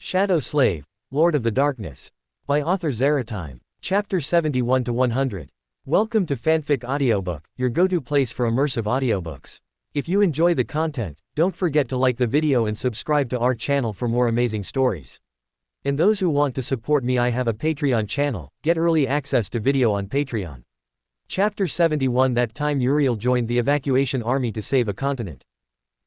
Shadow Slave, Lord of the Darkness. By author Zerotime. Chapter 71 to 100. Welcome to Fanfic Audiobook, your go-to place for immersive audiobooks. If you enjoy the content, don't forget to like the video and subscribe to our channel for more amazing stories. And those who want to support me, I have a Patreon channel. Get early access to video on Patreon. Chapter 71. That time Uriel joined the evacuation army to save a continent.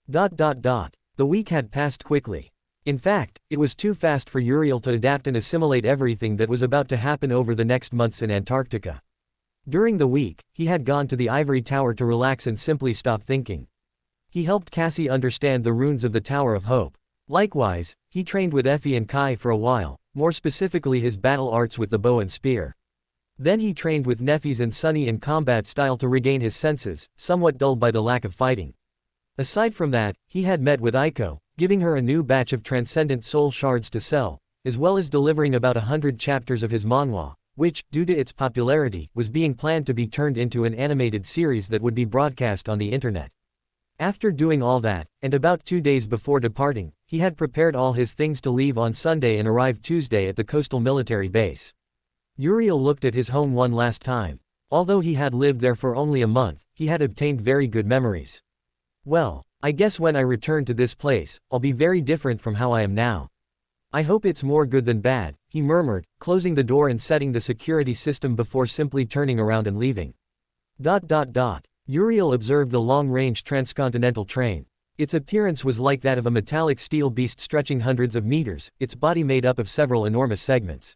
The week had passed quickly. In fact, it was too fast for Uriel to adapt and assimilate everything that was about to happen over the next months in Antarctica. During the week, he had gone to the ivory tower to relax and simply stop thinking. He helped Cassie understand the runes of the Tower of Hope. Likewise, he trained with Effie and Kai for a while, more specifically his battle arts with the bow and spear. Then he trained with Neffys and Sunny in combat style to regain his senses, somewhat dulled by the lack of fighting. Aside from that, he had met with Aiko, giving her a new batch of transcendent soul shards to sell, as well as delivering about 100 chapters of his manhwa, which, due to its popularity, was being planned to be turned into an animated series that would be broadcast on the internet. After doing all that, and about 2 days before departing, he had prepared all his things to leave on Sunday and arrived Tuesday at the coastal military base. Uriel looked at his home one last time. Although he had lived there for only a month, he had obtained very good memories. Well, I guess when I return to this place, I'll be very different from how I am now. I hope it's more good than bad, he murmured, closing the door and setting the security system before simply turning around and leaving. Uriel observed the long-range transcontinental train. Its appearance was like that of a metallic steel beast stretching hundreds of meters, its body made up of several enormous segments.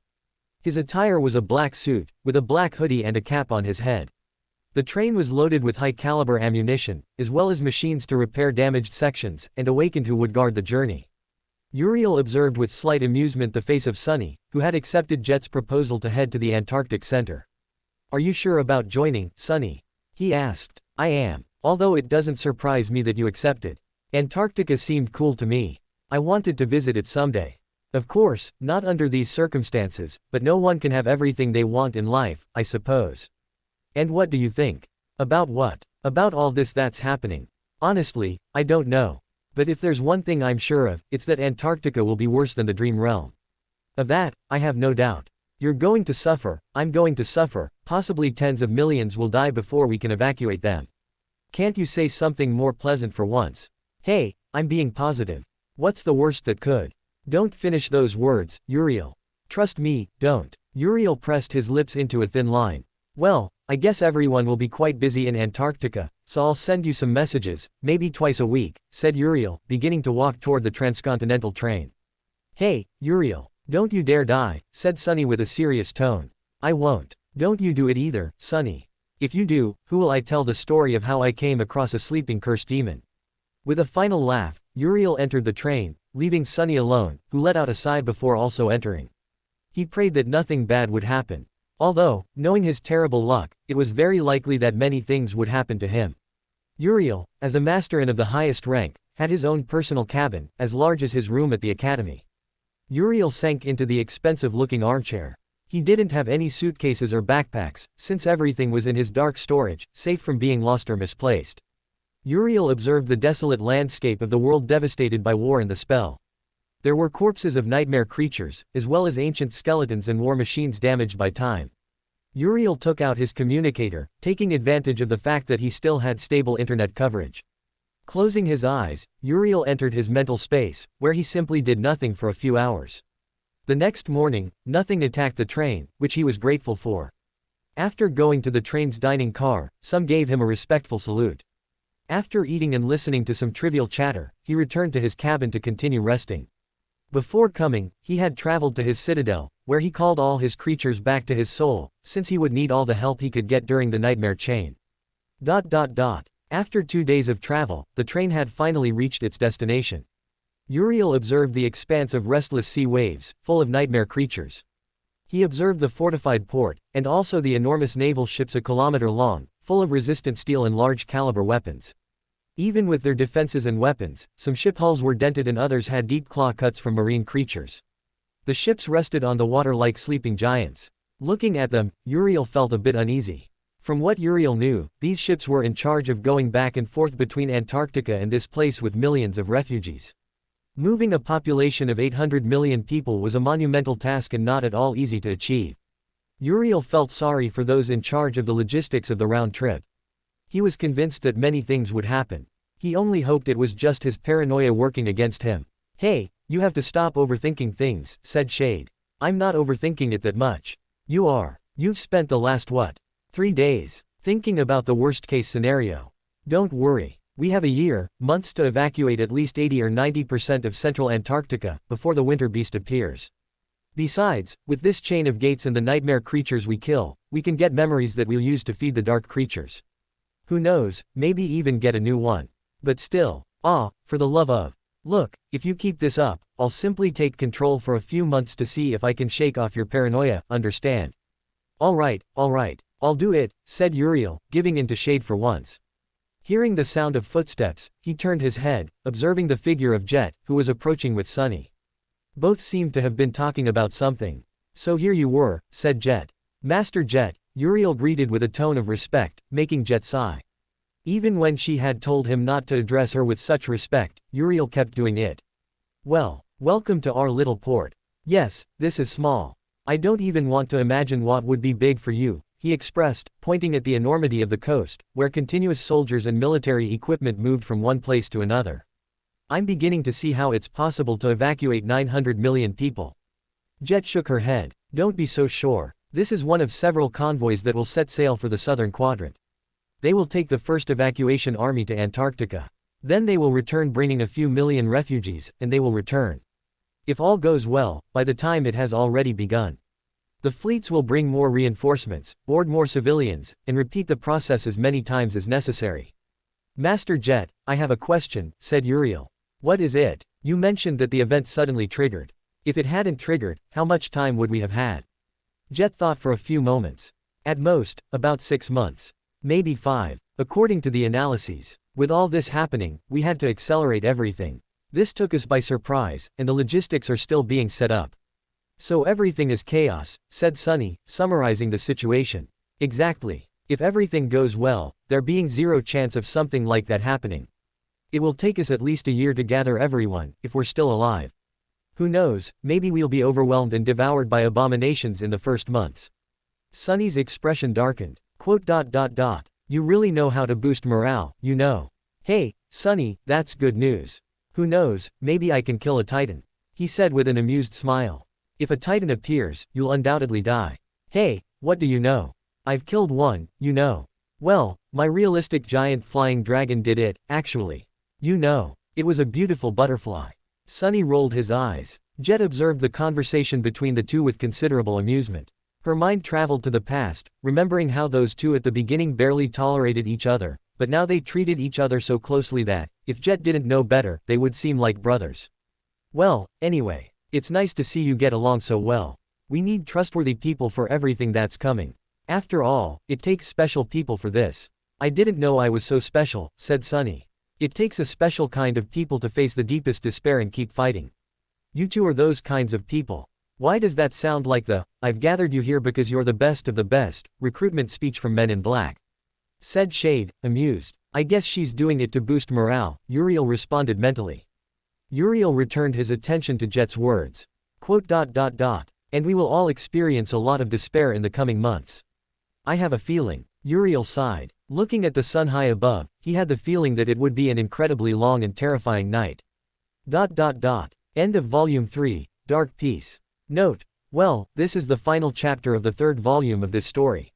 His attire was a black suit, with a black hoodie and a cap on his head. The train was loaded with high-caliber ammunition, as well as machines to repair damaged sections, and Awakened who would guard the journey. Uriel observed with slight amusement the face of Sunny, who had accepted Jet's proposal to head to the Antarctic Center. "Are you sure about joining, Sunny?" he asked. "I am. Although it doesn't surprise me that you accepted. Antarctica seemed cool to me. I wanted to visit it someday. Of course, not under these circumstances, but no one can have everything they want in life, I suppose." "And what do you think?" "About what?" "About all this that's happening. Honestly, I don't know. But if there's one thing I'm sure of, it's that Antarctica will be worse than the Dream Realm. Of that, I have no doubt. You're going to suffer, I'm going to suffer, possibly tens of millions will die before we can evacuate them. Can't you say something more pleasant for once?" "Hey, I'm being positive. What's the worst that could?" "Don't finish those words, Uriel. Trust me, don't." Uriel pressed his lips into a thin line. "Well, I guess everyone will be quite busy in Antarctica, so I'll send you some messages, maybe twice a week," said Uriel, beginning to walk toward the transcontinental train. "Hey, Uriel, don't you dare die," said Sunny with a serious tone. "I won't. Don't you do it either, Sunny. If you do, who will I tell the story of how I came across a sleeping cursed demon?" With a final laugh, Uriel entered the train, leaving Sunny alone, who let out a sigh before also entering. He prayed that nothing bad would happen. Although, knowing his terrible luck, it was very likely that many things would happen to him. Uriel, as a master and of the highest rank, had his own personal cabin, as large as his room at the academy. Uriel sank into the expensive-looking armchair. He didn't have any suitcases or backpacks, since everything was in his dark storage, safe from being lost or misplaced. Uriel observed the desolate landscape of the world devastated by war and the spell. There were corpses of nightmare creatures, as well as ancient skeletons and war machines damaged by time. Uriel took out his communicator, taking advantage of the fact that he still had stable internet coverage. Closing his eyes, Uriel entered his mental space, where he simply did nothing for a few hours. The next morning, nothing attacked the train, which he was grateful for. After going to the train's dining car, some gave him a respectful salute. After eating and listening to some trivial chatter, he returned to his cabin to continue resting. Before coming, he had traveled to his citadel, where he called all his creatures back to his soul, since he would need all the help he could get during the nightmare chain. After 2 days of travel, the train had finally reached its destination. Uriel observed the expanse of restless sea waves, full of nightmare creatures. He observed the fortified port, and also the enormous naval ships a kilometer long, full of resistant steel and large-caliber weapons. Even with their defenses and weapons, some ship hulls were dented and others had deep claw cuts from marine creatures. The ships rested on the water like sleeping giants. Looking at them, Uriel felt a bit uneasy. From what Uriel knew, these ships were in charge of going back and forth between Antarctica and this place with millions of refugees. Moving a population of 800 million people was a monumental task and not at all easy to achieve. Uriel felt sorry for those in charge of the logistics of the round trip. He was convinced that many things would happen. He only hoped it was just his paranoia working against him. "Hey, you have to stop overthinking things," said Shade. "I'm not overthinking it that much. You are. You've spent the last 3 days, thinking about the worst-case scenario. Don't worry. We have a year, months to evacuate at least 80 or 90% of central Antarctica, before the winter beast appears. Besides, with this chain of gates and the nightmare creatures we kill, we can get memories that we'll use to feed the dark creatures. Who knows, maybe even get a new one. But still, for the love of. Look, if you keep this up, I'll simply take control for a few months to see if I can shake off your paranoia, understand?" Alright, I'll do it," said Uriel, giving in to Shade for once. Hearing the sound of footsteps, he turned his head, observing the figure of Jet, who was approaching with Sunny. Both seemed to have been talking about something. "So here you were," said Jet. "Master Jet," Uriel greeted with a tone of respect, making Jet sigh. Even when she had told him not to address her with such respect, Uriel kept doing it. "Well, welcome to our little port. Yes, this is small. I don't even want to imagine what would be big for you," he expressed, pointing at the enormity of the coast, where continuous soldiers and military equipment moved from one place to another. "I'm beginning to see how it's possible to evacuate 900 million people." Jet shook her head. "Don't be so sure. This is one of several convoys that will set sail for the southern quadrant. They will take the first evacuation army to Antarctica. Then they will return bringing a few million refugees, and they will return. If all goes well, by the time it has already begun. The fleets will bring more reinforcements, board more civilians, and repeat the process as many times as necessary." "Master Jet, I have a question," said Uriel. "What is it? You mentioned that the event suddenly triggered. If it hadn't triggered, how much time would we have had?" Jet thought for a few moments. "At most, about 6 months. Maybe 5. According to the analyses. With all this happening, we had to accelerate everything. This took us by surprise, and the logistics are still being set up. So everything is chaos," said Sunny, summarizing the situation. "Exactly. If everything goes well, there being zero chance of something like that happening. It will take us at least a year to gather everyone, if we're still alive. Who knows, maybe we'll be overwhelmed and devoured by abominations in the first months." Sunny's expression darkened. "You really know how to boost morale, you know." "Hey, Sunny, that's good news. Who knows, maybe I can kill a Titan," he said with an amused smile. "If a Titan appears, you'll undoubtedly die." "Hey, what do you know? I've killed one, you know." "Well, my realistic giant flying dragon did it, actually. You know. It was a beautiful butterfly." Sunny rolled his eyes. Jet observed the conversation between the two with considerable amusement. Her mind traveled to the past, remembering how those two at the beginning barely tolerated each other, but now they treated each other so closely that, if Jet didn't know better, they would seem like brothers. "Well, anyway, it's nice to see you get along so well. We need trustworthy people for everything that's coming. After all, it takes special people for this." "I didn't know I was so special," said Sunny. "It takes a special kind of people to face the deepest despair and keep fighting. You two are those kinds of people. Why does that sound like the, 'I've gathered you here because you're the best of the best,' recruitment speech from Men in Black?" said Shade, amused. "I guess she's doing it to boost morale," Uriel responded mentally. Uriel returned his attention to Jet's words. "And we will all experience a lot of despair in the coming months. I have a feeling." Uriel sighed. Looking at the sun high above, he had the feeling that it would be an incredibly long and terrifying night. End of Volume 3, Dark Peace. Note: well, this is the final chapter of the 3rd volume of this story.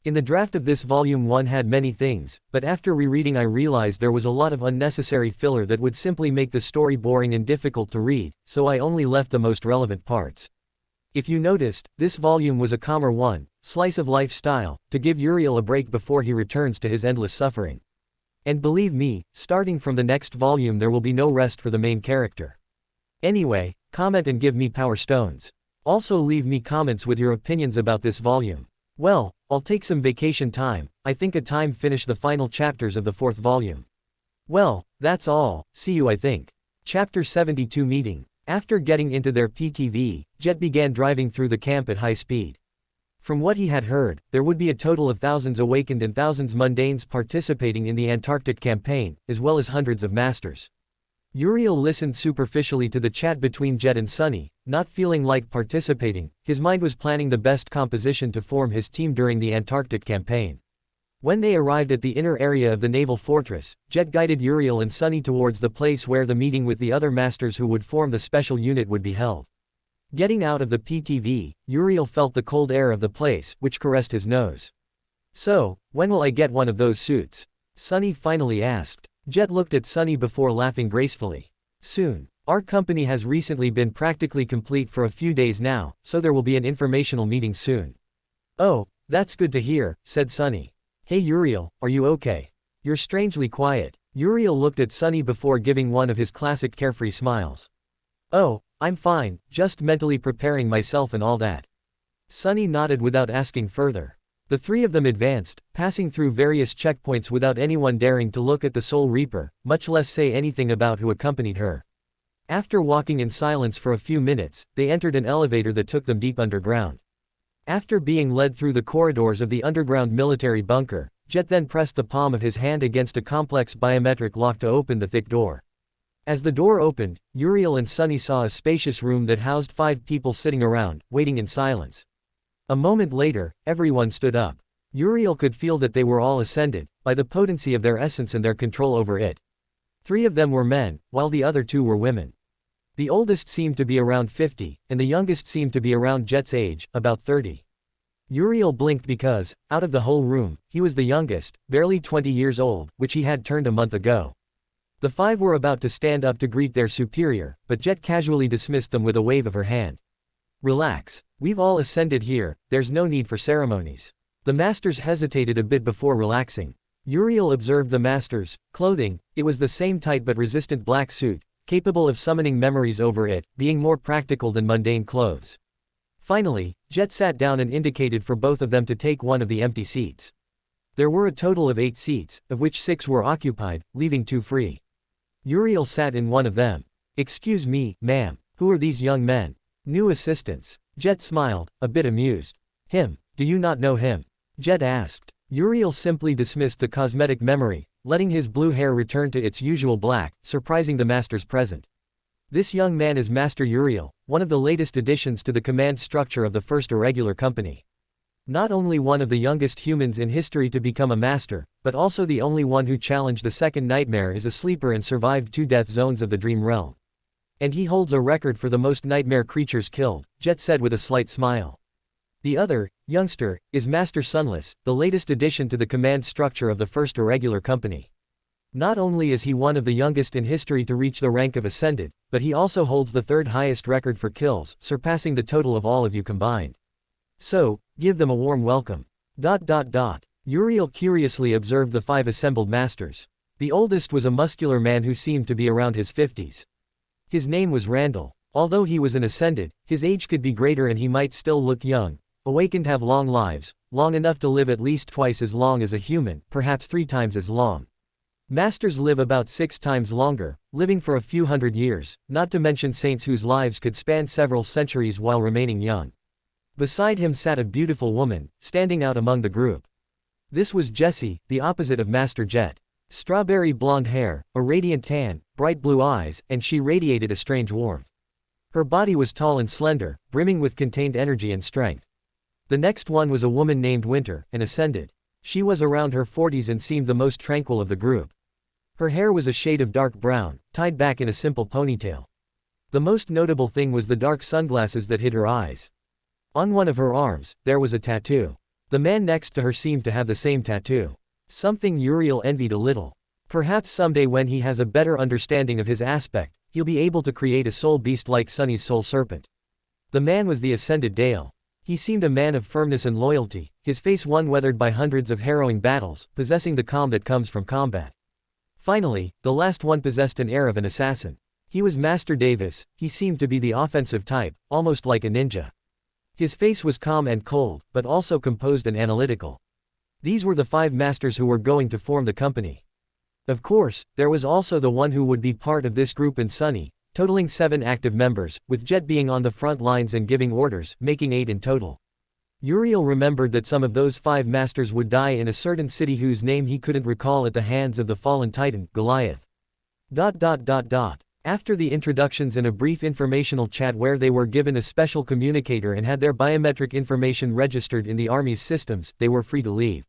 In the draft of this Volume 1 had many things, but after rereading I realized there was a lot of unnecessary filler that would simply make the story boring and difficult to read, so I only left the most relevant parts. If you noticed, this volume was a calmer one, slice of life style, to give Uriel a break before he returns to his endless suffering. And believe me, starting from the next volume there will be no rest for the main character. Anyway, comment and give me power stones. Also leave me comments with your opinions about this volume. Well, I'll take some vacation time. I think a time finish the final chapters of the 4th volume. Well, that's all, see you I think. Chapter 72 Meeting. After getting into their PTV, Jet began driving through the camp at high speed. From what he had heard, there would be a total of thousands awakened and thousands mundanes participating in the Antarctic campaign, as well as hundreds of masters. Uriel listened superficially to the chat between Jet and Sunny, not feeling like participating. His mind was planning the best composition to form his team during the Antarctic campaign. When they arrived at the inner area of the naval fortress, Jet guided Uriel and Sunny towards the place where the meeting with the other masters who would form the special unit would be held. Getting out of the PTV, Uriel felt the cold air of the place, which caressed his nose. "So, when will I get one of those suits?" Sunny finally asked. Jet looked at Sunny before laughing gracefully. "Soon. Our company has recently been practically complete for a few days now, so there will be an informational meeting soon." "Oh, that's good to hear," said Sunny. "Hey Uriel, are you okay? You're strangely quiet." Uriel looked at Sunny before giving one of his classic carefree smiles. "Oh, I'm fine, just mentally preparing myself and all that." Sunny nodded without asking further. The three of them advanced, passing through various checkpoints without anyone daring to look at the Soul Reaper, much less say anything about who accompanied her. After walking in silence for a few minutes, they entered an elevator that took them deep underground. After being led through the corridors of the underground military bunker, Jet then pressed the palm of his hand against a complex biometric lock to open the thick door. As the door opened, Uriel and Sunny saw a spacious room that housed 5 people sitting around, waiting in silence. A moment later, everyone stood up. Uriel could feel that they were all ascended, by the potency of their essence and their control over it. 3 of them were men, while the other 2 were women. The oldest seemed to be around 50, and the youngest seemed to be around Jet's age, about 30. Uriel blinked because, out of the whole room, he was the youngest, barely 20 years old, which he had turned a month ago. The 5 were about to stand up to greet their superior, but Jet casually dismissed them with a wave of her hand. "Relax. We've all ascended here, there's no need for ceremonies." The masters hesitated a bit before relaxing. Uriel observed the masters' clothing. It was the same tight but resistant black suit, capable of summoning memories over it, being more practical than mundane clothes. Finally, Jet sat down and indicated for both of them to take one of the empty seats. There were a total of 8 seats, of which 6 were occupied, leaving 2 free. Uriel sat in one of them. "Excuse me, ma'am, who are these young men?" "New assistants." Jet smiled, a bit amused. "Him, do you not know him?" Jet asked. Uriel simply dismissed the cosmetic memory, letting his blue hair return to its usual black, surprising the masters present. "This young man is Master Uriel, one of the latest additions to the command structure of the First Irregular Company. Not only one of the youngest humans in history to become a master, but also the only one who challenged the second nightmare as a sleeper and survived 2 death zones of the Dream Realm. And he holds a record for the most nightmare creatures killed," Jet said with a slight smile. "The other, youngster, is Master Sunless, the latest addition to the command structure of the First Irregular Company. Not only is he one of the youngest in history to reach the rank of Ascended, but he also holds the 3rd highest record for kills, surpassing the total of all of you combined. So, give them a warm welcome." Uriel curiously observed the 5 assembled masters. The oldest was a muscular man who seemed to be around his 50s. His name was Randall. Although he was an Ascended, his age could be greater and he might still look young. Awakened have long lives, long enough to live at least twice as long as a human, perhaps 3 times as long. Masters live about 6 times longer, living for a few hundred years, not to mention saints whose lives could span several centuries while remaining young. Beside him sat a beautiful woman, standing out among the group. This was Jessie, the opposite of Master Jet. Strawberry blonde hair, a radiant tan, bright blue eyes, and she radiated a strange warmth. Her body was tall and slender, brimming with contained energy and strength. The next one was a woman named Winter, an Ascended. She was around her 40s and seemed the most tranquil of the group. Her hair was a shade of dark brown, tied back in a simple ponytail. The most notable thing was the dark sunglasses that hid her eyes. On one of her arms, there was a tattoo. The man next to her seemed to have the same tattoo. Something Uriel envied a little. Perhaps someday when he has a better understanding of his aspect, he'll be able to create a soul beast like Sunny's soul serpent. The man was the Ascended Dale. He seemed a man of firmness and loyalty, his face one weathered by hundreds of harrowing battles, possessing the calm that comes from combat. Finally, the last one possessed an air of an assassin. He was Master Davis. He seemed to be the offensive type, almost like a ninja. His face was calm and cold, but also composed and analytical. These were the 5 masters who were going to form the company. Of course, there was also the one who would be part of this group in Sunny, totaling 7 active members, with Jet being on the front lines and giving orders, making 8 in total. Uriel remembered that some of those 5 masters would die in a certain city whose name he couldn't recall at the hands of the fallen titan, Goliath. After the introductions and a brief informational chat where they were given a special communicator and had their biometric information registered in the Army's systems, they were free to leave.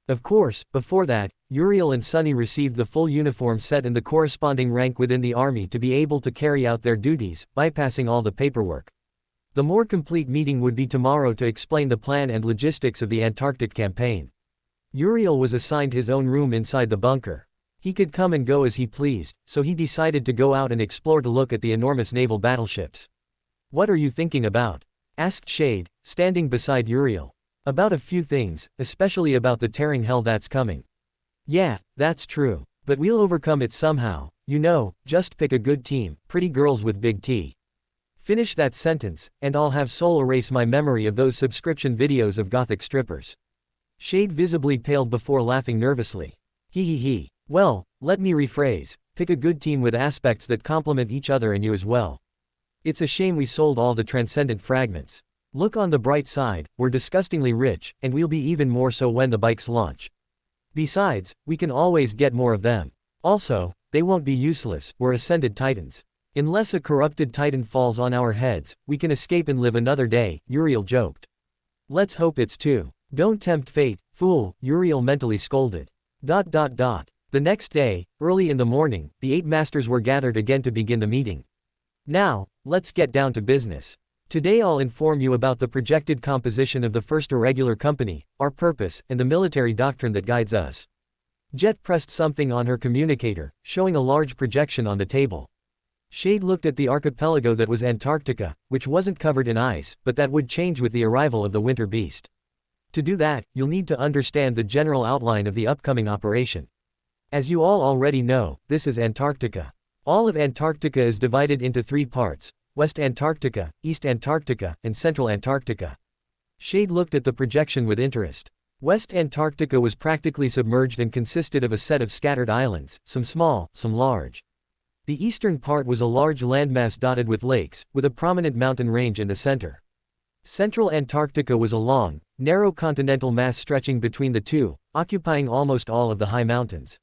Of course, before that, Uriel and Sunny received the full uniform set and the corresponding rank within the Army to be able to carry out their duties, bypassing all the paperwork. The more complete meeting would be tomorrow to explain the plan and logistics of the Antarctic campaign. Uriel was assigned his own room inside the bunker. He could come and go as he pleased, so he decided to go out and explore to look at the enormous naval battleships. "What are you thinking about?" asked Shade, standing beside Uriel. "About a few things, especially about the tearing hell that's coming." "Yeah, that's true. But we'll overcome it somehow, just pick a good team, pretty girls with big T." Finish that sentence, and I'll have Soul erase my memory of those subscription videos of gothic strippers. Shade visibly paled before laughing nervously. He. Well, let me rephrase, pick a good team with aspects that complement each other and you as well. It's a shame we sold all the transcendent fragments. Look on the bright side, we're disgustingly rich, and we'll be even more so when the bikes launch. Besides, we can always get more of them. Also, they won't be useless, we're ascended titans. Unless a corrupted titan falls on our heads, we can escape and live another day, Uriel joked. Let's hope it's two. Don't tempt fate, fool, Uriel mentally scolded. The next day, early in the morning, the 8 masters were gathered again to begin the meeting. Now, let's get down to business. Today I'll inform you about the projected composition of the first irregular company, our purpose, and the military doctrine that guides us. Jet pressed something on her communicator, showing a large projection on the table. Shade looked at the archipelago that was Antarctica, which wasn't covered in ice, but that would change with the arrival of the winter beast. To do that, you'll need to understand the general outline of the upcoming operation. As you all already know, this is Antarctica. All of Antarctica is divided into 3 parts: West Antarctica, East Antarctica, and Central Antarctica. Shade looked at the projection with interest. West Antarctica was practically submerged and consisted of a set of scattered islands, some small, some large. The eastern part was a large landmass dotted with lakes, with a prominent mountain range in the center. Central Antarctica was a long, narrow continental mass stretching between the two, occupying almost all of the high mountains.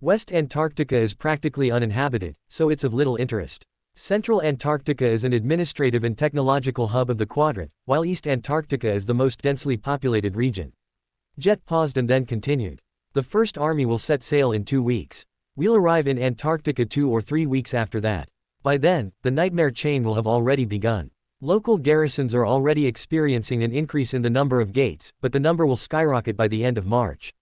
West Antarctica is practically uninhabited, so it's of little interest. Central Antarctica is an administrative and technological hub of the quadrant, while East Antarctica is the most densely populated region. Jet paused and then continued. The First Army will set sail in 2 weeks. We'll arrive in Antarctica 2 or 3 weeks after that. By then, the nightmare chain will have already begun. Local garrisons are already experiencing an increase in the number of gates, but the number will skyrocket by the end of March.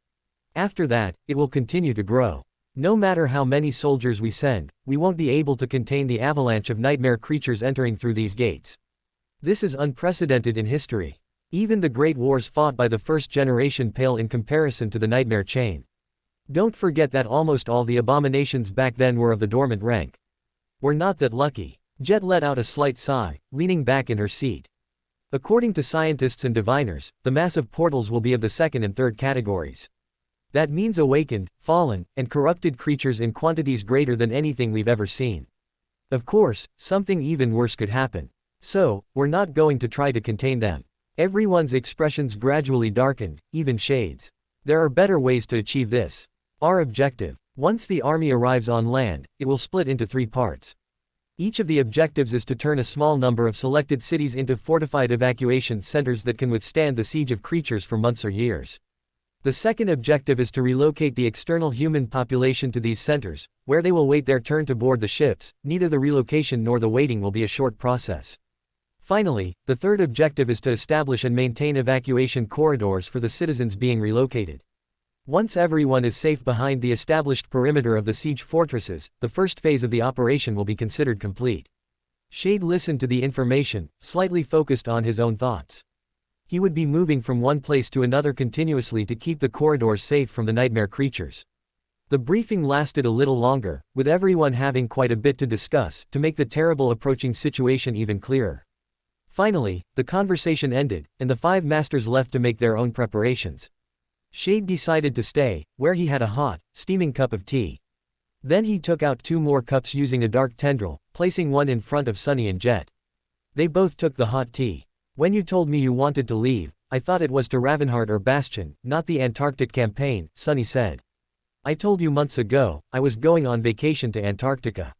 After that, it will continue to grow. No matter how many soldiers we send, we won't be able to contain the avalanche of nightmare creatures entering through these gates. This is unprecedented in history. Even the great wars fought by the first generation pale in comparison to the nightmare chain. Don't forget that almost all the abominations back then were of the dormant rank. We're not that lucky. Jet let out a slight sigh, leaning back in her seat. According to scientists and diviners, the massive portals will be of the 2nd and 3rd categories. That means awakened, fallen, and corrupted creatures in quantities greater than anything we've ever seen. Of course, something even worse could happen. So, we're not going to try to contain them. Everyone's expressions gradually darkened, even Shade's. There are better ways to achieve this. Our objective. Once the army arrives on land, it will split into 3 parts. Each of the objectives is to turn a small number of selected cities into fortified evacuation centers that can withstand the siege of creatures for months or years. The second objective is to relocate the external human population to these centers, where they will wait their turn to board the ships. Neither the relocation nor the waiting will be a short process. Finally, the third objective is to establish and maintain evacuation corridors for the citizens being relocated. Once everyone is safe behind the established perimeter of the siege fortresses, the first phase of the operation will be considered complete. Shade listened to the information, slightly focused on his own thoughts. He would be moving from one place to another continuously to keep the corridors safe from the nightmare creatures. The briefing lasted a little longer, with everyone having quite a bit to discuss to make the terrible approaching situation even clearer. Finally, the conversation ended, and the 5 masters left to make their own preparations. Shade decided to stay, where he had a hot, steaming cup of tea. Then he took out 2 more cups using a dark tendril, placing one in front of Sunny and Jet. They both took the hot tea. When you told me you wanted to leave, I thought it was to Ravenheart or Bastion, not the Antarctic campaign, Sunny said. I told you months ago, I was going on vacation to Antarctica.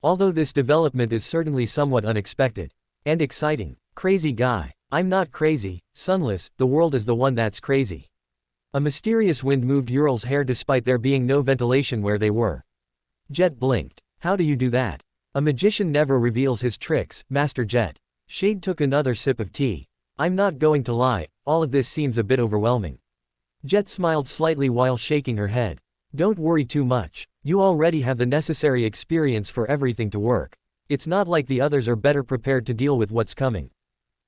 Although this development is certainly somewhat unexpected. And exciting. Crazy guy. I'm not crazy, Sunless, the world is the one that's crazy. A mysterious wind moved Ural's hair despite there being no ventilation where they were. Jet blinked. How do you do that? A magician never reveals his tricks, Master Jet. Shade took another sip of tea. I'm not going to lie, all of this seems a bit overwhelming. Jet smiled slightly while shaking her head. Don't worry too much. You already have the necessary experience for everything to work. It's not like the others are better prepared to deal with what's coming.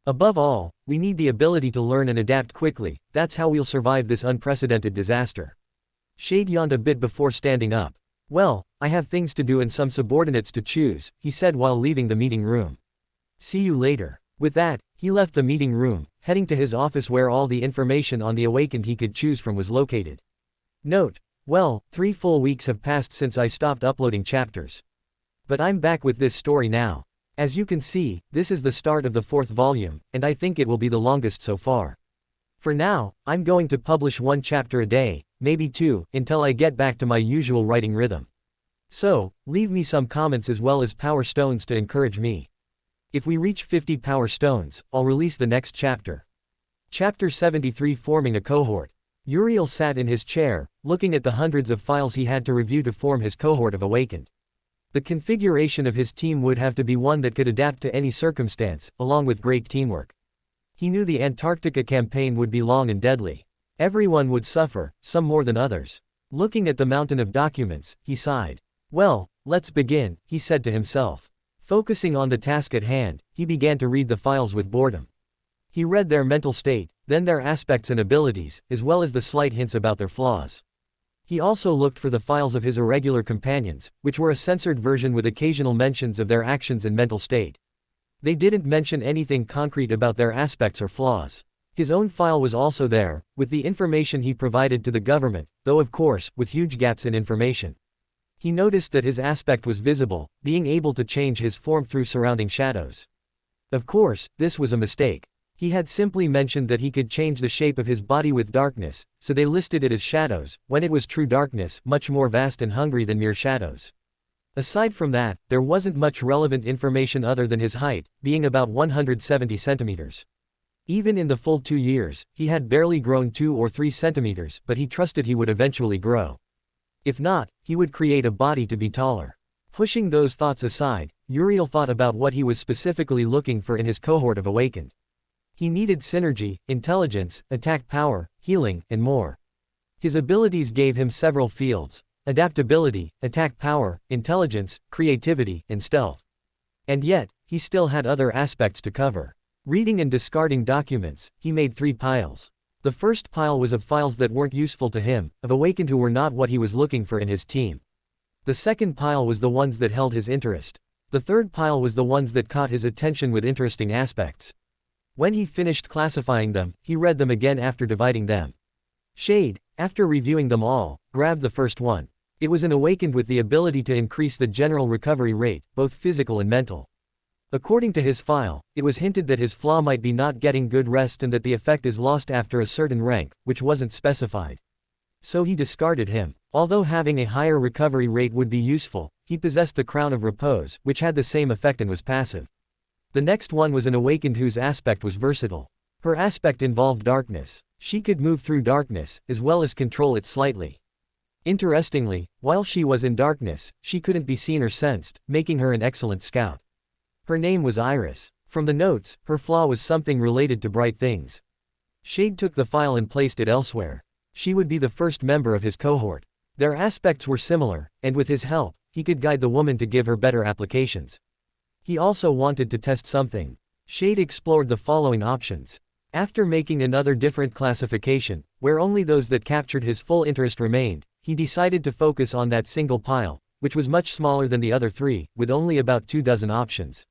Above all, we need the ability to learn and adapt quickly, that's how we'll survive this unprecedented disaster. Shade yawned a bit before standing up. Well, I have things to do and some subordinates to choose, he said while leaving the meeting room. See you later. With that, he left the meeting room, heading to his office where all the information on the awakened he could choose from was located. Note: well, 3 full weeks have passed since I stopped uploading chapters. But I'm back with this story now. As you can see, this is the start of the 4th volume, and I think it will be the longest so far. For now, I'm going to publish 1 chapter a day, maybe 2, until I get back to my usual writing rhythm. So, leave me some comments as well as power stones to encourage me. If we reach 50 power stones, I'll release the next chapter. Chapter 73: Forming a Cohort. Uriel sat in his chair, looking at the hundreds of files he had to review to form his cohort of awakened. The configuration of his team would have to be one that could adapt to any circumstance, along with great teamwork. He knew the Antarctica campaign would be long and deadly. Everyone would suffer, some more than others. Looking at the mountain of documents, he sighed. Well, let's begin, he said to himself. Focusing on the task at hand, he began to read the files with boredom. He read their mental state, then their aspects and abilities, as well as the slight hints about their flaws. He also looked for the files of his irregular companions, which were a censored version with occasional mentions of their actions and mental state. They didn't mention anything concrete about their aspects or flaws. His own file was also there, with the information he provided to the government, though of course, with huge gaps in information. He noticed that his aspect was visible, being able to change his form through surrounding shadows. Of course, this was a mistake. He had simply mentioned that he could change the shape of his body with darkness, so they listed it as shadows, when it was true darkness, much more vast and hungry than mere shadows. Aside from that, there wasn't much relevant information other than his height, being about 170 centimeters. Even in the full 2 years, he had barely grown 2 or 3 centimeters, but he trusted he would eventually grow. If not, he would create a body to be taller. Pushing those thoughts aside, Uriel thought about what he was specifically looking for in his cohort of awakened. He needed synergy, intelligence, attack power, healing, and more. His abilities gave him several fields: adaptability, attack power, intelligence, creativity, and stealth. And yet, he still had other aspects to cover. Reading and discarding documents, he made 3 piles. The first pile was of files that weren't useful to him, of awakened who were not what he was looking for in his team. The second pile was the ones that held his interest. The third pile was the ones that caught his attention with interesting aspects. When he finished classifying them, he read them again after dividing them. Shade, after reviewing them all, grabbed the first one. It was an awakened with the ability to increase the general recovery rate, both physical and mental. According to his file, it was hinted that his flaw might be not getting good rest and that the effect is lost after a certain rank, which wasn't specified. So he discarded him. Although having a higher recovery rate would be useful, he possessed the Crown of Repose, which had the same effect and was passive. The next one was an awakened whose aspect was versatile. Her aspect involved darkness. She could move through darkness, as well as control it slightly. Interestingly, while she was in darkness, she couldn't be seen or sensed, making her an excellent scout. Her name was Iris. From the notes, her flaw was something related to bright things. Shade took the file and placed it elsewhere. She would be the first member of his cohort. Their aspects were similar, and with his help, he could guide the woman to give her better applications. He also wanted to test something. Shade explored the following options. After making another different classification, where only those that captured his full interest remained, he decided to focus on that single pile, which was much smaller than the other 3, with only about 24 options.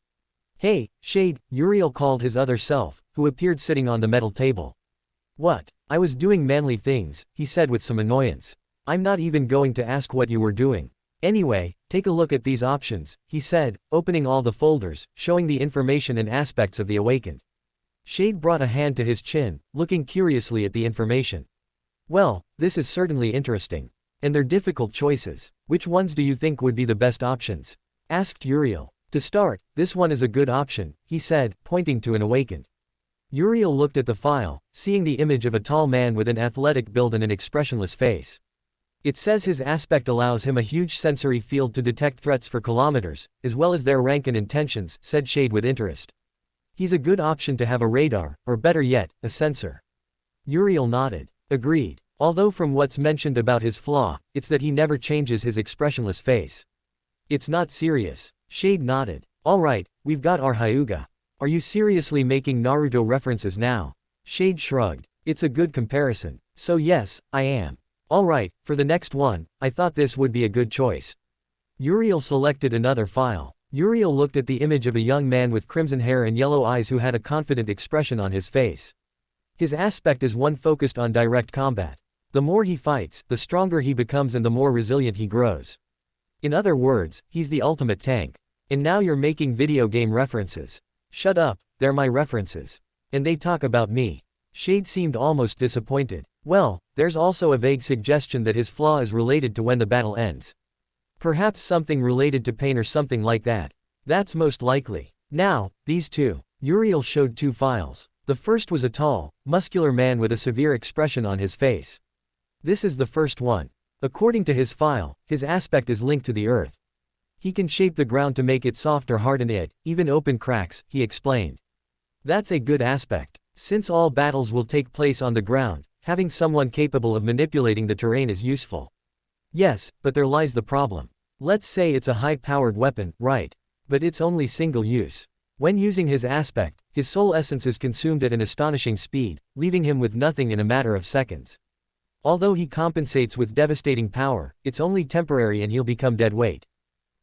Hey, Shade, Uriel called his other self, who appeared sitting on the metal table. What? I was doing manly things, he said with some annoyance. I'm not even going to ask what you were doing. Anyway, take a look at these options, he said, opening all the folders, showing the information and aspects of the awakened. Shade brought a hand to his chin, looking curiously at the information. Well, this is certainly interesting. And they're difficult choices. Which ones do you think would be the best options? asked Uriel. To start, this one is a good option, he said, pointing to an awakened. Uriel looked at the file, seeing the image of a tall man with an athletic build and an expressionless face. It says his aspect allows him a huge sensory field to detect threats for kilometers, as well as their rank and intentions, said Shade with interest. He's a good option to have a radar, or better yet, a sensor. Uriel nodded. Agreed. Although from what's mentioned about his flaw, it's that he never changes his expressionless face. It's not serious. Shade nodded. Alright, we've got our Hyuga. Are you seriously making Naruto references now? Shade shrugged. It's a good comparison. So yes, I am. Alright, for the next one, I thought this would be a good choice. Uriel selected another file. Uriel looked at the image of a young man with crimson hair and yellow eyes who had a confident expression on his face. His aspect is one focused on direct combat. The more he fights, the stronger he becomes and the more resilient he grows. In other words, he's the ultimate tank. And now you're making video game references. Shut up, they're my references. And they talk about me. Shade seemed almost disappointed. Well, there's also a vague suggestion that his flaw is related to when the battle ends. Perhaps something related to pain or something like that. That's most likely. Now, these two. Uriel showed two files. The first was a tall, muscular man with a severe expression on his face. This is the first one. According to his file, his aspect is linked to the earth. He can shape the ground to make it soft or harden it, even open cracks, he explained. That's a good aspect. Since all battles will take place on the ground, having someone capable of manipulating the terrain is useful. Yes, but there lies the problem. Let's say it's a high-powered weapon, right? But it's only single use. When using his aspect, his soul essence is consumed at an astonishing speed, leaving him with nothing in a matter of seconds. Although he compensates with devastating power, it's only temporary and he'll become dead weight.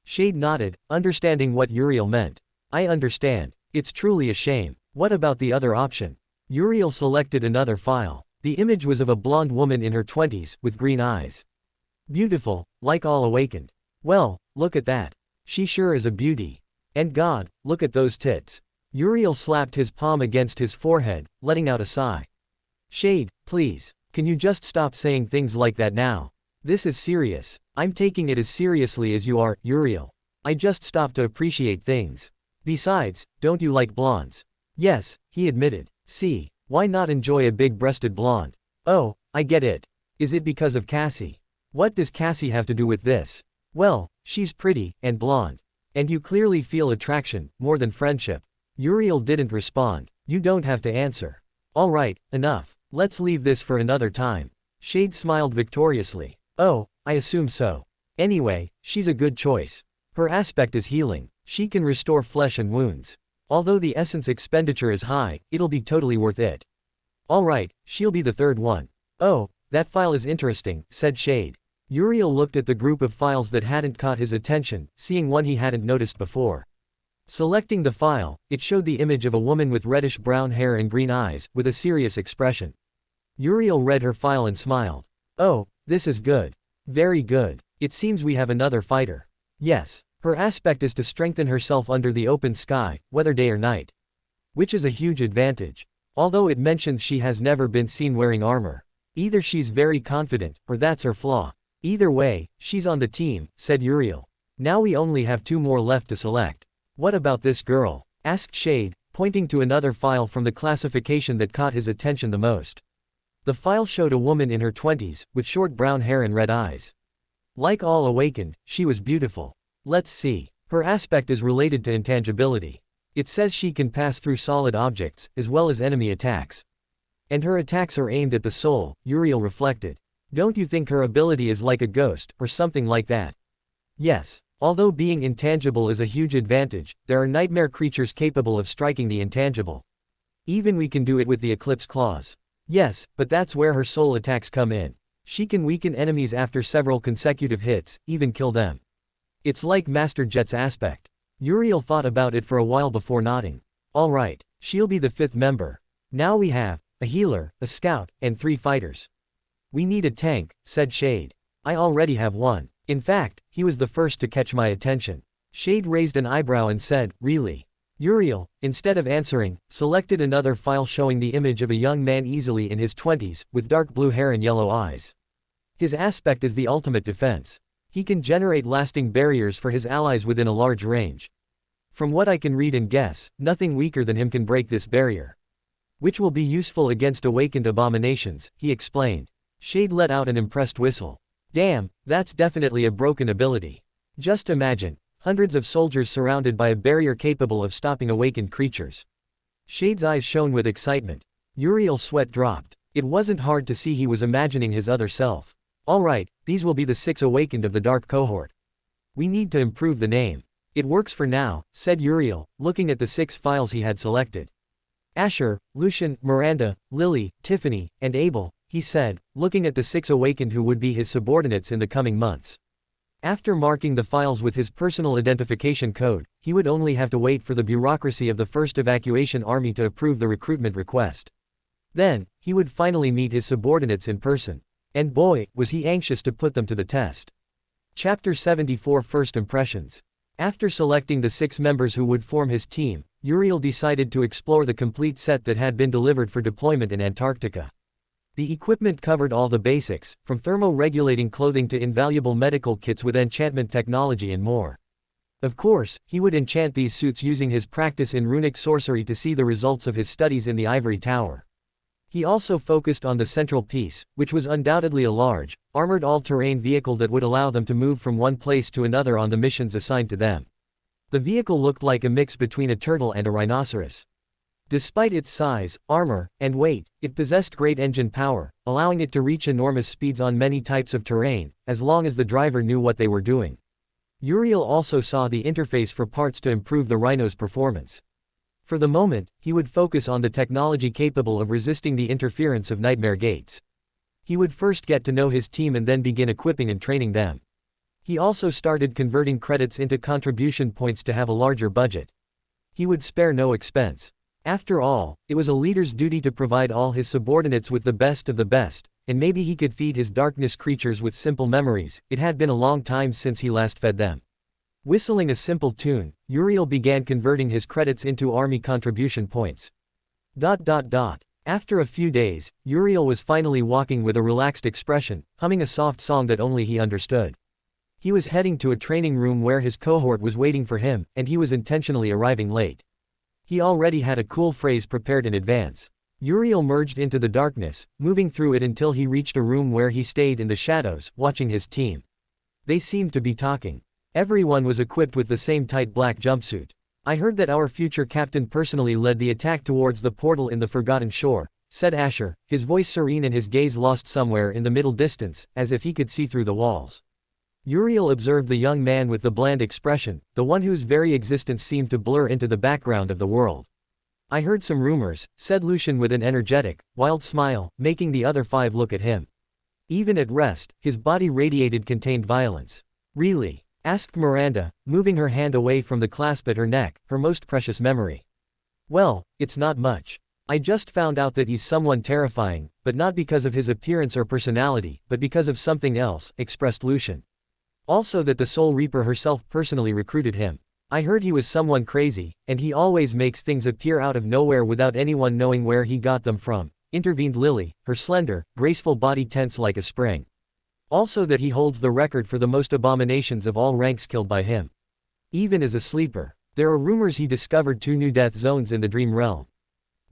Shade nodded, understanding what Uriel meant. I understand. It's truly a shame. What about the other option? Uriel selected another file. The image was of a blonde woman in her 20s, with green eyes. Beautiful, like all awakened. Well, look at that. She sure is a beauty. And God, look at those tits. Uriel slapped his palm against his forehead, letting out a sigh. Shade, please. Can you just stop saying things like that now? This is serious. I'm taking it as seriously as you are, Uriel. I just stopped to appreciate things. Besides, don't you like blondes? Yes, he admitted. See, why not enjoy a big-breasted blonde? Oh, I get it. Is it because of Cassie? What does Cassie have to do with this? Well, she's pretty, and blonde. And you clearly feel attraction, more than friendship. Uriel didn't respond. You don't have to answer. Alright, enough. Let's leave this for another time. Shade smiled victoriously. Oh, I assume so. Anyway, she's a good choice. Her aspect is healing. She can restore flesh and wounds. Although the essence expenditure is high, it'll be totally worth it. Alright, she'll be the third one. Oh, that file is interesting, said Shade. Uriel looked at the group of files that hadn't caught his attention, seeing one he hadn't noticed before. Selecting the file, it showed the image of a woman with reddish-brown hair and green eyes, with a serious expression. Uriel read her file and smiled. Oh, this is good. Very good. It seems we have another fighter. Yes. Her aspect is to strengthen herself under the open sky, whether day or night. Which is a huge advantage. Although it mentions she has never been seen wearing armor. Either she's very confident, or that's her flaw. Either way, she's on the team, said Uriel. Now we only have two more left to select. What about this girl? Asked Shade, pointing to another file from the classification that caught his attention the most. The file showed a woman in her 20s, with short brown hair and red eyes. Like all awakened, she was beautiful. Let's see. Her aspect is related to intangibility. It says she can pass through solid objects, as well as enemy attacks. And her attacks are aimed at the soul, Uriel reflected. Don't you think her ability is like a ghost, or something like that? Yes. Although being intangible is a huge advantage, there are nightmare creatures capable of striking the intangible. Even we can do it with the Eclipse Claws. Yes, but that's where her soul attacks come in. She can weaken enemies after several consecutive hits, even kill them. It's like Master Jet's aspect. Uriel thought about it for a while before nodding. Alright, she'll be the fifth member. Now we have a healer, a scout, and 3 fighters. We need a tank, said Shade. I already have one. In fact, he was the first to catch my attention. Shade raised an eyebrow and said, really? Uriel, instead of answering, selected another file showing the image of a young man easily in his 20s, with dark blue hair and yellow eyes. His aspect is the ultimate defense. He can generate lasting barriers for his allies within a large range. From what I can read and guess, nothing weaker than him can break this barrier. Which will be useful against awakened abominations, he explained. Shade let out an impressed whistle. Damn, that's definitely a broken ability. Just imagine, hundreds of soldiers surrounded by a barrier capable of stopping awakened creatures. Shade's eyes shone with excitement. Uriel's sweat dropped. It wasn't hard to see he was imagining his other self. Alright, these will be the 6 awakened of the Dark Cohort. We need to improve the name. It works for now, said Uriel, looking at the 6 files he had selected. Asher, Lucian, Miranda, Lily, Tiffany, and Abel, he said, looking at the 6 awakened who would be his subordinates in the coming months. After marking the files with his personal identification code, he would only have to wait for the bureaucracy of the 1st Evacuation Army to approve the recruitment request. Then, he would finally meet his subordinates in person. And boy, was he anxious to put them to the test. Chapter 74 First Impressions. After selecting the 6 members who would form his team, Uriel decided to explore the complete set that had been delivered for deployment in Antarctica. The equipment covered all the basics, from thermo-regulating clothing to invaluable medical kits with enchantment technology and more. Of course, he would enchant these suits using his practice in runic sorcery to see the results of his studies in the ivory tower. He also focused on the central piece, which was undoubtedly a large, armored all-terrain vehicle that would allow them to move from one place to another on the missions assigned to them. The vehicle looked like a mix between a turtle and a rhinoceros. Despite its size, armor, and weight, it possessed great engine power, allowing it to reach enormous speeds on many types of terrain, as long as the driver knew what they were doing. Uriel also saw the interface for parts to improve the rhino's performance. For the moment, he would focus on the technology capable of resisting the interference of nightmare gates. He would first get to know his team and then begin equipping and training them. He also started converting credits into contribution points to have a larger budget. He would spare no expense. After all, it was a leader's duty to provide all his subordinates with the best of the best, and maybe he could feed his darkness creatures with simple memories. It had been a long time since he last fed them. Whistling a simple tune, Uriel began converting his credits into army contribution points. After a few days, Uriel was finally walking with a relaxed expression, humming a soft song that only he understood. He was heading to a training room where his cohort was waiting for him, and he was intentionally arriving late. He already had a cool phrase prepared in advance. Uriel merged into the darkness, moving through it until he reached a room where he stayed in the shadows, watching his team. They seemed to be talking. Everyone was equipped with the same tight black jumpsuit. I heard that our future captain personally led the attack towards the portal in the Forgotten Shore, said Asher, his voice serene and his gaze lost somewhere in the middle distance, as if he could see through the walls. Uriel observed the young man with the bland expression, the one whose very existence seemed to blur into the background of the world. I heard some rumors, said Lucian with an energetic, wild smile, making the other 5 look at him. Even at rest, his body radiated contained violence. Really? Asked Miranda, moving her hand away from the clasp at her neck, her most precious memory. Well, it's not much. I just found out that he's someone terrifying, but not because of his appearance or personality, but because of something else, expressed Lucian. Also that the Soul Reaper herself personally recruited him. I heard he was someone crazy, and he always makes things appear out of nowhere without anyone knowing where he got them from, intervened Lily, her slender, graceful body tense like a spring. Also that he holds the record for the most abominations of all ranks killed by him. Even as a sleeper. There are rumors he discovered 2 new death zones in the dream realm.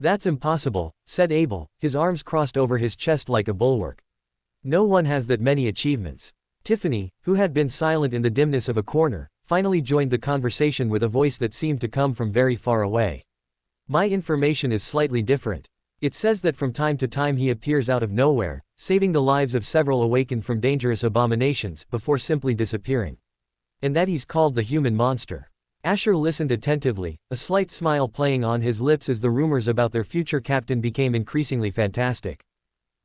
That's impossible, said Abel, his arms crossed over his chest like a bulwark. No one has that many achievements. Tiffany, who had been silent in the dimness of a corner, finally joined the conversation with a voice that seemed to come from very far away. My information is slightly different. It says that from time to time he appears out of nowhere, saving the lives of several awakened from dangerous abominations before simply disappearing. And that he's called the human monster. Asher listened attentively, a slight smile playing on his lips as the rumors about their future captain became increasingly fantastic.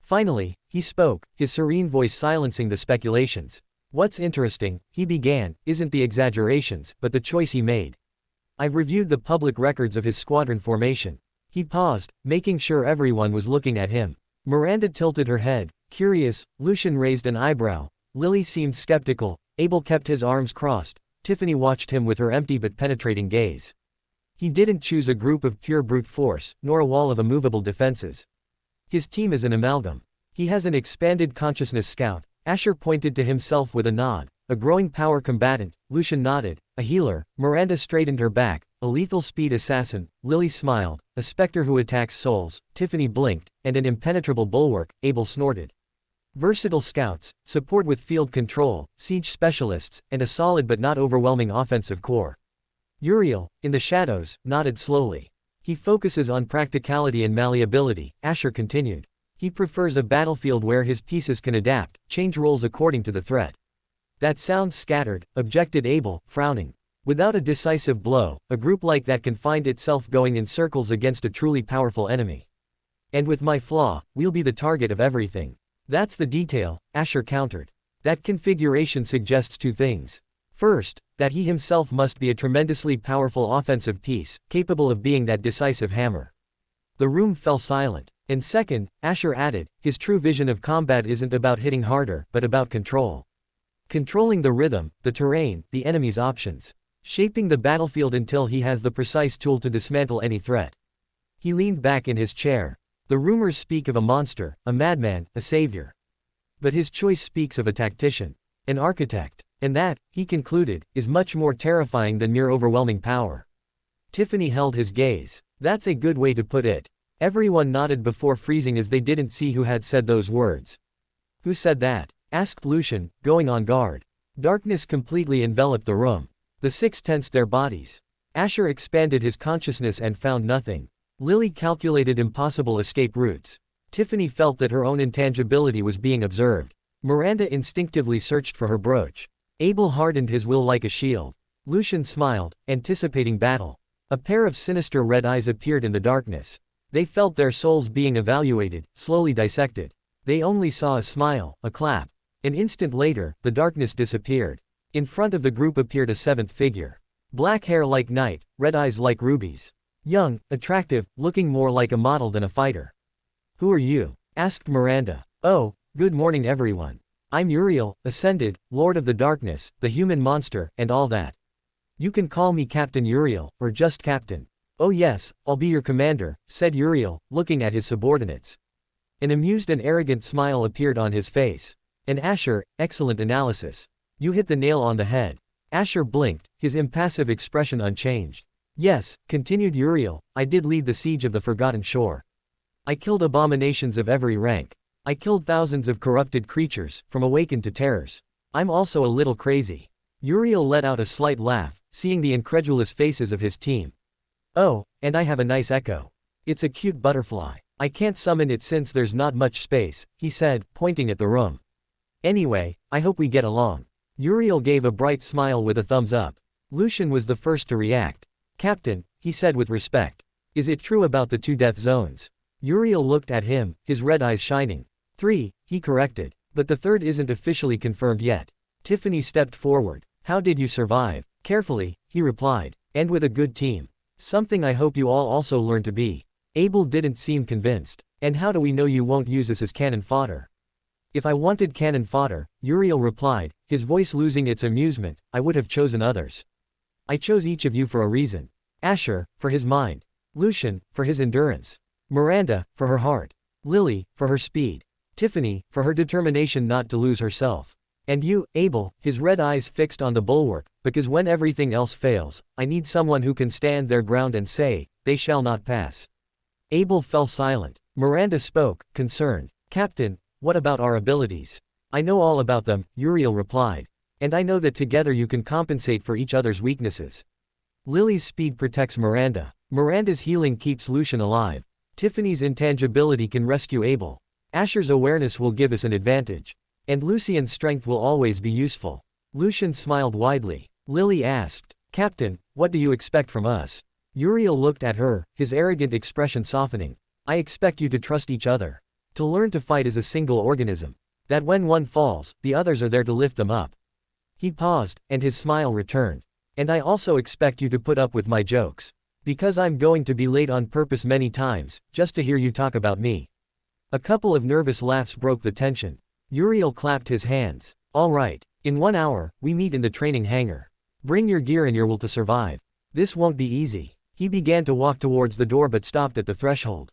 Finally, he spoke, his serene voice silencing the speculations. What's interesting, he began, isn't the exaggerations, but the choice he made. I've reviewed the public records of his squadron formation. He paused, making sure everyone was looking at him. Miranda tilted her head, curious, Lucian raised an eyebrow, Lily seemed skeptical, Abel kept his arms crossed, Tiffany watched him with her empty but penetrating gaze. He didn't choose a group of pure brute force, nor a wall of immovable defenses. His team is an amalgam. He has an expanded consciousness scout, Asher pointed to himself with a nod, a growing power combatant, Lucian nodded, a healer, Miranda straightened her back, a lethal speed assassin, Lily smiled, a specter who attacks souls, Tiffany blinked, and an impenetrable bulwark, Abel snorted. Versatile scouts, support with field control, siege specialists, and a solid but not overwhelming offensive core. Uriel, in the shadows, nodded slowly. He focuses on practicality and malleability, Asher continued. He prefers a battlefield where his pieces can adapt, change roles according to the threat. That sounds scattered, objected Abel, frowning. Without a decisive blow, a group like that can find itself going in circles against a truly powerful enemy. And with my flaw, we'll be the target of everything. That's the detail, Asher countered. That configuration suggests two things. First, that he himself must be a tremendously powerful offensive piece, capable of being that decisive hammer. The room fell silent. And second, Asher added, his true vision of combat isn't about hitting harder, but about control. Controlling the rhythm, the terrain, the enemy's options. Shaping the battlefield until he has the precise tool to dismantle any threat. He leaned back in his chair. The rumors speak of a monster, a madman, a savior. But his choice speaks of a tactician, an architect. And that, he concluded, is much more terrifying than mere overwhelming power. Tiffany held his gaze. That's a good way to put it. Everyone nodded before freezing as they didn't see who had said those words. Who said that? Asked Lucian, going on guard. Darkness completely enveloped the room. The six tensed their bodies. Asher expanded his consciousness and found nothing. Lily calculated impossible escape routes. Tiffany felt that her own intangibility was being observed. Miranda instinctively searched for her brooch. Abel hardened his will like a shield. Lucian smiled, anticipating battle. A pair of sinister red eyes appeared in the darkness. They felt their souls being evaluated, slowly dissected. They only saw a smile, a clap. An instant later, the darkness disappeared. In front of the group appeared a seventh figure. Black hair like night, red eyes like rubies. Young, attractive, looking more like a model than a fighter. Who are you? Asked Miranda. Oh, good morning everyone. I'm Uriel, Ascended, Lord of the Darkness, the human monster, and all that. You can call me Captain Uriel, or just Captain. Oh yes, I'll be your commander, said Uriel, looking at his subordinates. An amused and arrogant smile appeared on his face. And Asher, excellent analysis. You hit the nail on the head. Asher blinked, his impassive expression unchanged. Yes, continued Uriel, I did lead the siege of the Forgotten Shore. I killed abominations of every rank. I killed thousands of corrupted creatures, from awakened to terrors. I'm also a little crazy. Uriel let out a slight laugh, seeing the incredulous faces of his team. Oh, and I have a nice echo. It's a cute butterfly. I can't summon it since there's not much space, he said, pointing at the room. Anyway, I hope we get along. Uriel gave a bright smile with a thumbs up. Lucian was the first to react. Captain, he said with respect. Is it true about the 2 death zones? Uriel looked at him, his red eyes shining. 3, he corrected. But the third isn't officially confirmed yet. Tiffany stepped forward. How did you survive? Carefully, he replied. And with a good team. Something I hope you all also learn to be. Abel didn't seem convinced. And how do we know you won't use us as cannon fodder? If I wanted cannon fodder, Uriel replied, his voice losing its amusement, I would have chosen others. I chose each of you for a reason. Asher, for his mind. Lucian, for his endurance. Miranda, for her heart. Lily, for her speed. Tiffany, for her determination not to lose herself. And you, Abel, his red eyes fixed on the bulwark, because when everything else fails, I need someone who can stand their ground and say, they shall not pass. Abel fell silent. Miranda spoke, concerned. Captain, what about our abilities? I know all about them, Uriel replied. And I know that together you can compensate for each other's weaknesses. Lily's speed protects Miranda. Miranda's healing keeps Lucian alive. Tiffany's intangibility can rescue Abel. Asher's awareness will give us an advantage. And Lucian's strength will always be useful. Lucian smiled widely. Lily asked, Captain, what do you expect from us? Uriel looked at her, his arrogant expression softening. I expect you to trust each other. To learn to fight as a single organism. That when one falls, the others are there to lift them up. He paused, and his smile returned. And I also expect you to put up with my jokes. Because I'm going to be late on purpose many times, just to hear you talk about me. A couple of nervous laughs broke the tension. Uriel clapped his hands. All right. In 1 hour, we meet in the training hangar. Bring your gear and your will to survive. This won't be easy. He began to walk towards the door but stopped at the threshold.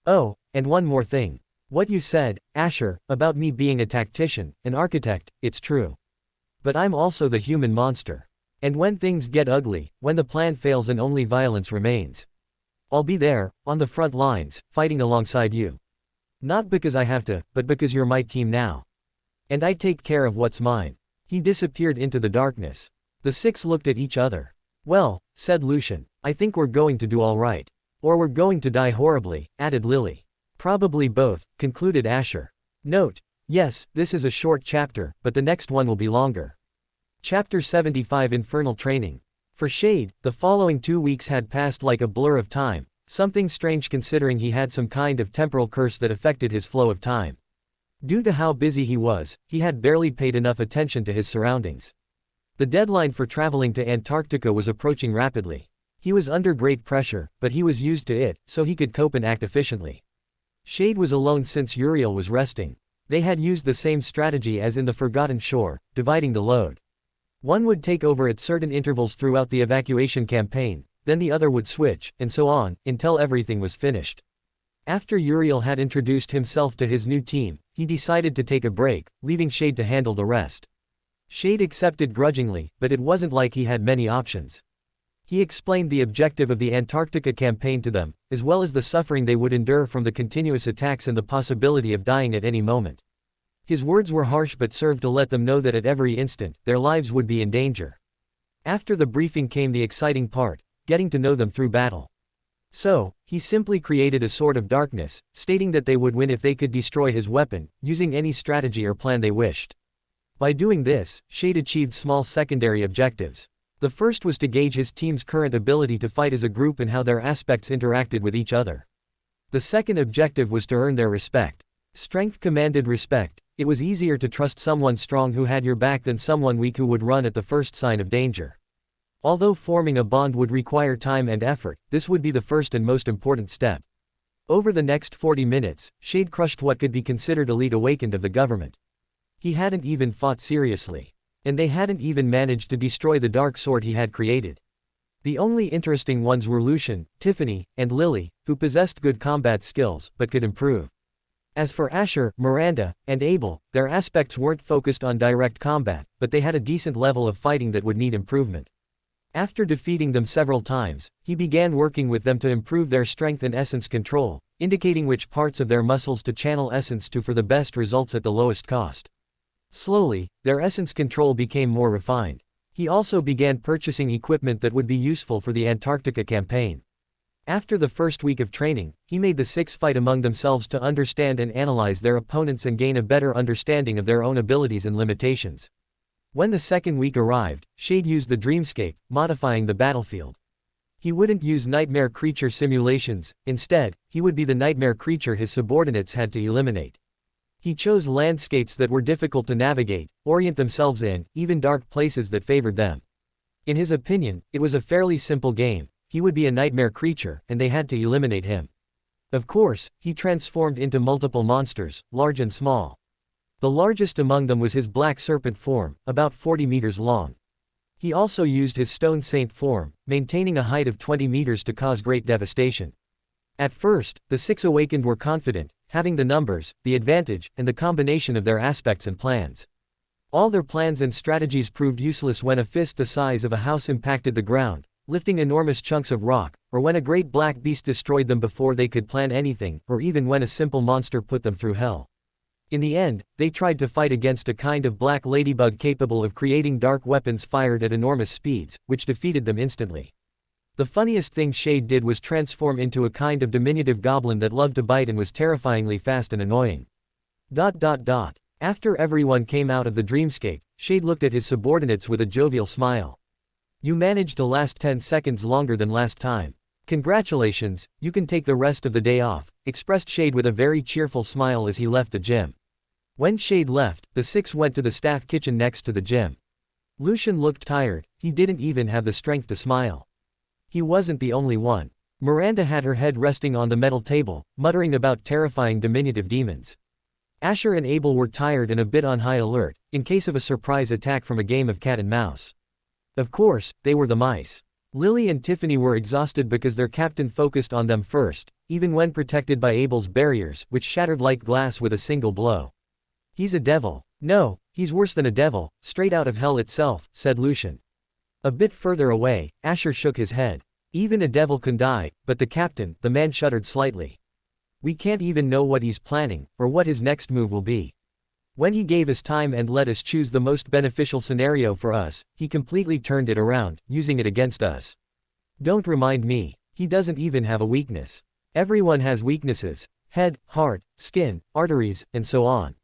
Oh, and one more thing. What you said, Asher, about me being a tactician, an architect, it's true. But I'm also the human monster. And when things get ugly, when the plan fails and only violence remains, I'll be there, on the front lines, fighting alongside you. Not because I have to, but because you're my team now. And I take care of what's mine." He disappeared into the darkness. The six looked at each other. "Well," said Lucian, "I think we're going to do all right. Or we're going to die horribly," added Lily. "Probably both," concluded Asher. Note: yes, this is a short chapter, but the next one will be longer. Chapter 75 Infernal Training. For Shade, the following 2 weeks had passed like a blur of time, something strange considering he had some kind of temporal curse that affected his flow of time. Due to how busy he was, he had barely paid enough attention to his surroundings. The deadline for traveling to Antarctica was approaching rapidly. He was under great pressure, but he was used to it, so he could cope and act efficiently. Shade was alone since Uriel was resting. They had used the same strategy as in the Forgotten Shore, dividing the load. One would take over at certain intervals throughout the evacuation campaign, then the other would switch, and so on, until everything was finished. After Uriel had introduced himself to his new team, he decided to take a break, leaving Shade to handle the rest. Shade accepted grudgingly, but it wasn't like he had many options. He explained the objective of the Antarctica campaign to them, as well as the suffering they would endure from the continuous attacks and the possibility of dying at any moment. His words were harsh but served to let them know that at every instant, their lives would be in danger. After the briefing came the exciting part, getting to know them through battle. So, he simply created a sword of darkness, stating that they would win if they could destroy his weapon, using any strategy or plan they wished. By doing this, Shade achieved small secondary objectives. The first was to gauge his team's current ability to fight as a group and how their aspects interacted with each other. The second objective was to earn their respect. Strength commanded respect. It was easier to trust someone strong who had your back than someone weak who would run at the first sign of danger. Although forming a bond would require time and effort, this would be the first and most important step. Over the next 40 minutes, Shade crushed what could be considered elite awakened of the government. He hadn't even fought seriously. And they hadn't even managed to destroy the dark sword he had created. The only interesting ones were Lucian, Tiffany, and Lily, who possessed good combat skills, but could improve. As for Asher, Miranda, and Abel, their aspects weren't focused on direct combat, but they had a decent level of fighting that would need improvement. After defeating them several times, he began working with them to improve their strength and essence control, indicating which parts of their muscles to channel essence to for the best results at the lowest cost. Slowly, their essence control became more refined. He also began purchasing equipment that would be useful for the Antarctica campaign. After the first week of training, he made the six fight among themselves to understand and analyze their opponents and gain a better understanding of their own abilities and limitations. When the second week arrived, Shade used the dreamscape, modifying the battlefield. He wouldn't use nightmare creature simulations, instead, he would be the nightmare creature his subordinates had to eliminate. He chose landscapes that were difficult to navigate, orient themselves in, even dark places that favored them. In his opinion, it was a fairly simple game. He would be a nightmare creature, and they had to eliminate him. Of course, he transformed into multiple monsters, large and small. The largest among them was his black serpent form, about 40 meters long. He also used his stone saint form, maintaining a height of 20 meters to cause great devastation. At first, the six awakened were confident, having the numbers, the advantage, and the combination of their aspects and plans. All their plans and strategies proved useless when a fist the size of a house impacted the ground, lifting enormous chunks of rock, or when a great black beast destroyed them before they could plan anything, or even when a simple monster put them through hell. In the end, they tried to fight against a kind of black ladybug capable of creating dark weapons fired at enormous speeds, which defeated them instantly. The funniest thing Shade did was transform into a kind of diminutive goblin that loved to bite and was terrifyingly fast and annoying. After everyone came out of the dreamscape, Shade looked at his subordinates with a jovial smile. "You managed to last 10 seconds longer than last time. Congratulations, you can take the rest of the day off," expressed Shade with a very cheerful smile as he left the gym. When Shade left, the six went to the staff kitchen next to the gym. Lucian looked tired, he didn't even have the strength to smile. He wasn't the only one. Miranda had her head resting on the metal table, muttering about terrifying diminutive demons. Asher and Abel were tired and a bit on high alert, in case of a surprise attack from a game of cat and mouse. Of course, they were the mice. Lily and Tiffany were exhausted because their captain focused on them first, even when protected by Abel's barriers, which shattered like glass with a single blow. "He's a devil," No, he's worse than a devil, straight out of hell itself, said Lucian. A bit further away, Asher shook his head. Even a devil can die, but the captain, the man shuddered slightly. We can't even know what he's planning, or what his next move will be. When he gave us time and let us choose the most beneficial scenario for us, he completely turned it around, using it against us. Don't remind me. He doesn't even have a weakness. Everyone has weaknesses. Head, heart, skin, arteries, and so on.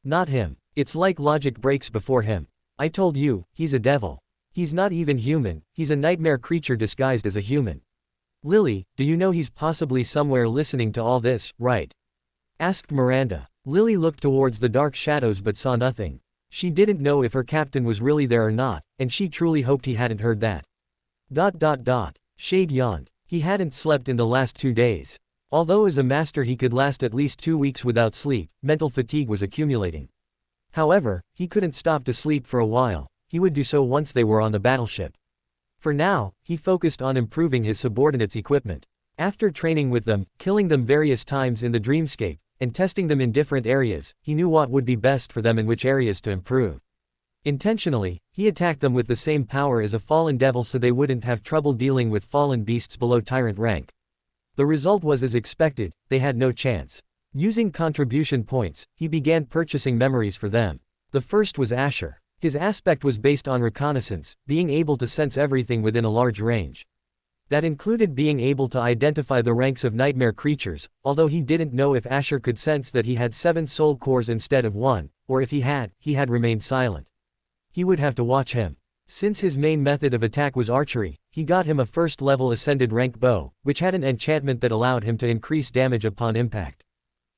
Not him. It's like logic breaks before him. I told you, he's a devil. He's not even human, he's a nightmare creature disguised as a human. Lily, do you know he's possibly somewhere listening to all this, right? Asked Miranda. Lily looked towards the dark shadows but saw nothing. She didn't know if her captain was really there or not, and she truly hoped he hadn't heard that. Shade yawned. He hadn't slept in the last 2 days. Although as a master he could last at least 2 weeks without sleep, mental fatigue was accumulating. However, he couldn't stop to sleep for a while. He would do so once they were on the battleship. For now, he focused on improving his subordinates' equipment. After training with them, killing them various times in the dreamscape, and testing them in different areas, he knew what would be best for them and which areas to improve. Intentionally, he attacked them with the same power as a fallen devil so they wouldn't have trouble dealing with fallen beasts below tyrant rank. The result was as expected, they had no chance. Using contribution points, he began purchasing memories for them. The first was Asher. His aspect was based on reconnaissance, being able to sense everything within a large range. That included being able to identify the ranks of nightmare creatures, although he didn't know if Asher could sense that he had 7 soul cores instead of 1, or if he had remained silent. He would have to watch him. Since his main method of attack was archery, he got him a first-level ascended rank bow, which had an enchantment that allowed him to increase damage upon impact.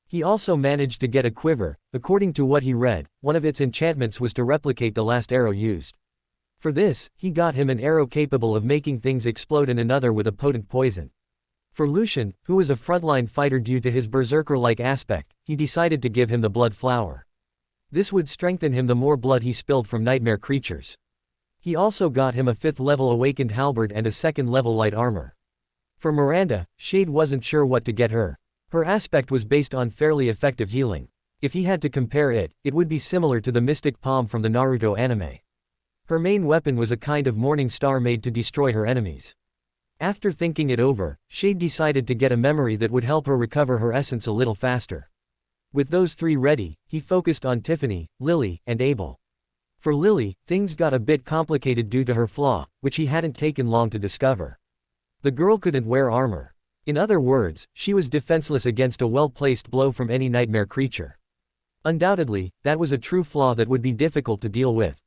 He also managed to get a quiver. According to what he read, one of its enchantments was to replicate the last arrow used. For this, he got him an arrow capable of making things explode and another with a potent poison. For Lucian, who was a frontline fighter due to his berserker-like aspect, he decided to give him the blood flower. This would strengthen him the more blood he spilled from nightmare creatures. He also got him a 5th-level awakened halberd and a 2nd-level light armor. For Miranda, Shade wasn't sure what to get her. Her aspect was based on fairly effective healing. If he had to compare it, it would be similar to the Mystic Palm from the Naruto anime. Her main weapon was a kind of morning star made to destroy her enemies. After thinking it over, Shade decided to get a memory that would help her recover her essence a little faster. With those 3 ready, he focused on Tiffany, Lily, and Abel. For Lily, things got a bit complicated due to her flaw, which he hadn't taken long to discover. The girl couldn't wear armor. In other words, she was defenseless against a well-placed blow from any nightmare creature. Undoubtedly, that was a true flaw that would be difficult to deal with.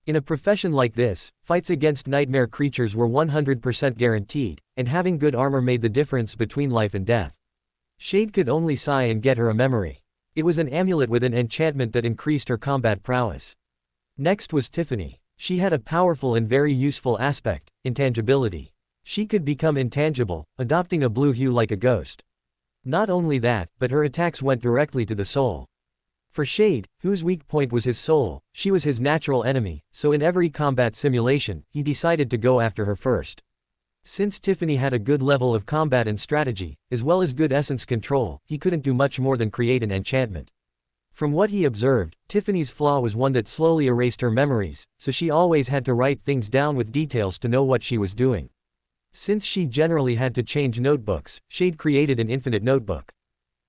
In a profession like this, fights against nightmare creatures were 100% guaranteed, and having good armor made the difference between life and death. Shade could only sigh and get her a memory. It was an amulet with an enchantment that increased her combat prowess. Next was Tiffany. She had a powerful and very useful aspect, intangibility. She could become intangible, adopting a blue hue like a ghost. Not only that, but her attacks went directly to the soul. For Shade, whose weak point was his soul, she was his natural enemy, so in every combat simulation, he decided to go after her first. Since Tiffany had a good level of combat and strategy, as well as good essence control, he couldn't do much more than create an enchantment. From what he observed, Tiffany's flaw was one that slowly erased her memories, so she always had to write things down with details to know what she was doing. Since she generally had to change notebooks, Shade created an infinite notebook.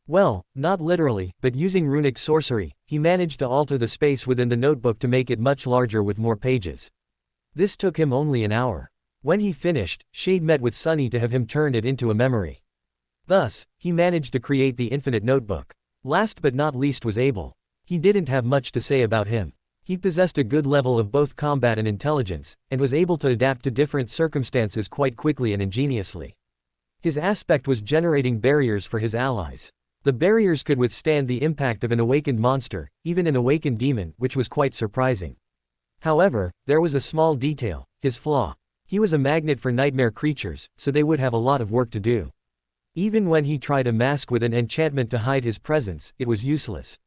Well, not literally, but using runic sorcery, he managed to alter the space within the notebook to make it much larger with more pages. This took him only an hour. When he finished, Shade met with Sunny to have him turn it into a memory. Thus, he managed to create the infinite notebook. Last but not least was Abel. He didn't have much to say about him. He possessed a good level of both combat and intelligence, and was able to adapt to different circumstances quite quickly and ingeniously. His aspect was generating barriers for his allies. The barriers could withstand the impact of an awakened monster, even an awakened demon, which was quite surprising. However, there was a small detail, his flaw. He was a magnet for nightmare creatures, so they would have a lot of work to do. Even when he tried a mask with an enchantment to hide his presence, it was useless.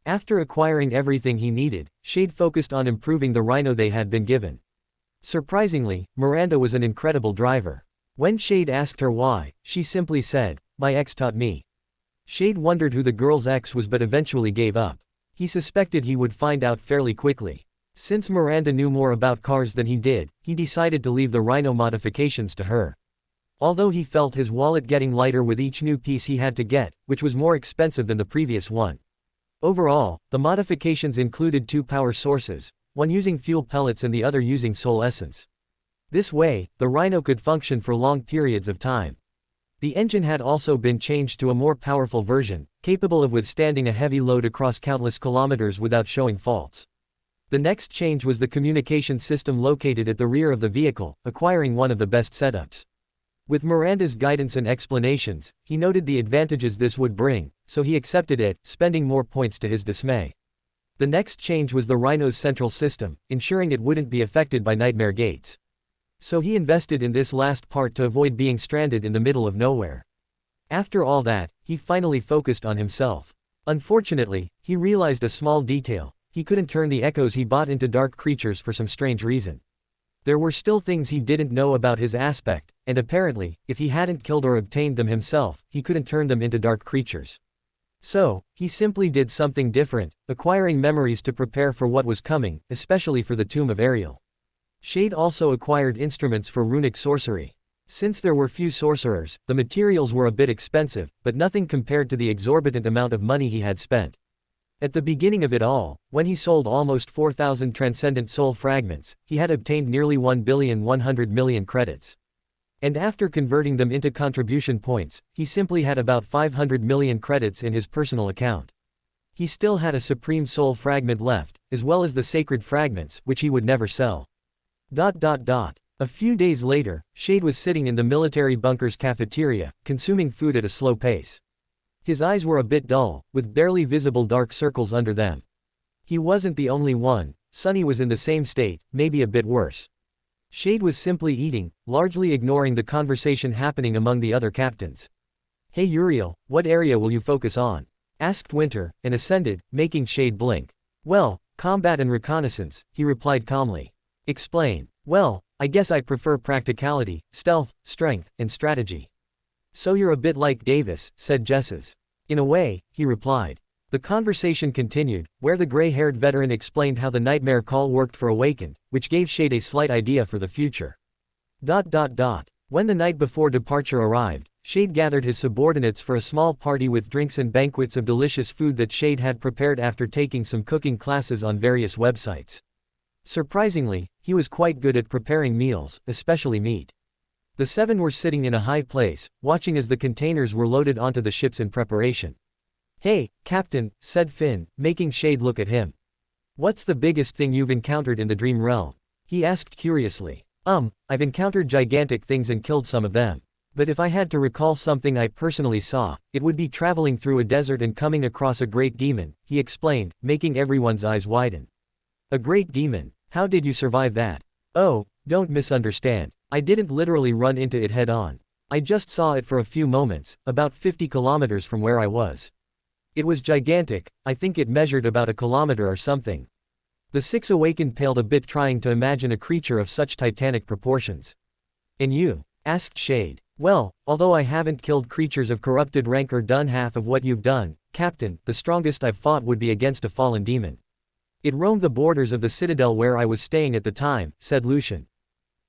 After acquiring everything he needed, Shade focused on improving the rhino they had been given. Surprisingly, Miranda was an incredible driver. When Shade asked her why, she simply said, "My ex taught me." Shade wondered who the girl's ex was but eventually gave up. He suspected he would find out fairly quickly. Since Miranda knew more about cars than he did, he decided to leave the Rhino modifications to her. Although he felt his wallet getting lighter with each new piece he had to get, which was more expensive than the previous one. Overall, the modifications included 2 power sources, one using fuel pellets and the other using soul essence. This way, the Rhino could function for long periods of time. The engine had also been changed to a more powerful version, capable of withstanding a heavy load across countless kilometers without showing faults. The next change was the communication system located at the rear of the vehicle, acquiring one of the best setups. With Miranda's guidance and explanations, he noted the advantages this would bring, so he accepted it, spending more points to his dismay. The next change was the Rhino's central system, ensuring it wouldn't be affected by nightmare gates. So he invested in this last part to avoid being stranded in the middle of nowhere. After all that, he finally focused on himself. Unfortunately, he realized a small detail: he couldn't turn the echoes he bought into dark creatures for some strange reason. There were still things he didn't know about his aspect, and apparently, if he hadn't killed or obtained them himself, he couldn't turn them into dark creatures. So, he simply did something different, acquiring memories to prepare for what was coming, especially for the Tomb of Ariel. Shade also acquired instruments for runic sorcery. Since there were few sorcerers, the materials were a bit expensive, but nothing compared to the exorbitant amount of money he had spent. At the beginning of it all, when he sold almost 4,000 transcendent soul fragments, he had obtained nearly 1,100,000,000 credits. And after converting them into contribution points, he simply had about 500 million credits in his personal account. He still had a supreme soul fragment left, as well as the sacred fragments, which he would never sell. A few days later, Shade was sitting in the military bunker's cafeteria, consuming food at a slow pace. His eyes were a bit dull, with barely visible dark circles under them. He wasn't the only one. Sunny was in the same state, maybe a bit worse. Shade was simply eating, largely ignoring the conversation happening among the other captains. "Hey Uriel, what area will you focus on?" asked Winter, and ascended, making Shade blink. "Well, combat and reconnaissance," he replied calmly. "Explain." "Well, I guess I prefer practicality, stealth, strength, and strategy." "So you're a bit like Davis," said Jesses. "In a way," he replied. The conversation continued, where the gray-haired veteran explained how the nightmare call worked for Awakened, which gave Shade a slight idea for the future. When the night before departure arrived, Shade gathered his subordinates for a small party with drinks and banquets of delicious food that Shade had prepared after taking some cooking classes on various websites. Surprisingly, he was quite good at preparing meals, especially meat. The 7 were sitting in a high place, watching as the containers were loaded onto the ships in preparation. "Hey, Captain," said Finn, making Shade look at him. "What's the biggest thing you've encountered in the dream realm?" he asked curiously. I've encountered gigantic things and killed some of them. But if I had to recall something I personally saw, it would be traveling through a desert and coming across a great demon," he explained, making everyone's eyes widen. "A great demon? How did you survive that?" "Oh, don't misunderstand. I didn't literally run into it head-on. I just saw it for a few moments, about 50 kilometers from where I was. It was gigantic. I think it measured about a kilometer or something." The 6 Awakened paled a bit, trying to imagine a creature of such titanic proportions. "And you?" asked Shade. "Well, although I haven't killed creatures of corrupted rank or done half of what you've done, Captain, the strongest I've fought would be against a fallen demon. It roamed the borders of the citadel where I was staying at the time," said Lucian.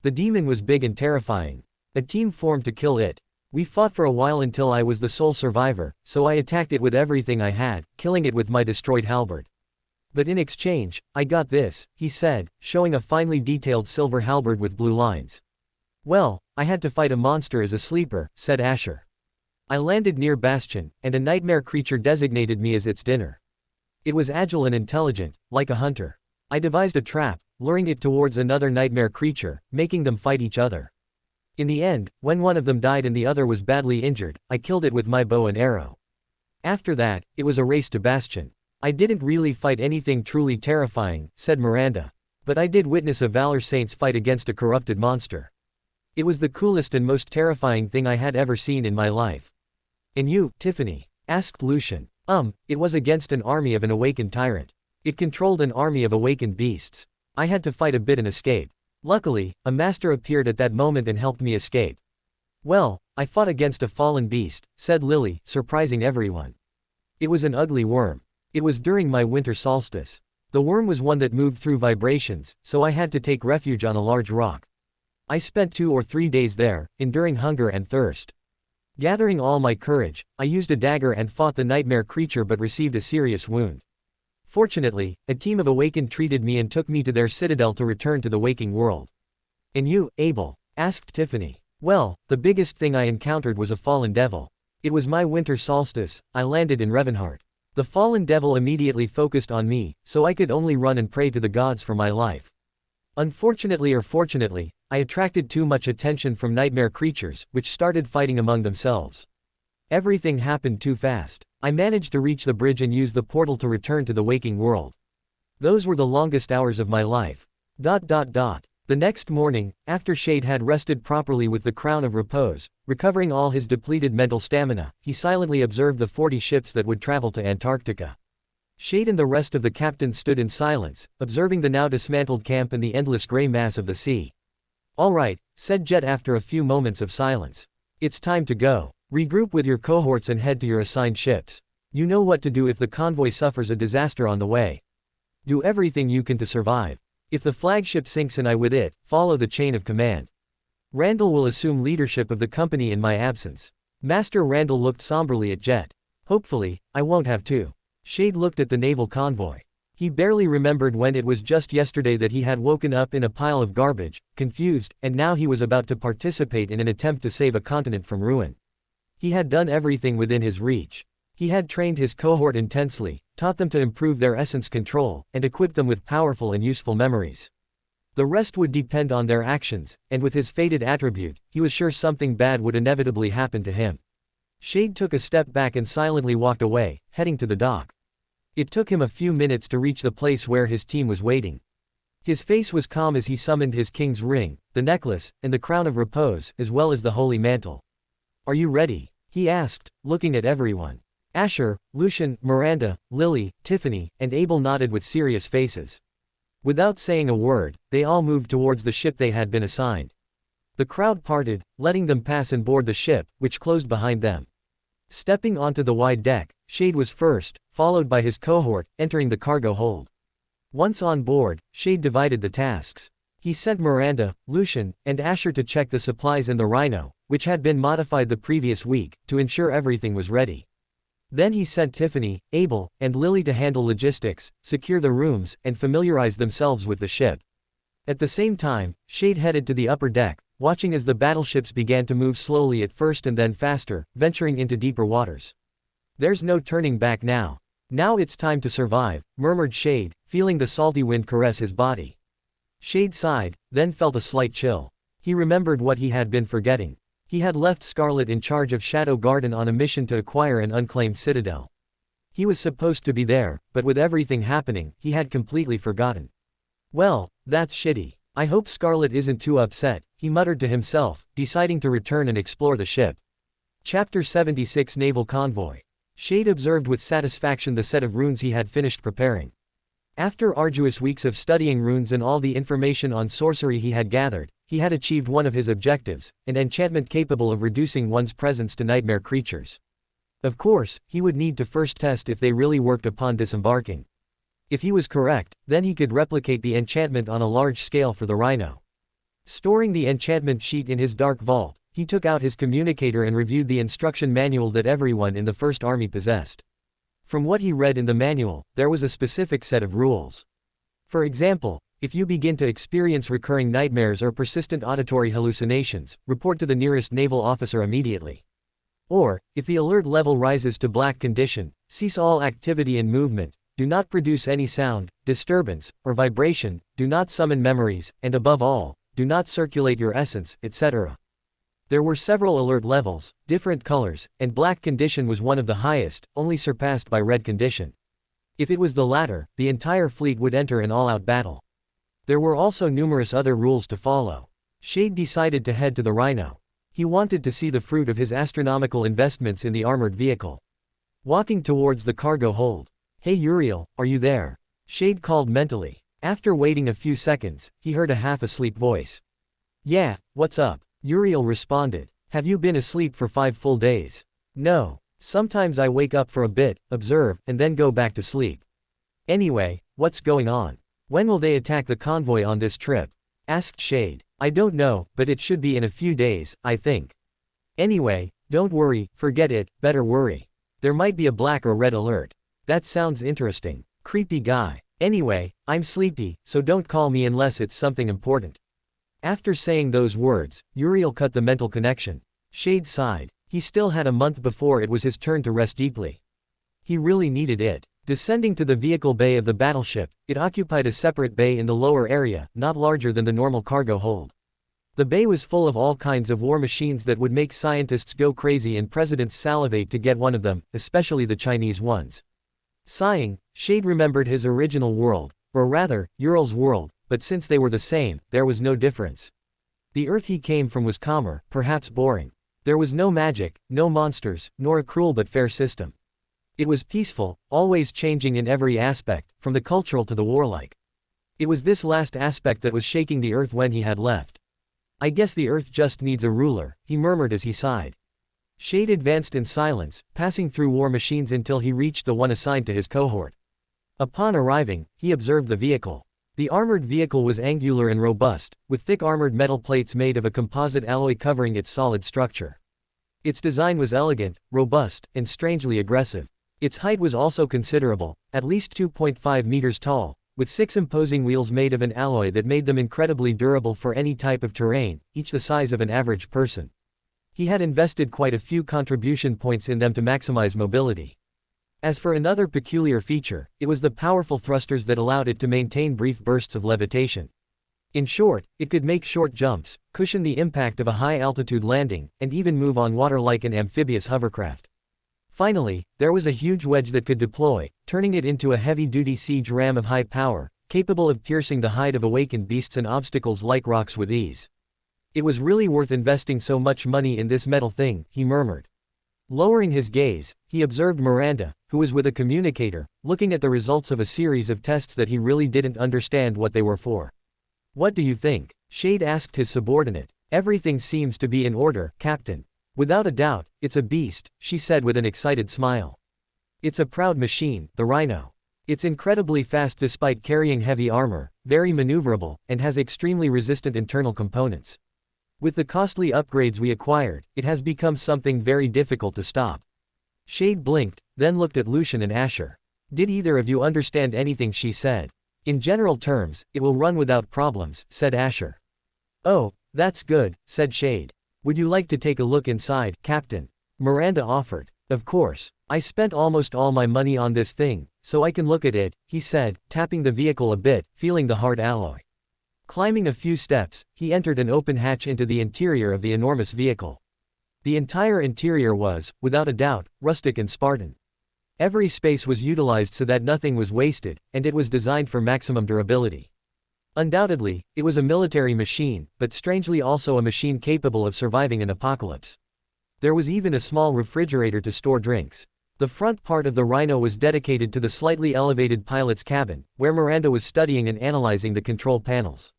"The demon was big and terrifying. A team formed to kill it. We fought for a while until I was the sole survivor, so I attacked it with everything I had, killing it with my destroyed halberd. But in exchange, I got this," he said, showing a finely detailed silver halberd with blue lines. "Well, I had to fight a monster as a sleeper," said Asher. "I landed near Bastion, and a nightmare creature designated me as its dinner. It was agile and intelligent, like a hunter. I devised a trap, luring it towards another nightmare creature, making them fight each other. In the end, when one of them died and the other was badly injured, I killed it with my bow and arrow. After that, it was a race to Bastion. I didn't really fight anything truly terrifying," said Miranda. "But I did witness a Valor Saints fight against a corrupted monster. It was the coolest and most terrifying thing I had ever seen in my life." "And you, Tiffany?" asked Lucian. It was against an army of an awakened tyrant. It controlled an army of awakened beasts. I had to fight a bit and escape. Luckily, a master appeared at that moment and helped me escape." "Well, I fought against a fallen beast," said Lily, surprising everyone. "It was an ugly worm. It was during my winter solstice. The worm was one that moved through vibrations, so I had to take refuge on a large rock. I spent 2 or 3 days there, enduring hunger and thirst. Gathering all my courage, I used a dagger and fought the nightmare creature but received a serious wound. Fortunately, a team of awakened treated me and took me to their citadel to return to the waking world. And you, Abel? Asked Tiffany. Well, the biggest thing I encountered was a fallen devil. It was my winter solstice. I landed in Revenheart. The fallen devil immediately focused on me, so I could only run and pray to the gods for my life. Unfortunately or fortunately, I attracted too much attention from nightmare creatures, which started fighting among themselves. Everything happened too fast. I managed to reach the bridge and use the portal to return to the waking world. Those were the longest hours of my life. The next morning, after Shade had rested properly with the crown of repose, recovering all his depleted mental stamina, he silently observed the 40 ships that would travel to Antarctica. Shade and the rest of the captains stood in silence, observing the now dismantled camp and the endless gray mass of the sea. All right, said Jet after a few moments of silence. It's time to go. Regroup with your cohorts and head to your assigned ships. You know what to do if the convoy suffers a disaster on the way. Do everything you can to survive. If the flagship sinks and I with it, follow the chain of command. Randall will assume leadership of the company in my absence. Master Randall looked somberly at Jet. Hopefully, I won't have to. Shade looked at the naval convoy. He barely remembered when it was just yesterday that he had woken up in a pile of garbage, confused, and now he was about to participate in an attempt to save a continent from ruin. He had done everything within his reach. He had trained his cohort intensely, taught them to improve their essence control, and equipped them with powerful and useful memories. The rest would depend on their actions, and with his fated attribute, he was sure something bad would inevitably happen to him. Shade took a step back and silently walked away, heading to the dock. It took him a few minutes to reach the place where his team was waiting. His face was calm as he summoned his king's ring, the necklace, and the crown of repose, as well as the holy mantle. Are you ready? He asked, looking at everyone. Asher, Lucian, Miranda, Lily, Tiffany, and Abel nodded with serious faces. Without saying a word, they all moved towards the ship they had been assigned. The crowd parted, letting them pass and board the ship, which closed behind them. Stepping onto the wide deck, Shade was first, followed by his cohort, entering the cargo hold. Once on board, Shade divided the tasks. He sent Miranda, Lucian, and Asher to check the supplies in the Rhino, which had been modified the previous week, to ensure everything was ready. Then he sent Tiffany, Abel, and Lily to handle logistics, secure the rooms, and familiarize themselves with the ship. At the same time, Shade headed to the upper deck, watching as the battleships began to move slowly at first and then faster, venturing into deeper waters. There's no turning back now. Now it's time to survive, murmured Shade, feeling the salty wind caress his body. Shade sighed, then felt a slight chill. He remembered what he had been forgetting. He had left Scarlet in charge of Shadow Garden on a mission to acquire an unclaimed citadel. He was supposed to be there, but with everything happening, he had completely forgotten. Well, that's shitty. I hope Scarlet isn't too upset, he muttered to himself, deciding to return and explore the ship. Chapter 76 Naval Convoy. Shade observed with satisfaction the set of runes he had finished preparing. After arduous weeks of studying runes and all the information on sorcery he had gathered, he had achieved one of his objectives, an enchantment capable of reducing one's presence to nightmare creatures. Of course, he would need to first test if they really worked upon disembarking. If he was correct, then he could replicate the enchantment on a large scale for the Rhino. Storing the enchantment sheet in his dark vault, he took out his communicator and reviewed the instruction manual that everyone in the First Army possessed. From what he read in the manual, there was a specific set of rules. For example, if you begin to experience recurring nightmares or persistent auditory hallucinations, report to the nearest naval officer immediately. Or, if the alert level rises to black condition, cease all activity and movement, do not produce any sound, disturbance, or vibration, do not summon memories, and above all, do not circulate your essence, etc. There were several alert levels, different colors, and black condition was one of the highest, only surpassed by red condition. If it was the latter, the entire fleet would enter an all-out battle. There were also numerous other rules to follow. Shade decided to head to the Rhino. He wanted to see the fruit of his astronomical investments in the armored vehicle. Walking towards the cargo hold. Hey Uriel, are you there? Shade called mentally. After waiting a few seconds, he heard a half-asleep voice. Yeah, what's up? Uriel responded. Have you been asleep for 5 full days? No. Sometimes I wake up for a bit, observe, and then go back to sleep. Anyway, what's going on? When will they attack the convoy on this trip? Asked Shade. I don't know, but it should be in a few days, I think. Anyway, don't worry, forget it, better worry. There might be a black or red alert. That sounds interesting. Creepy guy. Anyway, I'm sleepy, so don't call me unless it's something important. After saying those words, Uriel cut the mental connection. Shade sighed. He still had a month before it was his turn to rest deeply. He really needed it. Descending to the vehicle bay of the battleship, it occupied a separate bay in the lower area, not larger than the normal cargo hold. The bay was full of all kinds of war machines that would make scientists go crazy and presidents salivate to get one of them, especially the Chinese ones. Sighing, Shade remembered his original world, or rather, Uriel's world, but since they were the same, there was no difference. The Earth he came from was calmer, perhaps boring. There was no magic, no monsters, nor a cruel but fair system. It was peaceful, always changing in every aspect, from the cultural to the warlike. It was this last aspect that was shaking the Earth when he had left. I guess the Earth just needs a ruler, he murmured as he sighed. Shade advanced in silence, passing through war machines until he reached the one assigned to his cohort. Upon arriving, he observed the vehicle. The armored vehicle was angular and robust, with thick armored metal plates made of a composite alloy covering its solid structure. Its design was elegant, robust, and strangely aggressive. Its height was also considerable, at least 2.5 meters tall, with 6 imposing wheels made of an alloy that made them incredibly durable for any type of terrain, each the size of an average person. He had invested quite a few contribution points in them to maximize mobility. As for another peculiar feature, it was the powerful thrusters that allowed it to maintain brief bursts of levitation. In short, it could make short jumps, cushion the impact of a high-altitude landing, and even move on water like an amphibious hovercraft. Finally, there was a huge wedge that could deploy, turning it into a heavy-duty siege ram of high power, capable of piercing the hide of awakened beasts and obstacles like rocks with ease. It was really worth investing so much money in this metal thing, he murmured. Lowering his gaze, he observed Miranda, who was with a communicator, looking at the results of a series of tests that he really didn't understand what they were for. What do you think? Shade asked his subordinate. Everything seems to be in order, Captain. Without a doubt, it's a beast, she said with an excited smile. It's a proud machine, the Rhino. It's incredibly fast despite carrying heavy armor, very maneuverable, and has extremely resistant internal components. With the costly upgrades we acquired, it has become something very difficult to stop. Shade blinked, then looked at Lucian and Asher. Did either of you understand anything she said? In general terms, it will run without problems, said Asher. Oh, that's good, said Shade. Would you like to take a look inside, Captain? Miranda offered. Of course. I spent almost all my money on this thing, so I can look at it, he said, tapping the vehicle a bit, feeling the hard alloy. Climbing a few steps, he entered an open hatch into the interior of the enormous vehicle. The entire interior was, without a doubt, rustic and Spartan. Every space was utilized so that nothing was wasted, and it was designed for maximum durability. Undoubtedly, it was a military machine, but strangely also a machine capable of surviving an apocalypse. There was even a small refrigerator to store drinks. The front part of the Rhino was dedicated to the slightly elevated pilot's cabin, where Miranda was studying and analyzing the control panels.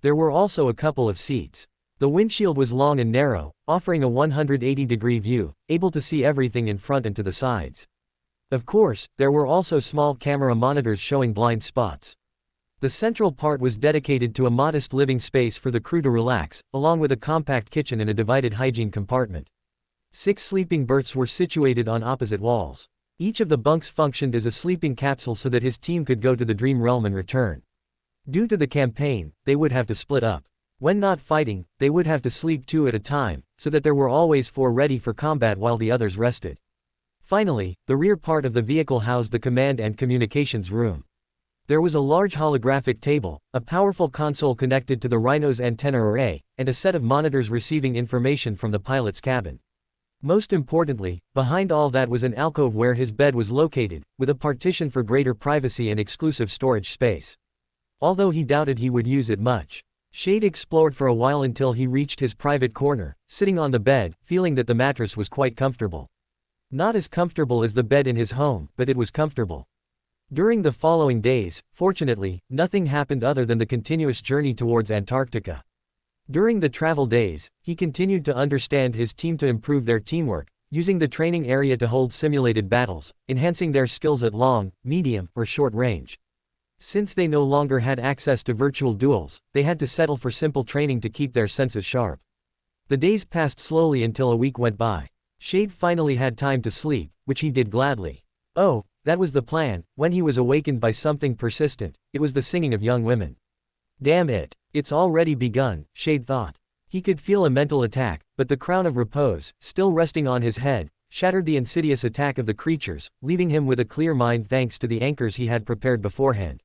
There were also a couple of seats. The windshield was long and narrow, offering a 180-degree view, able to see everything in front and to the sides. Of course, there were also small camera monitors showing blind spots. The central part was dedicated to a modest living space for the crew to relax, along with a compact kitchen and a divided hygiene compartment. 6 sleeping berths were situated on opposite walls. Each of the bunks functioned as a sleeping capsule so that his team could go to the Dream Realm and return. Due to the campaign, they would have to split up. When not fighting, they would have to sleep 2 at a time, so that there were always 4 ready for combat while the others rested. Finally, the rear part of the vehicle housed the command and communications room. There was a large holographic table, a powerful console connected to the Rhino's antenna array, and a set of monitors receiving information from the pilot's cabin. Most importantly, behind all that was an alcove where his bed was located, with a partition for greater privacy and exclusive storage space. Although he doubted he would use it much. Shade explored for a while until he reached his private corner, sitting on the bed, feeling that the mattress was quite comfortable. Not as comfortable as the bed in his home, but it was comfortable. During the following days, fortunately, nothing happened other than the continuous journey towards Antarctica. During the travel days, he continued to understand his team to improve their teamwork, using the training area to hold simulated battles, enhancing their skills at long, medium, or short range. Since they no longer had access to virtual duels, they had to settle for simple training to keep their senses sharp. The days passed slowly until a week went by. Shade finally had time to sleep, which he did gladly. Oh, that was the plan. When he was awakened by something persistent, it was the singing of young women. Damn it. It's already begun, Shade thought. He could feel a mental attack, but the crown of repose, still resting on his head, shattered the insidious attack of the creatures, leaving him with a clear mind thanks to the anchors he had prepared beforehand.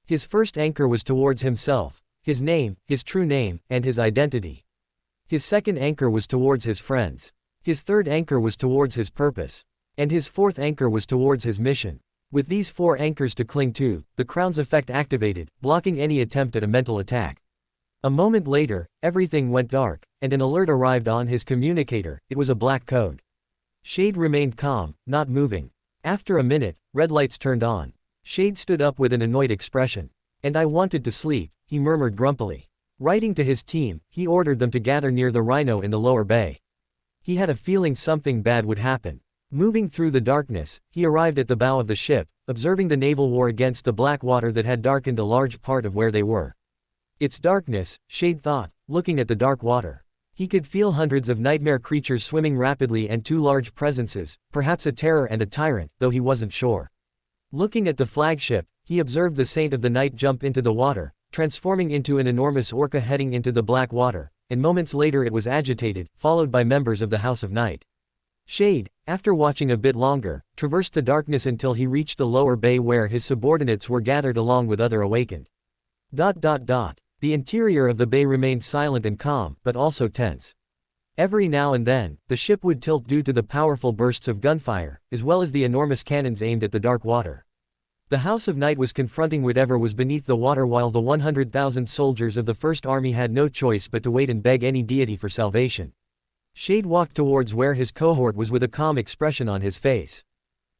His first anchor was towards himself, his name, his true name, and his identity. His second anchor was towards his friends. His third anchor was towards his purpose. And his fourth anchor was towards his mission. With these 4 anchors to cling to, the crown's effect activated, blocking any attempt at a mental attack. A moment later, everything went dark, and an alert arrived on his communicator. It was a black code. Shade remained calm, not moving. After a minute, red lights turned on. Shade stood up with an annoyed expression. And I wanted to sleep, he murmured grumpily. Writing to his team, he ordered them to gather near the Rhino in the lower bay. He had a feeling something bad would happen. Moving through the darkness, he arrived at the bow of the ship, observing the naval war against the black water that had darkened a large part of where they were. It's darkness, Shade thought, looking at the dark water. He could feel hundreds of nightmare creatures swimming rapidly and 2 large presences, perhaps a terror and a tyrant, though he wasn't sure. Looking at the flagship, he observed the Saint of the Night jump into the water, transforming into an enormous orca heading into the black water, and moments later it was agitated, followed by members of the House of Night. Shade, after watching a bit longer, traversed the darkness until he reached the lower bay where his subordinates were gathered along with other awakened. The interior of the bay remained silent and calm, but also tense. Every now and then, the ship would tilt due to the powerful bursts of gunfire, as well as the enormous cannons aimed at the dark water. The House of Night was confronting whatever was beneath the water while the 100,000 soldiers of the First Army had no choice but to wait and beg any deity for salvation. Shade walked towards where his cohort was with a calm expression on his face.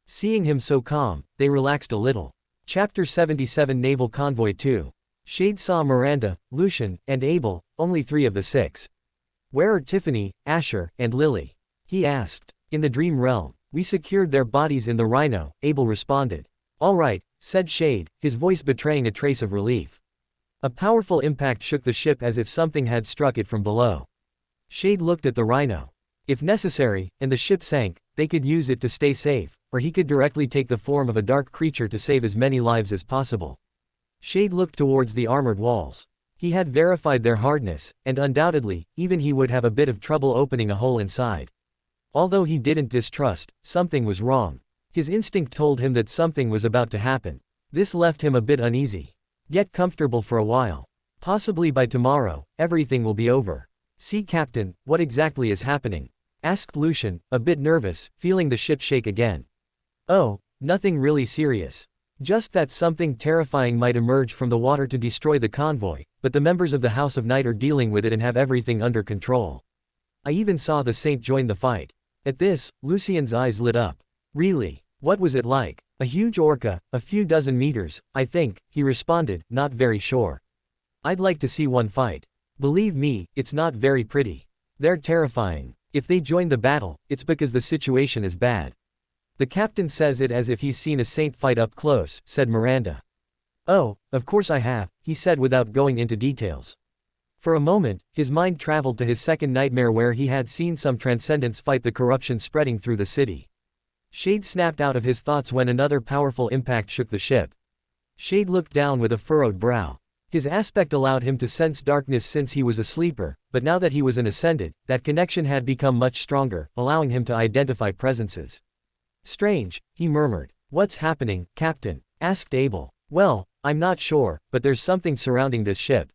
Seeing him so calm, they relaxed a little. Chapter 77 Naval Convoy 2. Shade saw Miranda, Lucian, and Abel, only 3 of the 6. Where are Tiffany, Asher, and Lily? He asked. In the dream realm. We secured their bodies in the Rhino, Abel responded. All right, said Shade, his voice betraying a trace of relief. A powerful impact shook the ship as if something had struck it from below. Shade looked at the Rhino. If necessary, and the ship sank, they could use it to stay safe, or he could directly take the form of a dark creature to save as many lives as possible. Shade looked towards the armored walls. He had verified their hardness, and undoubtedly, even he would have a bit of trouble opening a hole inside. Although he didn't distrust, something was wrong. His instinct told him that something was about to happen. This left him a bit uneasy. Get comfortable for a while. Possibly by tomorrow, everything will be over. See, Captain, what exactly is happening? Asked Lucian, a bit nervous, feeling the ship shake again. Oh, nothing really serious. Just that something terrifying might emerge from the water to destroy the convoy, but the members of the House of Night are dealing with it and have everything under control. I even saw the Saint join the fight. At this, Lucian's eyes lit up. Really? What was it like? A huge orca, a few dozen meters, I think, he responded, not very sure. I'd like to see one fight. Believe me, it's not very pretty. They're terrifying. If they join the battle, it's because the situation is bad. The captain says it as if he's seen a saint fight up close, said Miranda. Oh, of course I have, he said without going into details. For a moment, his mind traveled to his second nightmare where he had seen some transcendents fight the corruption spreading through the city. Shade snapped out of his thoughts when another powerful impact shook the ship. Shade looked down with a furrowed brow. His aspect allowed him to sense darkness since he was a sleeper, but now that he was an ascended, that connection had become much stronger, allowing him to identify presences. Strange, he murmured. What's happening, Captain? Asked Abel. Well, I'm not sure, but there's something surrounding this ship.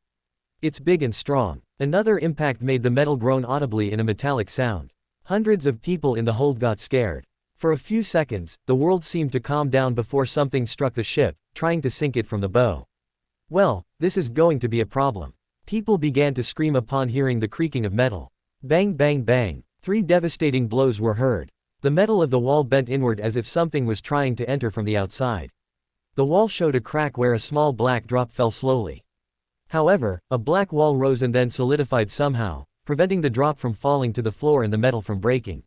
It's big and strong. Another impact made the metal groan audibly in a metallic sound. Hundreds of people in the hold got scared. For a few seconds, the world seemed to calm down before something struck the ship, trying to sink it from the bow. Well, this is going to be a problem. People began to scream upon hearing the creaking of metal. Bang bang bang. 3 devastating blows were heard. The metal of the wall bent inward as if something was trying to enter from the outside. The wall showed a crack where a small black drop fell slowly. However, a black wall rose and then solidified somehow, preventing the drop from falling to the floor and the metal from breaking.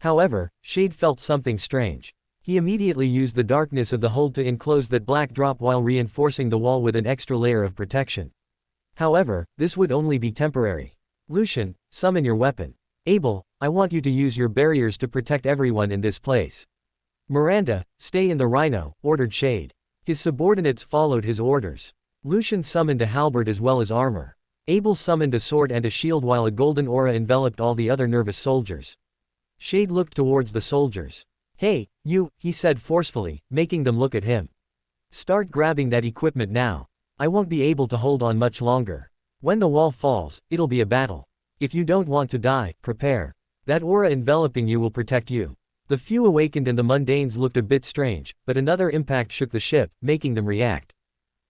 However, Shade felt something strange. He immediately used the darkness of the hold to enclose that black drop while reinforcing the wall with an extra layer of protection. However, this would only be temporary. Lucian, summon your weapon. Abel, I want you to use your barriers to protect everyone in this place. Miranda, stay in the rhino, ordered Shade. His subordinates followed his orders. Lucian summoned a halberd as well as armor. Abel summoned a sword and a shield while a golden aura enveloped all the other nervous soldiers. Shade looked towards the soldiers. Hey, you, he said forcefully, making them look at him. Start grabbing that equipment now. I won't be able to hold on much longer. When the wall falls, it'll be a battle. If you don't want to die, prepare. That aura enveloping you will protect you. The few awakened and the mundanes looked a bit strange, but another impact shook the ship, making them react.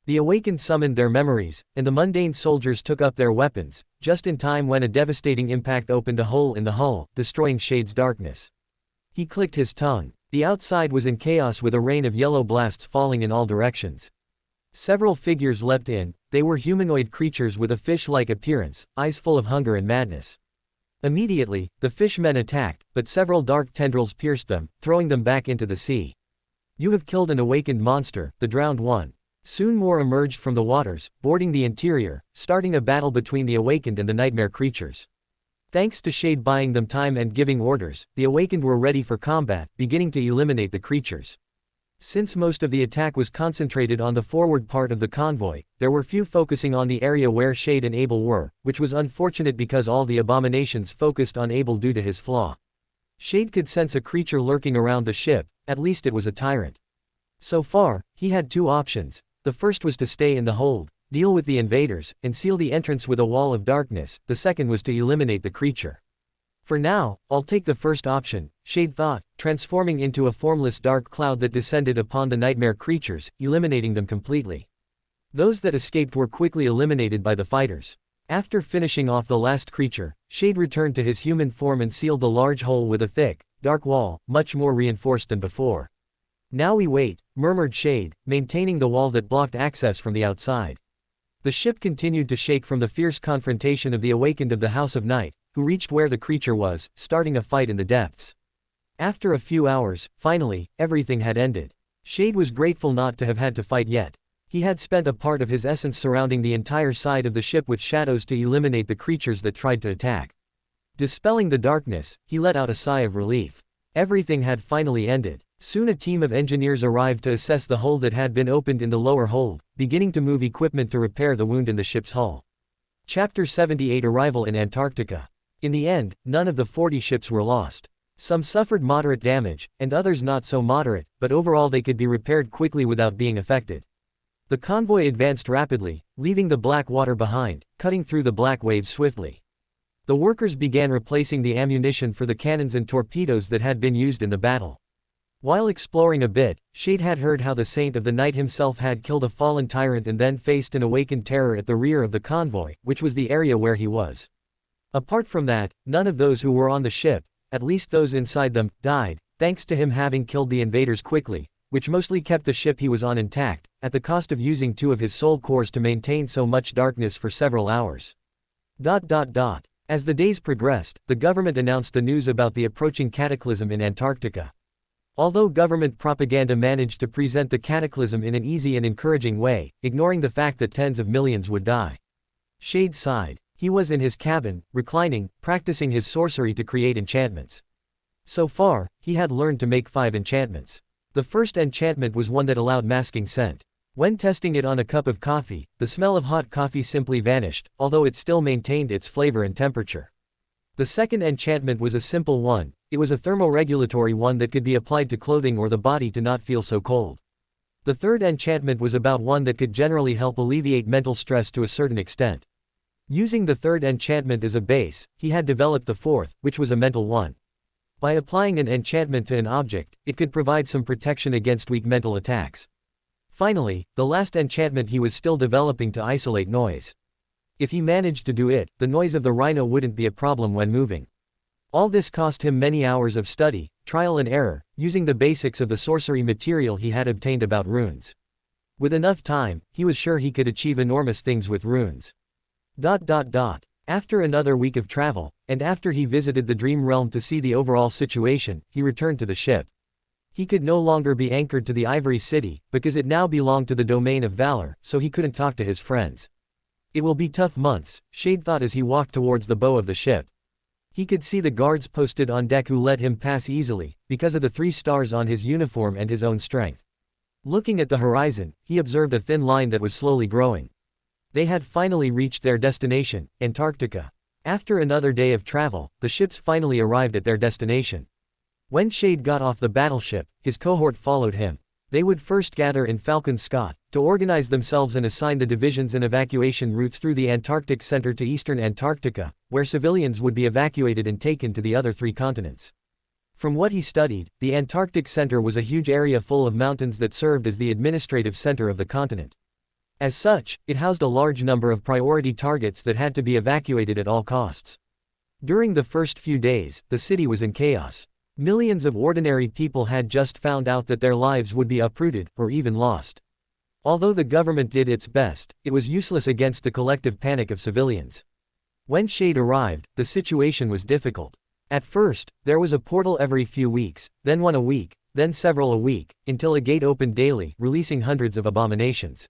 The awakened summoned their memories, and the mundane soldiers took up their weapons, just in time when a devastating impact opened a hole in the hull, destroying Shade's darkness. He clicked his tongue. The outside was in chaos with a rain of yellow blasts falling in all directions. Several figures leapt in. They were humanoid creatures with a fish-like appearance, eyes full of hunger and madness. Immediately, the fishmen attacked, but several dark tendrils pierced them, throwing them back into the sea. You have killed an awakened monster, the drowned one. Soon more emerged from the waters, boarding the interior, starting a battle between the awakened and the nightmare creatures. Thanks to Shade buying them time and giving orders, the awakened were ready for combat, beginning to eliminate the creatures. Since most of the attack was concentrated on the forward part of the convoy, there were few focusing on the area where Shade and Abel were, which was unfortunate because all the abominations focused on Abel due to his flaw. Shade could sense a creature lurking around the ship, at least it was a tyrant. So far, he had two options. The first was to stay in the hold, deal with the invaders, and seal the entrance with a wall of darkness. The second was to eliminate the creature. For now, I'll take the first option, Shade thought, transforming into a formless dark cloud that descended upon the nightmare creatures, eliminating them completely. Those that escaped were quickly eliminated by the fighters. After finishing off the last creature, Shade returned to his human form and sealed the large hole with a thick, dark wall, much more reinforced than before. Now we wait, murmured Shade, maintaining the wall that blocked access from the outside. The ship continued to shake from the fierce confrontation of the awakened of the House of Night, who reached where the creature was, starting a fight in the depths. After a few hours, finally, everything had ended. Shade was grateful not to have had to fight yet. He had spent a part of his essence surrounding the entire side of the ship with shadows to eliminate the creatures that tried to attack. Dispelling the darkness, he let out a sigh of relief. Everything had finally ended. Soon a team of engineers arrived to assess the hole that had been opened in the lower hold, beginning to move equipment to repair the wound in the ship's hull. Chapter 78 Arrival in Antarctica. In the end, none of the 40 ships were lost. Some suffered moderate damage, and others not so moderate, but overall they could be repaired quickly without being affected. The convoy advanced rapidly, leaving the black water behind, cutting through the black waves swiftly. The workers began replacing the ammunition for the cannons and torpedoes that had been used in the battle. While exploring a bit, Shade had heard how the Saint of the Night himself had killed a fallen tyrant and then faced an awakened terror at the rear of the convoy, which was the area where he was. Apart from that, none of those who were on the ship, at least those inside them, died, thanks to him having killed the invaders quickly, which mostly kept the ship he was on intact, at the cost of using 2 of his soul cores to maintain so much darkness for several hours. As the days progressed, the government announced the news about the approaching cataclysm in Antarctica. Although government propaganda managed to present the cataclysm in an easy and encouraging way, ignoring the fact that tens of millions would die. Shade sighed. He was in his cabin, reclining, practicing his sorcery to create enchantments. So far, he had learned to make 5 enchantments. The first enchantment was one that allowed masking scent. When testing it on a cup of coffee, the smell of hot coffee simply vanished, although it still maintained its flavor and temperature. The second enchantment was a simple one. It was a thermoregulatory one that could be applied to clothing or the body to not feel so cold. The third enchantment was about one that could generally help alleviate mental stress to a certain extent. Using the third enchantment as a base, he had developed the fourth, which was a mental one. By applying an enchantment to an object, it could provide some protection against weak mental attacks. Finally, the last enchantment he was still developing to isolate noise. If he managed to do it, the noise of the rhino wouldn't be a problem when moving. All this cost him many hours of study, trial and error, using the basics of the sorcery material he had obtained about runes. With enough time, he was sure he could achieve enormous things with runes. After another week of travel, and after he visited the Dream Realm to see the overall situation, he returned to the ship. He could no longer be anchored to the Ivory City, because it now belonged to the domain of Valor, so he couldn't talk to his friends. It will be tough months, Shade thought as he walked towards the bow of the ship. He could see the guards posted on deck who let him pass easily, because of the 3 stars on his uniform and his own strength. Looking at the horizon, he observed a thin line that was slowly growing. They had finally reached their destination, Antarctica. After another day of travel, the ships finally arrived at their destination. When Shade got off the battleship, his cohort followed him. They would first gather in Falcon Scott, to organize themselves and assign the divisions and evacuation routes through the Antarctic Center to eastern Antarctica, where civilians would be evacuated and taken to the other 3 continents. From what he studied, the Antarctic Center was a huge area full of mountains that served as the administrative center of the continent. As such, it housed a large number of priority targets that had to be evacuated at all costs. During the first few days, the city was in chaos. Millions of ordinary people had just found out that their lives would be uprooted, or even lost. Although the government did its best, it was useless against the collective panic of civilians. When Shade arrived, the situation was difficult. At first, there was a portal every few weeks, then one a week, then several a week, until a gate opened daily, releasing hundreds of abominations.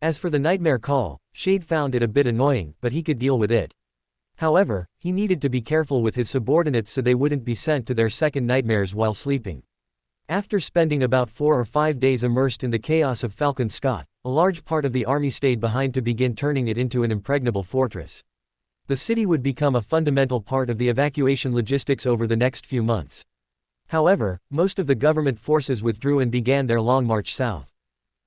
As for the nightmare call, Shade found it a bit annoying, but he could deal with it. However, he needed to be careful with his subordinates so they wouldn't be sent to their second nightmares while sleeping. After spending about 4 or 5 days immersed in the chaos of Falcon Scott, a large part of the army stayed behind to begin turning it into an impregnable fortress. The city would become a fundamental part of the evacuation logistics over the next few months. However, most of the government forces withdrew and began their long march south.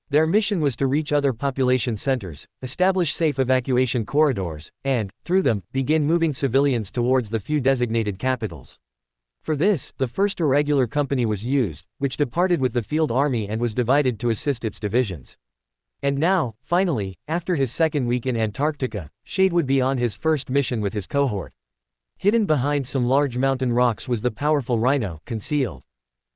Their mission was to reach other population centers, establish safe evacuation corridors, and, through them, begin moving civilians towards the few designated capitals. For this, the first irregular company was used, which departed with the field army and was divided to assist its divisions. And now, finally, after his second week in Antarctica, Shade would be on his first mission with his cohort. Hidden behind some large mountain rocks was the powerful rhino, concealed.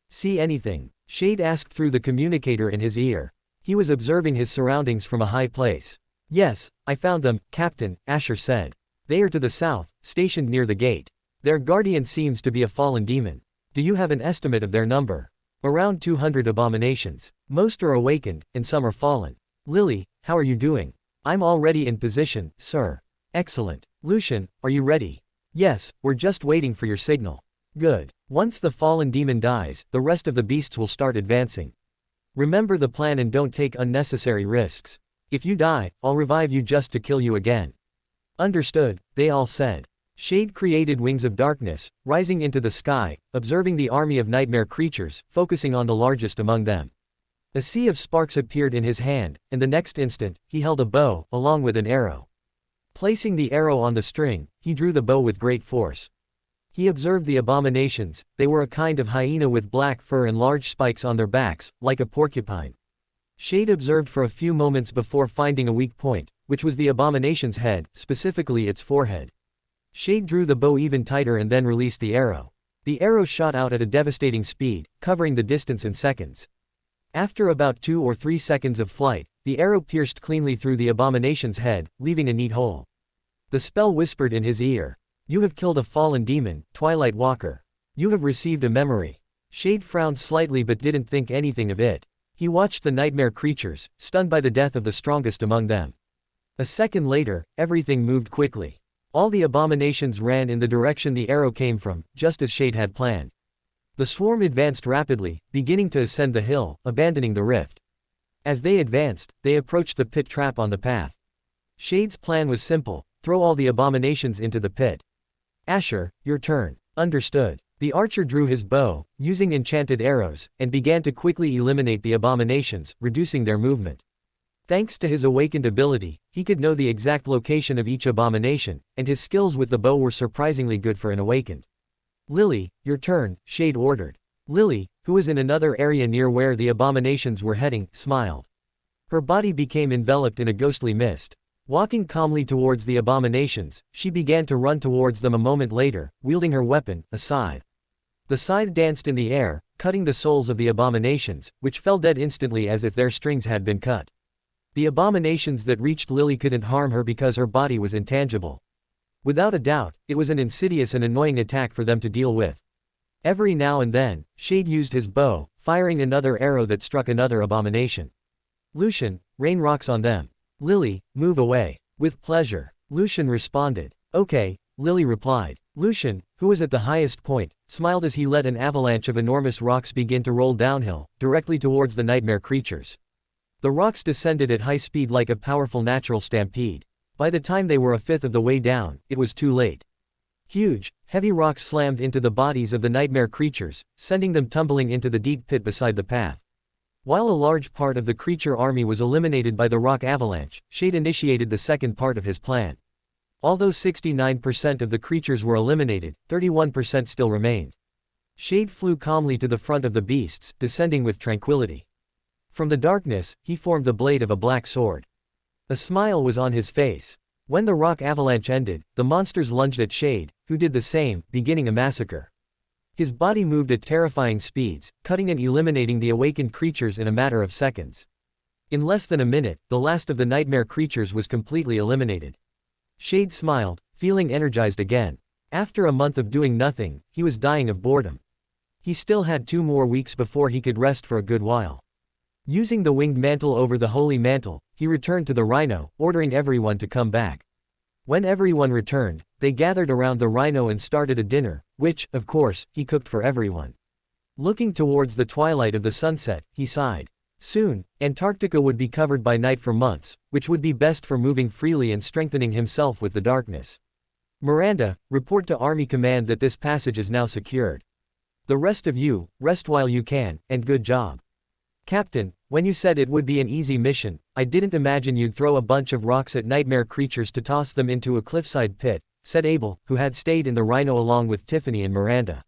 "See anything?" Shade asked through the communicator in his ear. He was observing his surroundings from a high place. "Yes, I found them, Captain," Asher said. "They are to the south, stationed near the gate. Their guardian seems to be a fallen demon. Do you have an estimate of their number?" "Around 200 abominations. Most are awakened, and some are fallen." "Lily, how are you doing?" "I'm already in position, sir." "Excellent. Lucian, are you ready?" "Yes, we're just waiting for your signal." "Good. Once the fallen demon dies, the rest of the beasts will start advancing. Remember the plan and don't take unnecessary risks. If you die, I'll revive you just to kill you again." "Understood," they all said. Shade created wings of darkness, rising into the sky, observing the army of nightmare creatures, focusing on the largest among them. A sea of sparks appeared in his hand, and the next instant, he held a bow, along with an arrow. Placing the arrow on the string, he drew the bow with great force. He observed the abominations. They were a kind of hyena with black fur and large spikes on their backs, like a porcupine. Shade observed for a few moments before finding a weak point, which was the abomination's head, specifically its forehead. Shade drew the bow even tighter and then released the arrow. The arrow shot out at a devastating speed, covering the distance in seconds. After about 2 or 3 seconds of flight, the arrow pierced cleanly through the abomination's head, leaving a neat hole. The spell whispered in his ear. "You have killed a fallen demon, Twilight Walker. You have received a memory." Shade frowned slightly but didn't think anything of it. He watched the nightmare creatures, stunned by the death of the strongest among them. A second later, everything moved quickly. All the abominations ran in the direction the arrow came from, just as Shade had planned. The swarm advanced rapidly, beginning to ascend the hill, abandoning the rift. As they advanced, they approached the pit trap on the path. Shade's plan was simple: throw all the abominations into the pit. "Asher, your turn." "Understood." The archer drew his bow, using enchanted arrows, and began to quickly eliminate the abominations, reducing their movement. Thanks to his awakened ability, he could know the exact location of each abomination, and his skills with the bow were surprisingly good for an awakened. "Lily, your turn," Shade ordered. Lily, who was in another area near where the abominations were heading, smiled. Her body became enveloped in a ghostly mist. Walking calmly towards the abominations, she began to run towards them a moment later, wielding her weapon, a scythe. The scythe danced in the air, cutting the souls of the abominations, which fell dead instantly as if their strings had been cut. The abominations that reached Lily couldn't harm her because her body was intangible. Without a doubt, it was an insidious and annoying attack for them to deal with. Every now and then, Shade used his bow, firing another arrow that struck another abomination. Lucian, rain rocks on them. Lily, move away. With pleasure. Lucian responded. Okay, Lily replied. Lucian, who was at the highest point, smiled as he let an avalanche of enormous rocks begin to roll downhill, directly towards the nightmare creatures. The rocks descended at high speed like a powerful natural stampede. By the time they were a fifth of the way down, it was too late. Huge, heavy rocks slammed into the bodies of the nightmare creatures, sending them tumbling into the deep pit beside the path. While a large part of the creature army was eliminated by the rock avalanche, Shade initiated the second part of his plan. Although 69% of the creatures were eliminated, 31% still remained. Shade flew calmly to the front of the beasts, descending with tranquility. From the darkness, he formed the blade of a black sword. A smile was on his face. When the rock avalanche ended, the monsters lunged at Shade, who did the same, beginning a massacre. His body moved at terrifying speeds, cutting and eliminating the awakened creatures in a matter of seconds. In less than a minute, the last of the nightmare creatures was completely eliminated. Shade smiled, feeling energized again. After a month of doing nothing, he was dying of boredom. He still had 2 more weeks before he could rest for a good while. Using the winged mantle over the holy mantle, he returned to the rhino, ordering everyone to come back. When everyone returned, they gathered around the rhino and started a dinner, which, of course, he cooked for everyone. Looking towards the twilight of the sunset, he sighed. Soon, Antarctica would be covered by night for months, which would be best for moving freely and strengthening himself with the darkness. Miranda, report to Army Command that this passage is now secured. The rest of you, rest while you can, and good job. Captain, when you said it would be an easy mission, I didn't imagine you'd throw a bunch of rocks at nightmare creatures to toss them into a cliffside pit, said Abel, who had stayed in the rhino along with Tiffany and Miranda.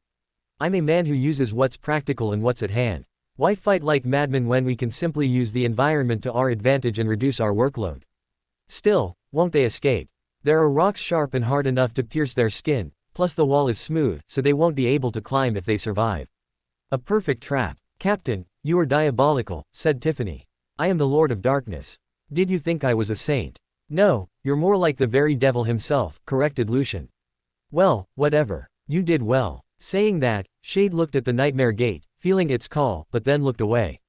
I'm a man who uses what's practical and what's at hand. Why fight like madmen when we can simply use the environment to our advantage and reduce our workload? Still, won't they escape? There are rocks sharp and hard enough to pierce their skin, plus the wall is smooth, so they won't be able to climb if they survive. A perfect trap. Captain, you are diabolical, said Tiffany. I am the Lord of Darkness. Did you think I was a saint? No, you're more like the very devil himself, corrected Lucian. Well, whatever. You did well. Saying that, Shade looked at the nightmare gate, feeling its call, but then looked away.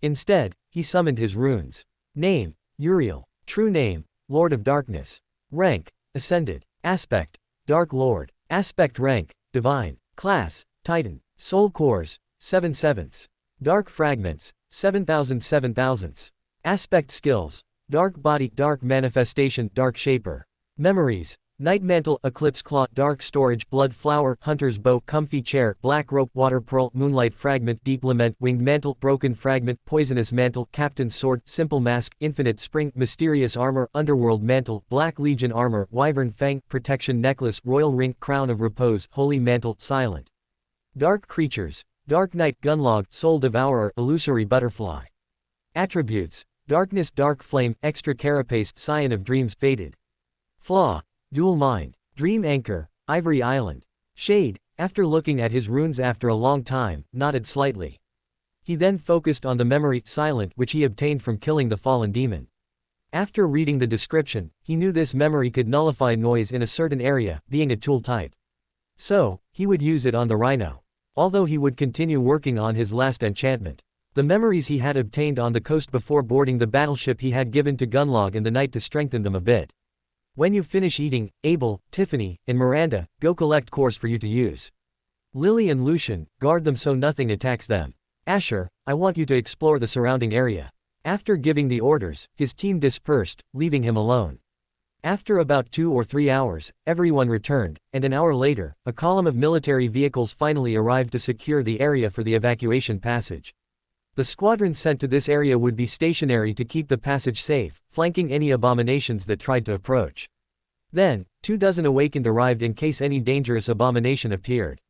Instead, he summoned his runes. Name, Uriel. True name, Lord of Darkness. Rank, Ascended. Aspect, Dark Lord. Aspect rank, Divine. Class, Titan. Soul cores, 7/7. Dark fragments, 7,000. Aspect skills, Dark body, Dark manifestation, Dark shaper. Memories, Night mantle, Eclipse claw, Dark storage, Blood flower, Hunter's bow, Comfy chair, Black rope, Water pearl, Moonlight fragment, Deep lament, Winged mantle, Broken fragment, Poisonous mantle, Captain's sword, Simple mask, Infinite spring, Mysterious armor, Underworld mantle, Black legion armor, Wyvern fang, Protection necklace, Royal ring, Crown of repose, Holy mantle, Silent. Dark creatures, Dark night, Gunlog, Soul devourer, Illusory butterfly. Attributes, Darkness, Dark flame, Extra carapace, Scion of dreams, Faded. Flaw, Dual mind, Dream anchor, Ivory island. Shade, after looking at his runes after a long time, nodded slightly. He then focused on the memory, Silent, which he obtained from killing the fallen demon. After reading the description, he knew this memory could nullify noise in a certain area, being a tool type. So, he would use it on the rhino. Although he would continue working on his last enchantment. The memories he had obtained on the coast before boarding the battleship he had given to Gunlog in the night to strengthen them a bit. When you finish eating, Abel, Tiffany, and Miranda, go collect cores for you to use. Lily and Lucian, guard them so nothing attacks them. Asher, I want you to explore the surrounding area. After giving the orders, his team dispersed, leaving him alone. After about 2 or 3 hours, everyone returned, and an hour later, a column of military vehicles finally arrived to secure the area for the evacuation passage. The squadron sent to this area would be stationary to keep the passage safe, flanking any abominations that tried to approach. Then, 24 awakened arrived in case any dangerous abomination appeared.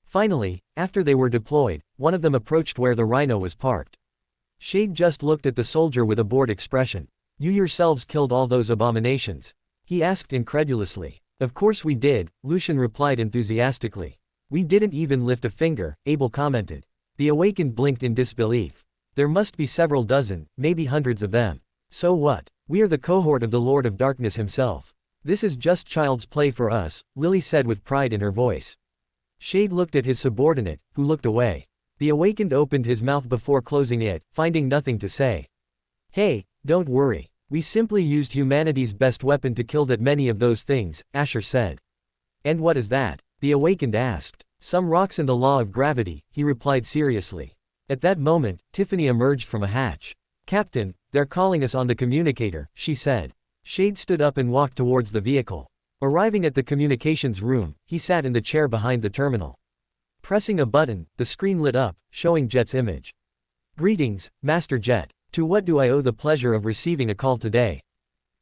Finally, after they were deployed, one of them approached where the rhino was parked. Shade just looked at the soldier with a bored expression. You yourselves killed all those abominations? He asked incredulously. Of course we did, Lucian replied enthusiastically. We didn't even lift a finger, Abel commented. The awakened blinked in disbelief. There must be several dozen, maybe hundreds of them. So what? We are the cohort of the Lord of Darkness himself. This is just child's play for us, Lily said with pride in her voice. Shade looked at his subordinate, who looked away. The awakened opened his mouth before closing it, finding nothing to say. Hey, don't worry. We simply used humanity's best weapon to kill that many of those things, Asher said. And what is that? The awakened asked. Some rocks in the law of gravity, he replied seriously. At that moment, Tiffany emerged from a hatch. Captain, they're calling us on the communicator, she said. Shade stood up and walked towards the vehicle. Arriving at the communications room, he sat in the chair behind the terminal. Pressing a button, the screen lit up, showing Jet's image. Greetings, Master Jet. To what do I owe the pleasure of receiving a call today?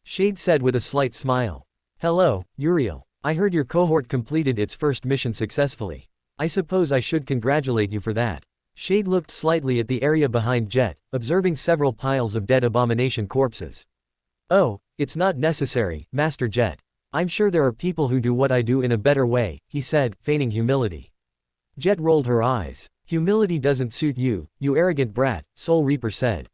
Shade said with a slight smile. Hello, Uriel. I heard your cohort completed its first mission successfully. I suppose I should congratulate you for that. Shade looked slightly at the area behind Jet, observing several piles of dead abomination corpses. Oh, it's not necessary, Master Jet. I'm sure there are people who do what I do in a better way, he said, feigning humility. Jet rolled her eyes. Humility doesn't suit you, you arrogant brat, Soul Reaper said.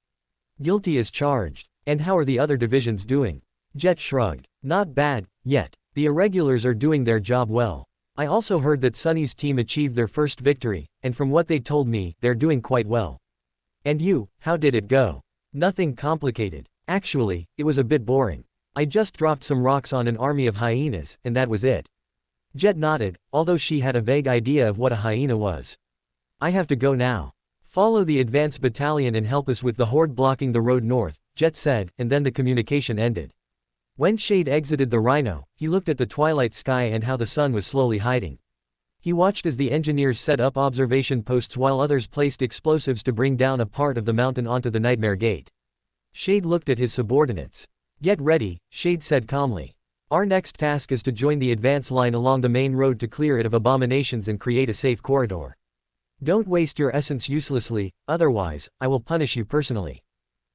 Guilty as charged. And how are the other divisions doing? Jet shrugged. Not bad, yet. The irregulars are doing their job well. I also heard that Sunny's team achieved their first victory, and from what they told me, they're doing quite well. And you, how did it go? Nothing complicated. Actually, it was a bit boring. I just dropped some rocks on an army of hyenas, and that was it. Jet nodded, although she had a vague idea of what a hyena was. I have to go now. Follow the advance battalion and help us with the horde blocking the road north, Jet said, and then the communication ended. When Shade exited the Rhino, he looked at the twilight sky and how the sun was slowly hiding. He watched as the engineers set up observation posts while others placed explosives to bring down a part of the mountain onto the Nightmare Gate. Shade looked at his subordinates. Get ready, Shade said calmly. Our next task is to join the advance line along the main road to clear it of abominations and create a safe corridor. Don't waste your essence uselessly, otherwise, I will punish you personally.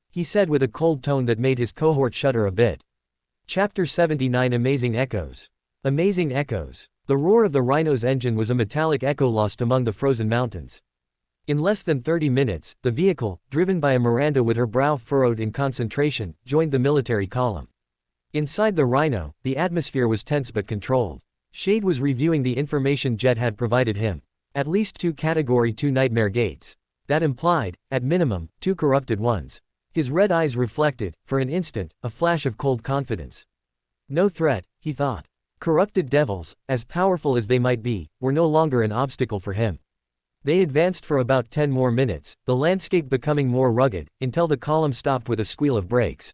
He said with a cold tone that made his cohort shudder a bit. Chapter 79 Amazing Echoes. Amazing Echoes. The roar of the Rhino's engine was a metallic echo lost among the frozen mountains. In less than 30 minutes, the vehicle, driven by a Miranda with her brow furrowed in concentration, joined the military column. Inside the Rhino, the atmosphere was tense but controlled. Shade was reviewing the information Jet had provided him. At least 2 Category 2 Nightmare Gates. That implied, at minimum, 2 corrupted ones. His red eyes reflected, for an instant, a flash of cold confidence. No threat, he thought. Corrupted devils, as powerful as they might be, were no longer an obstacle for him. They advanced for about 10 more minutes, the landscape becoming more rugged, until the column stopped with a squeal of brakes.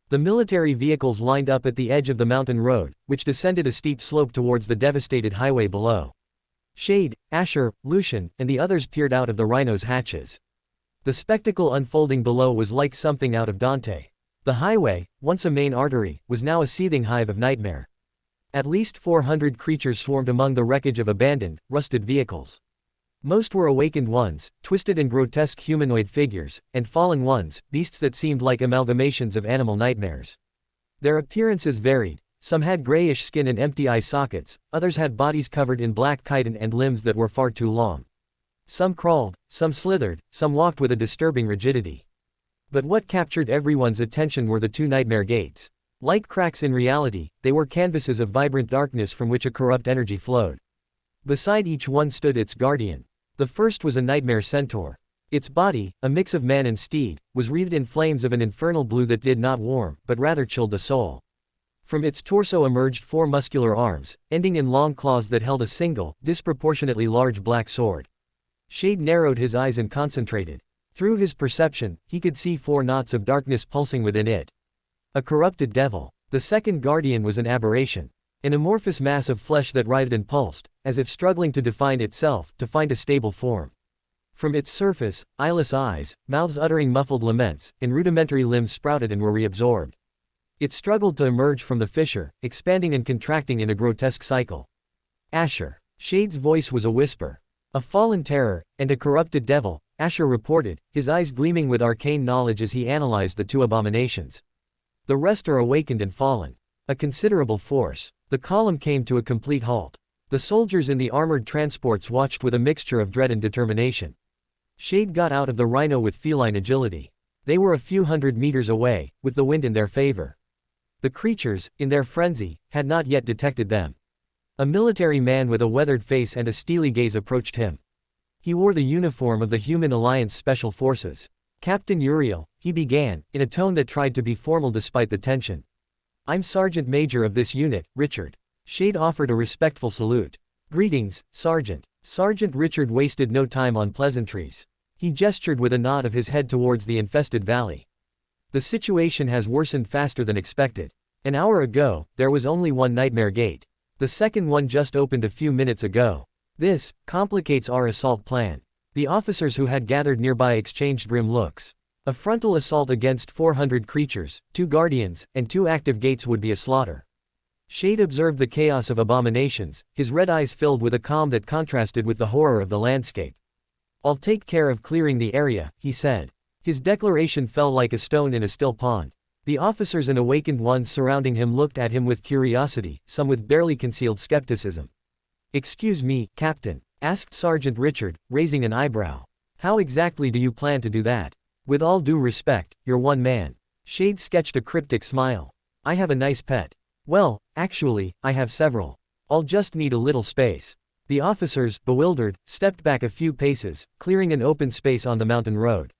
The military vehicles lined up at the edge of the mountain road, which descended a steep slope towards the devastated highway below. Shade, Asher, Lucian, and the others peered out of the Rhino's hatches. The spectacle unfolding below was like something out of Dante. The highway, once a main artery, was now a seething hive of nightmare. At least 400 creatures swarmed among the wreckage of abandoned, rusted vehicles. Most were awakened ones, twisted and grotesque humanoid figures, and fallen ones, beasts that seemed like amalgamations of animal nightmares. Their appearances varied. Some had grayish skin and empty eye sockets, others had bodies covered in black chitin and limbs that were far too long. Some crawled, some slithered, some walked with a disturbing rigidity. But what captured everyone's attention were the 2 nightmare gates. Like cracks in reality, they were canvases of vibrant darkness from which a corrupt energy flowed. Beside each one stood its guardian. The first was a nightmare centaur. Its body, a mix of man and steed, was wreathed in flames of an infernal blue that did not warm, but rather chilled the soul. From its torso emerged 4 muscular arms, ending in long claws that held a single, disproportionately large black sword. Shade narrowed his eyes and concentrated. Through his perception, he could see 4 knots of darkness pulsing within it. A corrupted devil. The second guardian was an aberration. An amorphous mass of flesh that writhed and pulsed, as if struggling to define itself, to find a stable form. From its surface, eyeless eyes, mouths uttering muffled laments, and rudimentary limbs sprouted and were reabsorbed. It struggled to emerge from the fissure, expanding and contracting in a grotesque cycle. Asher. Shade's voice was a whisper. A fallen terror, and a corrupted devil, Asher reported, his eyes gleaming with arcane knowledge as he analyzed the 2 abominations. The rest are awakened and fallen. A considerable force. The column came to a complete halt. The soldiers in the armored transports watched with a mixture of dread and determination. Shade got out of the Rhino with feline agility. They were a few hundred meters away, with the wind in their favor. The creatures, in their frenzy, had not yet detected them. A military man with a weathered face and a steely gaze approached him. He wore the uniform of the Human Alliance Special Forces. "Captain Uriel," he began, in a tone that tried to be formal despite the tension. "I'm Sergeant Major of this unit, Richard." Shade offered a respectful salute. "Greetings, Sergeant." Sergeant Richard wasted no time on pleasantries. He gestured with a nod of his head towards the infested valley. "The situation has worsened faster than expected. An hour ago, there was only one nightmare gate. The second one just opened a few minutes ago. This complicates our assault plan." The officers who had gathered nearby exchanged grim looks. A frontal assault against 400 creatures, 2 guardians, and 2 active gates would be a slaughter. Shade observed the chaos of abominations, his red eyes filled with a calm that contrasted with the horror of the landscape. "I'll take care of clearing the area," he said. His declaration fell like a stone in a still pond. The officers and awakened ones surrounding him looked at him with curiosity, some with barely concealed skepticism. "Excuse me, Captain," asked Sergeant Richard, raising an eyebrow. "How exactly do you plan to do that? With all due respect, you're one man." Shade sketched a cryptic smile. "I have a nice pet. Well, actually, I have several. I'll just need a little space." The officers, bewildered, stepped back a few paces, clearing an open space on the mountain road.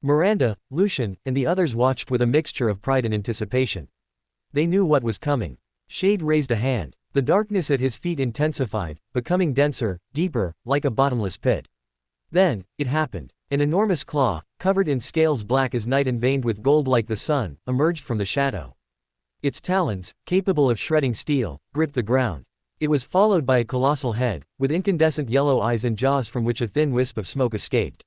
Miranda, Lucian, and the others watched with a mixture of pride and anticipation. They knew what was coming. Shade raised a hand. The darkness at his feet intensified, becoming denser, deeper, like a bottomless pit. Then, it happened. An enormous claw, covered in scales black as night and veined with gold like the sun, emerged from the shadow. Its talons, capable of shredding steel, gripped the ground. It was followed by a colossal head, with incandescent yellow eyes and jaws from which a thin wisp of smoke escaped.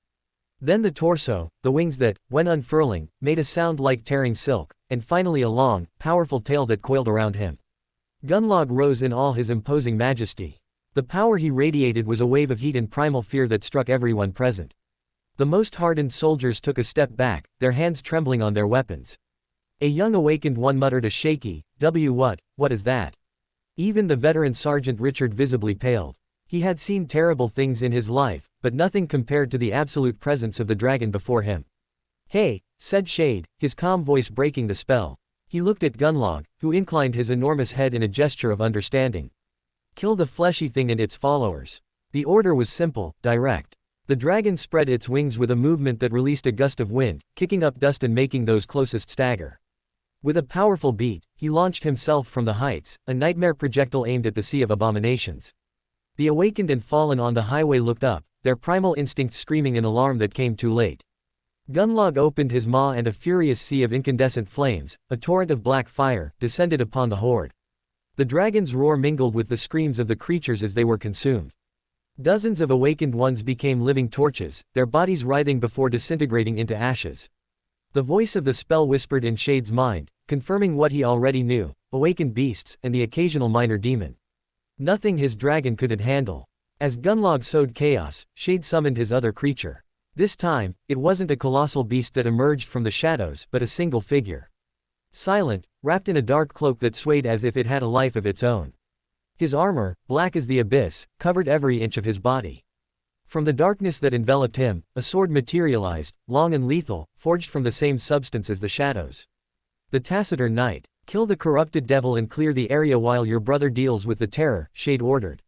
Then the torso, the wings that, when unfurling, made a sound like tearing silk, and finally a long, powerful tail that coiled around him. Gunlog rose in all his imposing majesty. The power he radiated was a wave of heat and primal fear that struck everyone present. The most hardened soldiers took a step back, their hands trembling on their weapons. A young awakened one muttered a shaky, what is that?" Even the veteran Sergeant Richard visibly paled. He had seen terrible things in his life, but nothing compared to the absolute presence of the dragon before him. "Hey," said Shade, his calm voice breaking the spell. He looked at Gunlog, who inclined his enormous head in a gesture of understanding. "Kill the fleshy thing and its followers." The order was simple, direct. The dragon spread its wings with a movement that released a gust of wind, kicking up dust and making those closest stagger. With a powerful beat, he launched himself from the heights, a nightmare projectile aimed at the sea of abominations. The awakened and fallen on the highway looked up, their primal instincts screaming in alarm that came too late. Gunlog opened his maw and a furious sea of incandescent flames, a torrent of black fire, descended upon the horde. The dragon's roar mingled with the screams of the creatures as they were consumed. Dozens of awakened ones became living torches, their bodies writhing before disintegrating into ashes. The voice of the spell whispered in Shade's mind, confirming what he already knew: awakened beasts, and the occasional minor demon. Nothing his dragon couldn't handle. As Gunlog sowed chaos, Shade summoned his other creature. This time, it wasn't a colossal beast that emerged from the shadows, but a single figure. Silent, wrapped in a dark cloak that swayed as if it had a life of its own. His armor, black as the abyss, covered every inch of his body. From the darkness that enveloped him, a sword materialized, long and lethal, forged from the same substance as the shadows. "The taciturn knight. Kill the corrupted devil and clear the area while your brother deals with the terror," Shade ordered.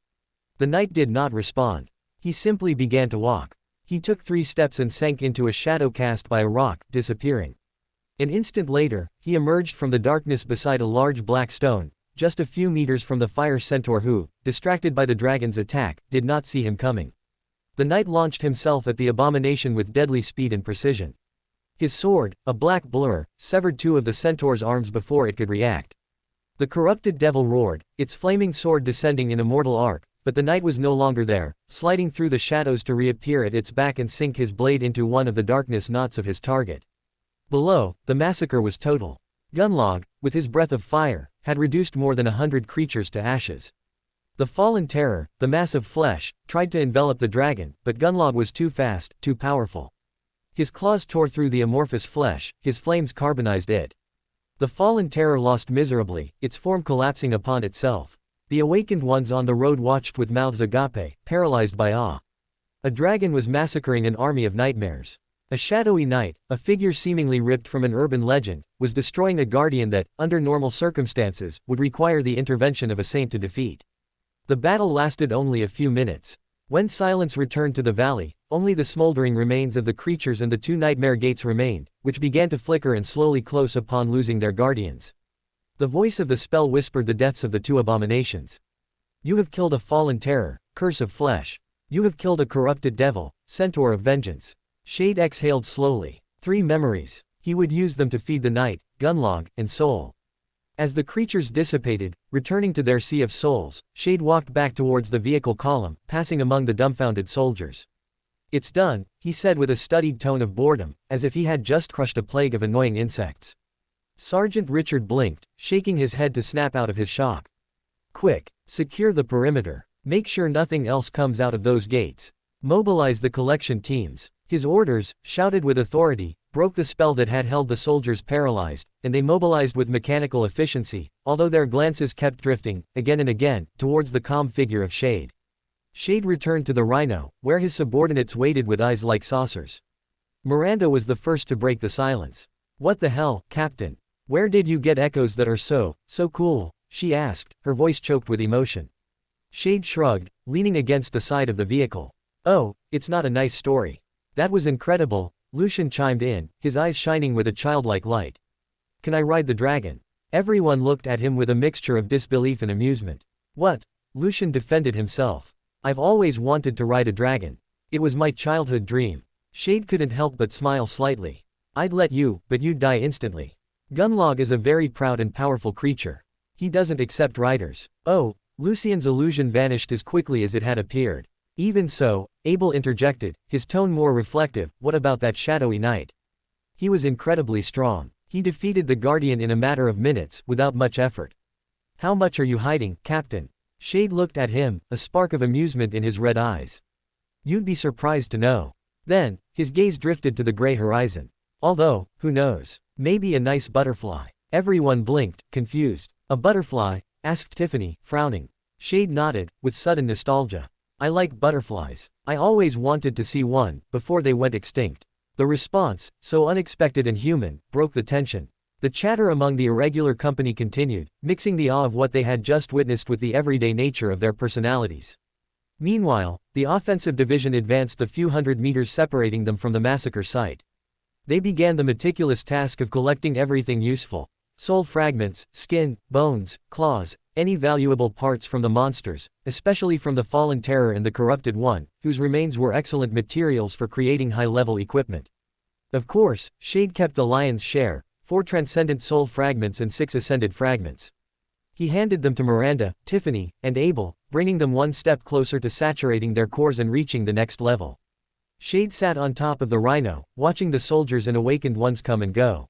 The knight did not respond. He simply began to walk. He took 3 steps and sank into a shadow cast by a rock, disappearing. An instant later, he emerged from the darkness beside a large black stone, just a few meters from the fire centaur who, distracted by the dragon's attack, did not see him coming. The knight launched himself at the abomination with deadly speed and precision. His sword, a black blur, severed 2 of the centaur's arms before it could react. The corrupted devil roared, its flaming sword descending in a mortal arc, but the knight was no longer there, sliding through the shadows to reappear at its back and sink his blade into one of the darkness knots of his target. Below, the massacre was total. Gunlog, with his breath of fire, had reduced more than 100 creatures to ashes. The fallen terror, the mass of flesh, tried to envelop the dragon, but Gunlog was too fast, too powerful. His claws tore through the amorphous flesh, his flames carbonized it. The fallen terror lost miserably, its form collapsing upon itself. The awakened ones on the road watched with mouths agape, paralyzed by awe. A dragon was massacring an army of nightmares. A shadowy knight, a figure seemingly ripped from an urban legend, was destroying a guardian that, under normal circumstances, would require the intervention of a saint to defeat. The battle lasted only a few minutes. When silence returned to the valley, only the smoldering remains of the creatures and the two nightmare gates remained, which began to flicker and slowly close upon losing their guardians. The voice of the spell whispered the deaths of the two abominations. You have killed a fallen terror, curse of flesh. You have killed a corrupted devil, centaur of vengeance. Shade exhaled slowly. 3 memories. He would use them to feed the night, gunlog, and soul. As the creatures dissipated, returning to their sea of souls, Shade walked back towards the vehicle column, passing among the dumbfounded soldiers. It's done, he said with a studied tone of boredom, as if he had just crushed a plague of annoying insects. Sergeant Richard blinked, shaking his head to snap out of his shock. Quick, secure the perimeter. Make sure nothing else comes out of those gates. Mobilize the collection teams. His orders, shouted with authority, broke the spell that had held the soldiers paralyzed, and they mobilized with mechanical efficiency, although their glances kept drifting, again and again, towards the calm figure of Shade. Shade returned to the Rhino, where his subordinates waited with eyes like saucers. Miranda was the first to break the silence. What the hell, Captain? Where did you get echoes that are so cool? She asked, her voice choked with emotion. Shade shrugged, leaning against the side of the vehicle. Oh, it's not a nice story. That was incredible, Lucian chimed in, his eyes shining with a childlike light. Can I ride the dragon? Everyone looked at him with a mixture of disbelief and amusement. What? Lucian defended himself. I've always wanted to ride a dragon. It was my childhood dream. Shade couldn't help but smile slightly. I'd let you, but you'd die instantly. Gunlog is a very proud and powerful creature. He doesn't accept riders. Oh, Lucian's illusion vanished as quickly as it had appeared. Even so, Abel interjected, his tone more reflective, what about that shadowy knight? He was incredibly strong. He defeated the Guardian in a matter of minutes, without much effort. How much are you hiding, Captain? Shade looked at him, a spark of amusement in his red eyes. You'd be surprised to know. Then, his gaze drifted to the gray horizon. Although, who knows? Maybe a nice butterfly. Everyone blinked, confused. A butterfly? Asked Tiffany, frowning. Shade nodded, with sudden nostalgia. I like butterflies. I always wanted to see one, before they went extinct. The response, so unexpected and human, broke the tension. The chatter among the irregular company continued, mixing the awe of what they had just witnessed with the everyday nature of their personalities. Meanwhile, the offensive division advanced the few hundred meters separating them from the massacre site. They began the meticulous task of collecting everything useful. Soul fragments, skin, bones, claws, any valuable parts from the monsters, especially from the fallen terror and the corrupted one, whose remains were excellent materials for creating high-level equipment. Of course, Shade kept the lion's share, 4 transcendent soul fragments and 6 ascended fragments. He handed them to Miranda, Tiffany, and Abel, bringing them one step closer to saturating their cores and reaching the next level. Shade sat on top of the Rhino, watching the soldiers and awakened ones come and go.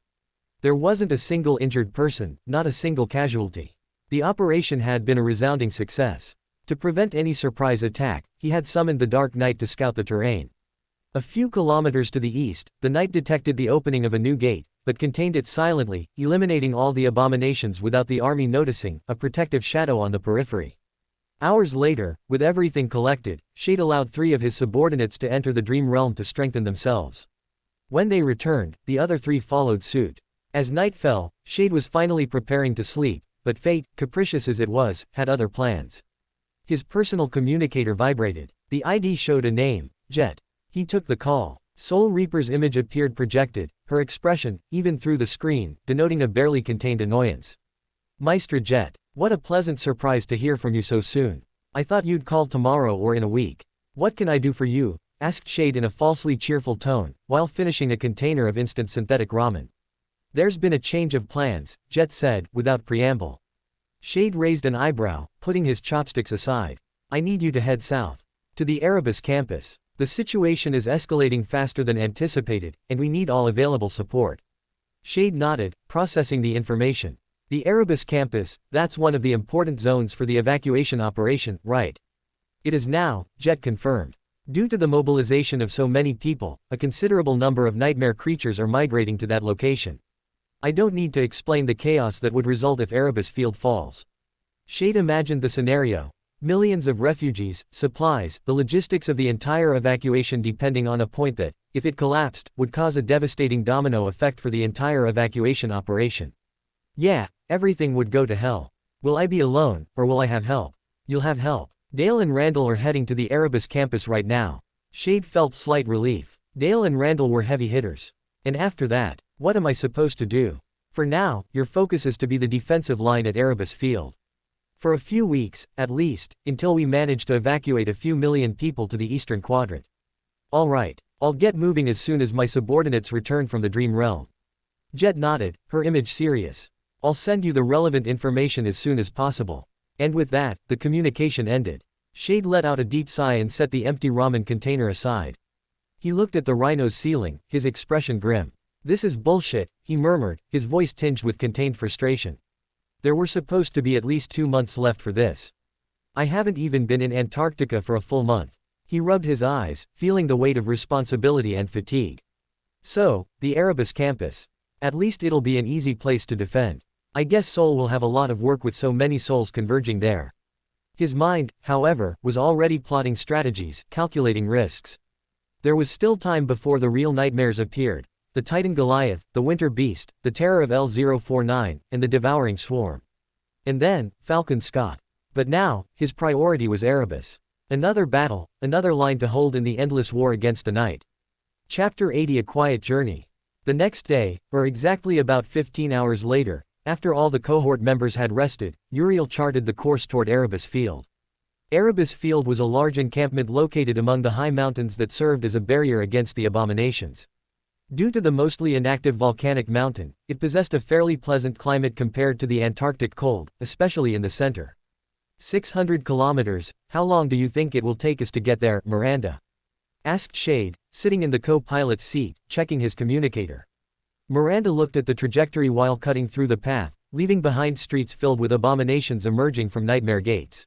There wasn't a single injured person, not a single casualty. The operation had been a resounding success. To prevent any surprise attack, he had summoned the Dark Knight to scout the terrain. A few kilometers to the east, the Knight detected the opening of a new gate, but contained it silently, eliminating all the abominations without the army noticing, a protective shadow on the periphery. Hours later, with everything collected, Shade allowed 3 of his subordinates to enter the Dream Realm to strengthen themselves. When they returned, the other 3 followed suit. As night fell, Shade was finally preparing to sleep, but fate, capricious as it was, had other plans. His personal communicator vibrated. The ID showed a name, Jet. He took the call. Soul Reaper's image appeared projected, her expression, even through the screen, denoting a barely contained annoyance. Maestra Jet, what a pleasant surprise to hear from you so soon. I thought you'd call tomorrow or in a week. What can I do for you? Asked Shade in a falsely cheerful tone, while finishing a container of instant synthetic ramen. There's been a change of plans, Jet said, without preamble. Shade raised an eyebrow, putting his chopsticks aside. I need you to head south. To the Erebus campus. The situation is escalating faster than anticipated, and we need all available support. Shade nodded, processing the information. The Erebus campus, that's one of the important zones for the evacuation operation, right? It is now, Jet confirmed. Due to the mobilization of so many people, a considerable number of nightmare creatures are migrating to that location. I don't need to explain the chaos that would result if Erebus Field falls. Shade imagined the scenario. Millions of refugees, supplies, the logistics of the entire evacuation depending on a point that, if it collapsed, would cause a devastating domino effect for the entire evacuation operation. Yeah, everything would go to hell. Will I be alone, or will I have help? You'll have help. Dale and Randall are heading to the Erebus campus right now. Shade felt slight relief. Dale and Randall were heavy hitters. And after that, what am I supposed to do? For now, your focus is to be the defensive line at Erebus Field. For a few weeks, at least, until we manage to evacuate a few million people to the Eastern Quadrant. All right, I'll get moving as soon as my subordinates return from the Dream Realm. Jet nodded, her image serious. I'll send you the relevant information as soon as possible. And with that, the communication ended. Shade let out a deep sigh and set the empty ramen container aside. He looked at the rhino's ceiling, his expression grim. This is bullshit, he murmured, his voice tinged with contained frustration. There were supposed to be at least 2 months left for this. I haven't even been in Antarctica for a full month. He rubbed his eyes, feeling the weight of responsibility and fatigue. So, the Erebus campus. At least it'll be an easy place to defend. I guess Sol will have a lot of work with so many souls converging there. His mind, however, was already plotting strategies, calculating risks. There was still time before the real nightmares appeared. The Titan Goliath, the Winter Beast, the Terror of L049, and the Devouring Swarm. And then, Falcon Scott. But now, his priority was Erebus. Another battle, another line to hold in the endless war against the night. Chapter 80: A Quiet Journey. The next day, or exactly about 15 hours later, after all the cohort members had rested, Uriel charted the course toward Erebus Field. Erebus Field was a large encampment located among the high mountains that served as a barrier against the abominations. Due to the mostly inactive volcanic mountain, it possessed a fairly pleasant climate compared to the Antarctic cold, especially in the center. 600 kilometers, how long do you think it will take us to get there, Miranda? Asked Shade, sitting in the co-pilot's seat, checking his communicator. Miranda looked at the trajectory while cutting through the path, leaving behind streets filled with abominations emerging from nightmare gates.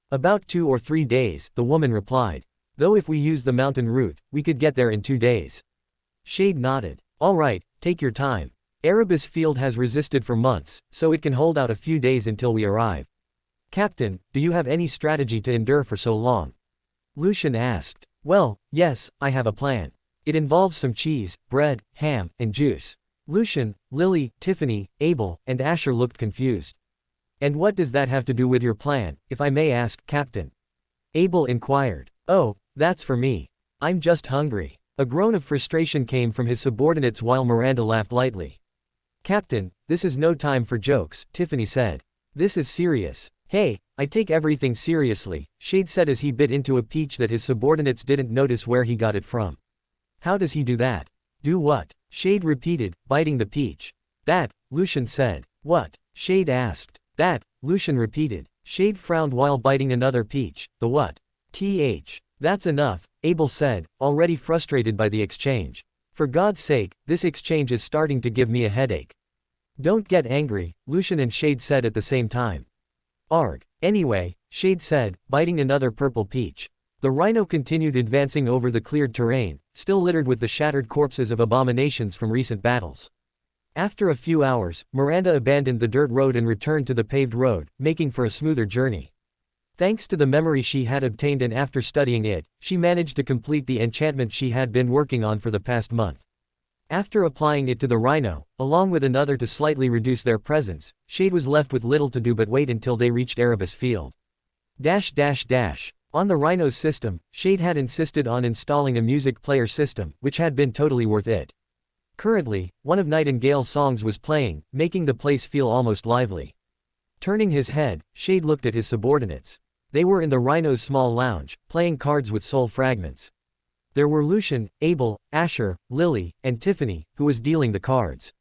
About 2 or 3 days, the woman replied. Though if we use the mountain route, we could get there in 2 days. Shade nodded. All right, take your time. Erebus Field has resisted for months, so it can hold out a few days until we arrive. Captain, do you have any strategy to endure for so long? Lucian asked. Well, yes, I have a plan. It involves some cheese, bread, ham, and juice. Lucian, Lily, Tiffany, Abel, and Asher looked confused. And what does that have to do with your plan, if I may ask, Captain? Abel inquired. Oh, that's for me. I'm just hungry. A groan of frustration came from his subordinates while Miranda laughed lightly. Captain, this is no time for jokes, Tiffany said. This is serious. Hey, I take everything seriously, Shade said as he bit into a peach that his subordinates didn't notice where he got it from. How does he do that? Do what? Shade repeated, biting the peach. That, Lucian said. What? Shade asked. That, Lucian repeated. Shade frowned while biting another peach. The what? That's enough, Abel said, already frustrated by the exchange. For God's sake, this exchange is starting to give me a headache. Don't get angry, Lucian and Shade said at the same time. Arg. Anyway, Shade said, biting another purple peach. The rhino continued advancing over the cleared terrain, still littered with the shattered corpses of abominations from recent battles. After a few hours, Miranda abandoned the dirt road and returned to the paved road, making for a smoother journey. Thanks to the memory she had obtained and after studying it, she managed to complete the enchantment she had been working on for the past month. After applying it to the rhino, along with another to slightly reduce their presence, Shade was left with little to do but wait until they reached Erebus Field. On the rhino's system, Shade had insisted on installing a music player system, which had been totally worth it. Currently, one of Nightingale's songs was playing, making the place feel almost lively. Turning his head, Shade looked at his subordinates. They were in the rhino's small lounge, playing cards with soul fragments. There were Lucian, Abel, Asher, Lily, and Tiffany, who was dealing the cards.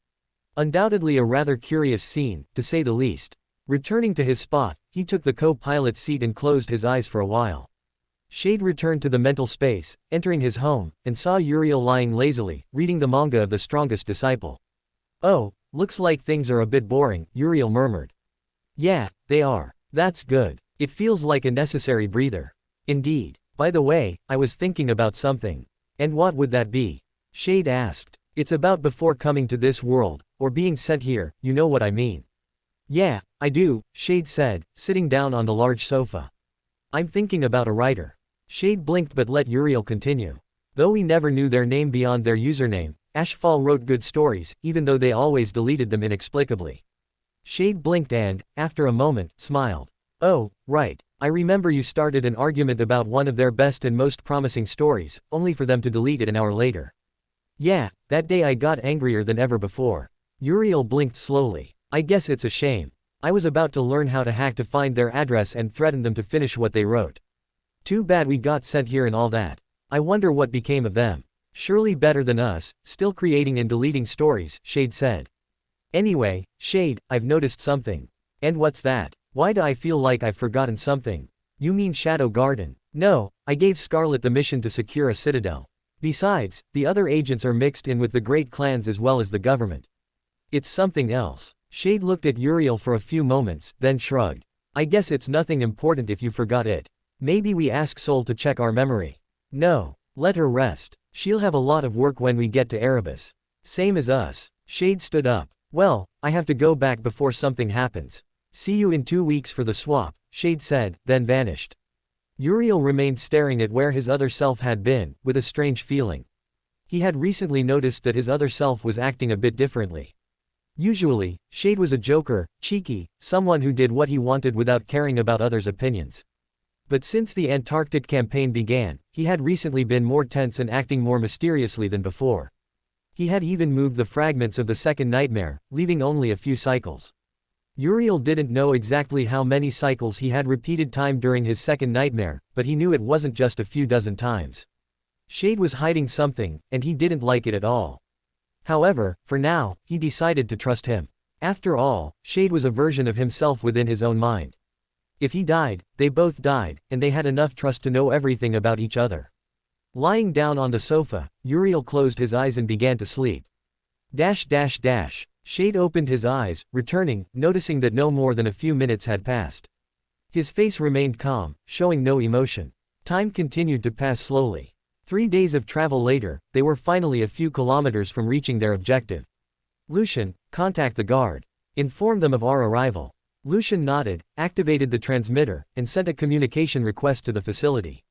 Undoubtedly a rather curious scene, to say the least. Returning to his spot, he took the co-pilot's seat and closed his eyes for a while. Shade returned to the mental space, entering his home, and saw Uriel lying lazily, reading the manga of The Strongest Disciple. Oh, looks like things are a bit boring, Uriel murmured. Yeah, they are. That's good. It feels like a necessary breather. Indeed. By the way, I was thinking about something. And what would that be? Shade asked. It's about before coming to this world, or being sent here, you know what I mean. Yeah, I do, Shade said, sitting down on the large sofa. I'm thinking about a writer. Shade blinked but let Uriel continue. Though we never knew their name beyond their username, Ashfall wrote good stories, even though they always deleted them inexplicably. Shade blinked and, after a moment, smiled. Oh, right. I remember you started an argument about one of their best and most promising stories, only for them to delete it an hour later. Yeah, that day I got angrier than ever before. Uriel blinked slowly. I guess it's a shame. I was about to learn how to hack to find their address and threaten them to finish what they wrote. Too bad we got sent here and all that. I wonder what became of them. Surely better than us, still creating and deleting stories, Shade said. Anyway, Shade, I've noticed something. And what's that? Why do I feel like I've forgotten something? You mean Shadow Garden? No, I gave Scarlet the mission to secure a citadel. Besides, the other agents are mixed in with the great clans as well as the government. It's something else. Shade looked at Uriel for a few moments, then shrugged. I guess it's nothing important if you forgot it. Maybe we ask Sol to check our memory. No, let her rest. She'll have a lot of work when we get to Erebus. Same as us. Shade stood up. Well, I have to go back before something happens. See you in 2 weeks for the swap, Shade said, then vanished. Uriel remained staring at where his other self had been, with a strange feeling. He had recently noticed that his other self was acting a bit differently. Usually, Shade was a joker, cheeky, someone who did what he wanted without caring about others' opinions. But since the Antarctic campaign began, he had recently been more tense and acting more mysteriously than before. He had even moved the fragments of the second nightmare, leaving only a few cycles. Uriel didn't know exactly how many cycles he had repeated time during his second nightmare, but he knew it wasn't just a few dozen times. Shade was hiding something, and he didn't like it at all. However, for now, he decided to trust him. After all, Shade was a version of himself within his own mind. If he died, they both died, and they had enough trust to know everything about each other. Lying down on the sofa, Uriel closed his eyes and began to sleep. Shade opened his eyes, returning, noticing that no more than a few minutes had passed. His face remained calm, showing no emotion. Time continued to pass slowly. 3 days of travel later, they were finally a few kilometers from reaching their objective. Lucian, contact the guard. Inform them of our arrival. Lucian nodded, activated the transmitter, and sent a communication request to the facility.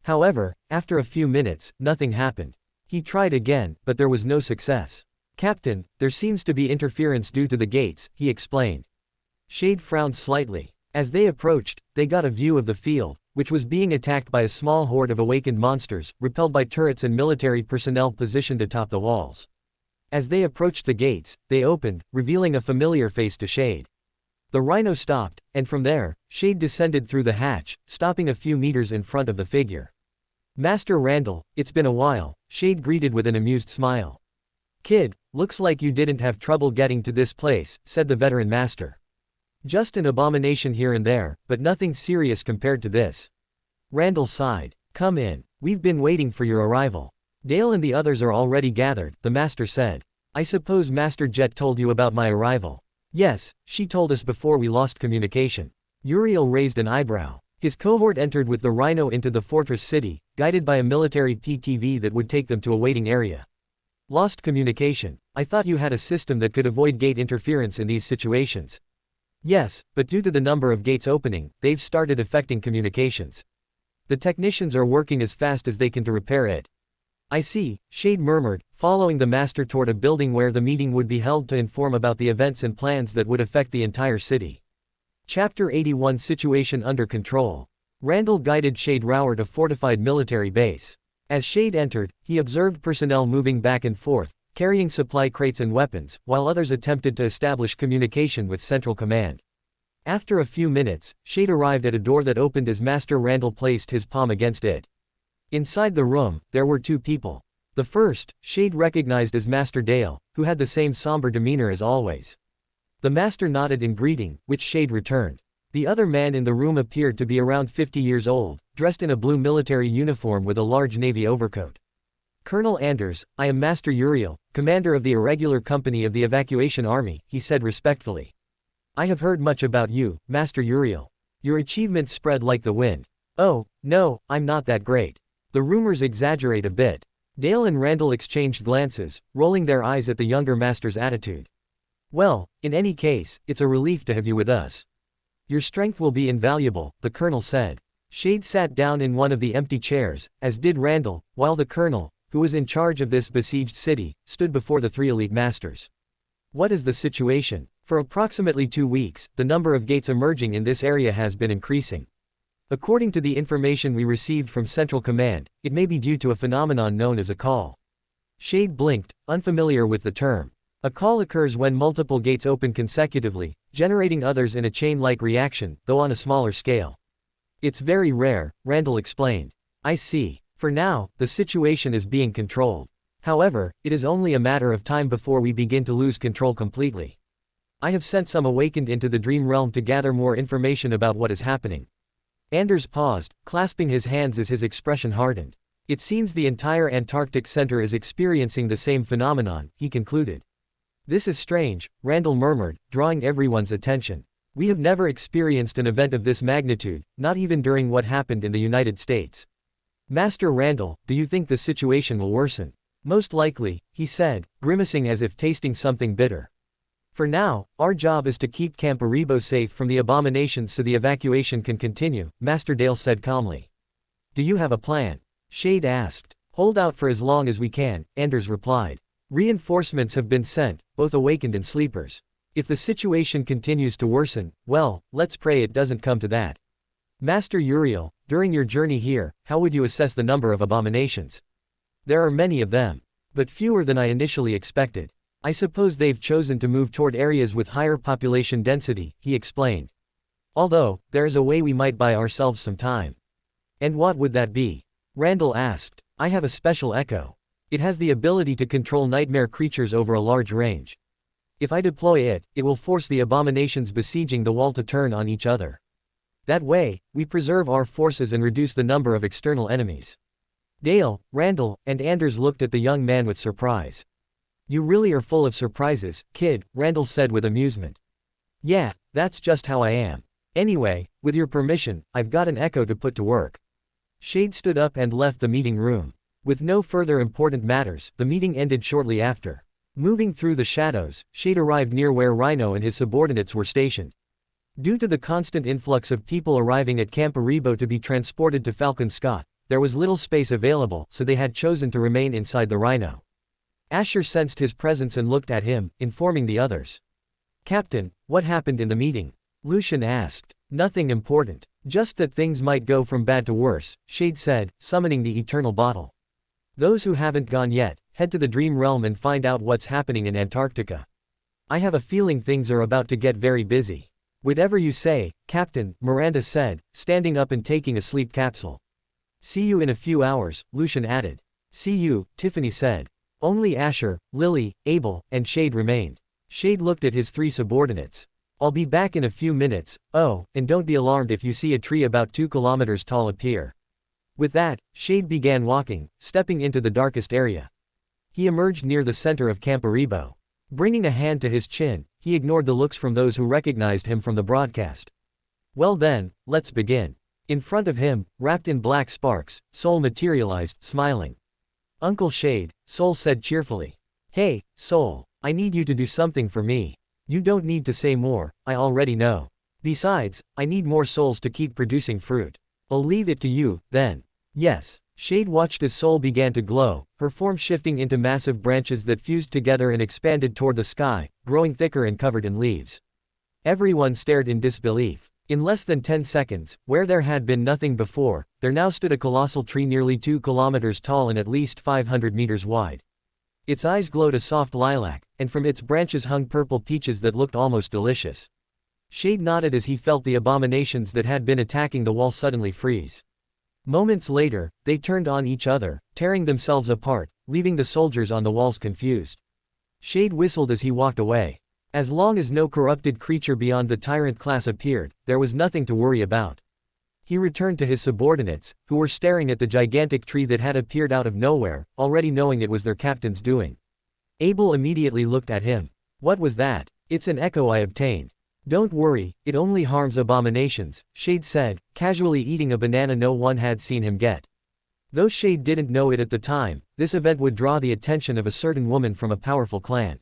However, after a few minutes, nothing happened. He tried again, but there was no success. Captain, there seems to be interference due to the gates, he explained. Shade frowned slightly. As they approached, they got a view of the field, which was being attacked by a small horde of awakened monsters, repelled by turrets and military personnel positioned atop the walls. As they approached the gates, they opened, revealing a familiar face to Shade. The rhino stopped, and from there, Shade descended through the hatch, stopping a few meters in front of the figure. Master Randall, it's been a while, Shade greeted with an amused smile. Kid, looks like you didn't have trouble getting to this place, said the veteran master. Just an abomination here and there, but nothing serious compared to this. Randall sighed. Come in, we've been waiting for your arrival. Dale and the others are already gathered, the master said. I suppose Master Jet told you about my arrival. Yes, she told us before we lost communication. Uriel raised an eyebrow. His cohort entered with the rhino into the fortress city, guided by a military PTV that would take them to a waiting area. Lost communication. I thought you had a system that could avoid gate interference in these situations. Yes, but due to the number of gates opening, they've started affecting communications. The technicians are working as fast as they can to repair it. I see, Shade murmured, following the master toward a building where the meeting would be held to inform about the events and plans that would affect the entire city. Chapter 81 Situation Under Control. Randall guided Shade Rower a fortified military base. As Shade entered, he observed personnel moving back and forth, carrying supply crates and weapons, while others attempted to establish communication with Central Command. After a few minutes, Shade arrived at a door that opened as Master Randall placed his palm against it. Inside the room, there were 2 people. The first, Shade recognized as Master Dale, who had the same somber demeanor as always. The master nodded in greeting, which Shade returned. The other man in the room appeared to be around 50 years old, dressed in a blue military uniform with a large navy overcoat. Colonel Anders, I am Master Uriel, commander of the irregular company of the evacuation army, he said respectfully. I have heard much about you, Master Uriel. Your achievements spread like the wind. Oh, no, I'm not that great. The rumors exaggerate a bit. Dale and Randall exchanged glances, rolling their eyes at the younger master's attitude. Well, in any case, it's a relief to have you with us. Your strength will be invaluable, the colonel said. Shade sat down in one of the empty chairs, as did Randall, while the colonel, who was in charge of this besieged city, stood before the 3 elite masters. What is the situation? For approximately 2 weeks, the number of gates emerging in this area has been increasing. According to the information we received from Central Command, it may be due to a phenomenon known as a call. Shade blinked, unfamiliar with the term. A call occurs when multiple gates open consecutively, generating others in a chain-like reaction, though on a smaller scale. It's very rare, Randall explained. I see. For now, the situation is being controlled. However, it is only a matter of time before we begin to lose control completely. I have sent some awakened into the dream realm to gather more information about what is happening. Anders paused, clasping his hands as his expression hardened. It seems the entire Antarctic Center is experiencing the same phenomenon, he concluded. This is strange, Randall murmured, drawing everyone's attention. We have never experienced an event of this magnitude, not even during what happened in the United States. Master Randall, do you think the situation will worsen? Most likely, he said, grimacing as if tasting something bitter. For now, our job is to keep Camp Aribo safe from the abominations so the evacuation can continue, Master Dale said calmly. Do you have a plan? Shade asked. Hold out for as long as we can, Anders replied. Reinforcements have been sent, both awakened and sleepers. If the situation continues to worsen, well, let's pray it doesn't come to that. Master Uriel, during your journey here, how would you assess the number of abominations? There are many of them. But fewer than I initially expected. I suppose they've chosen to move toward areas with higher population density, he explained. Although, there is a way we might buy ourselves some time. And what would that be? Randall asked. I have a special echo. It has the ability to control nightmare creatures over a large range. If I deploy it, it will force the abominations besieging the wall to turn on each other. That way, we preserve our forces and reduce the number of external enemies. Dale, Randall, and Anders looked at the young man with surprise. You really are full of surprises, kid, Randall said with amusement. Yeah, that's just how I am. Anyway, with your permission, I've got an echo to put to work. Shade stood up and left the meeting room. With no further important matters, the meeting ended shortly after. Moving through the shadows, Shade arrived near where Rhino and his subordinates were stationed. Due to the constant influx of people arriving at Camp Aribo to be transported to Falcon Scott, there was little space available, so they had chosen to remain inside the Rhino. Asher sensed his presence and looked at him, informing the others. Captain, what happened in the meeting? Lucian asked. Nothing important. Just that things might go from bad to worse, Shade said, summoning the eternal bottle. Those who haven't gone yet, head to the dream realm and find out what's happening in Antarctica. I have a feeling things are about to get very busy. Whatever you say, Captain, Miranda said, standing up and taking a sleep capsule. See you in a few hours, Lucian added. See you, Tiffany said. Only Asher, Lily, Abel, and Shade remained. Shade looked at his 3 subordinates. I'll be back in a few minutes, oh, and don't be alarmed if you see a tree about 2 kilometers tall appear. With that, Shade began walking, stepping into the darkest area. He emerged near the center of Camp Aribo. Bringing a hand to his chin, he ignored the looks from those who recognized him from the broadcast. Well then, let's begin. In front of him, wrapped in black sparks, Soul materialized, smiling. Uncle Shade, Soul said cheerfully. Hey, Soul, I need you to do something for me. You don't need to say more, I already know. Besides, I need more souls to keep producing fruit. I'll leave it to you, then. Yes. Shade watched as Soul began to glow, her form shifting into massive branches that fused together and expanded toward the sky, growing thicker and covered in leaves. Everyone stared in disbelief. In less than 10 seconds, where there had been nothing before, there now stood a colossal tree nearly 2 kilometers tall and at least 500 meters wide. Its eyes glowed a soft lilac, and from its branches hung purple peaches that looked almost delicious. Shade nodded as he felt the abominations that had been attacking the wall suddenly freeze. Moments later, they turned on each other, tearing themselves apart, leaving the soldiers on the walls confused. Shade whistled as he walked away. As long as no corrupted creature beyond the tyrant class appeared, there was nothing to worry about. He returned to his subordinates, who were staring at the gigantic tree that had appeared out of nowhere, already knowing it was their captain's doing. Abel immediately looked at him. What was that? It's an echo I obtained. Don't worry, it only harms abominations, Shade said, casually eating a banana no one had seen him get. Though Shade didn't know it at the time, this event would draw the attention of a certain woman from a powerful clan.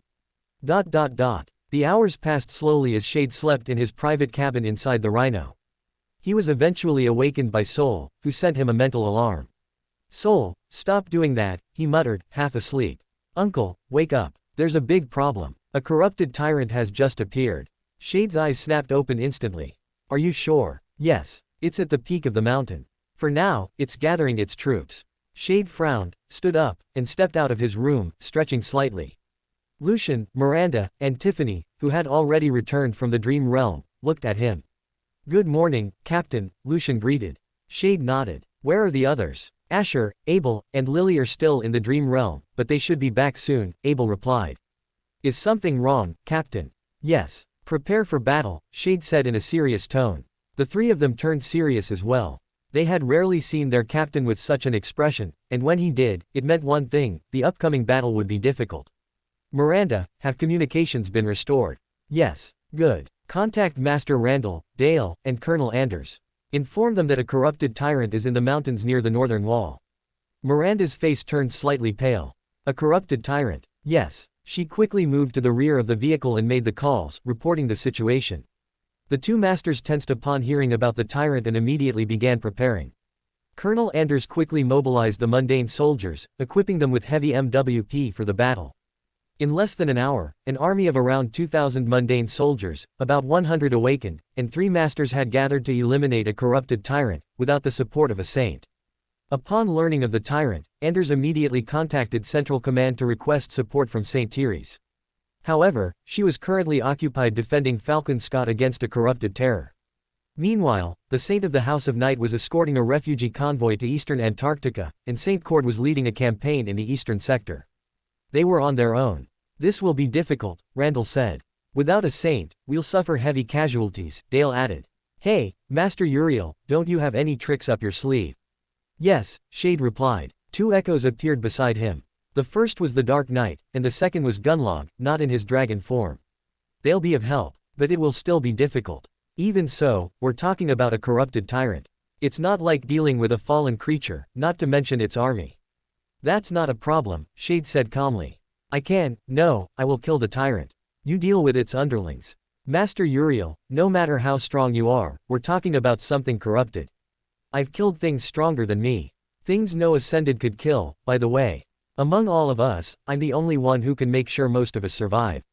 The hours passed slowly as Shade slept in his private cabin inside the Rhino. He was eventually awakened by Soul, who sent him a mental alarm. "Soul, stop doing that," he muttered, half asleep. "Uncle, wake up. There's a big problem. A corrupted tyrant has just appeared." Shade's eyes snapped open instantly. "Are you sure?" "Yes. It's at the peak of the mountain. For now, it's gathering its troops." Shade frowned, stood up, and stepped out of his room, stretching slightly. Lucian, Miranda, and Tiffany, who had already returned from the dream realm, looked at him. "Good morning, Captain," Lucian greeted. Shade nodded. "Where are the others?" "Asher, Abel, and Lily are still in the dream realm, but they should be back soon," Abel replied. "Is something wrong, Captain?" "Yes. Prepare for battle," Shade said in a serious tone. The three of them turned serious as well. They had rarely seen their captain with such an expression, and when he did, it meant one thing: the upcoming battle would be difficult. "Miranda, have communications been restored?" "Yes." "Good. Contact Master Randall, Dale, and Colonel Anders. Inform them that a corrupted tyrant is in the mountains near the northern wall." Miranda's face turned slightly pale. "A corrupted tyrant?" "Yes." She quickly moved to the rear of the vehicle and made the calls, reporting the situation. The two masters tensed upon hearing about the tyrant and immediately began preparing. Colonel Anders quickly mobilized the mundane soldiers, equipping them with heavy MWP for the battle. In less than an hour, an army of around 2,000 mundane soldiers, about 100 awakened, and 3 masters had gathered to eliminate a corrupted tyrant, without the support of a saint. Upon learning of the tyrant, Anders immediately contacted Central Command to request support from Saint Therese. However, she was currently occupied defending Falcon Scott against a corrupted terror. Meanwhile, the Saint of the House of Night was escorting a refugee convoy to eastern Antarctica, and Saint Cord was leading a campaign in the eastern sector. They were on their own. "This will be difficult," Randall said. "Without a saint, we'll suffer heavy casualties," Dale added. "Hey, Master Uriel, don't you have any tricks up your sleeve?" "Yes," Shade replied. 2 echoes appeared beside him. The first was the Dark Knight, and the second was Gunlog, not in his dragon form. "They'll be of help, but it will still be difficult. Even so, we're talking about a corrupted tyrant. It's not like dealing with a fallen creature, not to mention its army." "That's not a problem," Shade said calmly. I will kill the tyrant. You deal with its underlings. Master Uriel, no matter how strong you are, we're talking about something corrupted. I've killed things stronger than me. Things no Ascended could kill, by the way. Among all of us, I'm the only one who can make sure most of us survive."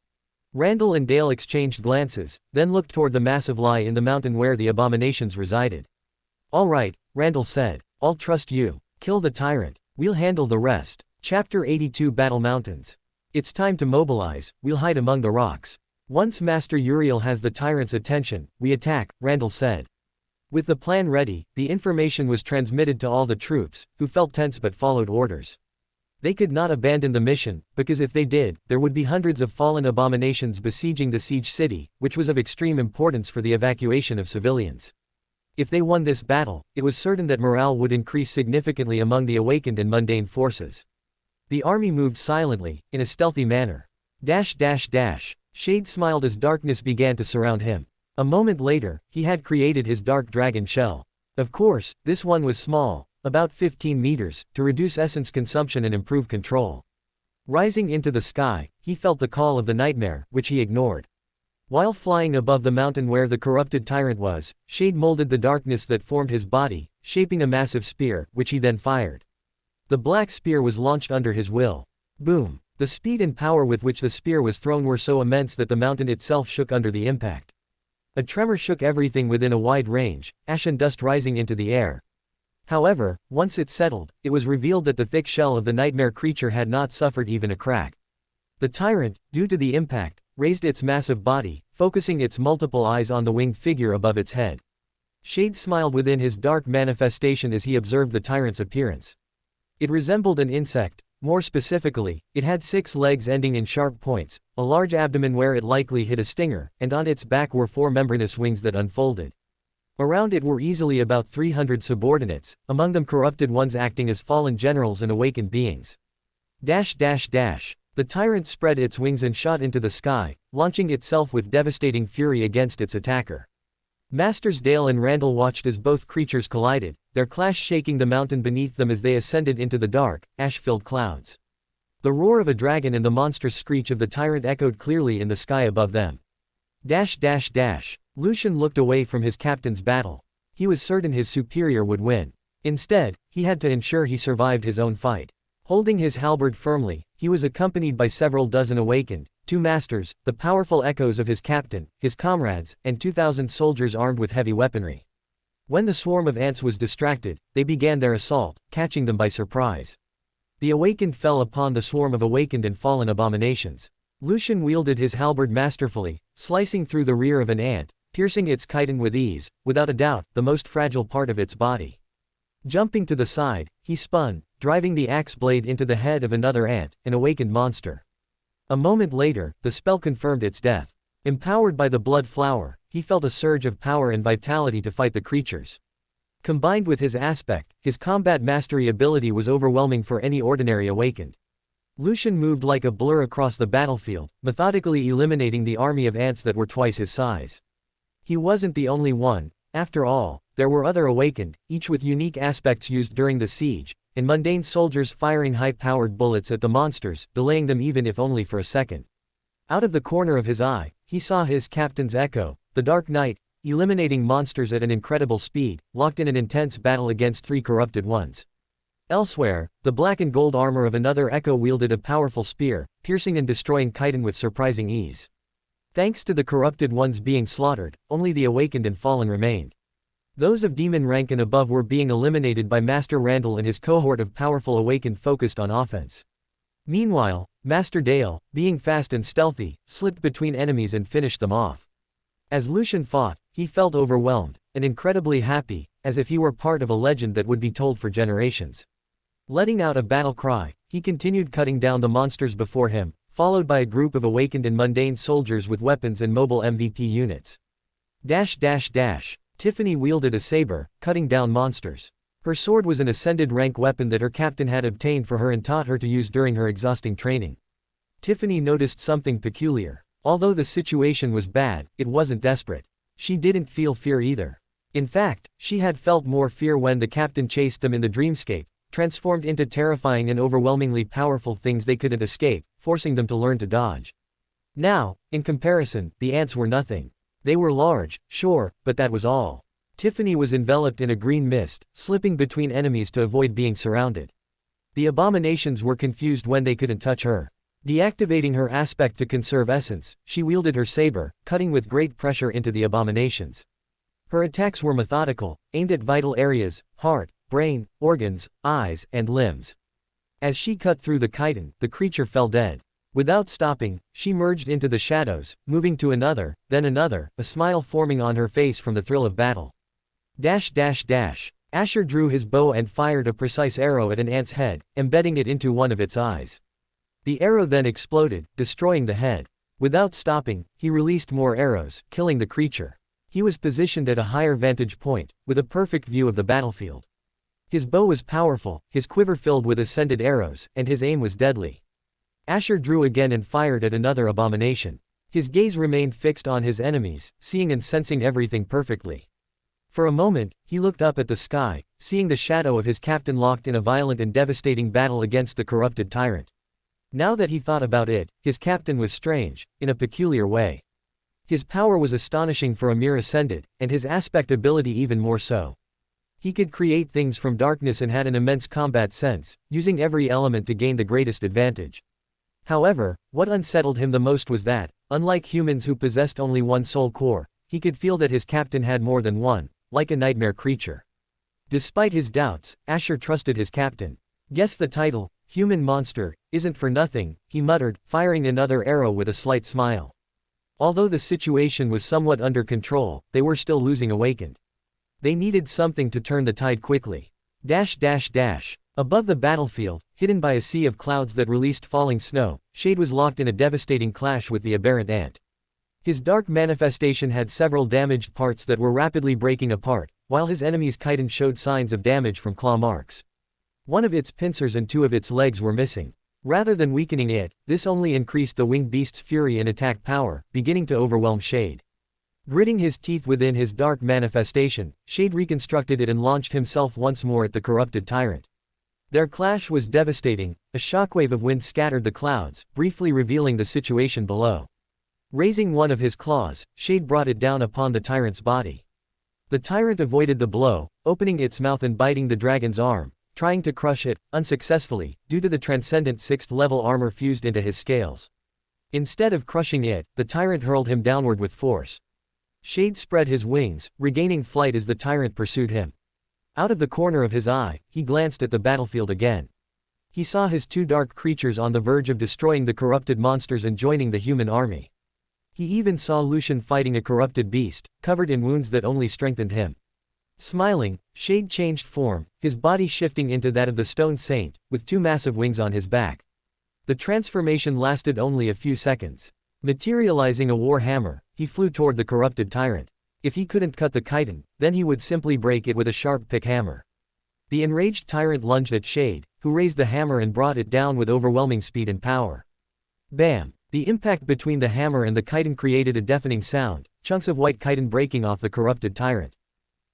Randall and Dale exchanged glances, then looked toward the massive lie in the mountain where the abominations resided. "All right," Randall said. "I'll trust you. Kill the tyrant. We'll handle the rest." Chapter 82 Battle Mountains. "It's time to mobilize, we'll hide among the rocks. Once Master Uriel has the tyrant's attention, we attack," Randall said. With the plan ready, the information was transmitted to all the troops, who felt tense but followed orders. They could not abandon the mission, because if they did, there would be hundreds of fallen abominations besieging the siege city, which was of extreme importance for the evacuation of civilians. If they won this battle, it was certain that morale would increase significantly among the awakened and mundane forces. The army moved silently, in a stealthy manner. Shade smiled as darkness began to surround him. A moment later, he had created his dark dragon shell. Of course, this one was small, about 15 meters, to reduce essence consumption and improve control. Rising into the sky, he felt the call of the nightmare, which he ignored. While flying above the mountain where the corrupted tyrant was, Shade molded the darkness that formed his body, shaping a massive spear, which he then fired. The black spear was launched under his will. Boom! The speed and power with which the spear was thrown were so immense that the mountain itself shook under the impact. A tremor shook everything within a wide range, ash and dust rising into the air. However, once it settled, it was revealed that the thick shell of the nightmare creature had not suffered even a crack. The tyrant, due to the impact, raised its massive body, focusing its multiple eyes on the winged figure above its head. Shade smiled within his dark manifestation as he observed the tyrant's appearance. It resembled an insect. More specifically, it had 6 legs ending in sharp points, a large abdomen where it likely hid a stinger, and on its back were 4 membranous wings that unfolded. Around it were easily about 300 subordinates, among them corrupted ones acting as fallen generals and awakened beings. The tyrant spread its wings and shot into the sky, launching itself with devastating fury against its attacker. Masters Dale and Randall watched as both creatures collided, their clash shaking the mountain beneath them as they ascended into the dark, ash-filled clouds. The roar of a dragon and the monstrous screech of the tyrant echoed clearly in the sky above them. Lucian looked away from his captain's battle. He was certain his superior would win. Instead, he had to ensure he survived his own fight. Holding his halberd firmly, he was accompanied by several dozen awakened, 2 masters, the powerful echoes of his captain, his comrades, and 2,000 soldiers armed with heavy weaponry. When the swarm of ants was distracted, they began their assault, catching them by surprise. The awakened fell upon the swarm of awakened and fallen abominations. Lucian wielded his halberd masterfully, slicing through the rear of an ant, piercing its chitin with ease, without a doubt, the most fragile part of its body. Jumping to the side, he spun, driving the axe blade into the head of another ant, an awakened monster. A moment later, the spell confirmed its death. Empowered by the blood flower, he felt a surge of power and vitality to fight the creatures. Combined with his aspect, his combat mastery ability was overwhelming for any ordinary awakened. Lucian moved like a blur across the battlefield, methodically eliminating the army of ants that were twice his size. He wasn't the only one. After all, there were other awakened, each with unique aspects used during the siege, and mundane soldiers firing high-powered bullets at the monsters, delaying them even if only for a second. Out of the corner of his eye, he saw his captain's echo, the Dark Knight, eliminating monsters at an incredible speed, locked in an intense battle against 3 corrupted ones. Elsewhere, the black and gold armor of another echo wielded a powerful spear, piercing and destroying chitin with surprising ease. Thanks to the corrupted ones being slaughtered, only the awakened and fallen remained. Those of demon rank and above were being eliminated by Master Randall and his cohort of powerful awakened focused on offense. Meanwhile, Master Dale, being fast and stealthy, slipped between enemies and finished them off. As Lucian fought, he felt overwhelmed, and incredibly happy, as if he were part of a legend that would be told for generations. Letting out a battle cry, he continued cutting down the monsters before him, followed by a group of awakened and mundane soldiers with weapons and mobile MVP units. Tiffany wielded a saber, cutting down monsters. Her sword was an ascended rank weapon that her captain had obtained for her and taught her to use during her exhausting training. Tiffany noticed something peculiar. Although the situation was bad, it wasn't desperate. She didn't feel fear either. In fact, she had felt more fear when the captain chased them in the dreamscape, transformed into terrifying and overwhelmingly powerful things they couldn't escape, forcing them to learn to dodge. Now, in comparison, the ants were nothing. They were large, sure, but that was all. Tiffany was enveloped in a green mist, slipping between enemies to avoid being surrounded. The abominations were confused when they couldn't touch her. Deactivating her aspect to conserve essence, she wielded her saber, cutting with great pressure into the abominations. Her attacks were methodical, aimed at vital areas, heart, brain, organs, eyes, and limbs. As she cut through the chitin, the creature fell dead. Without stopping, she merged into the shadows, moving to another, then another, a smile forming on her face from the thrill of battle. Asher drew his bow and fired a precise arrow at an ant's head, embedding it into one of its eyes. The arrow then exploded, destroying the head. Without stopping, he released more arrows, killing the creature. He was positioned at a higher vantage point, with a perfect view of the battlefield. His bow was powerful, his quiver filled with ascended arrows, and his aim was deadly. Asher drew again and fired at another abomination. His gaze remained fixed on his enemies, seeing and sensing everything perfectly. For a moment, he looked up at the sky, seeing the shadow of his captain locked in a violent and devastating battle against the corrupted tyrant. Now that he thought about it, his captain was strange, in a peculiar way. His power was astonishing for a mere ascended, and his aspect ability even more so. He could create things from darkness and had an immense combat sense, using every element to gain the greatest advantage. However, what unsettled him the most was that, unlike humans who possessed only one soul core, he could feel that his captain had more than one, like a nightmare creature. Despite his doubts, Asher trusted his captain. Guess the title, Human Monster, isn't for nothing, he muttered, firing another arrow with a slight smile. Although the situation was somewhat under control, they were still losing awakened. They needed something to turn the tide quickly. Above the battlefield, hidden by a sea of clouds that released falling snow, Shade was locked in a devastating clash with the aberrant ant. His dark manifestation had several damaged parts that were rapidly breaking apart, while his enemy's chitin showed signs of damage from claw marks. One of its pincers and 2 of its legs were missing. Rather than weakening it, this only increased the winged beast's fury and attack power, beginning to overwhelm Shade. Gritting his teeth within his dark manifestation, Shade reconstructed it and launched himself once more at the corrupted tyrant. Their clash was devastating, a shockwave of wind scattered the clouds, briefly revealing the situation below. Raising one of his claws, Shade brought it down upon the tyrant's body. The tyrant avoided the blow, opening its mouth and biting the dragon's arm, trying to crush it, unsuccessfully, due to the transcendent 6th-level armor fused into his scales. Instead of crushing it, the tyrant hurled him downward with force. Shade spread his wings, regaining flight as the tyrant pursued him. Out of the corner of his eye, he glanced at the battlefield again. He saw his 2 dark creatures on the verge of destroying the corrupted monsters and joining the human army. He even saw Lucian fighting a corrupted beast, covered in wounds that only strengthened him. Smiling, Shade changed form, his body shifting into that of the stone saint, with 2 massive wings on his back. The transformation lasted only a few seconds. Materializing a war hammer, he flew toward the corrupted tyrant. If he couldn't cut the chitin, then he would simply break it with a sharp pick hammer. The enraged tyrant lunged at Shade, who raised the hammer and brought it down with overwhelming speed and power. Bam! The impact between the hammer and the chitin created a deafening sound, chunks of white chitin breaking off the corrupted tyrant.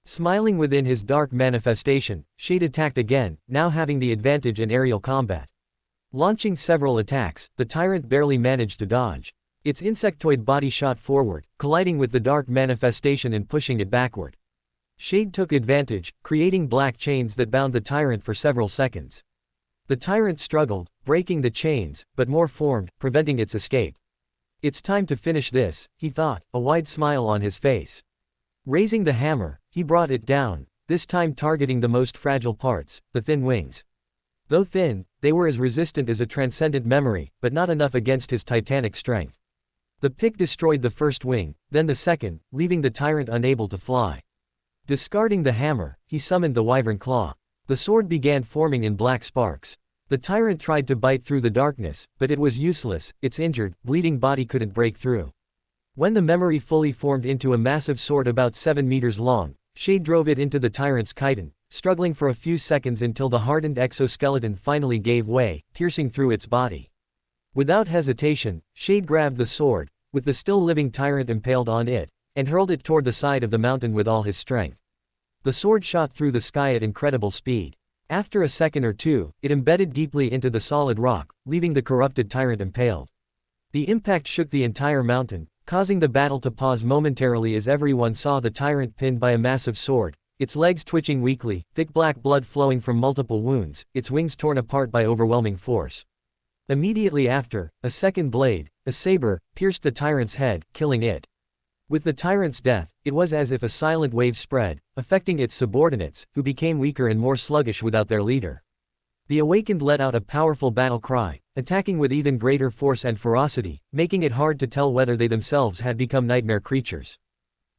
Smiling within his dark manifestation, Shade attacked again, now having the advantage in aerial combat. Launching several attacks, the tyrant barely managed to dodge. Its insectoid body shot forward, colliding with the dark manifestation and pushing it backward. Shade took advantage, creating black chains that bound the tyrant for several seconds. The tyrant struggled, breaking the chains, but more formed, preventing its escape. It's time to finish this, he thought, a wide smile on his face. Raising the hammer, he brought it down, this time targeting the most fragile parts, the thin wings. Though thin, they were as resistant as a transcendent memory, but not enough against his titanic strength. The pick destroyed the first wing, then the second, leaving the tyrant unable to fly. Discarding the hammer, he summoned the wyvern claw. The sword began forming in black sparks. The tyrant tried to bite through the darkness, but it was useless, its injured, bleeding body couldn't break through. When the memory fully formed into a massive sword about 7 meters long, Shade drove it into the tyrant's chitin, struggling for a few seconds until the hardened exoskeleton finally gave way, piercing through its body. Without hesitation, Shade grabbed the sword, with the still living tyrant impaled on it, and hurled it toward the side of the mountain with all his strength. The sword shot through the sky at incredible speed. After a second or two, it embedded deeply into the solid rock, leaving the corrupted tyrant impaled. The impact shook the entire mountain, causing the battle to pause momentarily as everyone saw the tyrant pinned by a massive sword, its legs twitching weakly, thick black blood flowing from multiple wounds, its wings torn apart by overwhelming force. Immediately after, a second blade, a saber, pierced the tyrant's head, killing it. With the tyrant's death, it was as if a silent wave spread, affecting its subordinates, who became weaker and more sluggish without their leader. The awakened let out a powerful battle cry, attacking with even greater force and ferocity, making it hard to tell whether they themselves had become nightmare creatures.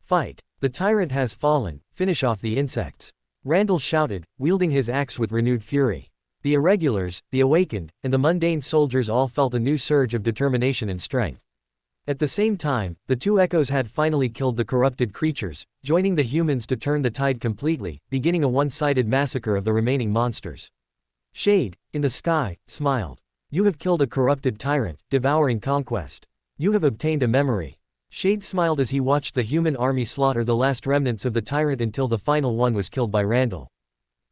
Fight! The tyrant has fallen, finish off the insects. Randall shouted, wielding his axe with renewed fury. The irregulars, the awakened, and the mundane soldiers all felt a new surge of determination and strength. At the same time, the 2 echoes had finally killed the corrupted creatures, joining the humans to turn the tide completely, beginning a one-sided massacre of the remaining monsters. Shade, in the sky, smiled. You have killed a corrupted tyrant, devouring conquest. You have obtained a memory. Shade smiled as he watched the human army slaughter the last remnants of the tyrant until the final one was killed by Randall.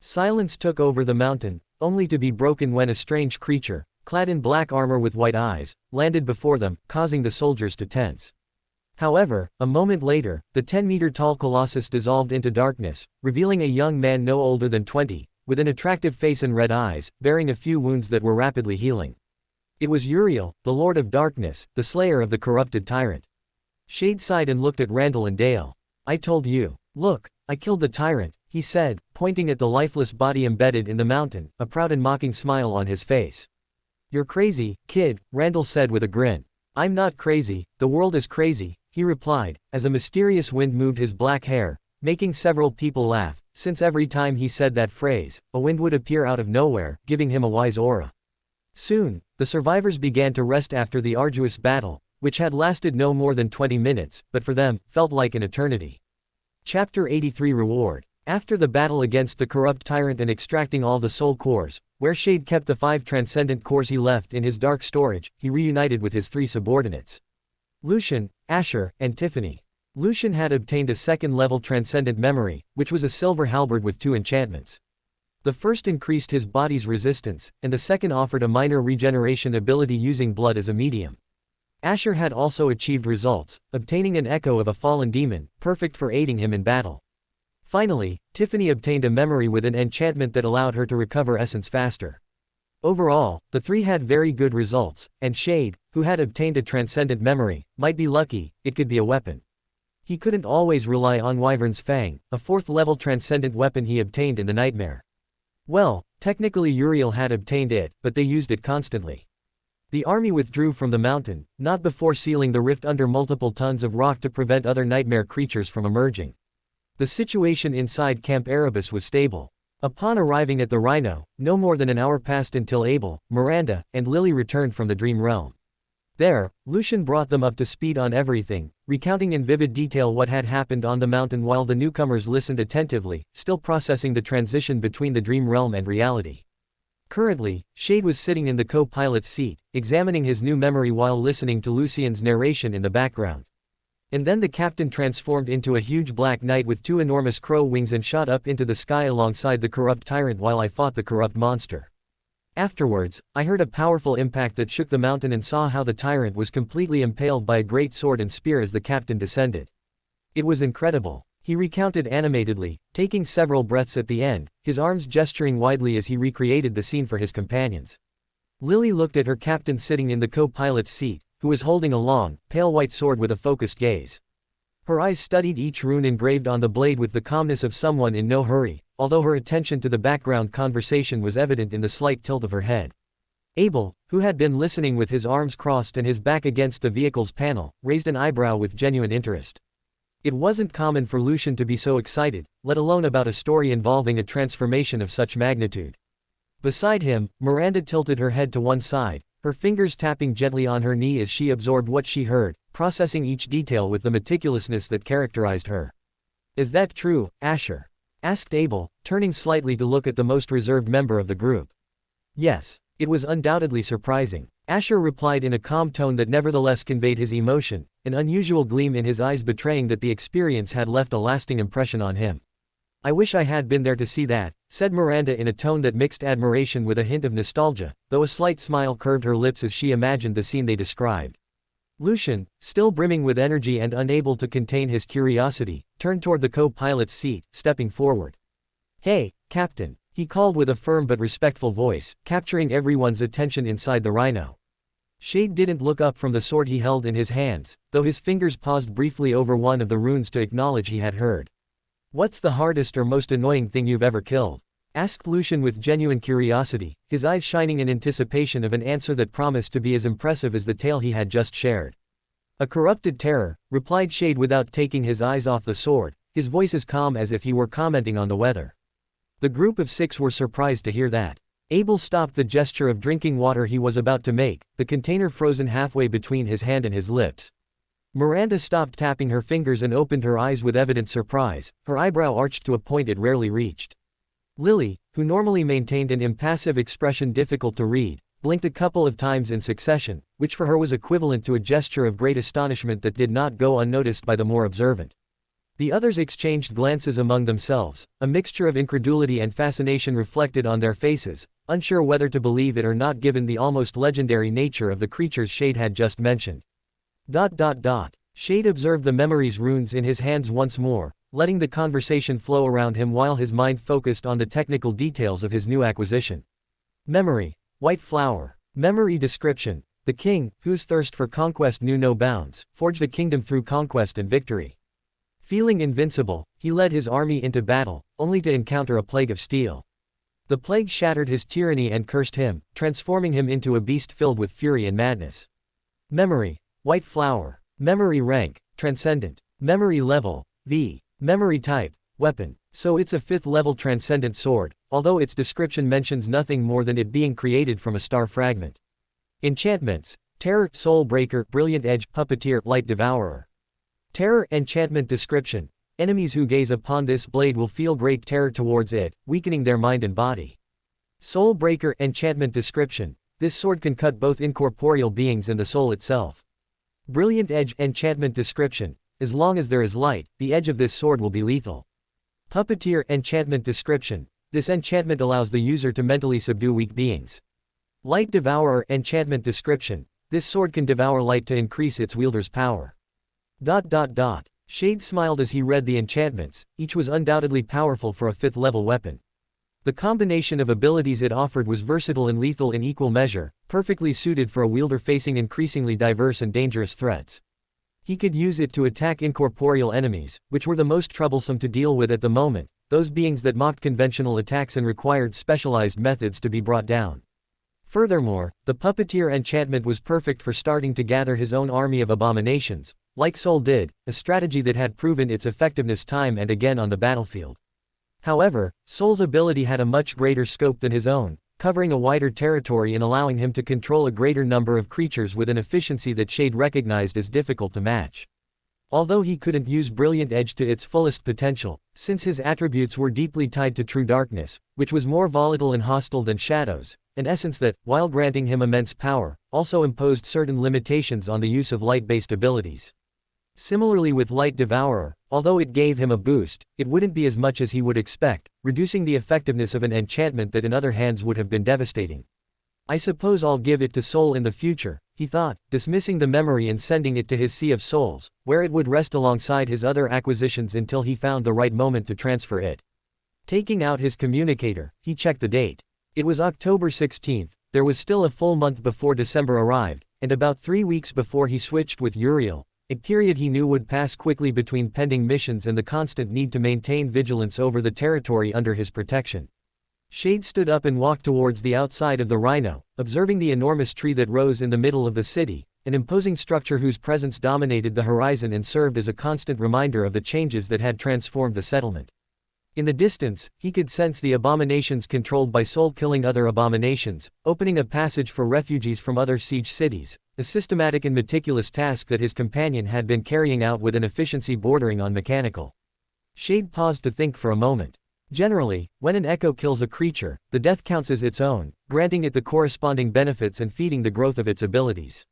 Silence took over the mountain, only to be broken when a strange creature, clad in black armor with white eyes, landed before them, causing the soldiers to tense. However, a moment later, the 10-meter-tall colossus dissolved into darkness, revealing a young man no older than 20, with an attractive face and red eyes, bearing a few wounds that were rapidly healing. It was Uriel, the Lord of Darkness, the slayer of the corrupted tyrant. Shade sighed and looked at Randall and Dale. I told you. Look, I killed the tyrant, he said, pointing at the lifeless body embedded in the mountain, a proud and mocking smile on his face. You're crazy, kid, Randall said with a grin. I'm not crazy, the world is crazy, he replied, as a mysterious wind moved his black hair, making several people laugh, since every time he said that phrase, a wind would appear out of nowhere, giving him a wise aura. Soon, the survivors began to rest after the arduous battle, which had lasted no more than 20 minutes, but for them, felt like an eternity. Chapter 83 Reward. After the battle against the corrupt tyrant and extracting all the soul cores, where Shade kept the 5 transcendent cores he left in his dark storage, he reunited with his 3 subordinates. Lucian, Asher, and Tiffany. Lucian had obtained a second-level transcendent memory, which was a silver halberd with 2 enchantments. The first increased his body's resistance, and the second offered a minor regeneration ability using blood as a medium. Asher had also achieved results, obtaining an echo of a fallen demon, perfect for aiding him in battle. Finally, Tiffany obtained a memory with an enchantment that allowed her to recover essence faster. Overall, the three had very good results, and Shade, who had obtained a transcendent memory, might be lucky, it could be a weapon. He couldn't always rely on Wyvern's Fang, a 4th-level transcendent weapon he obtained in the nightmare. Well, technically Uriel had obtained it, but they used it constantly. The army withdrew from the mountain, not before sealing the rift under multiple tons of rock to prevent other nightmare creatures from emerging. The situation inside Camp Erebus was stable. Upon arriving at the Rhino, no more than an hour passed until Abel, Miranda, and Lily returned from the Dream Realm. There, Lucian brought them up to speed on everything, recounting in vivid detail what had happened on the mountain while the newcomers listened attentively, still processing the transition between the Dream Realm and reality. Currently, Shade was sitting in the co-pilot's seat, examining his new memory while listening to Lucian's narration in the background. And then the captain transformed into a huge black knight with 2 enormous crow wings and shot up into the sky alongside the corrupt tyrant while I fought the corrupt monster. Afterwards, I heard a powerful impact that shook the mountain and saw how the tyrant was completely impaled by a great sword and spear as the captain descended. It was incredible. He recounted animatedly, taking several breaths at the end, his arms gesturing widely as he recreated the scene for his companions. Lily looked at her captain sitting in the co-pilot's seat, who was holding a long, pale white sword with a focused gaze. Her eyes studied each rune engraved on the blade with the calmness of someone in no hurry, although her attention to the background conversation was evident in the slight tilt of her head. Abel, who had been listening with his arms crossed and his back against the vehicle's panel, raised an eyebrow with genuine interest. It wasn't common for Lucian to be so excited, let alone about a story involving a transformation of such magnitude. Beside him, Miranda tilted her head to one side, her fingers tapping gently on her knee as she absorbed what she heard, processing each detail with the meticulousness that characterized her. "Is that true, Asher?" asked Abel, turning slightly to look at the most reserved member of the group. "Yes, it was undoubtedly surprising," Asher replied in a calm tone that nevertheless conveyed his emotion, an unusual gleam in his eyes betraying that the experience had left a lasting impression on him. "I wish I had been there to see that," said Miranda in a tone that mixed admiration with a hint of nostalgia, though a slight smile curved her lips as she imagined the scene they described. Lucian, still brimming with energy and unable to contain his curiosity, turned toward the co-pilot's seat, stepping forward. "Hey, Captain," he called with a firm but respectful voice, capturing everyone's attention inside the Rhino. Shade didn't look up from the sword he held in his hands, though his fingers paused briefly over one of the runes to acknowledge he had heard. "What's the hardest or most annoying thing you've ever killed?" asked Lucian with genuine curiosity, his eyes shining in anticipation of an answer that promised to be as impressive as the tale he had just shared. "A corrupted terror," replied Shade without taking his eyes off the sword, his voice as calm as if he were commenting on the weather. The group of 6 were surprised to hear that. Abel stopped the gesture of drinking water he was about to make, the container frozen halfway between his hand and his lips. Miranda stopped tapping her fingers and opened her eyes with evident surprise, her eyebrow arched to a point it rarely reached. Lily, who normally maintained an impassive expression difficult to read, blinked a couple of times in succession, which for her was equivalent to a gesture of great astonishment that did not go unnoticed by the more observant. The others exchanged glances among themselves, a mixture of incredulity and fascination reflected on their faces, unsure whether to believe it or not given the almost legendary nature of the creatures Shade had just mentioned. Shade observed the memory's runes in his hands once more, letting the conversation flow around him while his mind focused on the technical details of his new acquisition. Memory, white flower. Memory description: the king, whose thirst for conquest knew no bounds, forged a kingdom through conquest and victory. Feeling invincible, he led his army into battle, only to encounter a plague of steel. The plague shattered his tyranny and cursed him, transforming him into a beast filled with fury and madness. Memory, white flower. Memory rank, transcendent. Memory level, V. Memory type, weapon. So it's a 5th level transcendent sword, although its description mentions nothing more than it being created from a star fragment. Enchantments: Terror, Soul Breaker, Brilliant Edge, Puppeteer, Light Devourer. Terror enchantment description: enemies who gaze upon this blade will feel great terror towards it, weakening their mind and body. Soul Breaker enchantment description: this sword can cut both incorporeal beings and the soul itself. Brilliant Edge enchantment description: as long as there is light, the edge of this sword will be lethal. Puppeteer enchantment description: this enchantment allows the user to mentally subdue weak beings. Light Devourer enchantment description: this sword can devour light to increase its wielder's power. Shade smiled as he read the enchantments, each was undoubtedly powerful for a 5th-level weapon. The combination of abilities it offered was versatile and lethal in equal measure, perfectly suited for a wielder facing increasingly diverse and dangerous threats. He could use it to attack incorporeal enemies, which were the most troublesome to deal with at the moment, those beings that mocked conventional attacks and required specialized methods to be brought down. Furthermore, the puppeteer enchantment was perfect for starting to gather his own army of abominations, like Soul did, a strategy that had proven its effectiveness time and again on the battlefield. However, Soul's ability had a much greater scope than his own, covering a wider territory and allowing him to control a greater number of creatures with an efficiency that Shade recognized as difficult to match. Although he couldn't use Brilliant Edge to its fullest potential, since his attributes were deeply tied to True Darkness, which was more volatile and hostile than Shadows, an essence that, while granting him immense power, also imposed certain limitations on the use of light-based abilities. Similarly with Light Devourer, although it gave him a boost, it wouldn't be as much as he would expect, reducing the effectiveness of an enchantment that in other hands would have been devastating. I suppose I'll give it to Soul in the future, he thought, dismissing the memory and sending it to his Sea of Souls, where it would rest alongside his other acquisitions until he found the right moment to transfer it. Taking out his communicator, he checked the date. It was October 16th, there was still a full month before December arrived, and about 3 weeks before he switched with Uriel, a period he knew would pass quickly between pending missions and the constant need to maintain vigilance over the territory under his protection. Shade stood up and walked towards the outside of the Rhino, observing the enormous tree that rose in the middle of the city, an imposing structure whose presence dominated the horizon and served as a constant reminder of the changes that had transformed the settlement. In the distance, he could sense the abominations controlled by Soul killing other abominations, opening a passage for refugees from other siege cities, a systematic and meticulous task that his companion had been carrying out with an efficiency bordering on mechanical. Shade paused to think for a moment. Generally, when an echo kills a creature, the death counts as its own, granting it the corresponding benefits and feeding the growth of its abilities.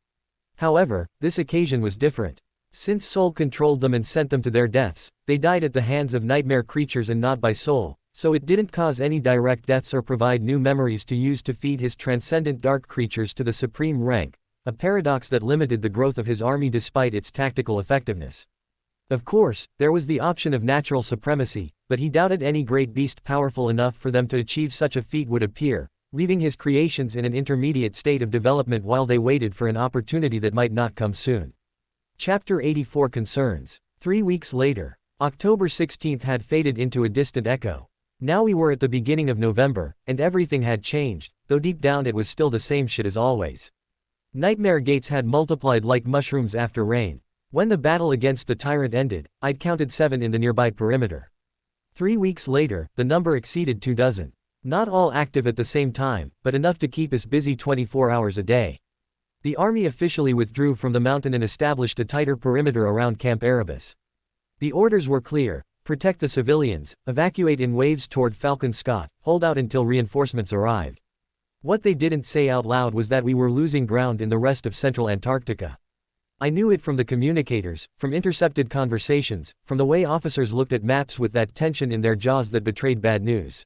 However, this occasion was different. Since Soul controlled them and sent them to their deaths, they died at the hands of nightmare creatures and not by Soul, so it didn't cause any direct deaths or provide new memories to use to feed his transcendent dark creatures to the supreme rank, a paradox that limited the growth of his army despite its tactical effectiveness. Of course, there was the option of natural supremacy, but he doubted any great beast powerful enough for them to achieve such a feat would appear, leaving his creations in an intermediate state of development while they waited for an opportunity that might not come soon. Chapter 84 Concerns. 3 weeks later, October 16th had faded into a distant echo. Now we were at the beginning of November, and everything had changed, though deep down it was still the same shit as always. Nightmare gates had multiplied like mushrooms after rain. When the battle against the tyrant ended, I'd counted 7 in the nearby perimeter. 3 weeks later, the number exceeded 24. Not all active at the same time, but enough to keep us busy 24 hours a day. The army officially withdrew from the mountain and established a tighter perimeter around Camp Erebus. The orders were clear: protect the civilians, evacuate in waves toward Falcon Scott, hold out until reinforcements arrived. What they didn't say out loud was that we were losing ground in the rest of Central Antarctica. I knew it from the communicators, from intercepted conversations, from the way officers looked at maps with that tension in their jaws that betrayed bad news.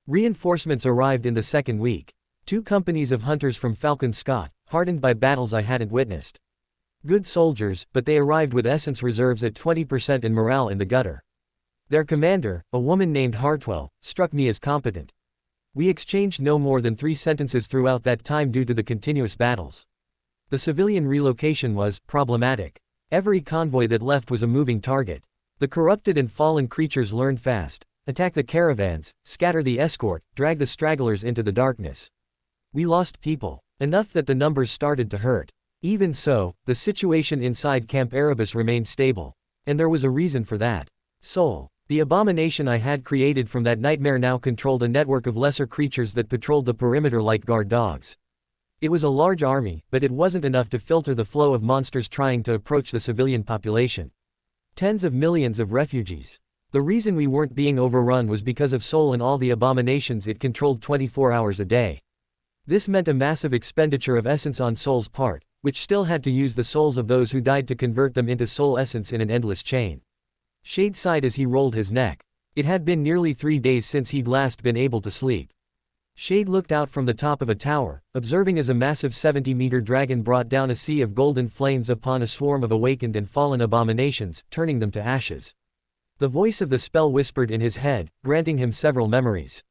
Reinforcements arrived in the second week. 2 companies of hunters from Falcon Scott, hardened by battles I hadn't witnessed. Good soldiers, but they arrived with essence reserves at 20% and morale in the gutter. Their commander, a woman named Hartwell, struck me as competent. We exchanged no more than 3 sentences throughout that time due to the continuous battles. The civilian relocation was problematic. Every convoy that left was a moving target. The corrupted and fallen creatures learned fast: attack the caravans, scatter the escort, drag the stragglers into the darkness. We lost people. Enough that the numbers started to hurt. Even so, the situation inside Camp Erebus remained stable. And there was a reason for that. Soul, the abomination I had created from that nightmare, now controlled a network of lesser creatures that patrolled the perimeter like guard dogs. It was a large army, but it wasn't enough to filter the flow of monsters trying to approach the civilian population. Tens of millions of refugees. The reason we weren't being overrun was because of Soul and all the abominations it controlled 24 hours a day. This meant a massive expenditure of essence on Soul's part, which still had to use the souls of those who died to convert them into soul essence in an endless chain. Shade sighed as he rolled his neck. It had been nearly 3 days since he'd last been able to sleep. Shade looked out from the top of a tower, observing as a massive 70-meter dragon brought down a sea of golden flames upon a swarm of awakened and fallen abominations, turning them to ashes. The voice of the spell whispered in his head, granting him several memories.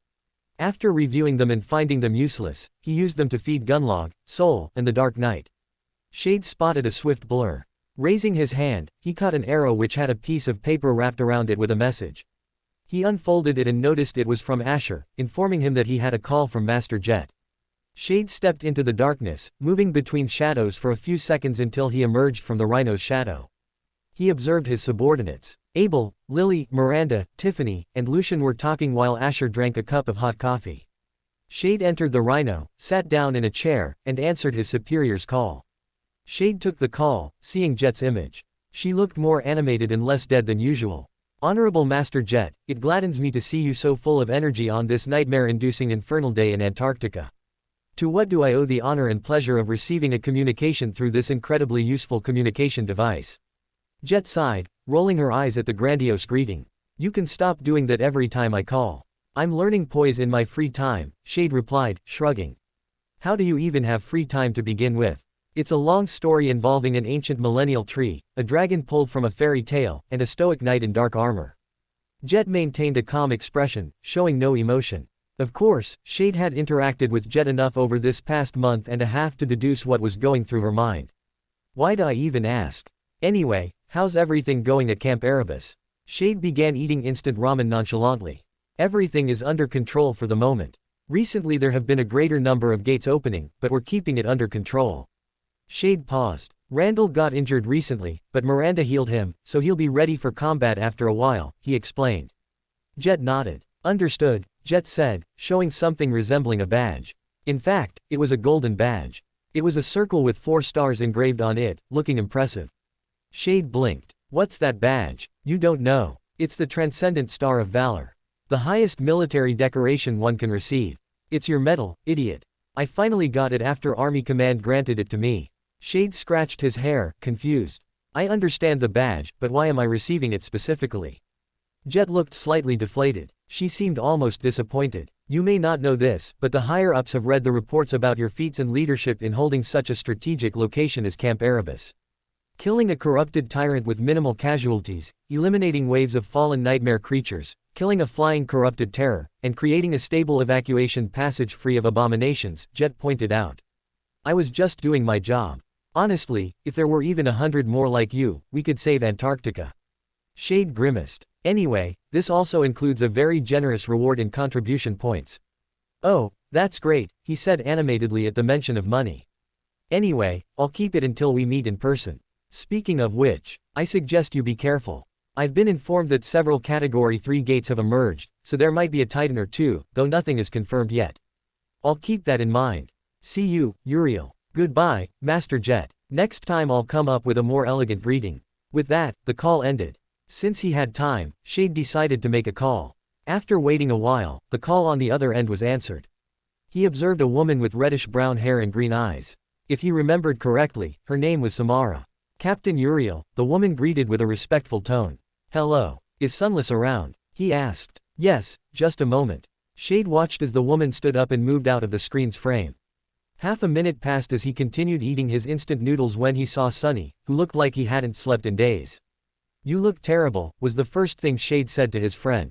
After reviewing them and finding them useless, he used them to feed Gunlog, Soul, and the Dark Knight. Shade spotted a swift blur. Raising his hand, he caught an arrow which had a piece of paper wrapped around it with a message. He unfolded it and noticed it was from Asher, informing him that he had a call from Master Jet. Shade stepped into the darkness, moving between shadows for a few seconds until he emerged from the rhino's shadow. He observed his subordinates. Abel, Lily, Miranda, Tiffany, and Lucian were talking while Asher drank a cup of hot coffee. Shade entered the rhino, sat down in a chair, and answered his superior's call. Shade took the call, seeing Jet's image. She looked more animated and less dead than usual. Honorable Master Jet, it gladdens me to see you so full of energy on this nightmare-inducing infernal day in Antarctica. To what do I owe the honor and pleasure of receiving a communication through this incredibly useful communication device? Jet sighed, rolling her eyes at the grandiose greeting. You can stop doing that every time I call. I'm learning poise in my free time, Shade replied, shrugging. How do you even have free time to begin with? It's a long story involving an ancient millennial tree, a dragon pulled from a fairy tale, and a stoic knight in dark armor. Jet maintained a calm expression, showing no emotion. Of course, Shade had interacted with Jet enough over this past month and a half to deduce what was going through her mind. Why'd I even ask? Anyway, how's everything going at Camp Erebus? Shade began eating instant ramen nonchalantly. Everything is under control for the moment. Recently there have been a greater number of gates opening, but we're keeping it under control. Shade paused. Randall got injured recently, but Miranda healed him, so he'll be ready for combat after a while, he explained. Jet nodded. Understood, Jet said, showing something resembling a badge. In fact, it was a golden badge. It was a circle with 4 stars engraved on it, looking impressive. Shade blinked. What's that badge? You don't know. It's the Transcendent Star of Valor. The highest military decoration one can receive. It's your medal, idiot. I finally got it after Army Command granted it to me. Shade scratched his hair, confused. I understand the badge, but why am I receiving it specifically? Jet looked slightly deflated. She seemed almost disappointed. You may not know this, but the higher-ups have read the reports about your feats and leadership in holding such a strategic location as Camp Erebus. Killing a corrupted tyrant with minimal casualties, eliminating waves of fallen nightmare creatures, killing a flying corrupted terror, and creating a stable evacuation passage free of abominations, Jet pointed out. I was just doing my job. Honestly, if there were even 100 more like you, we could save Antarctica. Shade grimaced. Anyway, this also includes a very generous reward in contribution points. Oh, that's great, he said animatedly at the mention of money. Anyway, I'll keep it until we meet in person. Speaking of which, I suggest you be careful. I've been informed that several Category 3 gates have emerged, so there might be a Titan or two, though nothing is confirmed yet. I'll keep that in mind. See you, Uriel. Goodbye, Master Jet. Next time I'll come up with a more elegant greeting. With that, the call ended. Since he had time, Shade decided to make a call. After waiting a while, the call on the other end was answered. He observed a woman with reddish-brown hair and green eyes. If he remembered correctly, her name was Samara. Captain Uriel, the woman greeted with a respectful tone. Hello. Is Sunless around? He asked. Yes, just a moment. Shade watched as the woman stood up and moved out of the screen's frame. Half a minute passed as he continued eating his instant noodles when he saw Sunny, who looked like he hadn't slept in days. You look terrible, was the first thing Shade said to his friend.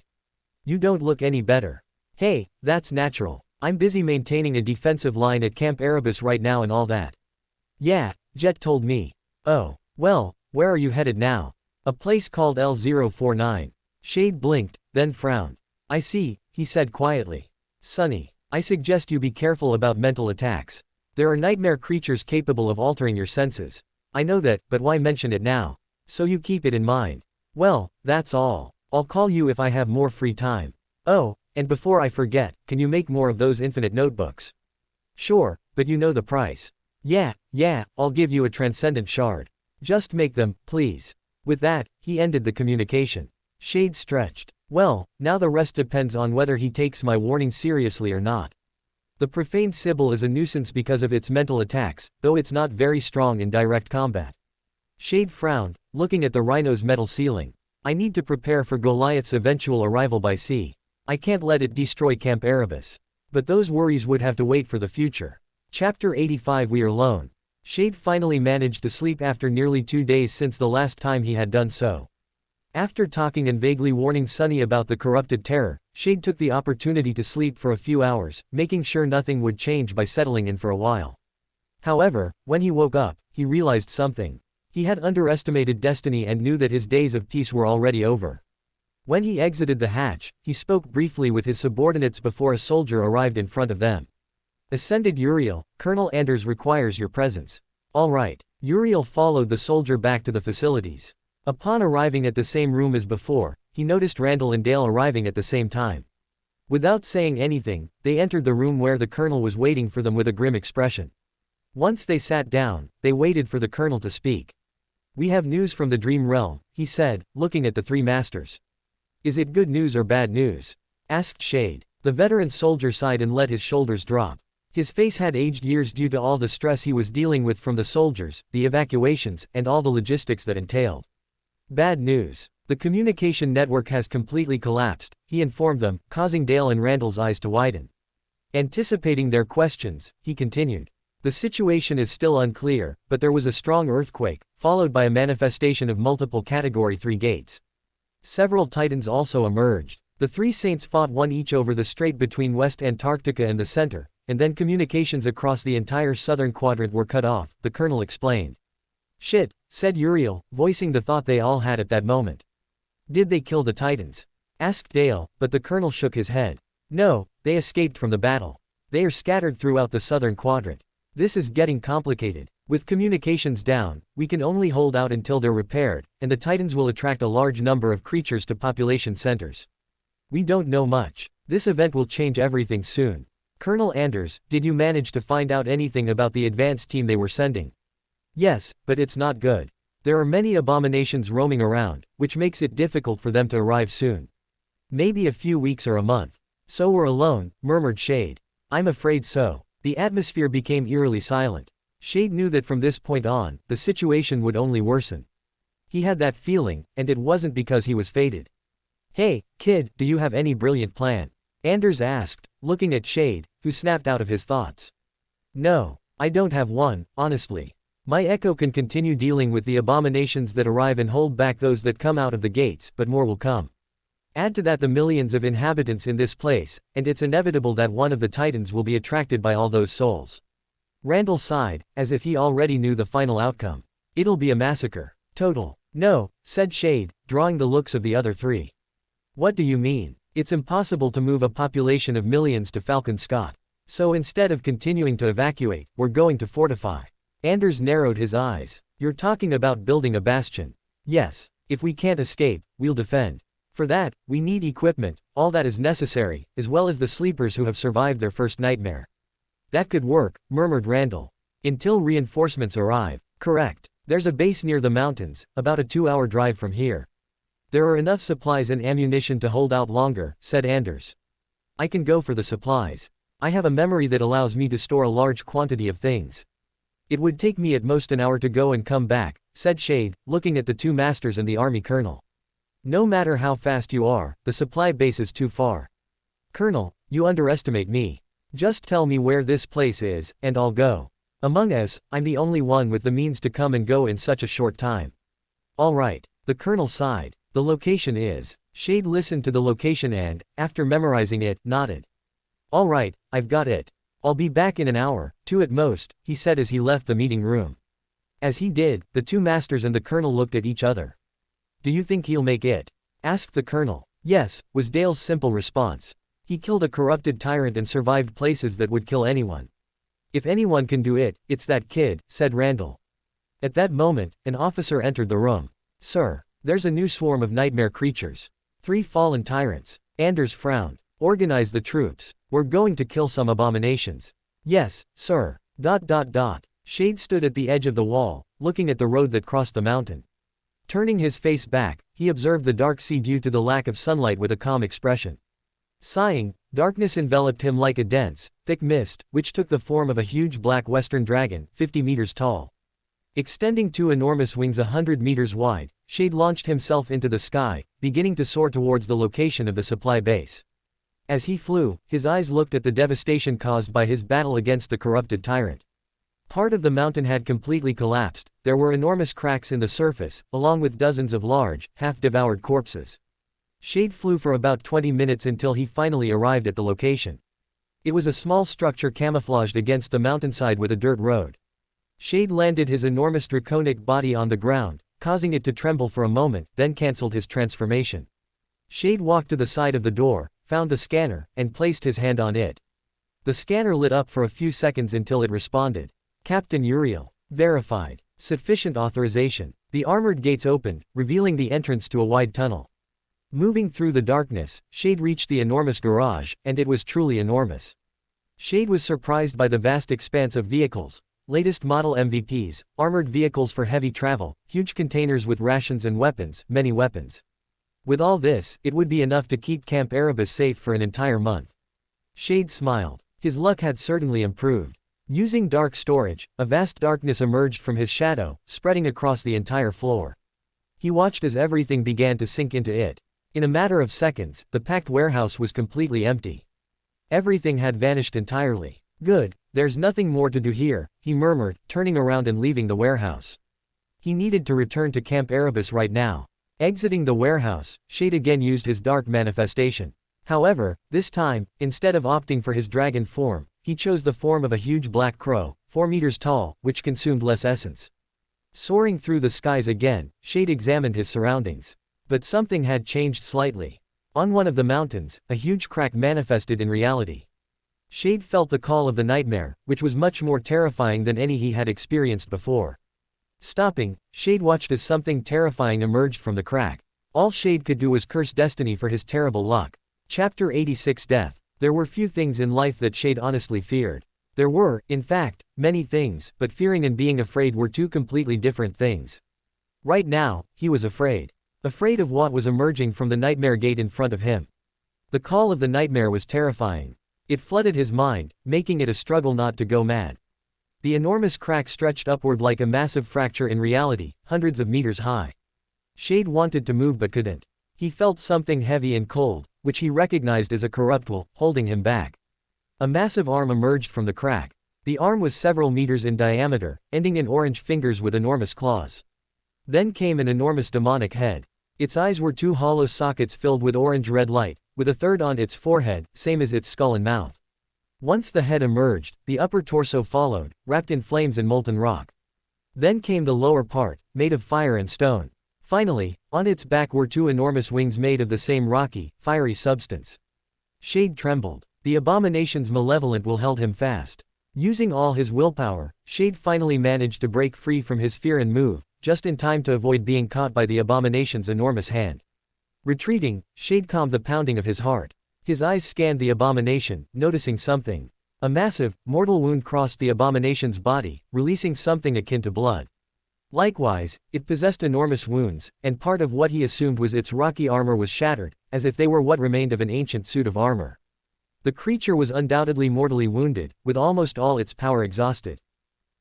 You don't look any better. Hey, that's natural. I'm busy maintaining a defensive line at Camp Erebus right now and all that. Yeah, Jet told me. Oh, well, where are you headed now? A place called L049. Shade blinked, then frowned. I see, he said quietly. Sunny, I suggest you be careful about mental attacks. There are nightmare creatures capable of altering your senses. I know that, but why mention it now? So you keep it in mind. Well, that's all. I'll call you if I have more free time. Oh, and before I forget, can you make more of those infinite notebooks? Sure, but you know the price. Yeah, I'll give you a transcendent shard. Just make them, please. With that, he ended the communication. Shade stretched. Well, now the rest depends on whether he takes my warning seriously or not. The profaned Sibyl is a nuisance because of its mental attacks, though it's not very strong in direct combat. Shade frowned, looking at the rhino's metal ceiling. I need to prepare for Goliath's eventual arrival by sea. I can't let it destroy Camp Erebus. But those worries would have to wait for the future. Chapter 85 We Are Alone. Shade finally managed to sleep after nearly 2 days since the last time he had done so. After talking and vaguely warning Sunny about the corrupted terror, Shade took the opportunity to sleep for a few hours, making sure nothing would change by settling in for a while. However, when he woke up, he realized something. He had underestimated destiny and knew that his days of peace were already over. When he exited the hatch, he spoke briefly with his subordinates before a soldier arrived in front of them. Ascended Uriel, Colonel Anders requires your presence. All right. Uriel followed the soldier back to the facilities. Upon arriving at the same room as before, he noticed Randall and Dale arriving at the same time. Without saying anything, they entered the room where the colonel was waiting for them with a grim expression. Once they sat down, they waited for the colonel to speak. We have news from the Dream Realm, he said, looking at the three masters. Is it good news or bad news? Asked Shade. The veteran soldier sighed and let his shoulders drop. His face had aged years due to all the stress he was dealing with from the soldiers, the evacuations, and all the logistics that entailed. Bad news. The communication network has completely collapsed, he informed them, causing Dale and Randall's eyes to widen. Anticipating their questions, he continued. The situation is still unclear, but there was a strong earthquake, followed by a manifestation of multiple Category 3 gates. Several Titans also emerged. The three Saints fought one each over the strait between West Antarctica and the center, and then communications across the entire southern quadrant were cut off, the colonel explained. Shit, said Uriel, voicing the thought they all had at that moment. Did they kill the Titans? Asked Dale, but the colonel shook his head. No, they escaped from the battle. They are scattered throughout the southern quadrant. This is getting complicated. With communications down, we can only hold out until they're repaired, and the Titans will attract a large number of creatures to population centers. We don't know much. This event will change everything soon. Colonel Anders, did you manage to find out anything about the advance team they were sending? Yes, but it's not good. There are many abominations roaming around, which makes it difficult for them to arrive soon. Maybe a few weeks or a month. So we're alone, murmured Shade. I'm afraid so. The atmosphere became eerily silent. Shade knew that from this point on, the situation would only worsen. He had that feeling, and it wasn't because he was fated. Hey, kid, do you have any brilliant plan? Anders asked, looking at Shade, who snapped out of his thoughts. No, I don't have one, honestly. My echo can continue dealing with the abominations that arrive and hold back those that come out of the gates, but more will come. Add to that the millions of inhabitants in this place, and it's inevitable that one of the Titans will be attracted by all those souls. Randall sighed, as if he already knew the final outcome. It'll be a massacre. Total. No, said Shade, drawing the looks of the other three. What do you mean? It's impossible to move a population of millions to Falcon Scott. So instead of continuing to evacuate, we're going to fortify. Anders narrowed his eyes. You're talking about building a bastion. Yes. If we can't escape, we'll defend. For that, we need equipment, all that is necessary, as well as the sleepers who have survived their first nightmare. That could work, murmured Randall. Until reinforcements arrive. Correct. There's a base near the mountains, about a 2-hour drive from here. There are enough supplies and ammunition to hold out longer, said Anders. I can go for the supplies. I have a memory that allows me to store a large quantity of things. It would take me at most an hour to go and come back, said Shade, looking at the two masters and the army colonel. No matter how fast you are, the supply base is too far. Colonel, you underestimate me. Just tell me where this place is, and I'll go. Among us, I'm the only one with the means to come and go in such a short time. All right. The colonel sighed. The location is. Shade listened to the location and, after memorizing it, nodded. All right, I've got it. I'll be back in an hour, 2 at most, he said as he left the meeting room. As he did, the two masters and the colonel looked at each other. Do you think he'll make it? Asked the colonel. Yes, was Dale's simple response. He killed a corrupted tyrant and survived places that would kill anyone. If anyone can do it, it's that kid, said Randall. At that moment, an officer entered the room. Sir, there's a new swarm of nightmare creatures. 3 fallen tyrants. Anders frowned. Organize the troops. We're going to kill some abominations. Yes, sir. ... Shade stood at the edge of the wall, looking at the road that crossed the mountain. Turning his face back, he observed the dark sea due to the lack of sunlight with a calm expression. Sighing, darkness enveloped him like a dense, thick mist, which took the form of a huge black western dragon, 50 meters tall. Extending 2 enormous wings 100 meters wide, Shade launched himself into the sky, beginning to soar towards the location of the supply base. As he flew, his eyes looked at the devastation caused by his battle against the corrupted tyrant. Part of the mountain had completely collapsed, there were enormous cracks in the surface, along with dozens of large, half-devoured corpses. Shade flew for about 20 minutes until he finally arrived at the location. It was a small structure camouflaged against the mountainside with a dirt road. Shade landed his enormous draconic body on the ground, causing it to tremble for a moment, then cancelled his transformation. Shade walked to the side of the door, found the scanner, and placed his hand on it. The scanner lit up for a few seconds until it responded. Captain Uriel. Verified. Sufficient authorization. The armored gates opened, revealing the entrance to a wide tunnel. Moving through the darkness, Shade reached the enormous garage, and it was truly enormous. Shade was surprised by the vast expanse of vehicles. Latest model MVPs, armored vehicles for heavy travel, huge containers with rations and weapons, many weapons. With all this, it would be enough to keep Camp Erebus safe for an entire month. Shade smiled. His luck had certainly improved. Using dark storage, a vast darkness emerged from his shadow, spreading across the entire floor. He watched as everything began to sink into it. In a matter of seconds, the packed warehouse was completely empty. Everything had vanished entirely. Good, there's nothing more to do here, he murmured, turning around and leaving the warehouse. He needed to return to Camp Erebus right now. Exiting the warehouse, Shade again used his dark manifestation. However, this time, instead of opting for his dragon form, he chose the form of a huge black crow, 4 meters tall, which consumed less essence. Soaring through the skies again, Shade examined his surroundings. But something had changed slightly. On one of the mountains, a huge crack manifested in reality. Shade felt the call of the nightmare, which was much more terrifying than any he had experienced before. Stopping, Shade watched as something terrifying emerged from the crack. All Shade could do was curse destiny for his terrible luck. Chapter 86 Death. There were few things in life that Shade honestly feared. There were, in fact, many things, but fearing and being afraid were two completely different things. Right now, he was afraid. Afraid of what was emerging from the nightmare gate in front of him. The call of the nightmare was terrifying. It flooded his mind, making it a struggle not to go mad. The enormous crack stretched upward like a massive fracture in reality, hundreds of meters high. Shade wanted to move but couldn't. He felt something heavy and cold, which he recognized as a corruptible, holding him back. A massive arm emerged from the crack. The arm was several meters in diameter, ending in orange fingers with enormous claws. Then came an enormous demonic head. Its eyes were 2 hollow sockets filled with orange-red light, with a third on its forehead, same as its skull and mouth. Once the head emerged, the upper torso followed, wrapped in flames and molten rock. Then came the lower part, made of fire and stone. Finally, on its back were 2 enormous wings made of the same rocky, fiery substance. Shade trembled. The abomination's malevolent will held him fast. Using all his willpower, Shade finally managed to break free from his fear and move, just in time to avoid being caught by the abomination's enormous hand. Retreating, Shade calmed the pounding of his heart. His eyes scanned the abomination, noticing something. A massive, mortal wound crossed the abomination's body, releasing something akin to blood. Likewise, it possessed enormous wounds, and part of what he assumed was its rocky armor was shattered, as if they were what remained of an ancient suit of armor. The creature was undoubtedly mortally wounded, with almost all its power exhausted.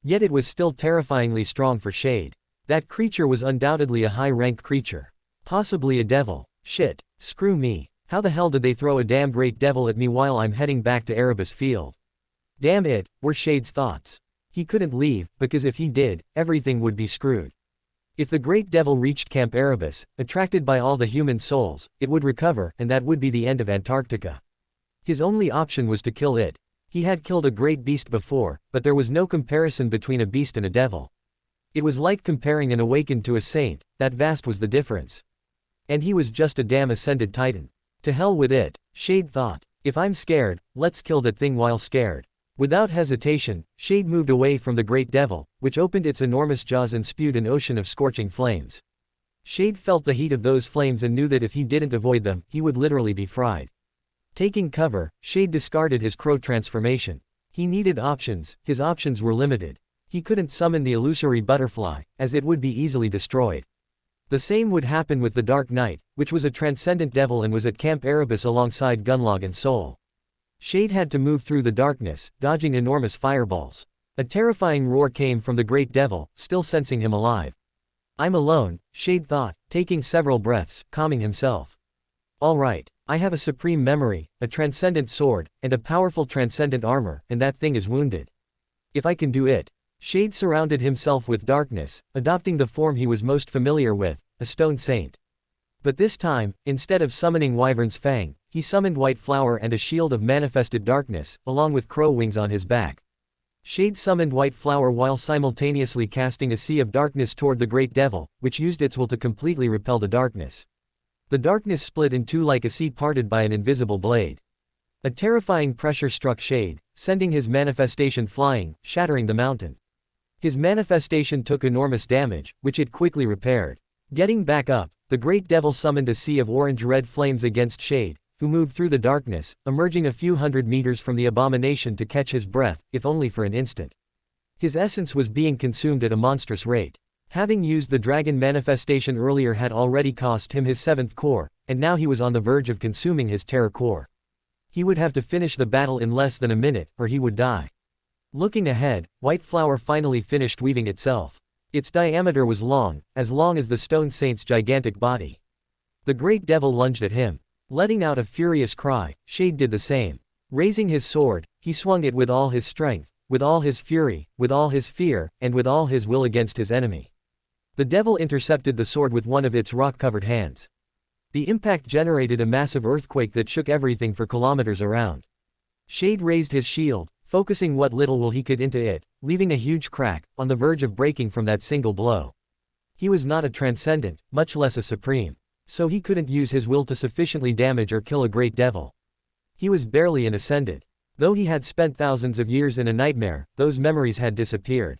Yet it was still terrifyingly strong for Shade. That creature was undoubtedly a high-ranked creature. Possibly a devil. Shit. Screw me. How the hell did they throw a damn great devil at me while I'm heading back to Erebus Field? Damn it, were Shade's thoughts. He couldn't leave, because if he did, everything would be screwed. If the great devil reached Camp Erebus, attracted by all the human souls, it would recover, and that would be the end of Antarctica. His only option was to kill it. He had killed a great beast before, but there was no comparison between a beast and a devil. It was like comparing an awakened to a saint, that vast was the difference. And he was just a damn ascended titan. To hell with it, Shade thought. If I'm scared, let's kill that thing while scared. Without hesitation, Shade moved away from the great devil, which opened its enormous jaws and spewed an ocean of scorching flames. Shade felt the heat of those flames and knew that if he didn't avoid them, he would literally be fried. Taking cover, Shade discarded his crow transformation. He needed options, his options were limited. He couldn't summon the illusory butterfly, as it would be easily destroyed. The same would happen with the Dark Knight, which was a transcendent devil and was at Camp Erebus alongside Gunlog and Soul. Shade had to move through the darkness, dodging enormous fireballs. A terrifying roar came from the great devil, still sensing him alive. I'm alone, Shade thought, taking several breaths, calming himself. All right, I have a supreme memory, a transcendent sword, and a powerful transcendent armor, and that thing is wounded. If I can do it. Shade surrounded himself with darkness, adopting the form he was most familiar with, a stone saint. But this time, instead of summoning Wyvern's Fang, he summoned White Flower and a shield of manifested darkness, along with crow wings on his back. Shade summoned White Flower while simultaneously casting a sea of darkness toward the Great Devil, which used its will to completely repel the darkness. The darkness split in two like a sea parted by an invisible blade. A terrifying pressure struck Shade, sending his manifestation flying, shattering the mountain. His manifestation took enormous damage, which it quickly repaired. Getting back up, the Great Devil summoned a sea of orange-red flames against Shade, who moved through the darkness, emerging a few hundred meters from the abomination to catch his breath, if only for an instant. His essence was being consumed at a monstrous rate. Having used the dragon manifestation earlier had already cost him his 7th core, and now he was on the verge of consuming his terror core. He would have to finish the battle in less than a minute, or he would die. Looking ahead, White Flower finally finished weaving itself. Its diameter was long as the Stone Saint's gigantic body. The Great Devil lunged at him. Letting out a furious cry, Shade did the same. Raising his sword, he swung it with all his strength, with all his fury, with all his fear, and with all his will against his enemy. The devil intercepted the sword with one of its rock-covered hands. The impact generated a massive earthquake that shook everything for kilometers around. Shade raised his shield, focusing what little will he could into it, leaving a huge crack, on the verge of breaking from that single blow. He was not a transcendent, much less a supreme. So he couldn't use his will to sufficiently damage or kill a great devil. He was barely an ascendant. Though he had spent thousands of years in a nightmare, those memories had disappeared.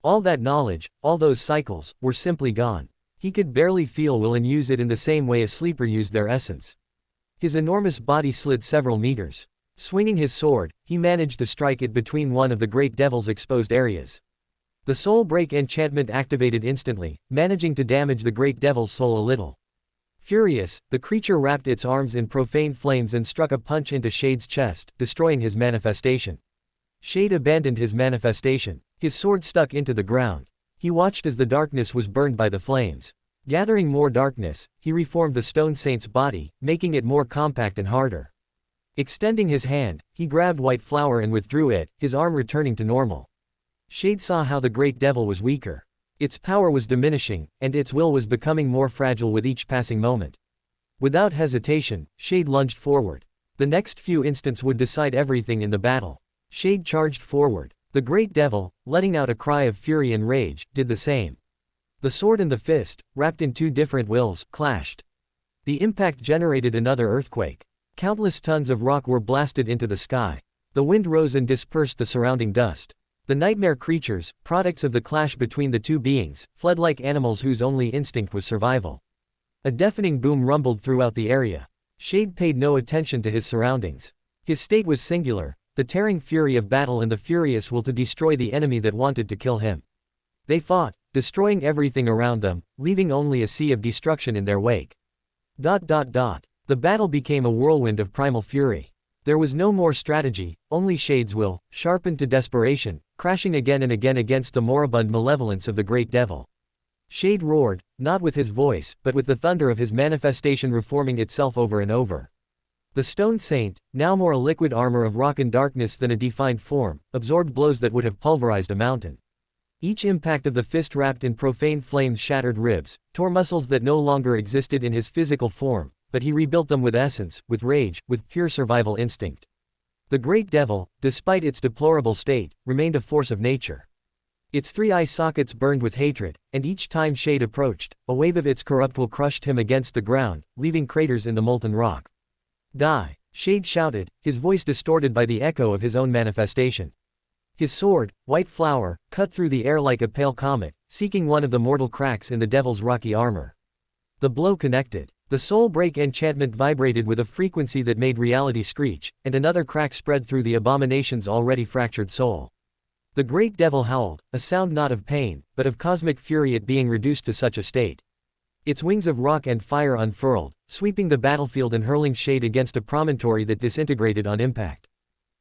All that knowledge, all those cycles, were simply gone. He could barely feel will and use it in the same way a sleeper used their essence. His enormous body slid several meters. Swinging his sword, he managed to strike it between one of the great devil's exposed areas. The soul break enchantment activated instantly, managing to damage the great devil's soul a little. Furious, the creature wrapped its arms in profane flames and struck a punch into Shade's chest, destroying his manifestation. Shade abandoned his manifestation. His sword stuck into the ground. He watched as the darkness was burned by the flames. Gathering more darkness, he reformed the Stone Saint's body, making it more compact and harder. Extending his hand, he grabbed White Flower and withdrew it, his arm returning to normal. Shade saw how the Great Devil was weaker. Its power was diminishing, and its will was becoming more fragile with each passing moment. Without hesitation, Shade lunged forward. The next few instants would decide everything in the battle. Shade charged forward. The Great Devil, letting out a cry of fury and rage, did the same. The sword and the fist, wrapped in two different wills, clashed. The impact generated another earthquake. Countless tons of rock were blasted into the sky. The wind rose and dispersed the surrounding dust. The nightmare creatures, products of the clash between the two beings, fled like animals whose only instinct was survival. A deafening boom rumbled throughout the area. Shade paid no attention to his surroundings. His state was singular, the tearing fury of battle and the furious will to destroy the enemy that wanted to kill him. They fought, destroying everything around them, leaving only a sea of destruction in their wake. The battle became a whirlwind of primal fury. There was no more strategy, only Shade's will, sharpened to desperation, crashing again and again against the moribund malevolence of the Great Devil. Shade roared, not with his voice, but with the thunder of his manifestation reforming itself over and over. The Stone Saint, now more a liquid armor of rock and darkness than a defined form, absorbed blows that would have pulverized a mountain. Each impact of the fist wrapped in profane flames shattered ribs, tore muscles that no longer existed in his physical form, but he rebuilt them with essence, with rage, with pure survival instinct. The Great Devil, despite its deplorable state, remained a force of nature. Its three eye sockets burned with hatred, and each time Shade approached, a wave of its corrupt will crushed him against the ground, leaving craters in the molten rock. Die! Shade shouted, his voice distorted by the echo of his own manifestation. His sword, White Flower, cut through the air like a pale comet, seeking one of the mortal cracks in the devil's rocky armor. The blow connected. The soul break enchantment vibrated with a frequency that made reality screech, and another crack spread through the abomination's already fractured soul. The Great Devil howled, a sound not of pain, but of cosmic fury at being reduced to such a state. Its wings of rock and fire unfurled, sweeping the battlefield and hurling Shade against a promontory that disintegrated on impact.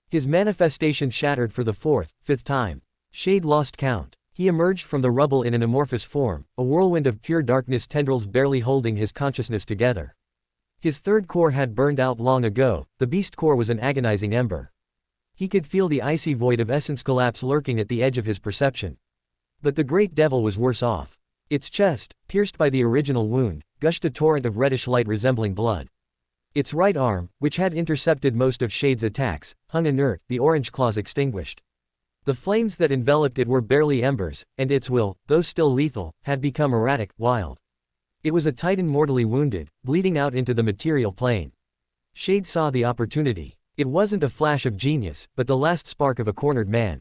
His manifestation shattered for the fifth time. Shade lost count. He emerged from the rubble in an amorphous form, a whirlwind of pure darkness tendrils barely holding his consciousness together. His third core had burned out long ago, the beast core was an agonizing ember. He could feel the icy void of essence collapse lurking at the edge of his perception. But the great devil was worse off. Its chest, pierced by the original wound, gushed a torrent of reddish light resembling blood. Its right arm, which had intercepted most of Shade's attacks, hung inert, the orange claws extinguished. The flames that enveloped it were barely embers, and its will, though still lethal, had become erratic, wild. It was a titan mortally wounded, bleeding out into the material plane. Shade saw the opportunity. It wasn't a flash of genius, but the last spark of a cornered man.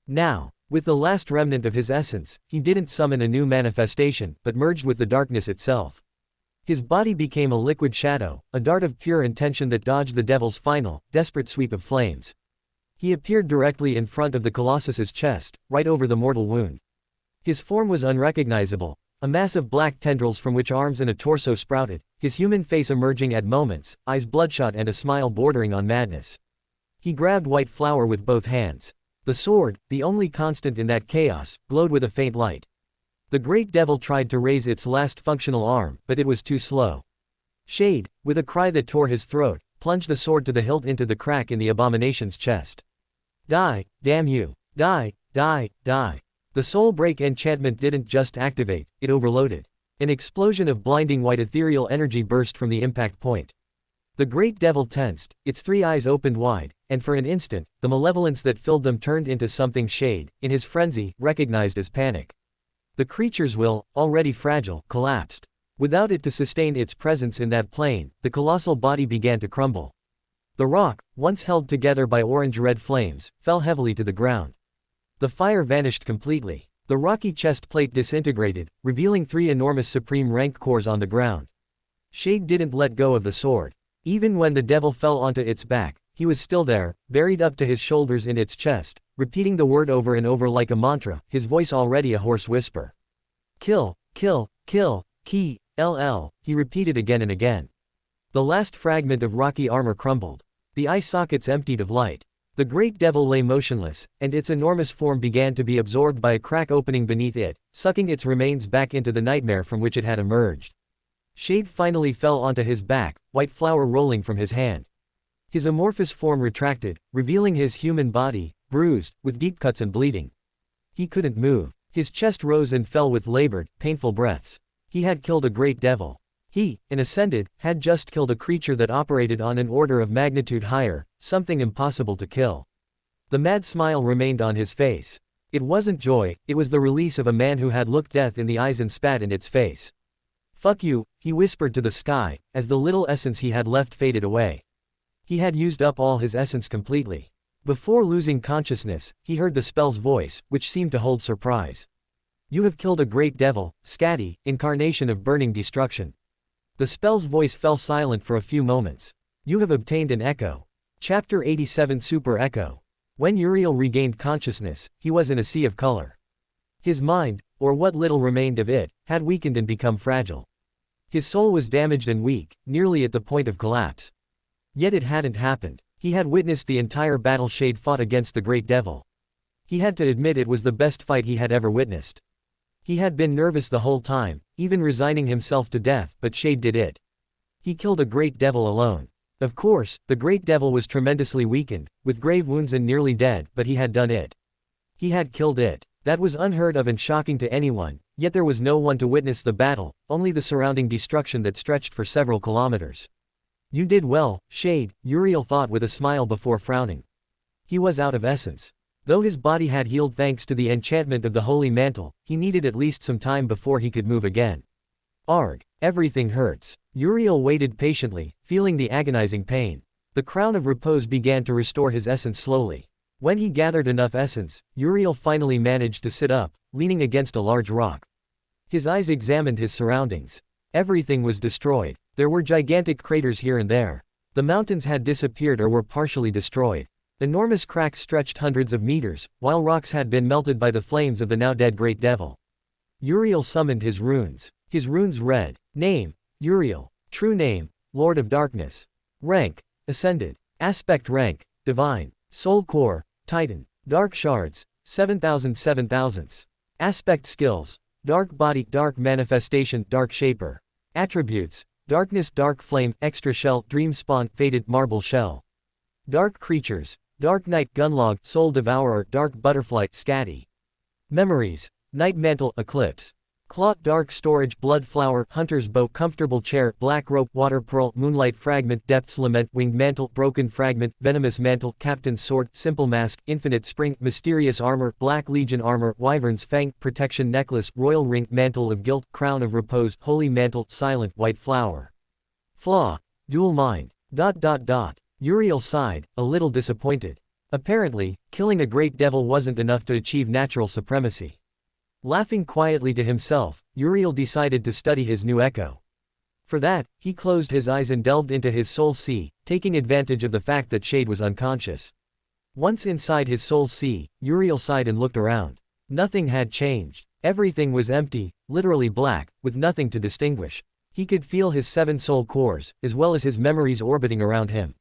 Now, with the last remnant of his essence, he didn't summon a new manifestation, but merged with the darkness itself. His body became a liquid shadow, a dart of pure intention that dodged the devil's final, desperate sweep of flames. He appeared directly in front of the Colossus's chest, right over the mortal wound. His form was unrecognizable, a mass of black tendrils from which arms and a torso sprouted, his human face emerging at moments, eyes bloodshot and a smile bordering on madness. He grabbed White Flower with both hands. The sword, the only constant in that chaos, glowed with a faint light. The great devil tried to raise its last functional arm, but it was too slow. Shade, with a cry that tore his throat, plunged the sword to the hilt into the crack in the abomination's chest. Die, damn you. Die, die, die. The soul break enchantment didn't just activate, it overloaded. An explosion of blinding white ethereal energy burst from the impact point. The great devil tensed, its three eyes opened wide, and for an instant, the malevolence that filled them turned into something Shade, in his frenzy, recognized as panic. The creature's will, already fragile, collapsed. Without it to sustain its presence in that plane, the colossal body began to crumble. The rock, once held together by orange-red flames, fell heavily to the ground. The fire vanished completely. The rocky chest plate disintegrated, revealing three enormous supreme rank cores on the ground. Shade didn't let go of the sword. Even when the devil fell onto its back, he was still there, buried up to his shoulders in its chest, repeating the word over and over like a mantra, his voice already a hoarse whisper. Kill, kill, kill, ki, LL, he repeated again and again. The last fragment of rocky armor crumbled. The eye sockets emptied of light. The great devil lay motionless, and its enormous form began to be absorbed by a crack opening beneath it, sucking its remains back into the nightmare from which it had emerged. Shade finally fell onto his back, White Flower rolling from his hand. His amorphous form retracted, revealing his human body, bruised, with deep cuts and bleeding. He couldn't move. His chest rose and fell with labored, painful breaths. He had killed a great devil. He, an ascended, had just killed a creature that operated on an order of magnitude higher, something impossible to kill. The mad smile remained on his face. It wasn't joy, it was the release of a man who had looked death in the eyes and spat in its face. Fuck you, he whispered to the sky, as the little essence he had left faded away. He had used up all his essence completely. Before losing consciousness, he heard the spell's voice, which seemed to hold surprise. You have killed a great devil, Scatty, incarnation of burning destruction. The spell's voice fell silent for a few moments. You have obtained an echo. Chapter 87 Super Echo. When Uriel regained consciousness, he was in a sea of color. His mind, or what little remained of it, had weakened and become fragile. His soul was damaged and weak, nearly at the point of collapse. Yet it hadn't happened. He had witnessed the entire battle Shade fought against the great devil. He had to admit it was the best fight he had ever witnessed. He had been nervous the whole time, even resigning himself to death, but Shade did it. He killed a great devil alone. Of course, the great devil was tremendously weakened, with grave wounds and nearly dead, but he had done it. He had killed it. That was unheard of and shocking to anyone, yet there was no one to witness the battle, only the surrounding destruction that stretched for several kilometers. You did well, Shade, Uriel thought with a smile before frowning. He was out of essence. Though his body had healed thanks to the enchantment of the Holy Mantle, he needed at least some time before he could move again. Arg, everything hurts. Uriel waited patiently, feeling the agonizing pain. The crown of repose began to restore his essence slowly. When he gathered enough essence, Uriel finally managed to sit up, leaning against a large rock. His eyes examined his surroundings. Everything was destroyed. There were gigantic craters here and there. The mountains had disappeared or were partially destroyed. Enormous cracks stretched hundreds of meters, while rocks had been melted by the flames of the now-dead great devil. Uriel summoned his runes. His runes read, Name, Uriel. True name, Lord of Darkness. Rank, Ascended. Aspect rank, Divine. Soul core, Titan. Dark shards, 7,000. Aspect skills, Dark body, Dark manifestation, Dark shaper. Attributes, darkness, dark flame, extra shell, dream spawn, faded, marble shell. Dark creatures, dark night, gunlog, soul devourer, dark butterfly, scatty. Memories, night mantle, eclipse. Clot, dark storage, blood flower, hunter's bow, comfortable chair, black rope, water pearl, moonlight fragment, depths lament, winged mantle, broken fragment, venomous mantle, captain's sword, simple mask, infinite spring, mysterious armor, black legion armor, wyvern's fang, protection necklace, royal ring, mantle of guilt, crown of repose, holy mantle, silent white flower. Flaw, dual mind. Uriel sighed, a little disappointed. Apparently, killing a great devil wasn't enough to achieve natural supremacy. Laughing quietly to himself, Uriel decided to study his new echo. For that, he closed his eyes and delved into his soul sea, taking advantage of the fact that Shade was unconscious. Once inside his soul sea, Uriel sighed and looked around. Nothing had changed. Everything was empty, literally black, with nothing to distinguish. He could feel his 7 soul cores, as well as his memories orbiting around him.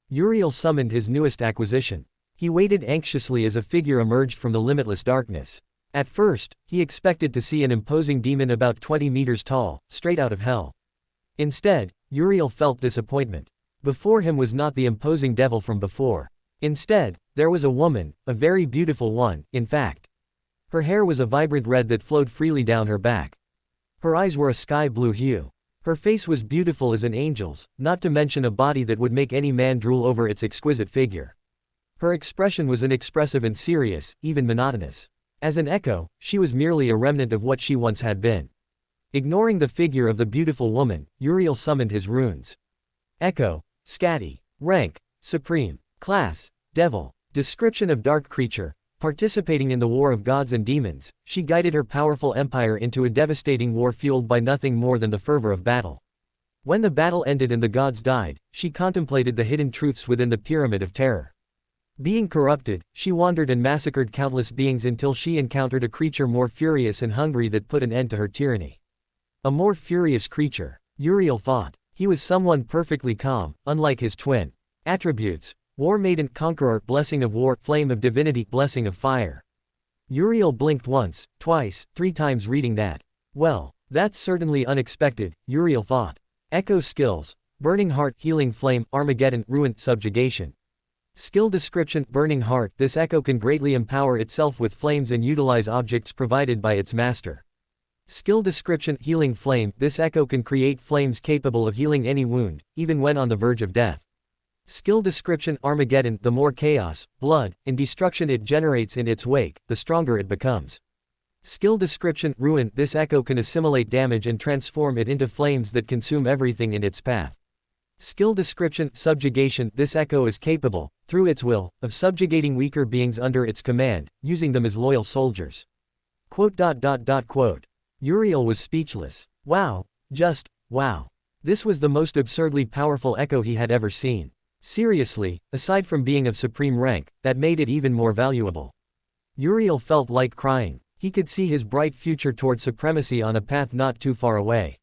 Uriel summoned his newest acquisition. He waited anxiously as a figure emerged from the limitless darkness. At first, he expected to see an imposing demon about 20 meters tall, straight out of hell. Instead, Uriel felt disappointment. Before him was not the imposing devil from before. Instead, there was a woman, a very beautiful one, in fact. Her hair was a vibrant red that flowed freely down her back. Her eyes were a sky blue hue. Her face was beautiful as an angel's, not to mention a body that would make any man drool over its exquisite figure. Her expression was inexpressive and serious, even monotonous. As an echo, she was merely a remnant of what she once had been. Ignoring the figure of the beautiful woman, Uriel summoned his runes. Echo, Scatty. Rank, Supreme. Class, Devil. Description of dark creature. Participating in the war of gods and demons, she guided her powerful empire into a devastating war fueled by nothing more than the fervor of battle. When the battle ended and the gods died, she contemplated the hidden truths within the Pyramid of Terror. Being corrupted, she wandered and massacred countless beings until she encountered a creature more furious and hungry that put an end to her tyranny. A more furious creature, Uriel thought. He was someone perfectly calm, unlike his twin. Attributes: War Maiden, Conqueror, Blessing of War, Flame of Divinity, Blessing of Fire. Uriel blinked once, twice, 3 times reading that. Well, that's certainly unexpected, Uriel thought. Echo skills: Burning Heart, Healing Flame, Armageddon, Ruin, Subjugation. Skill description: Burning Heart. This echo can greatly empower itself with flames and utilize objects provided by its master. Skill description: Healing Flame. This echo can create flames capable of healing any wound, even when on the verge of death. Skill description: Armageddon. The more chaos, blood, and destruction it generates in its wake, the stronger it becomes. Skill description: Ruin. This echo can assimilate damage and transform it into flames that consume everything in its path. Skill description: Subjugation. This echo is capable, through its will, of subjugating weaker beings under its command, using them as loyal soldiers. Uriel was speechless. Wow. Just, wow. This was the most absurdly powerful echo he had ever seen. Seriously, aside from being of supreme rank, that made it even more valuable. Uriel felt like crying. He could see his bright future toward supremacy on a path not too far away.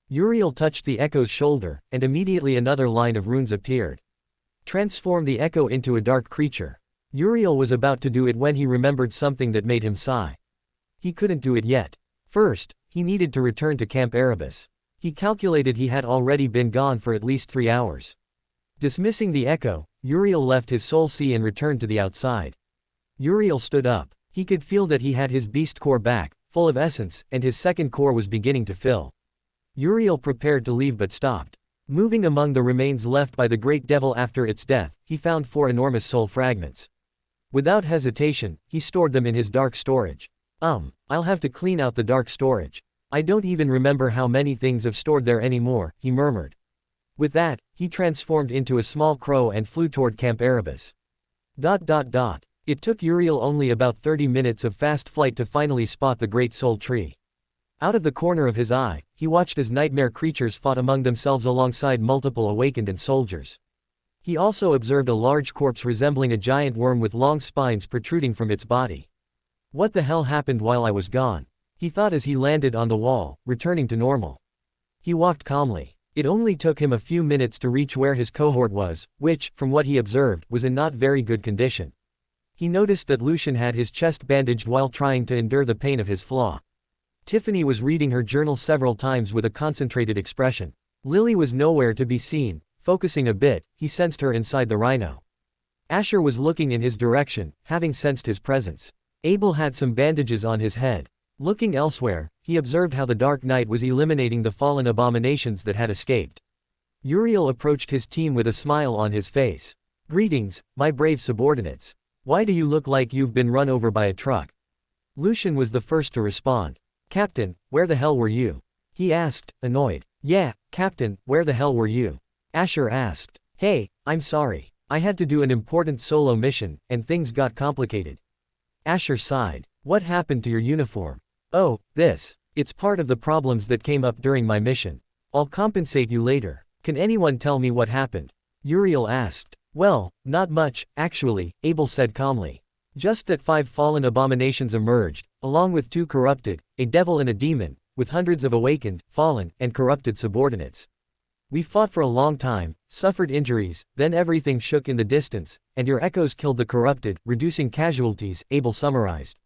Uriel touched the echo's shoulder, and immediately another line of runes appeared. Transform the echo into a dark creature. Uriel was about to do it when he remembered something that made him sigh. He couldn't do it yet. First, he needed to return to Camp Erebus. He calculated he had already been gone for at least 3 hours. Dismissing the echo, Uriel left his soul sea and returned to the outside. Uriel stood up. He could feel that he had his beast core back, full of essence, and his second core was beginning to fill. Uriel prepared to leave but stopped. Moving among the remains left by the great devil after its death, he found 4 enormous soul fragments. Without hesitation, he stored them in his dark storage. I'll have to clean out the dark storage. I don't even remember how many things I've stored there anymore, he murmured. With that, he transformed into a small crow and flew toward Camp Erebus. It took Uriel only about 30 minutes of fast flight to finally spot the great soul tree. Out of the corner of his eye, he watched as nightmare creatures fought among themselves alongside multiple awakened and soldiers. He also observed a large corpse resembling a giant worm with long spines protruding from its body. What the hell happened while I was gone? He thought as he landed on the wall, returning to normal. He walked calmly. It only took him a few minutes to reach where his cohort was, which, from what he observed, was in not very good condition. He noticed that Lucian had his chest bandaged while trying to endure the pain of his flaw. Tiffany was reading her journal several times with a concentrated expression. Lily was nowhere to be seen. Focusing a bit, he sensed her inside the rhino. Asher was looking in his direction, having sensed his presence. Abel had some bandages on his head. Looking elsewhere, he observed how the Dark Knight was eliminating the fallen abominations that had escaped. Uriel approached his team with a smile on his face. "Greetings, my brave subordinates. Why do you look like you've been run over by a truck?" Lucian was the first to respond. "Captain, where the hell were you?" he asked, annoyed. "Yeah, Captain, where the hell were you?" Asher asked. "Hey, I'm sorry. I had to do an important solo mission, and things got complicated." Asher sighed. "What happened to your uniform?" "Oh, this. It's part of the problems that came up during my mission. I'll compensate you later." "Can anyone tell me what happened?" Uriel asked. "Well, not much, actually," Abel said calmly. "Just that 5 fallen abominations emerged, along with 2 corrupted, a devil and a demon, with hundreds of awakened, fallen, and corrupted subordinates. We fought for a long time, suffered injuries, then everything shook in the distance, and your echoes killed the corrupted, reducing casualties," Abel summarized.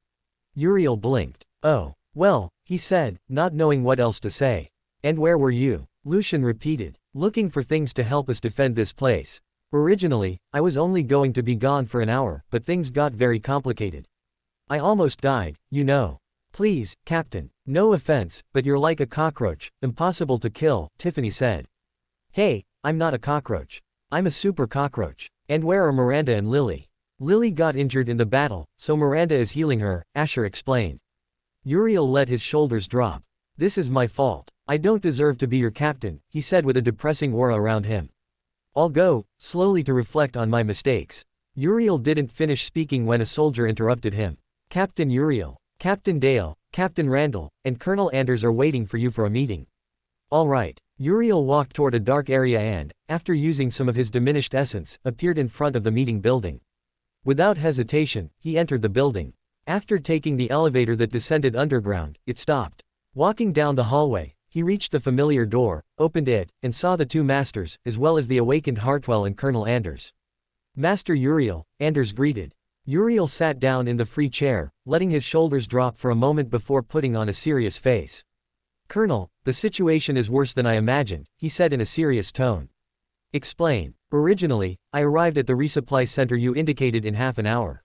Uriel blinked. "Oh. Well," he said, not knowing what else to say. "And where were you?" Lucian repeated. "Looking for things to help us defend this place. Originally, I was only going to be gone for an hour, but things got very complicated. I almost died, you know." "Please, Captain. No offense, but you're like a cockroach, impossible to kill," Tiffany said. "Hey, I'm not a cockroach. I'm a super cockroach. And where are Miranda and Lily?" "Lily got injured in the battle, so Miranda is healing her," Asher explained. Uriel let his shoulders drop. "This is my fault. I don't deserve to be your captain," he said with a depressing aura around him. "I'll go, slowly to reflect on my mistakes." Uriel didn't finish speaking when a soldier interrupted him. "Captain Uriel, Captain Dale, Captain Randall, and Colonel Anders are waiting for you for a meeting." "All right." Uriel walked toward a dark area and, after using some of his diminished essence, appeared in front of the meeting building. Without hesitation, he entered the building. After taking the elevator that descended underground, it stopped. Walking down the hallway, he reached the familiar door, opened it, and saw the 2 masters, as well as the awakened Hartwell and Colonel Anders. "Master Uriel," Anders greeted. Uriel sat down in the free chair, letting his shoulders drop for a moment before putting on a serious face. "Colonel, the situation is worse than I imagined," he said in a serious tone. "Explain." "Originally, I arrived at the resupply center you indicated in half an hour.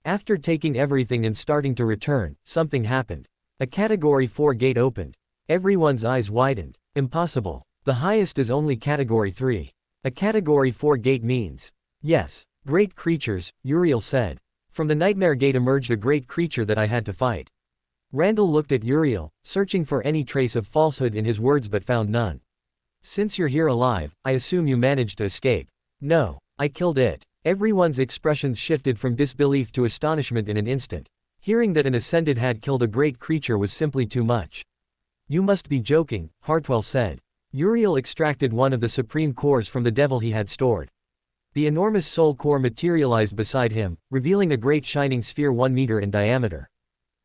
After taking everything and starting to return, something happened. A Category 4 gate opened. Everyone's eyes widened. Impossible. The highest is only Category 3. A Category 4 gate means. Yes. Great creatures, Uriel said. From the Nightmare Gate emerged a great creature that I had to fight." Randall looked at Uriel, searching for any trace of falsehood in his words but found none. "Since you're here alive, I assume you managed to escape." "No. I killed it." Everyone's expressions shifted from disbelief to astonishment in an instant. Hearing that an Ascended had killed a great creature was simply too much. "You must be joking," Hartwell said. Uriel extracted one of the supreme cores from the devil he had stored. The enormous soul core materialized beside him, revealing a great shining sphere 1 meter in diameter.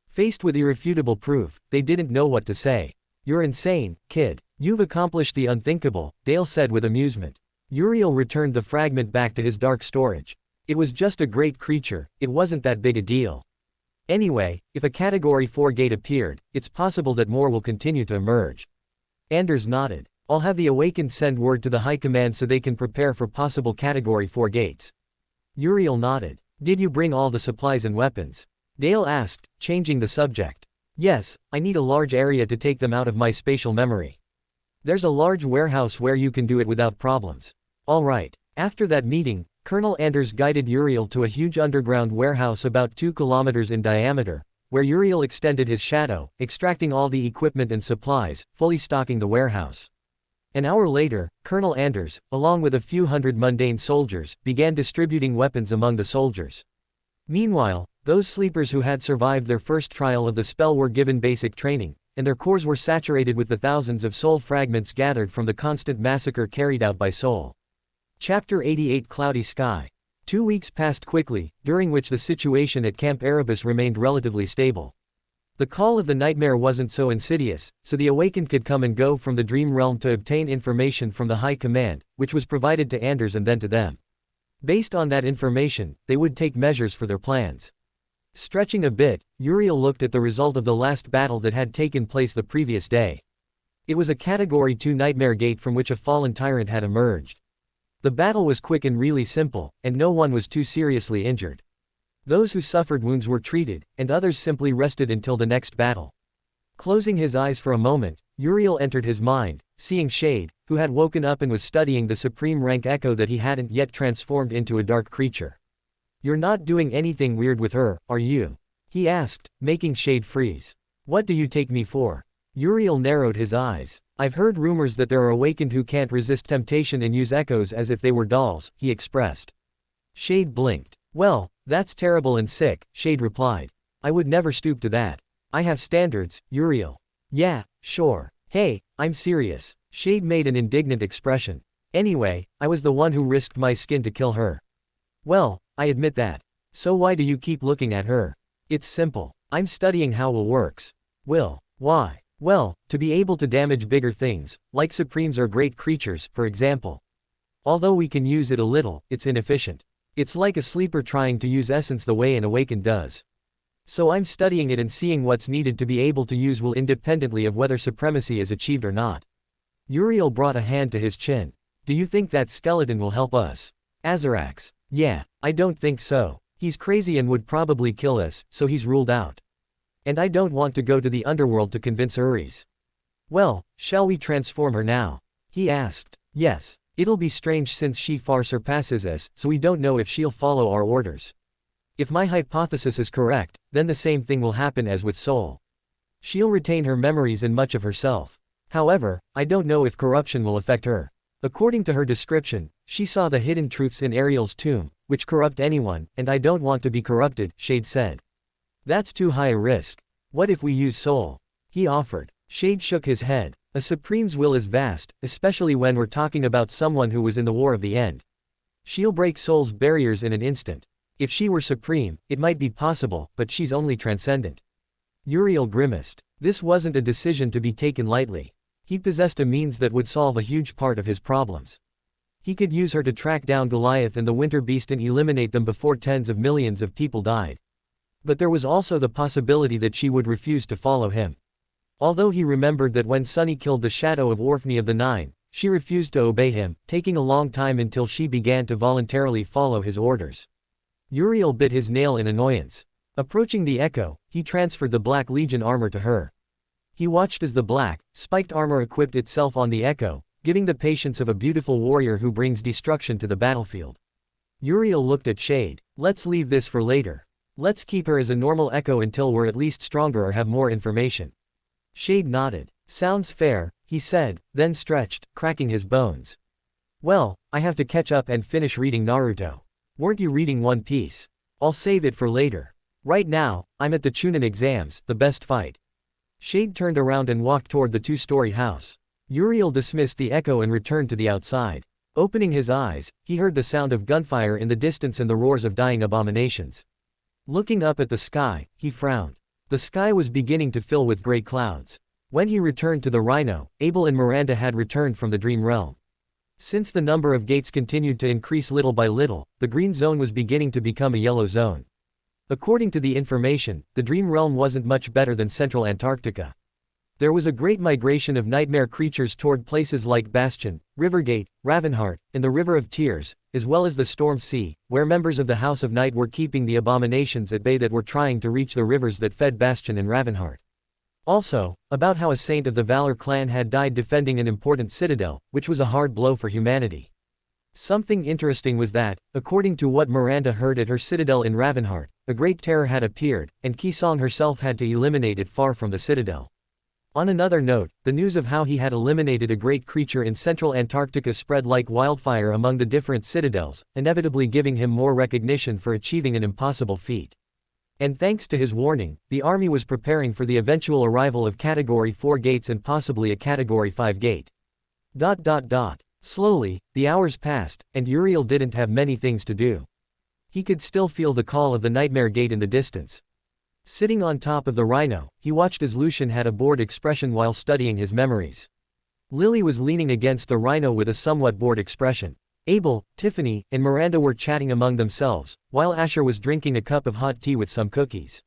Faced with irrefutable proof, they didn't know what to say. "You're insane, kid. You've accomplished the unthinkable," Dale said with amusement. Uriel returned the fragment back to his dark storage. "It was just a great creature, it wasn't that big a deal. Anyway, if a Category 4 gate appeared, it's possible that more will continue to emerge." Anders nodded. "I'll have the Awakened send word to the High Command so they can prepare for possible Category 4 gates." Uriel nodded. "Did you bring all the supplies and weapons?" Dale asked, changing the subject. "Yes, I need a large area to take them out of my spatial memory. There's a large warehouse where you can do it without problems." "All right." After that meeting, Colonel Anders guided Uriel to a huge underground warehouse about 2 kilometers in diameter, where Uriel extended his shadow, extracting all the equipment and supplies, fully stocking the warehouse. An hour later, Colonel Anders, along with a few hundred mundane soldiers, began distributing weapons among the soldiers. Meanwhile, those sleepers who had survived their first trial of the spell were given basic training, and their cores were saturated with the thousands of soul fragments gathered from the constant massacre carried out by Soul. Chapter 88 Cloudy Sky. 2 weeks passed quickly, during which the situation at Camp Erebus remained relatively stable. The call of the nightmare wasn't so insidious, so the Awakened could come and go from the Dream Realm to obtain information from the High Command, which was provided to Anders and then to them. Based on that information, they would take measures for their plans. Stretching a bit, Uriel looked at the result of the last battle that had taken place the previous day. It was a Category 2 nightmare gate from which a fallen tyrant had emerged. The battle was quick and really simple, and no one was too seriously injured. Those who suffered wounds were treated, and others simply rested until the next battle. Closing his eyes for a moment, Uriel entered his mind, seeing Shade, who had woken up and was studying the supreme rank echo that he hadn't yet transformed into a dark creature. "You're not doing anything weird with her, are you?" he asked, making Shade freeze. "What do you take me for?" Uriel narrowed his eyes. "I've heard rumors that there are awakened who can't resist temptation and use echoes as if they were dolls," he expressed. Shade blinked. "Well, that's terrible and sick," Shade replied. "I would never stoop to that. I have standards, Uriel." "Yeah, sure. Hey, I'm serious." Shade made an indignant expression. "Anyway, I was the one who risked my skin to kill her." "Well, I admit that. So why do you keep looking at her?" "It's simple. I'm studying how will works." "Will? Why?" "Well, to be able to damage bigger things, like supremes or great creatures, for example. Although we can use it a little, it's inefficient. It's like a sleeper trying to use essence the way an awakened does. So I'm studying it and seeing what's needed to be able to use will independently of whether supremacy is achieved or not." Uriel brought a hand to his chin. "Do you think that skeleton will help us?" "Azarax? Yeah, I don't think so. He's crazy and would probably kill us, so he's ruled out. And I don't want to go to the underworld to convince Uris." "Well, shall we transform her now?" he asked. "Yes. It'll be strange since she far surpasses us, so we don't know if she'll follow our orders. If my hypothesis is correct, then the same thing will happen as with Soul. She'll retain her memories and much of herself. However, I don't know if corruption will affect her. According to her description, she saw the hidden truths in Ariel's tomb, which corrupt anyone, and I don't want to be corrupted," Shade said. "That's too high a risk. What if we use Soul?" he offered. Shade shook his head. "A Supreme's will is vast, especially when we're talking about someone who was in the War of the End. She'll break Soul's barriers in an instant. If she were Supreme, it might be possible, but she's only transcendent." Uriel grimaced. This wasn't a decision to be taken lightly. He possessed a means that would solve a huge part of his problems. He could use her to track down Goliath and the Winter Beast and eliminate them before tens of millions of people died. But there was also the possibility that she would refuse to follow him. Although he remembered that when Sunny killed the shadow of Orphany of the Nine, she refused to obey him, taking a long time until she began to voluntarily follow his orders. Uriel bit his nail in annoyance. Approaching the Echo, he transferred the Black Legion armor to her. He watched as the black, spiked armor equipped itself on the Echo, giving the patience of a beautiful warrior who brings destruction to the battlefield. Uriel looked at Shade. "Let's leave this for later. Let's keep her as a normal Echo until we're at least stronger or have more information." Shade nodded. "Sounds fair," he said, then stretched, cracking his bones. "Well, I have to catch up and finish reading Naruto. Weren't you reading One Piece? I'll save it for later. Right now, I'm at the Chunin exams, the best fight." Shade turned around and walked toward the two-story house. Uriel dismissed the Echo and returned to the outside. Opening his eyes, he heard the sound of gunfire in the distance and the roars of dying abominations. Looking up at the sky, he frowned. The sky was beginning to fill with gray clouds. When he returned to the Rhino, Abel and Miranda had returned from the Dream Realm. Since the number of gates continued to increase little by little, the green zone was beginning to become a yellow zone. According to the information, the Dream Realm wasn't much better than Central Antarctica. There was a great migration of nightmare creatures toward places like Bastion, Rivergate, Ravenheart, and the River of Tears, as well as the Storm Sea, where members of the House of Night were keeping the abominations at bay that were trying to reach the rivers that fed Bastion and Ravenheart. Also, about how a saint of the Valor clan had died defending an important citadel, which was a hard blow for humanity. Something interesting was that, according to what Miranda heard at her citadel in Ravenheart, a great terror had appeared, and Kisong herself had to eliminate it far from the citadel. On another note, the news of how he had eliminated a great creature in Central Antarctica spread like wildfire among the different citadels, inevitably giving him more recognition for achieving an impossible feat. And thanks to his warning, the army was preparing for the eventual arrival of Category 4 gates and possibly a Category 5 gate. Slowly, the hours passed, and Uriel didn't have many things to do. He could still feel the call of the Nightmare Gate in the distance. Sitting on top of the Rhino, he watched as Lucian had a bored expression while studying his memories. Lily was leaning against the Rhino with a somewhat bored expression. Abel, Tiffany, and Miranda were chatting among themselves, while Asher was drinking a cup of hot tea with some cookies.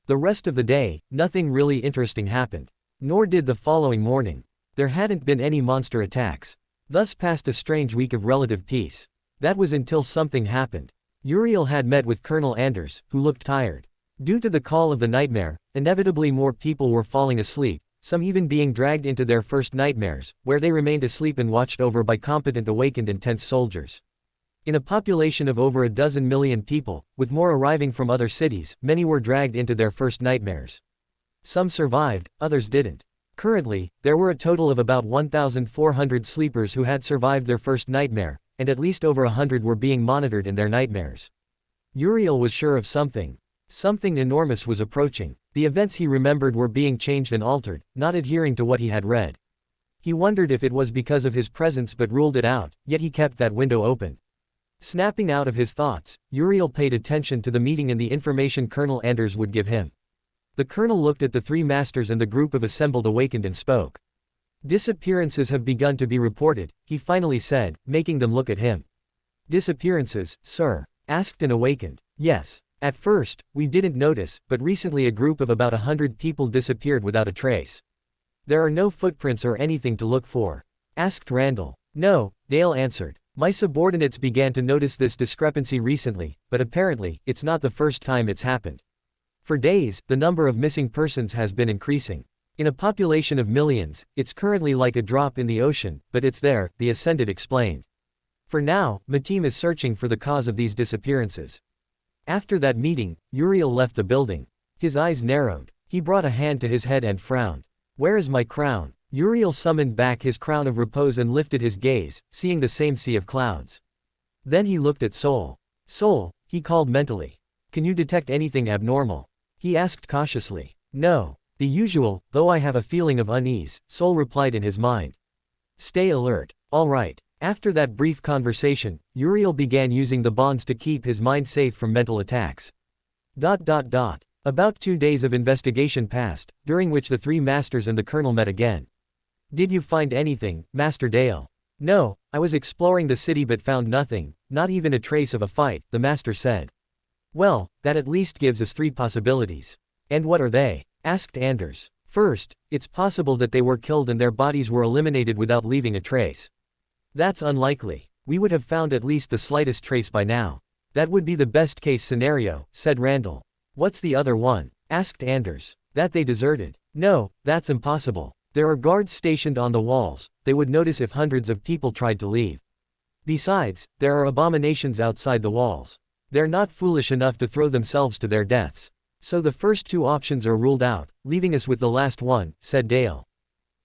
The rest of the day, nothing really interesting happened. Nor did the following morning. There hadn't been any monster attacks. Thus passed a strange week of relative peace. That was until something happened. Uriel had met with Colonel Anders, who looked tired. Due to the call of the nightmare, inevitably more people were falling asleep, some even being dragged into their first nightmares, where they remained asleep and watched over by competent awakened intense soldiers. In a population of over 12 million people, with more arriving from other cities, many were dragged into their first nightmares. Some survived, others didn't. Currently, there were a total of about 1,400 sleepers who had survived their first nightmare, and at least over 100 were being monitored in their nightmares. Uriel was sure of something. Something enormous was approaching. The events he remembered were being changed and altered, not adhering to what he had read. He wondered if it was because of his presence but ruled it out, yet he kept that window open. Snapping out of his thoughts, Uriel paid attention to the meeting and the information Colonel Anders would give him. The colonel looked at the three masters and the group of assembled awakened and spoke. Disappearances have begun to be reported, he finally said, making them look at him. Disappearances, sir? Asked an awakened. Yes. At first, we didn't notice, but recently a group of about 100 people disappeared without a trace. There are no footprints or anything to look for? Asked Randall. No, Dale answered. My subordinates began to notice this discrepancy recently, but apparently, it's not the first time it's happened. For days, the number of missing persons has been increasing. In a population of millions, it's currently like a drop in the ocean, but it's there, the Ascended explained. For now, my team is searching for the cause of these disappearances. After that meeting, Uriel left the building. His eyes narrowed. He brought a hand to his head and frowned. Where is my crown? Uriel summoned back his crown of repose and lifted his gaze, seeing the same sea of clouds. Then he looked at Soul. Soul, he called mentally. Can you detect anything abnormal? He asked cautiously. No. The usual, though I have a feeling of unease, Soul replied in his mind. Stay alert. All right. After that brief conversation, Uriel began using the bonds to keep his mind safe from mental attacks. About 2 days of investigation passed, during which the three masters and the colonel met again. Did you find anything, Master Dale? No, I was exploring the city but found nothing, not even a trace of a fight, the master said. Well, that at least gives us 3 possibilities. And what are they? Asked Anders. First, it's possible that they were killed and their bodies were eliminated without leaving a trace. That's unlikely. We would have found at least the slightest trace by now. That would be the best case scenario, said Randall. What's the other one? Asked Anders. That they deserted. No, that's impossible. There are guards stationed on the walls, they would notice if hundreds of people tried to leave. Besides, there are abominations outside the walls. They're not foolish enough to throw themselves to their deaths. So the first 2 options are ruled out, leaving us with the last one, said Dale.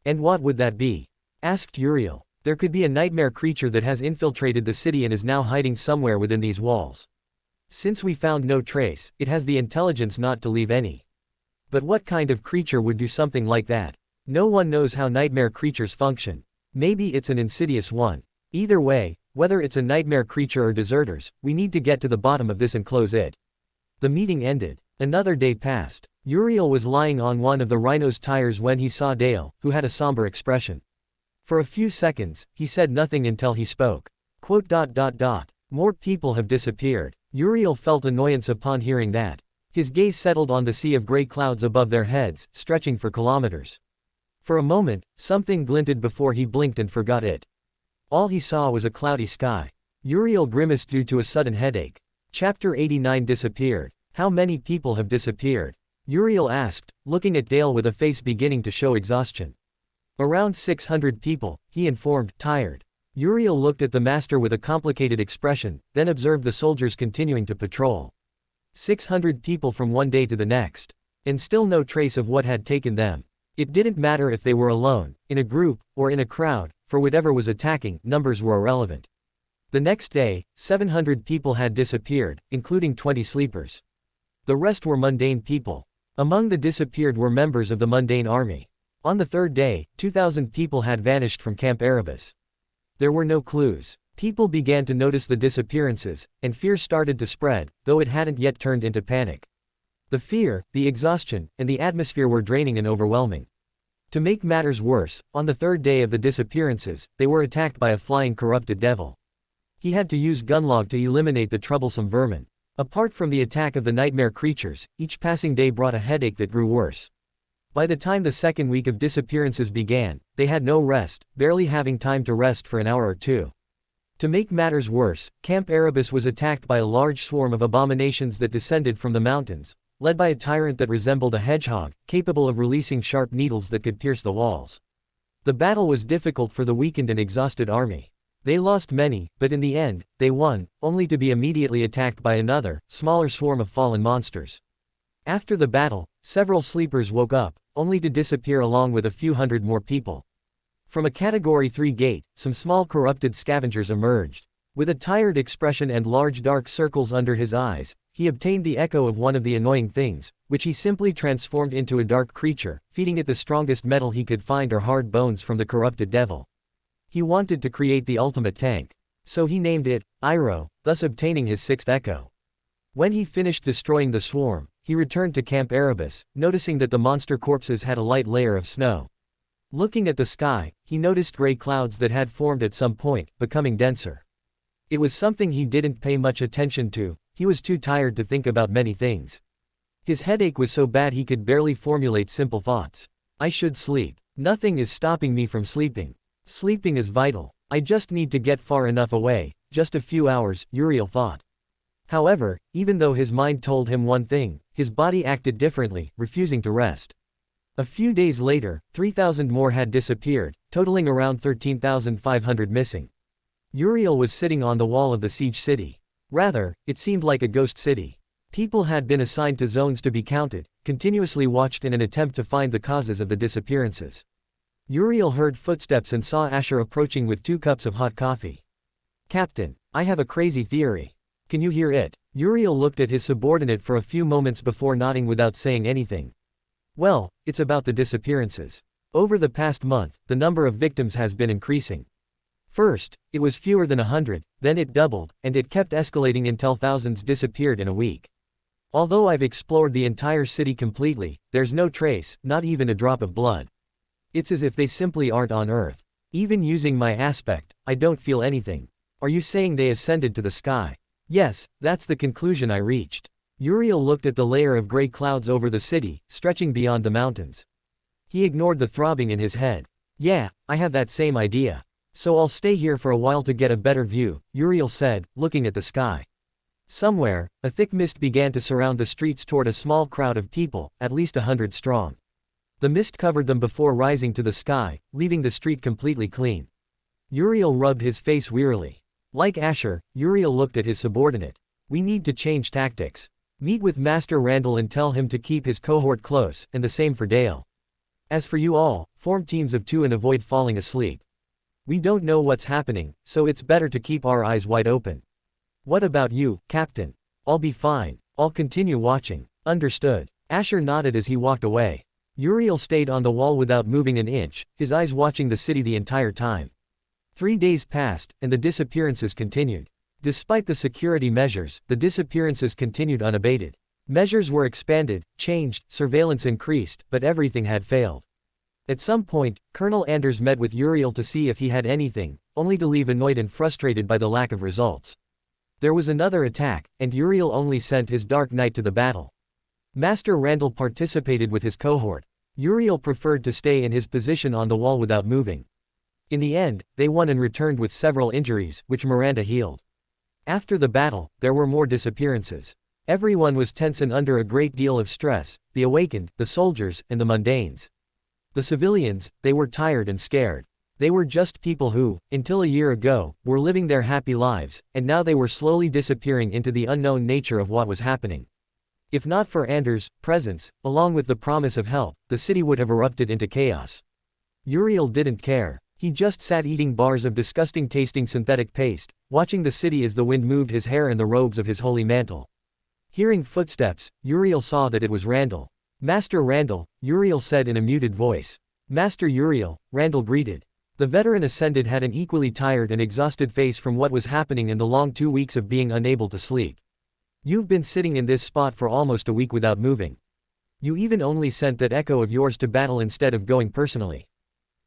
And what would that be? Asked Uriel. There could be a nightmare creature that has infiltrated the city and is now hiding somewhere within these walls. Since we found no trace, it has the intelligence not to leave any. But what kind of creature would do something like that? No one knows how nightmare creatures function. Maybe it's an insidious one. Either way, whether it's a nightmare creature or deserters, we need to get to the bottom of this and close it. The meeting ended. Another day passed. Uriel was lying on one of the rhino's tires when he saw Dale, who had a somber expression. For a few seconds, he said nothing until he spoke. More people have disappeared. Uriel felt annoyance upon hearing that. His gaze settled on the sea of gray clouds above their heads, stretching for kilometers. For a moment, something glinted before he blinked and forgot it. All he saw was a cloudy sky. Uriel grimaced due to a sudden headache. Chapter 89 disappeared. How many people have disappeared? Uriel asked, looking at Dale with a face beginning to show exhaustion. Around 600 people, he informed, tired. Uriel looked at the master with a complicated expression, then observed the soldiers continuing to patrol. 600 people from one day to the next. And still no trace of what had taken them. It didn't matter if they were alone, in a group, or in a crowd, for whatever was attacking, numbers were irrelevant. The next day, 700 people had disappeared, including 20 sleepers. The rest were mundane people. Among the disappeared were members of the mundane army. On the 3rd day, 2,000 people had vanished from Camp Erebus. There were no clues. People began to notice the disappearances, and fear started to spread, though it hadn't yet turned into panic. The fear, the exhaustion, and the atmosphere were draining and overwhelming. To make matters worse, on the 3rd day of the disappearances, they were attacked by a flying corrupted devil. He had to use gunlog to eliminate the troublesome vermin. Apart from the attack of the nightmare creatures, each passing day brought a headache that grew worse. By the time the second week of disappearances began, they had no rest, barely having time to rest for an hour or two. To make matters worse, Camp Erebus was attacked by a large swarm of abominations that descended from the mountains, led by a tyrant that resembled a hedgehog, capable of releasing sharp needles that could pierce the walls. The battle was difficult for the weakened and exhausted army. They lost many, but in the end, they won, only to be immediately attacked by another, smaller swarm of fallen monsters. After the battle, several sleepers woke up, only to disappear along with a few hundred more people. From a Category 3 gate, some small corrupted scavengers emerged. With a tired expression and large dark circles under his eyes, he obtained the echo of one of the annoying things, which he simply transformed into a dark creature, feeding it the strongest metal he could find or hard bones from the corrupted devil. He wanted to create the ultimate tank. So he named it, Iroh, thus obtaining his sixth echo. When he finished destroying the swarm, he returned to Camp Erebus, noticing that the monster corpses had a light layer of snow. Looking at the sky, he noticed gray clouds that had formed at some point, becoming denser. It was something he didn't pay much attention to, he was too tired to think about many things. His headache was so bad he could barely formulate simple thoughts. I should sleep. Nothing is stopping me from sleeping. Sleeping is vital. I just need to get far enough away, just a few hours, Uriel thought. However, even though his mind told him one thing, his body acted differently, refusing to rest. A few days later, 3,000 more had disappeared, totaling around 13,500 missing. Uriel was sitting on the wall of the siege city. Rather, it seemed like a ghost city. People had been assigned to zones to be counted, continuously watched in an attempt to find the causes of the disappearances. Uriel heard footsteps and saw Asher approaching with 2 cups of hot coffee. Captain, I have a crazy theory. Can you hear it? Uriel looked at his subordinate for a few moments before nodding without saying anything. Well, it's about the disappearances. Over the past month, the number of victims has been increasing. First, it was fewer than 100, then it doubled, and it kept escalating until thousands disappeared in a week. Although I've explored the entire city completely, there's no trace, not even a drop of blood. It's as if they simply aren't on Earth. Even using my aspect, I don't feel anything. Are you saying they ascended to the sky? Yes, that's the conclusion I reached. Uriel looked at the layer of gray clouds over the city, stretching beyond the mountains. He ignored the throbbing in his head. Yeah, I have that same idea. So I'll stay here for a while to get a better view, Uriel said, looking at the sky. Somewhere, a thick mist began to surround the streets toward a small crowd of people, at least 100 strong. The mist covered them before rising to the sky, leaving the street completely clean. Uriel rubbed his face wearily. Like Asher, Uriel looked at his subordinate. We need to change tactics. Meet with Master Randall and tell him to keep his cohort close, and the same for Dale. As for you all, form teams of 2 and avoid falling asleep. We don't know what's happening, so it's better to keep our eyes wide open. What about you, Captain? I'll be fine. I'll continue watching. Understood. Asher nodded as he walked away. Uriel stayed on the wall without moving an inch, his eyes watching the city the entire time. 3 days passed, and the disappearances continued. Despite the security measures, the disappearances continued unabated. Measures were expanded, changed, surveillance increased, but everything had failed. At some point, Colonel Anders met with Uriel to see if he had anything, only to leave annoyed and frustrated by the lack of results. There was another attack, and Uriel only sent his Dark Knight to the battle. Master Randall participated with his cohort. Uriel preferred to stay in his position on the wall without moving. In the end, they won and returned with several injuries, which Miranda healed. After the battle, there were more disappearances. Everyone was tense and under a great deal of stress, the awakened, the soldiers, and the mundanes. The civilians, they were tired and scared. They were just people who, until a year ago, were living their happy lives, and now they were slowly disappearing into the unknown nature of what was happening. If not for Anders' presence, along with the promise of help, the city would have erupted into chaos. Uriel didn't care. He just sat eating bars of disgusting tasting synthetic paste, watching the city as the wind moved his hair and the robes of his holy mantle. Hearing footsteps, Uriel saw that it was Randall. Master Randall, Uriel said in a muted voice. Master Uriel, Randall greeted. The veteran ascended had an equally tired and exhausted face from what was happening in the long 2 weeks of being unable to sleep. You've been sitting in this spot for almost a week without moving. You even only sent that echo of yours to battle instead of going personally.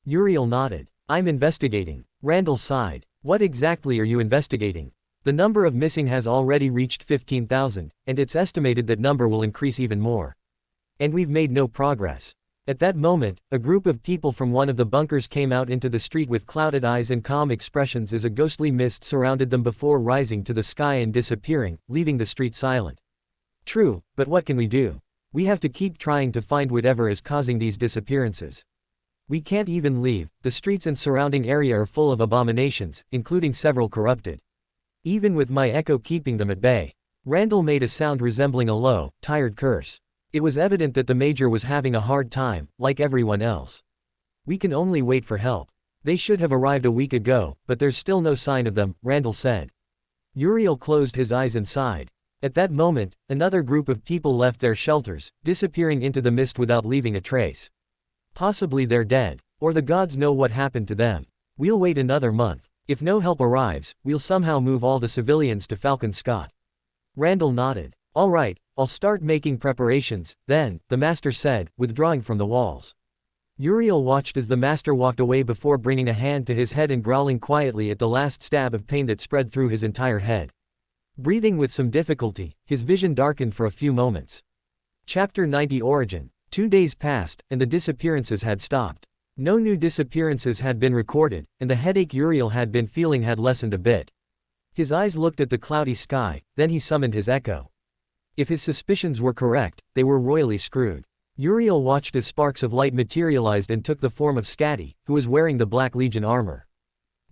Uriel nodded. I'm investigating. Randall sighed. What exactly are you investigating? The number of missing has already reached 15,000, and it's estimated that number will increase even more. And we've made no progress. At that moment, a group of people from one of the bunkers came out into the street with clouded eyes and calm expressions as a ghostly mist surrounded them before rising to the sky and disappearing, leaving the street silent. True, but what can we do? We have to keep trying to find whatever is causing these disappearances. We can't even leave, the streets and surrounding area are full of abominations, including several corrupted. Even with my echo keeping them at bay. Randall made a sound resembling a low, tired curse. It was evident that the Major was having a hard time, like everyone else. We can only wait for help. They should have arrived a week ago, but there's still no sign of them, Randall said. Uriel closed his eyes and sighed. At that moment, another group of people left their shelters, disappearing into the mist without leaving a trace. Possibly they're dead, or the gods know what happened to them. We'll wait another month. If no help arrives, we'll somehow move all the civilians to Falcon Scott. Randall nodded. All right, I'll start making preparations, then, the master said, withdrawing from the walls. Uriel watched as the master walked away before bringing a hand to his head and growling quietly at the last stab of pain that spread through his entire head. Breathing with some difficulty, his vision darkened for a few moments. Chapter 90 Origin. 2 days passed, and the disappearances had stopped. No new disappearances had been recorded, and the headache Uriel had been feeling had lessened a bit. His eyes looked at the cloudy sky, then he summoned his echo. If his suspicions were correct, they were royally screwed. Uriel watched as sparks of light materialized and took the form of Scatty, who was wearing the Black Legion armor.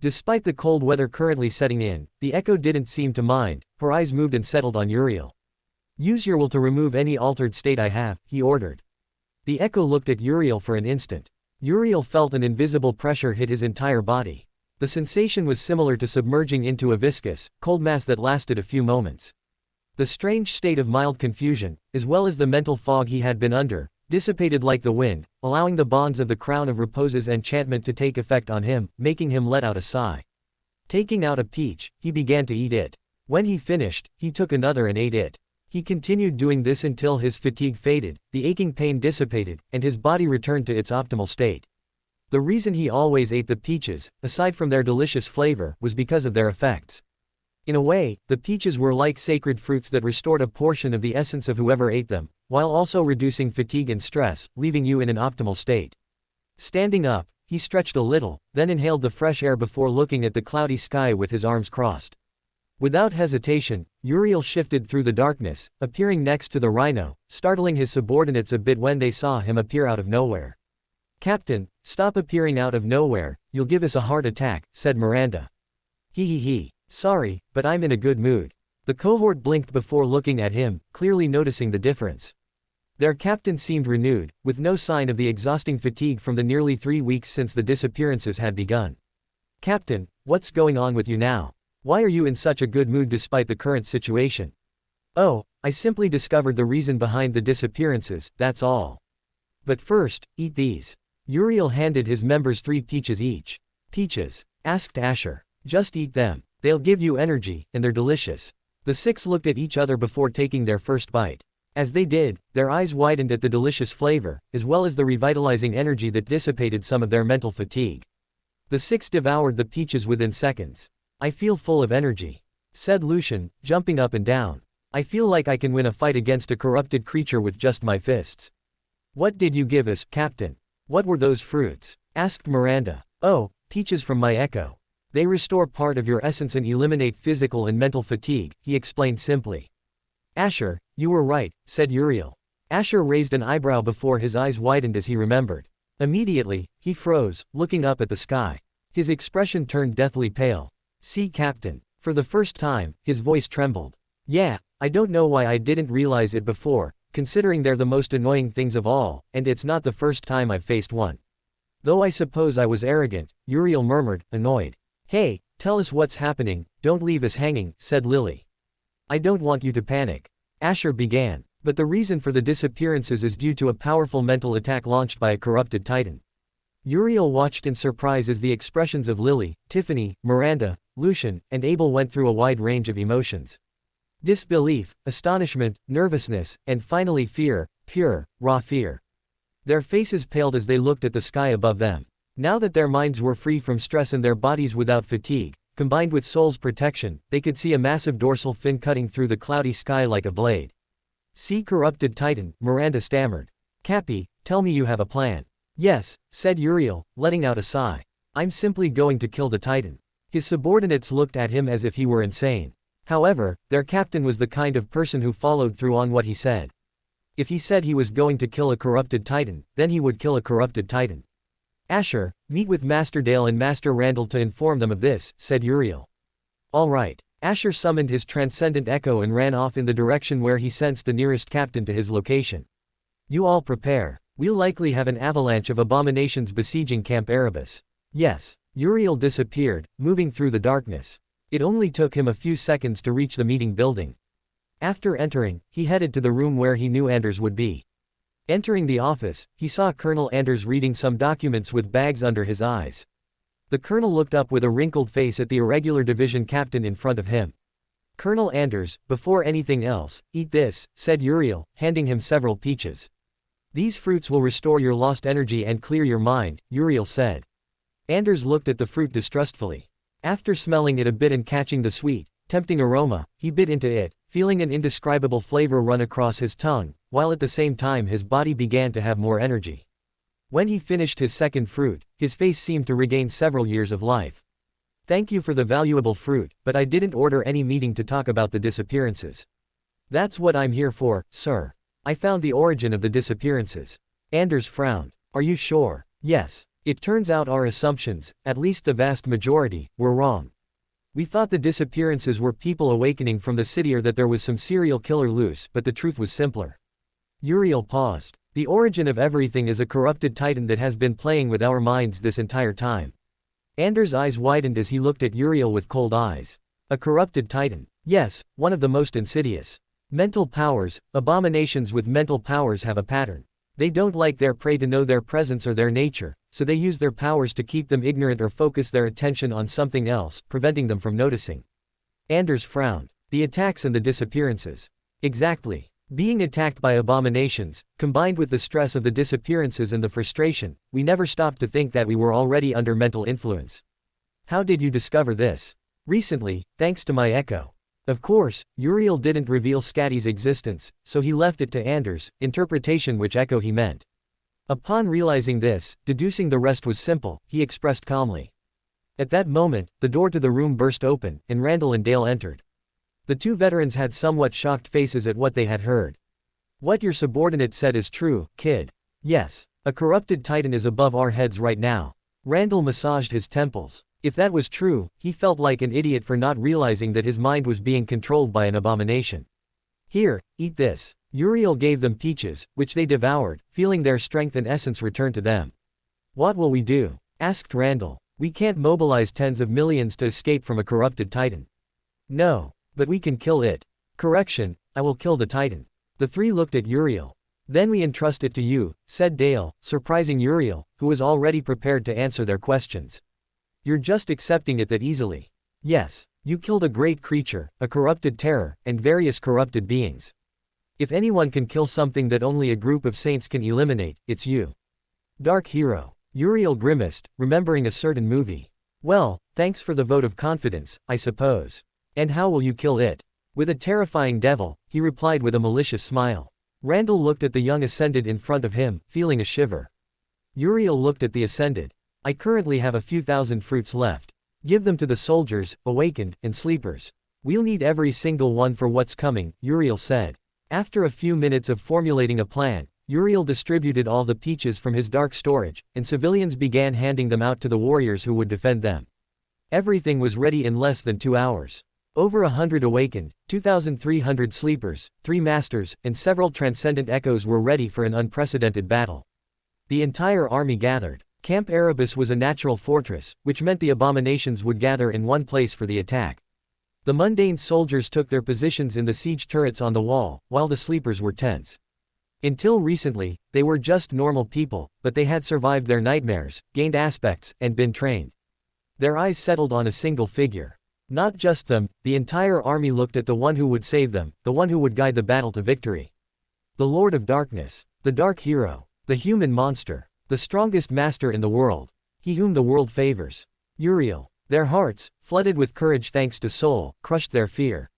Despite the cold weather currently setting in, the echo didn't seem to mind. Her eyes moved and settled on Uriel. Use your will to remove any altered state I have, he ordered. The echo looked at Uriel for an instant. Uriel felt an invisible pressure hit his entire body. The sensation was similar to submerging into a viscous, cold mass that lasted a few moments. The strange state of mild confusion, as well as the mental fog he had been under, dissipated like the wind, allowing the bonds of the Crown of Repose's enchantment to take effect on him, making him let out a sigh. Taking out a peach, he began to eat it. When he finished, he took another and ate it. He continued doing this until his fatigue faded, the aching pain dissipated, and his body returned to its optimal state. The reason he always ate the peaches, aside from their delicious flavor, was because of their effects. In a way, the peaches were like sacred fruits that restored a portion of the essence of whoever ate them, while also reducing fatigue and stress, leaving you in an optimal state. Standing up, he stretched a little, then inhaled the fresh air before looking at the cloudy sky with his arms crossed. Without hesitation, Uriel shifted through the darkness, appearing next to the rhino, startling his subordinates a bit when they saw him appear out of nowhere. Captain, stop appearing out of nowhere, you'll give us a heart attack, said Miranda. He. Sorry, but I'm in a good mood. The cohort blinked before looking at him, clearly noticing the difference. Their captain seemed renewed, with no sign of the exhausting fatigue from the nearly 3 weeks since the disappearances had begun. Captain, what's going on with you now? Why are you in such a good mood despite the current situation? Oh, I simply discovered the reason behind the disappearances, that's all. But first, eat these. Uriel handed his members 3 peaches each. Peaches? Asked Asher. Just eat them. They'll give you energy, and they're delicious. The 6 looked at each other before taking their first bite. As they did, their eyes widened at the delicious flavor, as well as the revitalizing energy that dissipated some of their mental fatigue. The 6 devoured the peaches within seconds. I feel full of energy, said Lucian, jumping up and down. I feel like I can win a fight against a corrupted creature with just my fists. What did you give us, Captain? What were those fruits? Asked Miranda. Oh, peaches from my echo. They restore part of your essence and eliminate physical and mental fatigue, he explained simply. Asher, you were right, said Uriel. Asher raised an eyebrow before his eyes widened as he remembered. Immediately, he froze, looking up at the sky. His expression turned deathly pale. See, Captain. For the first time, his voice trembled. Yeah, I don't know why I didn't realize it before, considering they're the most annoying things of all, and it's not the first time I've faced one. Though I suppose I was arrogant, Uriel murmured, annoyed. Hey, tell us what's happening, don't leave us hanging, said Lily. I don't want you to panic. Asher began, but the reason for the disappearances is due to a powerful mental attack launched by a corrupted titan. Uriel watched in surprise as the expressions of Lily, Tiffany, Miranda, Lucian, and Abel went through a wide range of emotions. Disbelief, astonishment, nervousness, and finally fear, pure, raw fear. Their faces paled as they looked at the sky above them. Now that their minds were free from stress and their bodies without fatigue, combined with Soul's protection, they could see a massive dorsal fin cutting through the cloudy sky like a blade. See corrupted titan, Miranda stammered. Cappy, tell me you have a plan. Yes, said Uriel, letting out a sigh. I'm simply going to kill the Titan. His subordinates looked at him as if he were insane. However, their captain was the kind of person who followed through on what he said. If he said he was going to kill a corrupted Titan, then he would kill a corrupted Titan. Asher, meet with Master Dale and Master Randall to inform them of this, said Uriel. All right. Asher summoned his transcendent echo and ran off in the direction where he sensed the nearest captain to his location. You all prepare. We'll likely have an avalanche of abominations besieging Camp Erebus. Yes. Uriel disappeared, moving through the darkness. It only took him a few seconds to reach the meeting building. After entering, he headed to the room where he knew Anders would be. Entering the office, he saw Colonel Anders reading some documents with bags under his eyes. The colonel looked up with a wrinkled face at the irregular division captain in front of him. Colonel Anders, before anything else, eat this, said Uriel, handing him several peaches. These fruits will restore your lost energy and clear your mind, Uriel said. Anders looked at the fruit distrustfully. After smelling it a bit and catching the sweet, tempting aroma, he bit into it, feeling an indescribable flavor run across his tongue, while at the same time his body began to have more energy. When he finished his second fruit, his face seemed to regain several years of life. Thank you for the valuable fruit, but I didn't order any meeting to talk about the disappearances. That's what I'm here for, sir. I found the origin of the disappearances. Anders frowned. Are you sure? Yes. It turns out our assumptions, at least the vast majority, were wrong. We thought the disappearances were people awakening from the city or that there was some serial killer loose, but the truth was simpler. Uriel paused. The origin of everything is a corrupted Titan that has been playing with our minds this entire time. Anders' eyes widened as he looked at Uriel with cold eyes. A corrupted Titan. Yes, one of the most insidious. Mental powers, abominations with mental powers have a pattern. They don't like their prey to know their presence or their nature, so they use their powers to keep them ignorant or focus their attention on something else, preventing them from noticing. Anders frowned. The attacks and the disappearances. Exactly. Being attacked by abominations, combined with the stress of the disappearances and the frustration, we never stopped to think that we were already under mental influence. How did you discover this? Recently, thanks to my echo. Of course, Uriel didn't reveal Scatty's existence, so he left it to Anders' interpretation which echo he meant. Upon realizing this, deducing the rest was simple, he expressed calmly. At that moment, the door to the room burst open, and Randall and Dale entered. The two veterans had somewhat shocked faces at what they had heard. What your subordinate said is true, kid. Yes, a corrupted Titan is above our heads right now. Randall massaged his temples. If that was true, he felt like an idiot for not realizing that his mind was being controlled by an abomination. Here, eat this. Uriel gave them peaches, which they devoured, feeling their strength and essence return to them. What will we do? Asked Randall. We can't mobilize tens of millions to escape from a corrupted Titan. No, but we can kill it. Correction, I will kill the Titan. The three looked at Uriel. Then we entrust it to you, said Dale, surprising Uriel, who was already prepared to answer their questions. You're just accepting it that easily. Yes, you killed a great creature, a corrupted terror, and various corrupted beings. If anyone can kill something that only a group of saints can eliminate, it's you. Dark hero. Uriel grimaced, remembering a certain movie. Well, thanks for the vote of confidence, I suppose. And how will you kill it? With a terrifying devil, he replied with a malicious smile. Randall looked at the young Ascended in front of him, feeling a shiver. Uriel looked at the Ascended. I currently have a few thousand fruits left. Give them to the soldiers, awakened, and sleepers. We'll need every single one for what's coming, Uriel said. After a few minutes of formulating a plan, Uriel distributed all the peaches from his dark storage, and civilians began handing them out to the warriors who would defend them. Everything was ready in less than 2 hours. Over 100 awakened, 2,300 sleepers, 3 masters, and several transcendent echoes were ready for an unprecedented battle. The entire army gathered. Camp Erebus was a natural fortress, which meant the abominations would gather in one place for the attack. The mundane soldiers took their positions in the siege turrets on the wall, while the sleepers were tense. Until recently, they were just normal people, but they had survived their nightmares, gained aspects, and been trained. Their eyes settled on a single figure. Not just them, the entire army looked at the one who would save them, the one who would guide the battle to victory. The Lord of Darkness, the Dark Hero, the human monster, the strongest master in the world, he whom the world favors. Uriel. Their hearts, flooded with courage thanks to Soul, crushed their fear.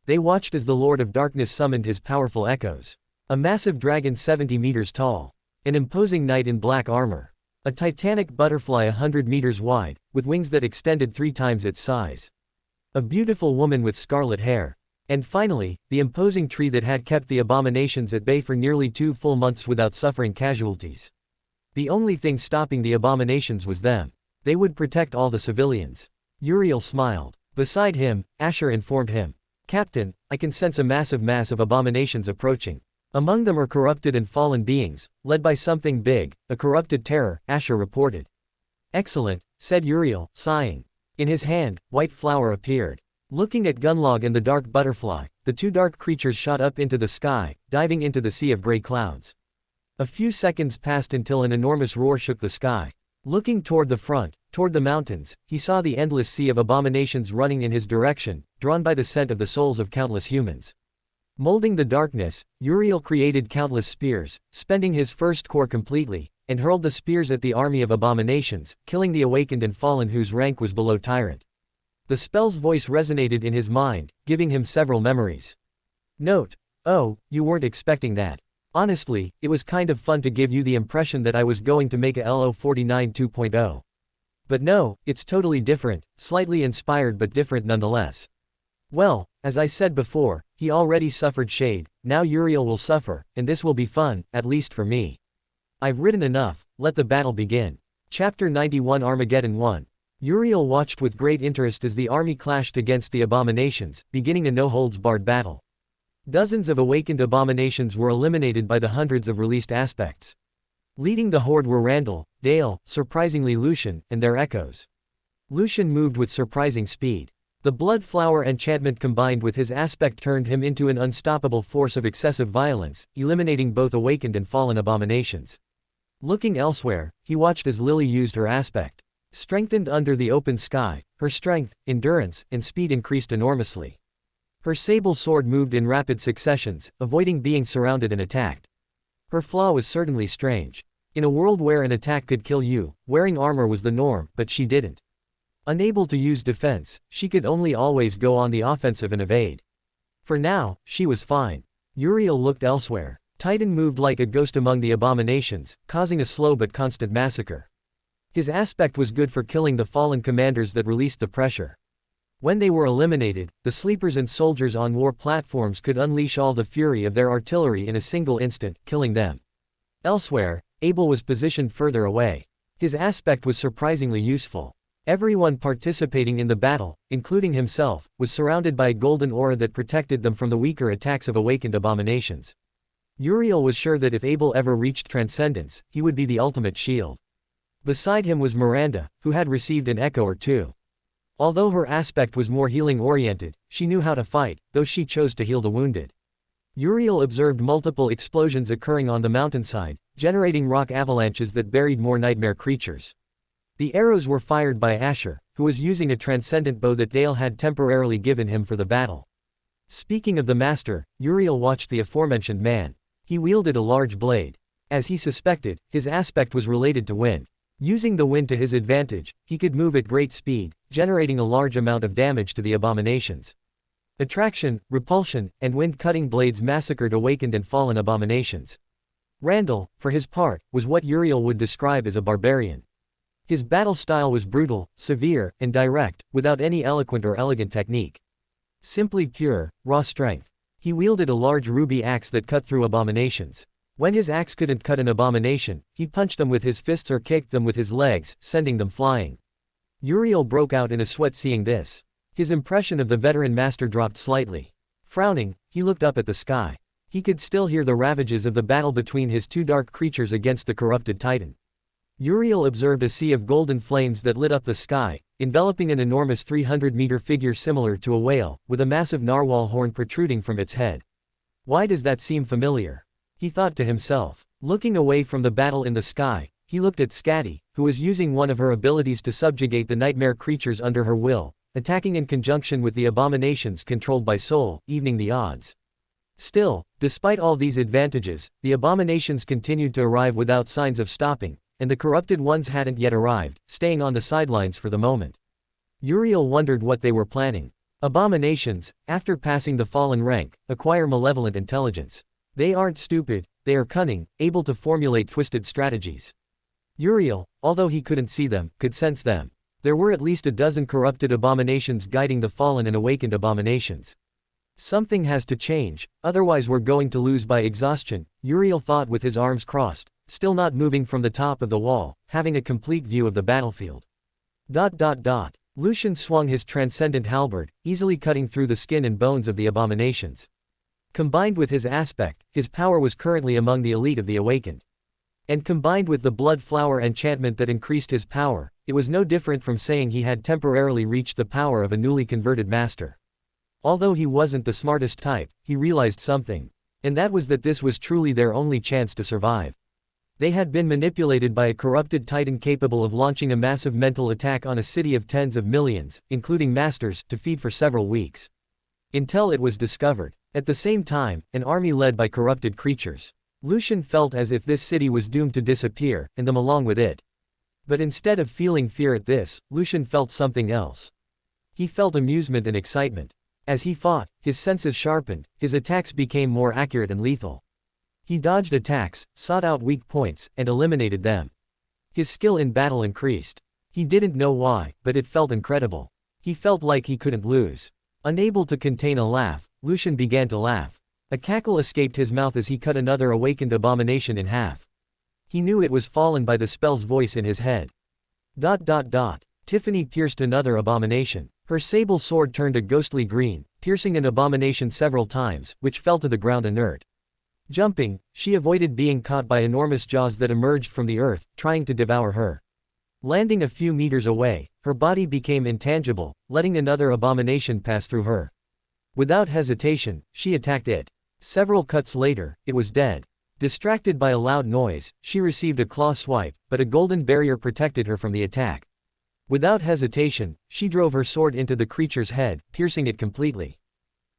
They watched as the Lord of Darkness summoned his powerful echoes. A massive dragon 70 meters tall. An imposing knight in black armor. A titanic butterfly 100 meters wide, with wings that extended 3 times its size. A beautiful woman with scarlet hair. And finally, the imposing tree that had kept the abominations at bay for nearly 2 full months without suffering casualties. The only thing stopping the abominations was them. They would protect all the civilians. Uriel smiled. Beside him, Asher informed him. Captain, I can sense a massive mass of abominations approaching. Among them are corrupted and fallen beings, led by something big, a corrupted terror, Asher reported. Excellent, said Uriel, sighing. In his hand, white flower appeared. Looking at Gunlog and the dark butterfly, the 2 dark creatures shot up into the sky, diving into the sea of gray clouds. A few seconds passed until an enormous roar shook the sky. Looking toward the front, toward the mountains, he saw the endless sea of abominations running in his direction, drawn by the scent of the souls of countless humans. Molding the darkness, Uriel created countless spears, spending his first core completely, and hurled the spears at the army of abominations, killing the awakened and fallen whose rank was below tyrant. The spell's voice resonated in his mind, giving him several memories. Note: oh, you weren't expecting that. Honestly, it was kind of fun to give you the impression that I was going to make a LO49 2.0. But no, it's totally different, slightly inspired but different nonetheless. Well, as I said before, he already suffered shade, now Uriel will suffer, and this will be fun, at least for me. I've written enough, let the battle begin. Chapter 91 Armageddon 1. Uriel watched with great interest as the army clashed against the abominations, beginning a no-holds-barred battle. Dozens of awakened abominations were eliminated by the hundreds of released aspects. Leading the horde were Randall, Dale, surprisingly Lucian, and their echoes. Lucian moved with surprising speed. The blood flower enchantment combined with his aspect turned him into an unstoppable force of excessive violence, eliminating both awakened and fallen abominations. Looking elsewhere, he watched as Lily used her aspect. Strengthened under the open sky, her strength, endurance, and speed increased enormously. Her sable sword moved in rapid successions, avoiding being surrounded and attacked. Her flaw was certainly strange. In a world where an attack could kill you, wearing armor was the norm, but she didn't. Unable to use defense, she could only always go on the offensive and evade. For now, she was fine. Uriel looked elsewhere. Titan moved like a ghost among the abominations, causing a slow but constant massacre. His aspect was good for killing the fallen commanders that released the pressure. When they were eliminated, the sleepers and soldiers on war platforms could unleash all the fury of their artillery in a single instant, killing them. Elsewhere, Abel was positioned further away. His aspect was surprisingly useful. Everyone participating in the battle, including himself, was surrounded by a golden aura that protected them from the weaker attacks of awakened abominations. Uriel was sure that if Abel ever reached transcendence, he would be the ultimate shield. Beside him was Miranda, who had received an echo or two. Although her aspect was more healing-oriented, she knew how to fight, though she chose to heal the wounded. Uriel observed multiple explosions occurring on the mountainside, generating rock avalanches that buried more nightmare creatures. The arrows were fired by Asher, who was using a transcendent bow that Dale had temporarily given him for the battle. Speaking of the master, Uriel watched the aforementioned man. He wielded a large blade. As he suspected, his aspect was related to wind. Using the wind to his advantage, he could move at great speed, generating a large amount of damage to the abominations. Attraction, repulsion, and wind-cutting blades massacred awakened and fallen abominations. Randall, for his part, was what Uriel would describe as a barbarian. His battle style was brutal, severe, and direct, without any eloquent or elegant technique. Simply pure, raw strength. He wielded a large ruby axe that cut through abominations. When his axe couldn't cut an abomination, he punched them with his fists or kicked them with his legs, sending them flying. Uriel broke out in a sweat seeing this. His impression of the veteran master dropped slightly. Frowning, he looked up at the sky. He could still hear the ravages of the battle between his 2 dark creatures against the corrupted Titan. Uriel observed a sea of golden flames that lit up the sky, enveloping an enormous 300-meter figure similar to a whale, with a massive narwhal horn protruding from its head. Why does that seem familiar? He thought to himself. Looking away from the battle in the sky, he looked at Scatty, who was using one of her abilities to subjugate the nightmare creatures under her will, attacking in conjunction with the abominations controlled by Soul, evening the odds. Still, despite all these advantages, the abominations continued to arrive without signs of stopping, and the corrupted ones hadn't yet arrived, staying on the sidelines for the moment. Uriel wondered what they were planning. Abominations, after passing the fallen rank, acquire malevolent intelligence. They aren't stupid, they are cunning, able to formulate twisted strategies. Uriel, although he couldn't see them, could sense them. There were at least a dozen corrupted abominations guiding the fallen and awakened abominations. Something has to change, otherwise we're going to lose by exhaustion, Uriel thought with his arms crossed, still not moving from the top of the wall, having a complete view of the battlefield. Lucian swung his transcendent halberd, easily cutting through the skin and bones of the abominations. Combined with his aspect, his power was currently among the elite of the awakened. And combined with the blood flower enchantment that increased his power, it was no different from saying he had temporarily reached the power of a newly converted master. Although he wasn't the smartest type, he realized something. And that was that this was truly their only chance to survive. They had been manipulated by a corrupted titan capable of launching a massive mental attack on a city of tens of millions, including masters, to feed for several weeks. Until it was discovered. At the same time, an army led by corrupted creatures. Lucian felt as if this city was doomed to disappear, and them along with it. But instead of feeling fear at this, Lucian felt something else. He felt amusement and excitement. As he fought, his senses sharpened, his attacks became more accurate and lethal. He dodged attacks, sought out weak points, and eliminated them. His skill in battle increased. He didn't know why, but it felt incredible. He felt like he couldn't lose. Unable to contain a laugh, Lucian began to laugh. A cackle escaped his mouth as he cut another awakened abomination in half. He knew it was fallen by the spell's voice in his head. Tiffany pierced another abomination. Her sable sword turned a ghostly green, piercing an abomination several times, which fell to the ground inert. Jumping, she avoided being caught by enormous jaws that emerged from the earth, trying to devour her. Landing a few meters away, her body became intangible, letting another abomination pass through her. Without hesitation, she attacked it. Several cuts later, it was dead. Distracted by a loud noise, she received a claw swipe, but a golden barrier protected her from the attack. Without hesitation, she drove her sword into the creature's head, piercing it completely.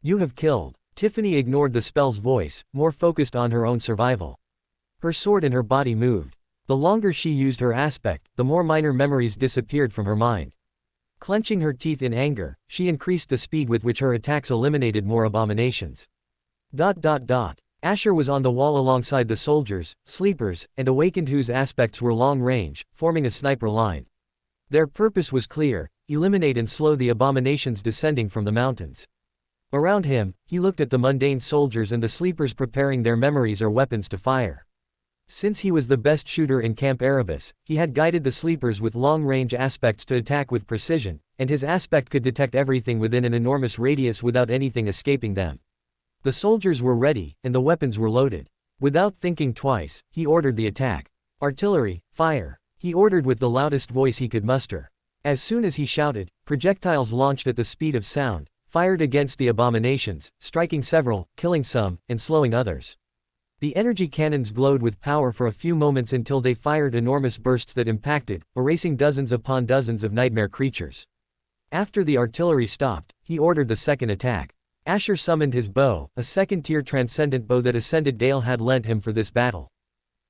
You have killed. Tiffany ignored the spell's voice, more focused on her own survival. Her sword and her body moved. The longer she used her aspect, the more minor memories disappeared from her mind. Clenching her teeth in anger, she increased the speed with which her attacks eliminated more abominations. Asher was on the wall alongside the soldiers, sleepers, and awakened whose aspects were long-range, forming a sniper line. Their purpose was clear: eliminate and slow the abominations descending from the mountains. Around him, he looked at the mundane soldiers and the sleepers preparing their memories or weapons to fire. Since he was the best shooter in Camp Erebus, he had guided the sleepers with long-range aspects to attack with precision, and his aspect could detect everything within an enormous radius without anything escaping them. The soldiers were ready, and the weapons were loaded. Without thinking twice, he ordered the attack. Artillery, fire! He ordered with the loudest voice he could muster. As soon as he shouted, projectiles launched at the speed of sound, fired against the abominations, striking several, killing some, and slowing others. The energy cannons glowed with power for a few moments until they fired enormous bursts that impacted, erasing dozens upon dozens of nightmare creatures. After the artillery stopped, he ordered the second attack. Asher summoned his bow, a second-tier transcendent bow that Ascended Dale had lent him for this battle.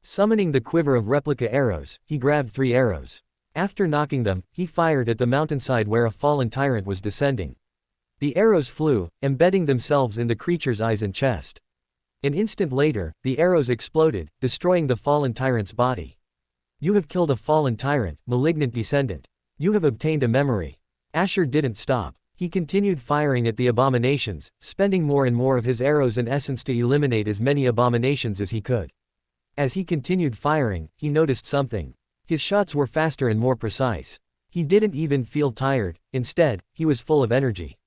Summoning the quiver of replica arrows, he grabbed 3 arrows. After knocking them, he fired at the mountainside where a fallen tyrant was descending. The arrows flew, embedding themselves in the creature's eyes and chest. An instant later, the arrows exploded, destroying the fallen tyrant's body. You have killed a fallen tyrant, malignant descendant. You have obtained a memory. Asher didn't stop. He continued firing at the abominations, spending more and more of his arrows and essence to eliminate as many abominations as he could. As he continued firing, he noticed something. His shots were faster and more precise. He didn't even feel tired, instead, he was full of energy.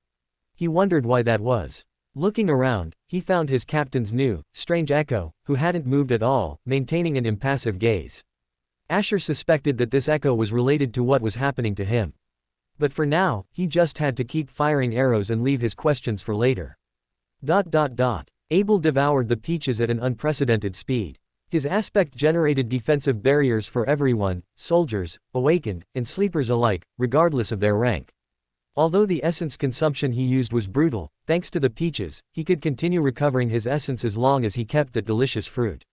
He wondered why that was. Looking around, he found his captain's new, strange echo, who hadn't moved at all, maintaining an impassive gaze. Asher suspected that this echo was related to what was happening to him. But for now, he just had to keep firing arrows and leave his questions for later. Abel devoured the peaches at an unprecedented speed. His aspect generated defensive barriers for everyone, soldiers, awakened, and sleepers alike, regardless of their rank. Although the essence consumption he used was brutal, thanks to the peaches, he could continue recovering his essence as long as he kept that delicious fruit.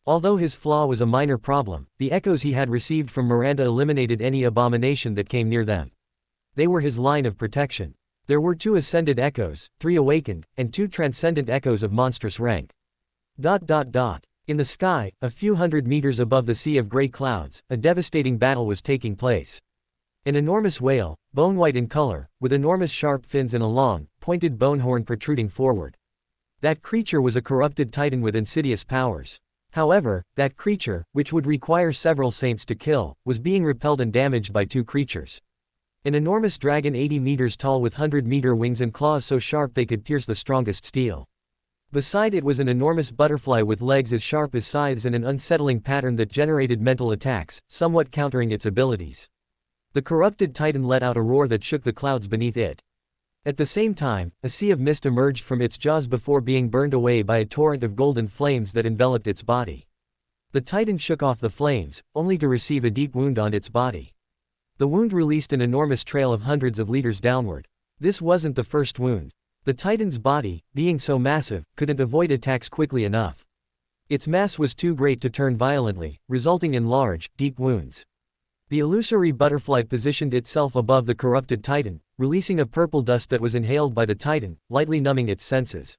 Although his flaw was a minor problem, the echoes he had received from Miranda eliminated any abomination that came near them. They were his line of protection. There were 2 ascended echoes, 3 awakened, and 2 transcendent echoes of monstrous rank. In the sky, a few hundred meters above the sea of gray clouds, a devastating battle was taking place. An enormous whale, bone-white in color, with enormous sharp fins and a long, pointed bone horn protruding forward. That creature was a corrupted titan with insidious powers. However, that creature, which would require several saints to kill, was being repelled and damaged by two creatures. An enormous dragon 80 meters tall with 100-meter wings and claws so sharp they could pierce the strongest steel. Beside it was an enormous butterfly with legs as sharp as scythes and an unsettling pattern that generated mental attacks, somewhat countering its abilities. The corrupted titan let out a roar that shook the clouds beneath it. At the same time, a sea of mist emerged from its jaws before being burned away by a torrent of golden flames that enveloped its body. The titan shook off the flames, only to receive a deep wound on its body. The wound released an enormous trail of hundreds of liters downward. This wasn't the first wound. The titan's body, being so massive, couldn't avoid attacks quickly enough. Its mass was too great to turn violently, resulting in large, deep wounds. The illusory butterfly positioned itself above the corrupted titan, releasing a purple dust that was inhaled by the titan, lightly numbing its senses.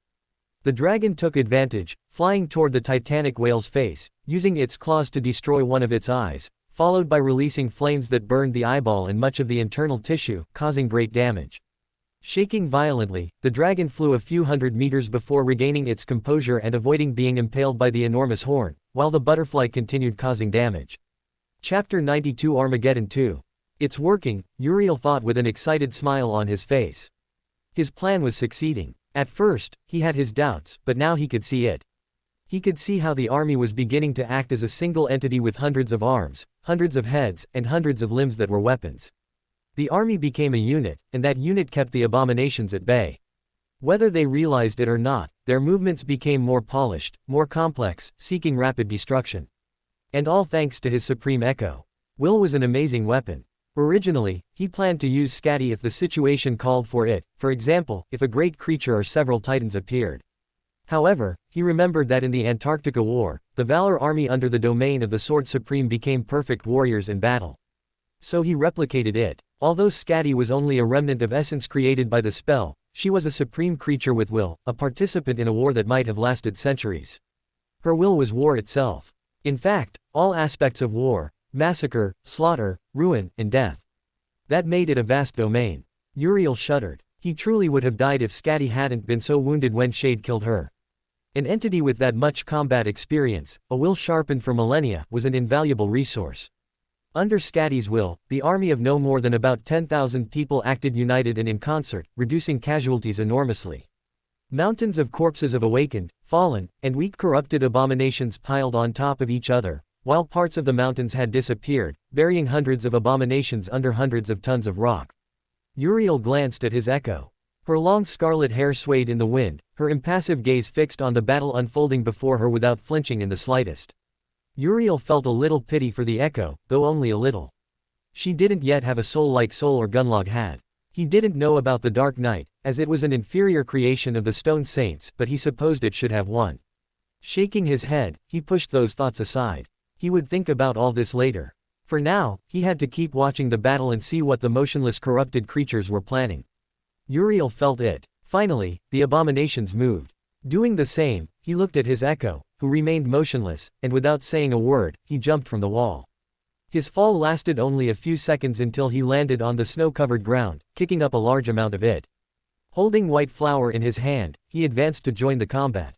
The dragon took advantage, flying toward the titanic whale's face, using its claws to destroy one of its eyes, followed by releasing flames that burned the eyeball and much of the internal tissue, causing great damage. Shaking violently, the dragon flew a few hundred meters before regaining its composure and avoiding being impaled by the enormous horn, while the butterfly continued causing damage. Chapter 92 Armageddon 2. It's working, Uriel thought with an excited smile on his face. His plan was succeeding. At first, he had his doubts, but now he could see it. He could see how the army was beginning to act as a single entity with hundreds of arms, hundreds of heads, and hundreds of limbs that were weapons. The army became a unit, and that unit kept the abominations at bay. Whether they realized it or not, their movements became more polished, more complex, seeking rapid destruction. And all thanks to his supreme echo. Will was an amazing weapon. Originally, he planned to use Scatty if the situation called for it, for example, if a great creature or several titans appeared. However, he remembered that in the Antarctica War, the Valor Army under the domain of the Sword Supreme became perfect warriors in battle. So he replicated it. Although Scatty was only a remnant of essence created by the spell, she was a supreme creature with will, a participant in a war that might have lasted centuries. Her will was war itself. In fact, all aspects of war, massacre, slaughter, ruin, and death. That made it a vast domain. Uriel shuddered. He truly would have died if Scatty hadn't been so wounded when Shade killed her. An entity with that much combat experience, a will sharpened for millennia, was an invaluable resource. Under Scatty's will, the army of no more than about 10,000 people acted united and in concert, reducing casualties enormously. Mountains of corpses of awakened, fallen, and weak corrupted abominations piled on top of each other, while parts of the mountains had disappeared, burying hundreds of abominations under hundreds of tons of rock. Uriel glanced at his echo. Her long scarlet hair swayed in the wind, her impassive gaze fixed on the battle unfolding before her without flinching in the slightest. Uriel felt a little pity for the echo, though only a little. She didn't yet have a soul like Soul or Gunlog had. He didn't know about the Dark Knight, as it was an inferior creation of the Stone Saints, but he supposed it should have one. Shaking his head, he pushed those thoughts aside. He would think about all this later. For now, he had to keep watching the battle and see what the motionless corrupted creatures were planning. Uriel felt it. Finally, the abominations moved. Doing the same, he looked at his echo, who remained motionless, and without saying a word, he jumped from the wall. His fall lasted only a few seconds until he landed on the snow-covered ground, kicking up a large amount of it. Holding white flour in his hand, he advanced to join the combat.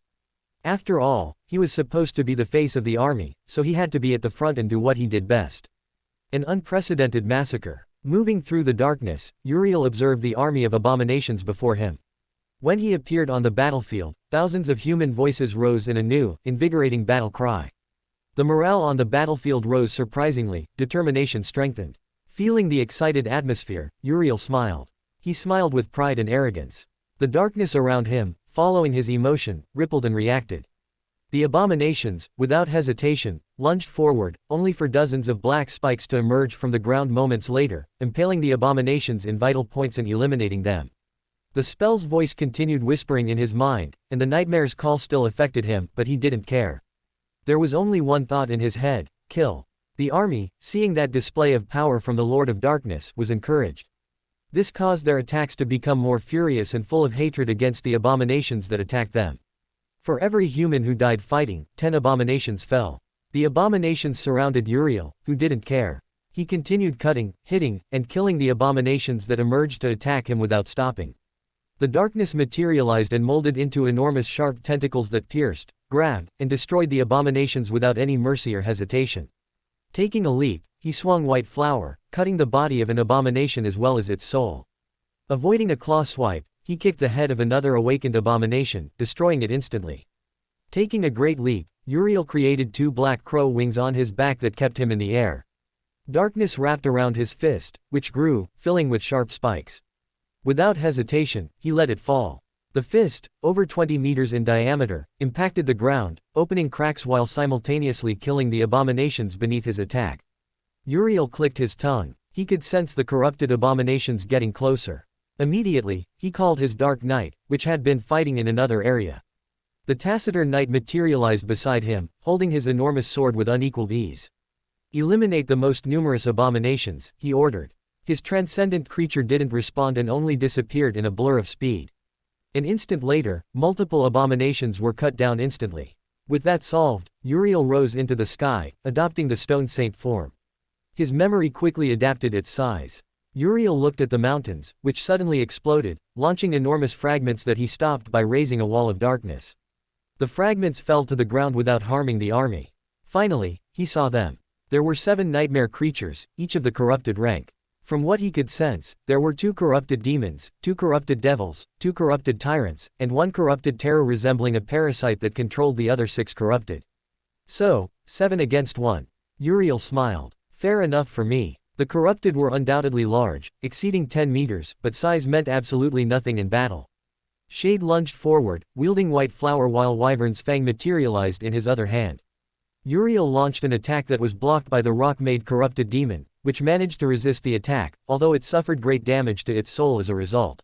After all, he was supposed to be the face of the army, so he had to be at the front and do what he did best. An unprecedented massacre. Moving through the darkness, Uriel observed the army of abominations before him. When he appeared on the battlefield, thousands of human voices rose in a new, invigorating battle cry. The morale on the battlefield rose surprisingly, determination strengthened. Feeling the excited atmosphere, Uriel smiled. He smiled with pride and arrogance. The darkness around him, following his emotion, rippled and reacted. The abominations, without hesitation, lunged forward, only for dozens of black spikes to emerge from the ground moments later, impaling the abominations in vital points and eliminating them. The spell's voice continued whispering in his mind, and the nightmare's call still affected him, but he didn't care. There was only one thought in his head: kill. The army, seeing that display of power from the Lord of Darkness, was encouraged. This caused their attacks to become more furious and full of hatred against the abominations that attacked them. For every human who died fighting, 10 abominations fell. The abominations surrounded Uriel, who didn't care. He continued cutting, hitting, and killing the abominations that emerged to attack him without stopping. The darkness materialized and molded into enormous sharp tentacles that pierced, grabbed, and destroyed the abominations without any mercy or hesitation. Taking a leap, he swung White Flower, cutting the body of an abomination as well as its soul. Avoiding a claw swipe, he kicked the head of another awakened abomination, destroying it instantly. Taking a great leap, Uriel created 2 black crow wings on his back that kept him in the air. Darkness wrapped around his fist, which grew, filling with sharp spikes. Without hesitation, he let it fall. The fist, over 20 meters in diameter, impacted the ground, opening cracks while simultaneously killing the abominations beneath his attack. Uriel clicked his tongue. He could sense the corrupted abominations getting closer. Immediately, he called his Dark Knight, which had been fighting in another area. The taciturn knight materialized beside him, holding his enormous sword with unequaled ease. Eliminate the most numerous abominations, he ordered. His transcendent creature didn't respond and only disappeared in a blur of speed. An instant later, multiple abominations were cut down instantly. With that solved, Uriel rose into the sky, adopting the stone saint form. His memory quickly adapted its size. Uriel looked at the mountains, which suddenly exploded, launching enormous fragments that he stopped by raising a wall of darkness. The fragments fell to the ground without harming the army. Finally, he saw them. There were 7 nightmare creatures, each of the corrupted rank. From what he could sense, there were 2 corrupted demons, 2 corrupted devils, 2 corrupted tyrants, and 1 corrupted terror resembling a parasite that controlled the other 6 corrupted. So, 7 against 1. Uriel smiled. Fair enough for me. The corrupted were undoubtedly large, exceeding 10 meters, but size meant absolutely nothing in battle. Shade lunged forward, wielding White Flower while Wyvern's Fang materialized in his other hand. Uriel launched an attack that was blocked by the rock-made corrupted demon, which managed to resist the attack, although it suffered great damage to its soul as a result.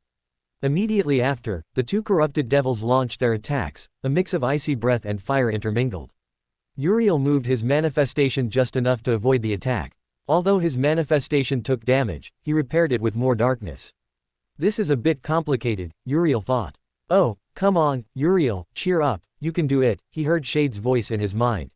Immediately after, the 2 corrupted devils launched their attacks, a mix of icy breath and fire intermingled. Uriel moved his manifestation just enough to avoid the attack. Although his manifestation took damage, he repaired it with more darkness. This is a bit complicated, Uriel thought. Oh, come on, Uriel, cheer up, you can do it, he heard Shade's voice in his mind.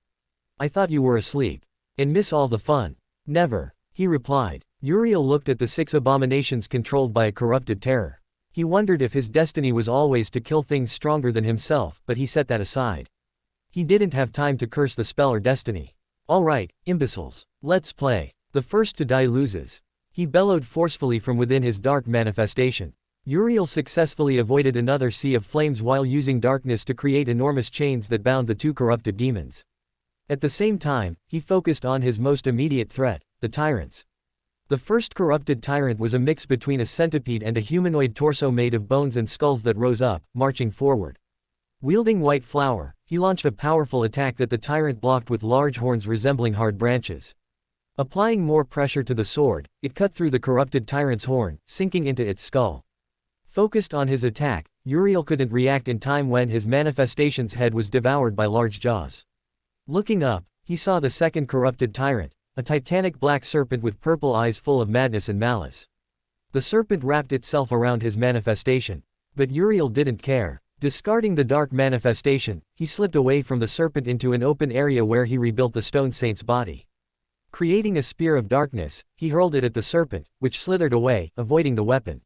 I thought you were asleep. And miss all the fun. Never, he replied. Uriel looked at the 6 abominations controlled by a corrupted terror. He wondered if his destiny was always to kill things stronger than himself, but he set that aside. He didn't have time to curse the spell or destiny. All right, imbeciles. Let's play. The first to die loses. He bellowed forcefully from within his dark manifestation. Uriel successfully avoided another sea of flames while using darkness to create enormous chains that bound the 2 corrupted demons. At the same time, he focused on his most immediate threat, the tyrants. The first corrupted tyrant was a mix between a centipede and a humanoid torso made of bones and skulls that rose up, marching forward. Wielding White Flower, he launched a powerful attack that the tyrant blocked with large horns resembling hard branches. Applying more pressure to the sword, it cut through the corrupted tyrant's horn, sinking into its skull. Focused on his attack, Uriel couldn't react in time when his manifestation's head was devoured by large jaws. Looking up, he saw the second corrupted tyrant, a titanic black serpent with purple eyes full of madness and malice. The serpent wrapped itself around his manifestation. But Uriel didn't care. Discarding the dark manifestation, he slipped away from the serpent into an open area where he rebuilt the stone saint's body. Creating a spear of darkness, he hurled it at the serpent, which slithered away, avoiding the weapon.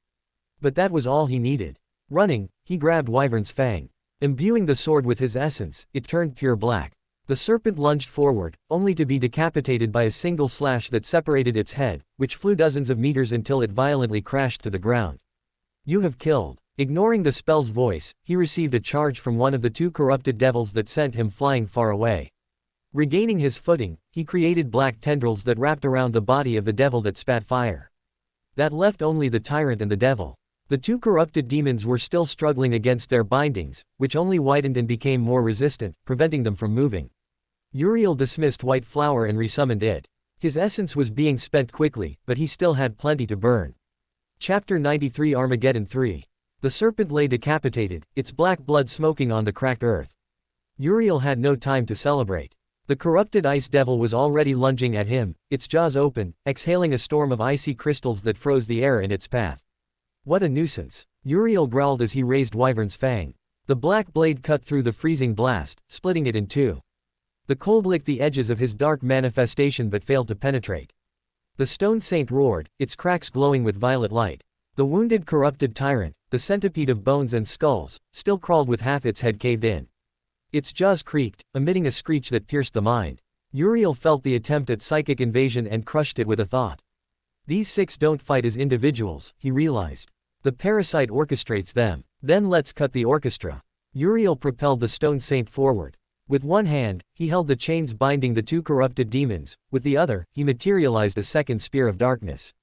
But that was all he needed. Running, he grabbed Wyvern's Fang. Imbuing the sword with his essence, it turned pure black. The serpent lunged forward, only to be decapitated by a single slash that separated its head, which flew dozens of meters until it violently crashed to the ground. You have killed. Ignoring the spell's voice, he received a charge from one of the 2 corrupted devils that sent him flying far away. Regaining his footing, he created black tendrils that wrapped around the body of the devil that spat fire. That left only the tyrant and the devil. The 2 corrupted demons were still struggling against their bindings, which only widened and became more resistant, preventing them from moving. Uriel dismissed White Flower and resummoned it. His essence was being spent quickly, but he still had plenty to burn. Chapter 93 Armageddon 3. The serpent lay decapitated, its black blood smoking on the cracked earth. Uriel had no time to celebrate. The corrupted ice devil was already lunging at him, its jaws open, exhaling a storm of icy crystals that froze the air in its path. What a nuisance. Uriel growled as he raised Wyvern's Fang. The black blade cut through the freezing blast, splitting it in two. The cold licked the edges of his dark manifestation but failed to penetrate. The stone saint roared, its cracks glowing with violet light. The wounded corrupted tyrant, the centipede of bones and skulls, still crawled with half its head caved in. Its jaws creaked, emitting a screech that pierced the mind. Uriel felt the attempt at psychic invasion and crushed it with a thought. These six don't fight as individuals, he realized. The parasite orchestrates them. Then let's cut the orchestra. Uriel propelled the stone saint forward. With one hand, he held the chains binding the two corrupted demons, with the other, he materialized a second spear of darkness.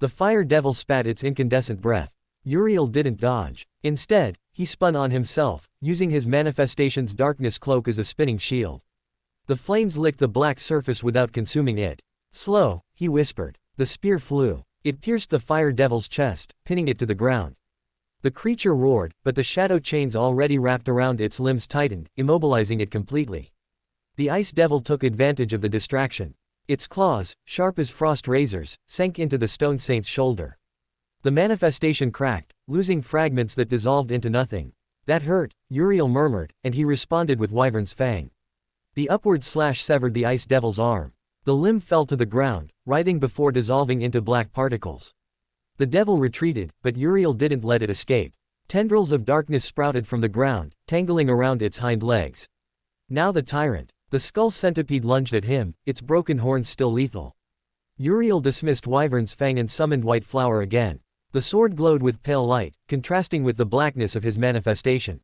The fire devil spat its incandescent breath. Uriel didn't dodge. Instead, he spun on himself, using his manifestation's darkness cloak as a spinning shield. The flames licked the black surface without consuming it. Slow, he whispered. The spear flew. It pierced the fire devil's chest, pinning it to the ground. The creature roared, but the shadow chains already wrapped around its limbs tightened, immobilizing it completely. The ice devil took advantage of the distraction. Its claws, sharp as frost razors, sank into the stone saint's shoulder. The manifestation cracked, losing fragments that dissolved into nothing. That hurt, Uriel murmured, and he responded with wyvern's fang. The upward slash severed the ice devil's arm. The limb fell to the ground, writhing before dissolving into black particles. The devil retreated, but Uriel didn't let it escape. Tendrils of darkness sprouted from the ground, tangling around its hind legs. Now the tyrant. The skull centipede lunged at him, its broken horns still lethal. Uriel dismissed wyvern's fang and summoned white flower again. The sword glowed with pale light, contrasting with the blackness of his manifestation.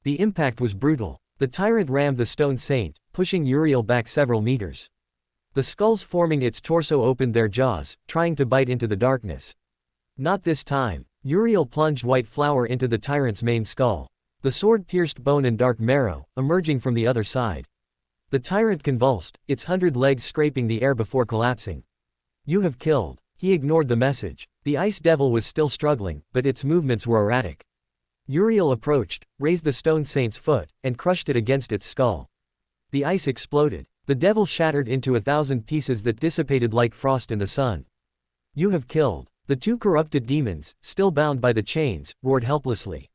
The impact was brutal. The tyrant rammed the stone saint, pushing Uriel back several meters. The skulls forming its torso opened their jaws, trying to bite into the darkness. Not this time. Uriel plunged white flower into the tyrant's main skull. The sword pierced bone and dark marrow, emerging from the other side. The tyrant convulsed, its 100 legs scraping the air before collapsing. You have killed. He ignored the message. The ice devil was still struggling, but its movements were erratic. Uriel approached, raised the stone saint's foot, and crushed it against its skull. The ice exploded. The devil shattered into 1,000 pieces that dissipated like frost in the sun. You have killed. The two corrupted demons, still bound by the chains, roared helplessly.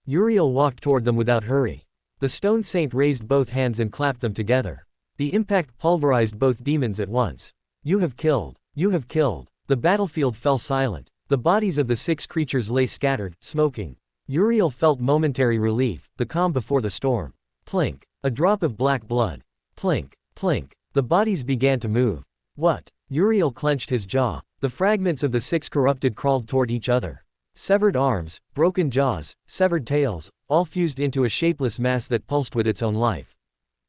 Uriel walked toward them without hurry. The stone saint raised both hands and clapped them together. The impact pulverized both demons at once. You have killed. You have killed. The battlefield fell silent. The bodies of the six creatures lay scattered, smoking. Uriel felt momentary relief, the calm before the storm. Plink. A drop of black blood. Plink. Plink. The bodies began to move. What? Uriel clenched his jaw. The fragments of the six corrupted crawled toward each other. Severed arms, broken jaws, severed tails, all fused into a shapeless mass that pulsed with its own life.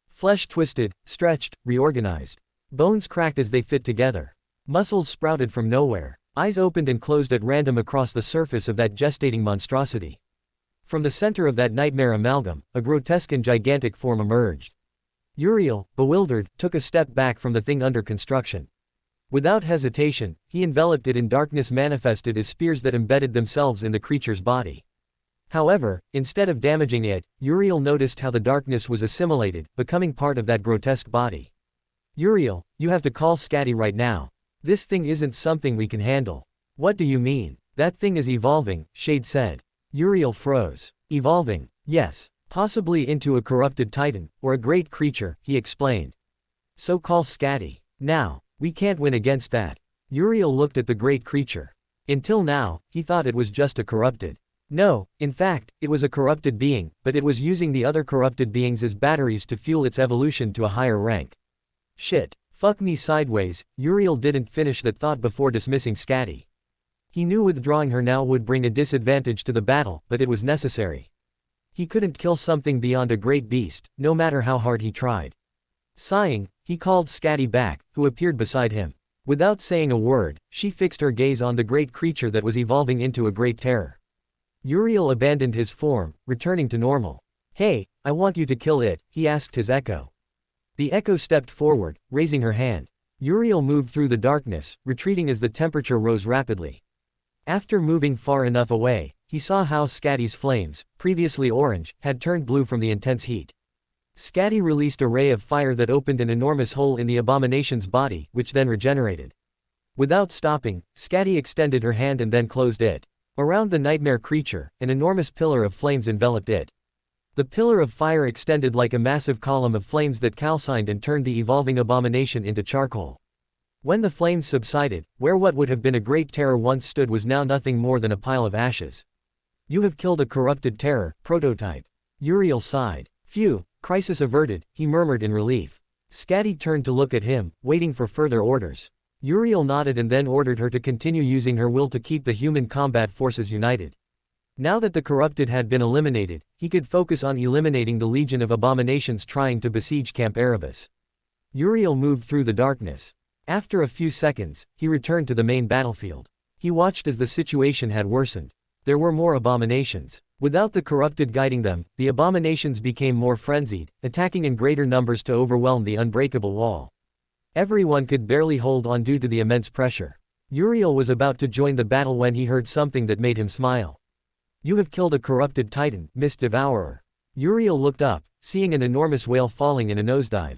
Flesh twisted, stretched, reorganized. Bones cracked as they fit together. Muscles sprouted from nowhere. Eyes opened and closed at random across the surface of that gestating monstrosity. From the center of that nightmare amalgam, a grotesque and gigantic form emerged. Uriel, bewildered, took a step back from the thing under construction. Without hesitation, he enveloped it in darkness manifested as spears that embedded themselves in the creature's body. However, instead of damaging it, Uriel noticed how the darkness was assimilated, becoming part of that grotesque body. Uriel, you have to call Scatty right now. This thing isn't something we can handle. What do you mean? That thing is evolving, Shade said. Uriel froze. Evolving? Yes. Possibly into a corrupted titan, or a great creature, he explained. So call Scatty. Now. We can't win against that. Uriel looked at the great creature. Until now, he thought it was just a corrupted. No, in fact, it was a corrupted being, but it was using the other corrupted beings as batteries to fuel its evolution to a higher rank. Shit. Fuck me sideways. Uriel didn't finish that thought before dismissing Scatty. He knew withdrawing her now would bring a disadvantage to the battle, but it was necessary. He couldn't kill something beyond a great beast, no matter how hard he tried. Sighing, he called Scatty back, who appeared beside him. Without saying a word, she fixed her gaze on the great creature that was evolving into a great terror. Uriel abandoned his form, returning to normal. Hey, I want you to kill it, he asked his echo. The echo stepped forward, raising her hand. Uriel moved through the darkness, retreating as the temperature rose rapidly. After moving far enough away, he saw how Scatty's flames, previously orange, had turned blue from the intense heat. Scatty released a ray of fire that opened an enormous hole in the abomination's body, which then regenerated. Without stopping, Scatty extended her hand and then closed it. Around the nightmare creature, an enormous pillar of flames enveloped it. The pillar of fire extended like a massive column of flames that calcined and turned the evolving abomination into charcoal. When the flames subsided, where what would have been a great terror once stood was now nothing more than a pile of ashes. You have killed a corrupted terror, prototype. Uriel sighed. Phew, crisis averted, he murmured in relief. Scatty turned to look at him, waiting for further orders. Uriel nodded and then ordered her to continue using her will to keep the human combat forces united. Now that the corrupted had been eliminated, he could focus on eliminating the legion of abominations trying to besiege Camp Erebus. Uriel moved through the darkness. After a few seconds, he returned to the main battlefield. He watched as the situation had worsened. There were more abominations. Without the corrupted guiding them, the abominations became more frenzied, attacking in greater numbers to overwhelm the unbreakable wall. Everyone could barely hold on due to the immense pressure. Uriel was about to join the battle when he heard something that made him smile. You have killed a corrupted titan, Mist Devourer. Uriel looked up, seeing an enormous whale falling in a nosedive.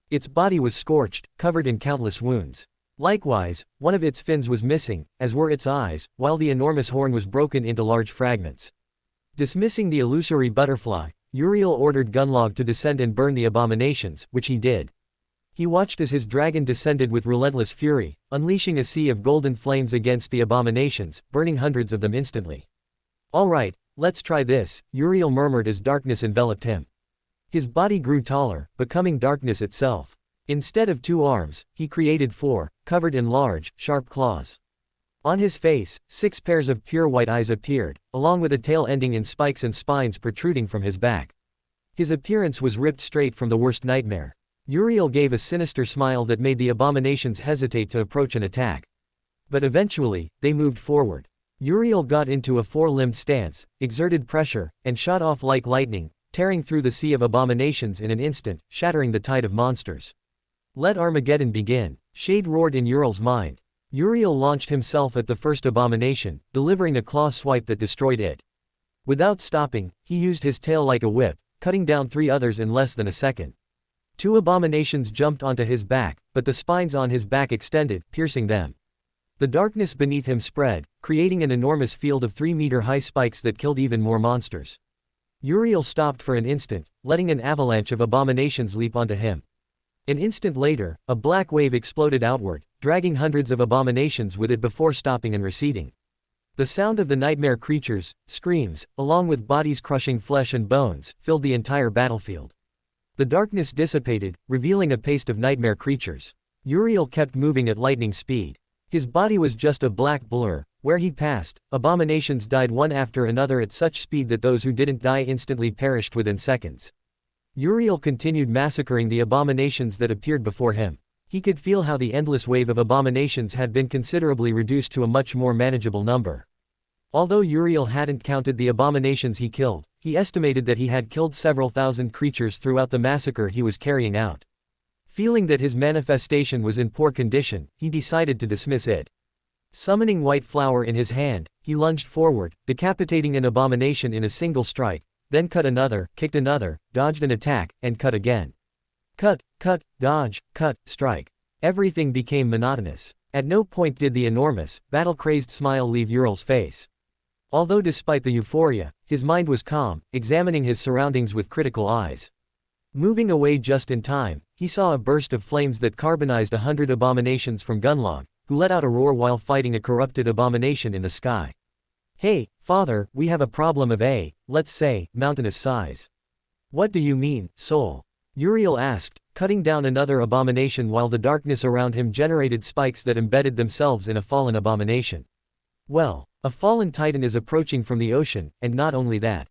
Its body was scorched, covered in countless wounds. Likewise, one of its fins was missing, as were its eyes, while the enormous horn was broken into large fragments. Dismissing the illusory butterfly, Uriel ordered Gunlog to descend and burn the abominations, which he did. He watched as his dragon descended with relentless fury, unleashing a sea of golden flames against the abominations, burning hundreds of them instantly. All right, let's try this, Uriel murmured as darkness enveloped him. His body grew taller, becoming darkness itself. Instead of 2 arms, he created 4, covered in large, sharp claws. On his face, 6 pairs of pure white eyes appeared, along with a tail ending in spikes and spines protruding from his back. His appearance was ripped straight from the worst nightmare. Uriel gave a sinister smile that made the abominations hesitate to approach an attack. But eventually, they moved forward. Uriel got into a 4-limbed stance, exerted pressure, and shot off like lightning, tearing through the sea of abominations in an instant, shattering the tide of monsters. Let Armageddon begin, Shade roared in Uriel's mind. Uriel launched himself at the first abomination, delivering a claw swipe that destroyed it. Without stopping, he used his tail like a whip, cutting down 3 others in less than a second. 2 abominations jumped onto his back, but the spines on his back extended, piercing them. The darkness beneath him spread, creating an enormous field of 3-meter-high spikes that killed even more monsters. Uriel stopped for an instant, letting an avalanche of abominations leap onto him. An instant later, a black wave exploded outward, dragging hundreds of abominations with it before stopping and receding. The sound of the nightmare creatures' screams, along with bodies crushing flesh and bones, filled the entire battlefield. The darkness dissipated, revealing a paste of nightmare creatures. Uriel kept moving at lightning speed. His body was just a black blur. Where he passed, abominations died one after another at such speed that those who didn't die instantly perished within seconds. Uriel continued massacring the abominations that appeared before him. He could feel how the endless wave of abominations had been considerably reduced to a much more manageable number. Although Uriel hadn't counted the abominations he killed, he estimated that he had killed several thousand creatures throughout the massacre he was carrying out. Feeling that his manifestation was in poor condition, he decided to dismiss it. Summoning White Flower in his hand, he lunged forward, decapitating an abomination in a single strike, then cut another, kicked another, dodged an attack, and cut again. Cut, dodge, cut, strike. Everything became monotonous. At no point did the enormous, battle-crazed smile leave Uriel's face. Although despite the euphoria, his mind was calm, examining his surroundings with critical eyes. Moving away just in time, he saw a burst of flames that carbonized 100 abominations from Gunlog, who let out a roar while fighting a corrupted abomination in the sky. Hey, father, we have a problem of let's say, mountainous size. What do you mean, soul? Uriel asked, cutting down another abomination while the darkness around him generated spikes that embedded themselves in a fallen abomination. Well, a fallen titan is approaching from the ocean, and not only that.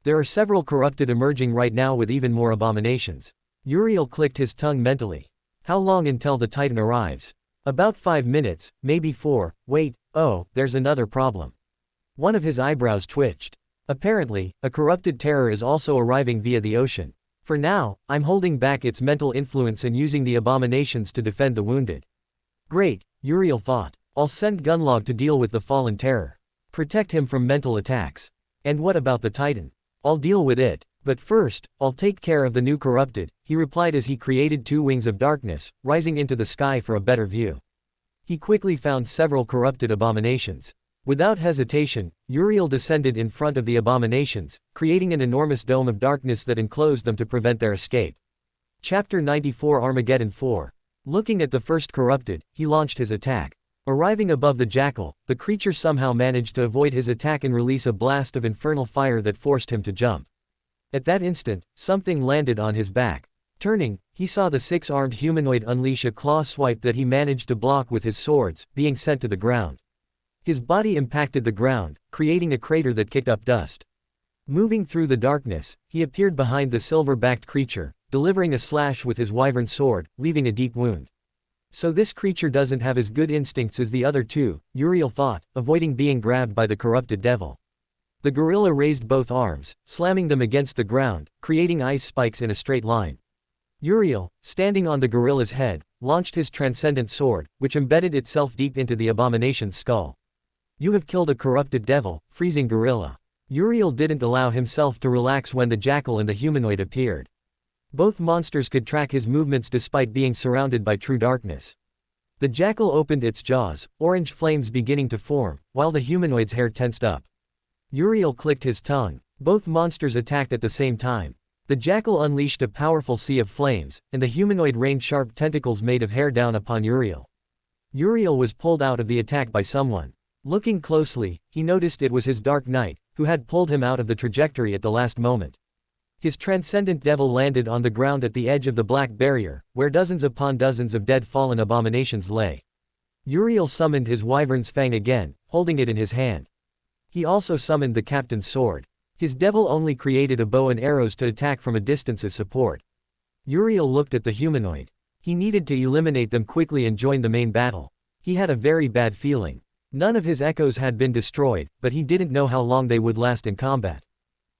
There are several corrupted emerging right now with even more abominations. Uriel clicked his tongue mentally. How long until the titan arrives? About 5 minutes, maybe 4, wait, oh, there's another problem. One of his eyebrows twitched. Apparently, a corrupted terror is also arriving via the ocean. For now, I'm holding back its mental influence and using the abominations to defend the wounded. Great, Uriel thought. I'll send Gunlog to deal with the fallen terror. Protect him from mental attacks. And what about the titan? I'll deal with it. But first, I'll take care of the new corrupted, he replied as he created 2 wings of darkness, rising into the sky for a better view. He quickly found several corrupted abominations. Without hesitation, Uriel descended in front of the abominations, creating an enormous dome of darkness that enclosed them to prevent their escape. Chapter 94 Armageddon 4. Looking at the first corrupted, he launched his attack. Arriving above the jackal, the creature somehow managed to avoid his attack and release a blast of infernal fire that forced him to jump. At that instant, something landed on his back. Turning, he saw the six-armed humanoid unleash a claw swipe that he managed to block with his swords, being sent to the ground. His body impacted the ground, creating a crater that kicked up dust. Moving through the darkness, he appeared behind the silver-backed creature, delivering a slash with his wyvern sword, leaving a deep wound. So this creature doesn't have as good instincts as the other two, Uriel thought, avoiding being grabbed by the corrupted devil. The gorilla raised both arms, slamming them against the ground, creating ice spikes in a straight line. Uriel, standing on the gorilla's head, launched his transcendent sword, which embedded itself deep into the abomination's skull. You have killed a corrupted devil, freezing gorilla. Uriel didn't allow himself to relax when the jackal and the humanoid appeared. Both monsters could track his movements despite being surrounded by true darkness. The jackal opened its jaws, orange flames beginning to form, while the humanoid's hair tensed up. Uriel clicked his tongue. Both monsters attacked at the same time. The jackal unleashed a powerful sea of flames, and the humanoid rained sharp tentacles made of hair down upon Uriel. Uriel was pulled out of the attack by someone. Looking closely, he noticed it was his Dark Knight, who had pulled him out of the trajectory at the last moment. His transcendent devil landed on the ground at the edge of the black barrier, where dozens upon dozens of dead fallen abominations lay. Uriel summoned his wyvern's fang again, holding it in his hand. He also summoned the captain's sword. His devil only created a bow and arrows to attack from a distance as support. Uriel looked at the humanoid. He needed to eliminate them quickly and join the main battle. He had a very bad feeling. None of his echoes had been destroyed, but he didn't know how long they would last in combat.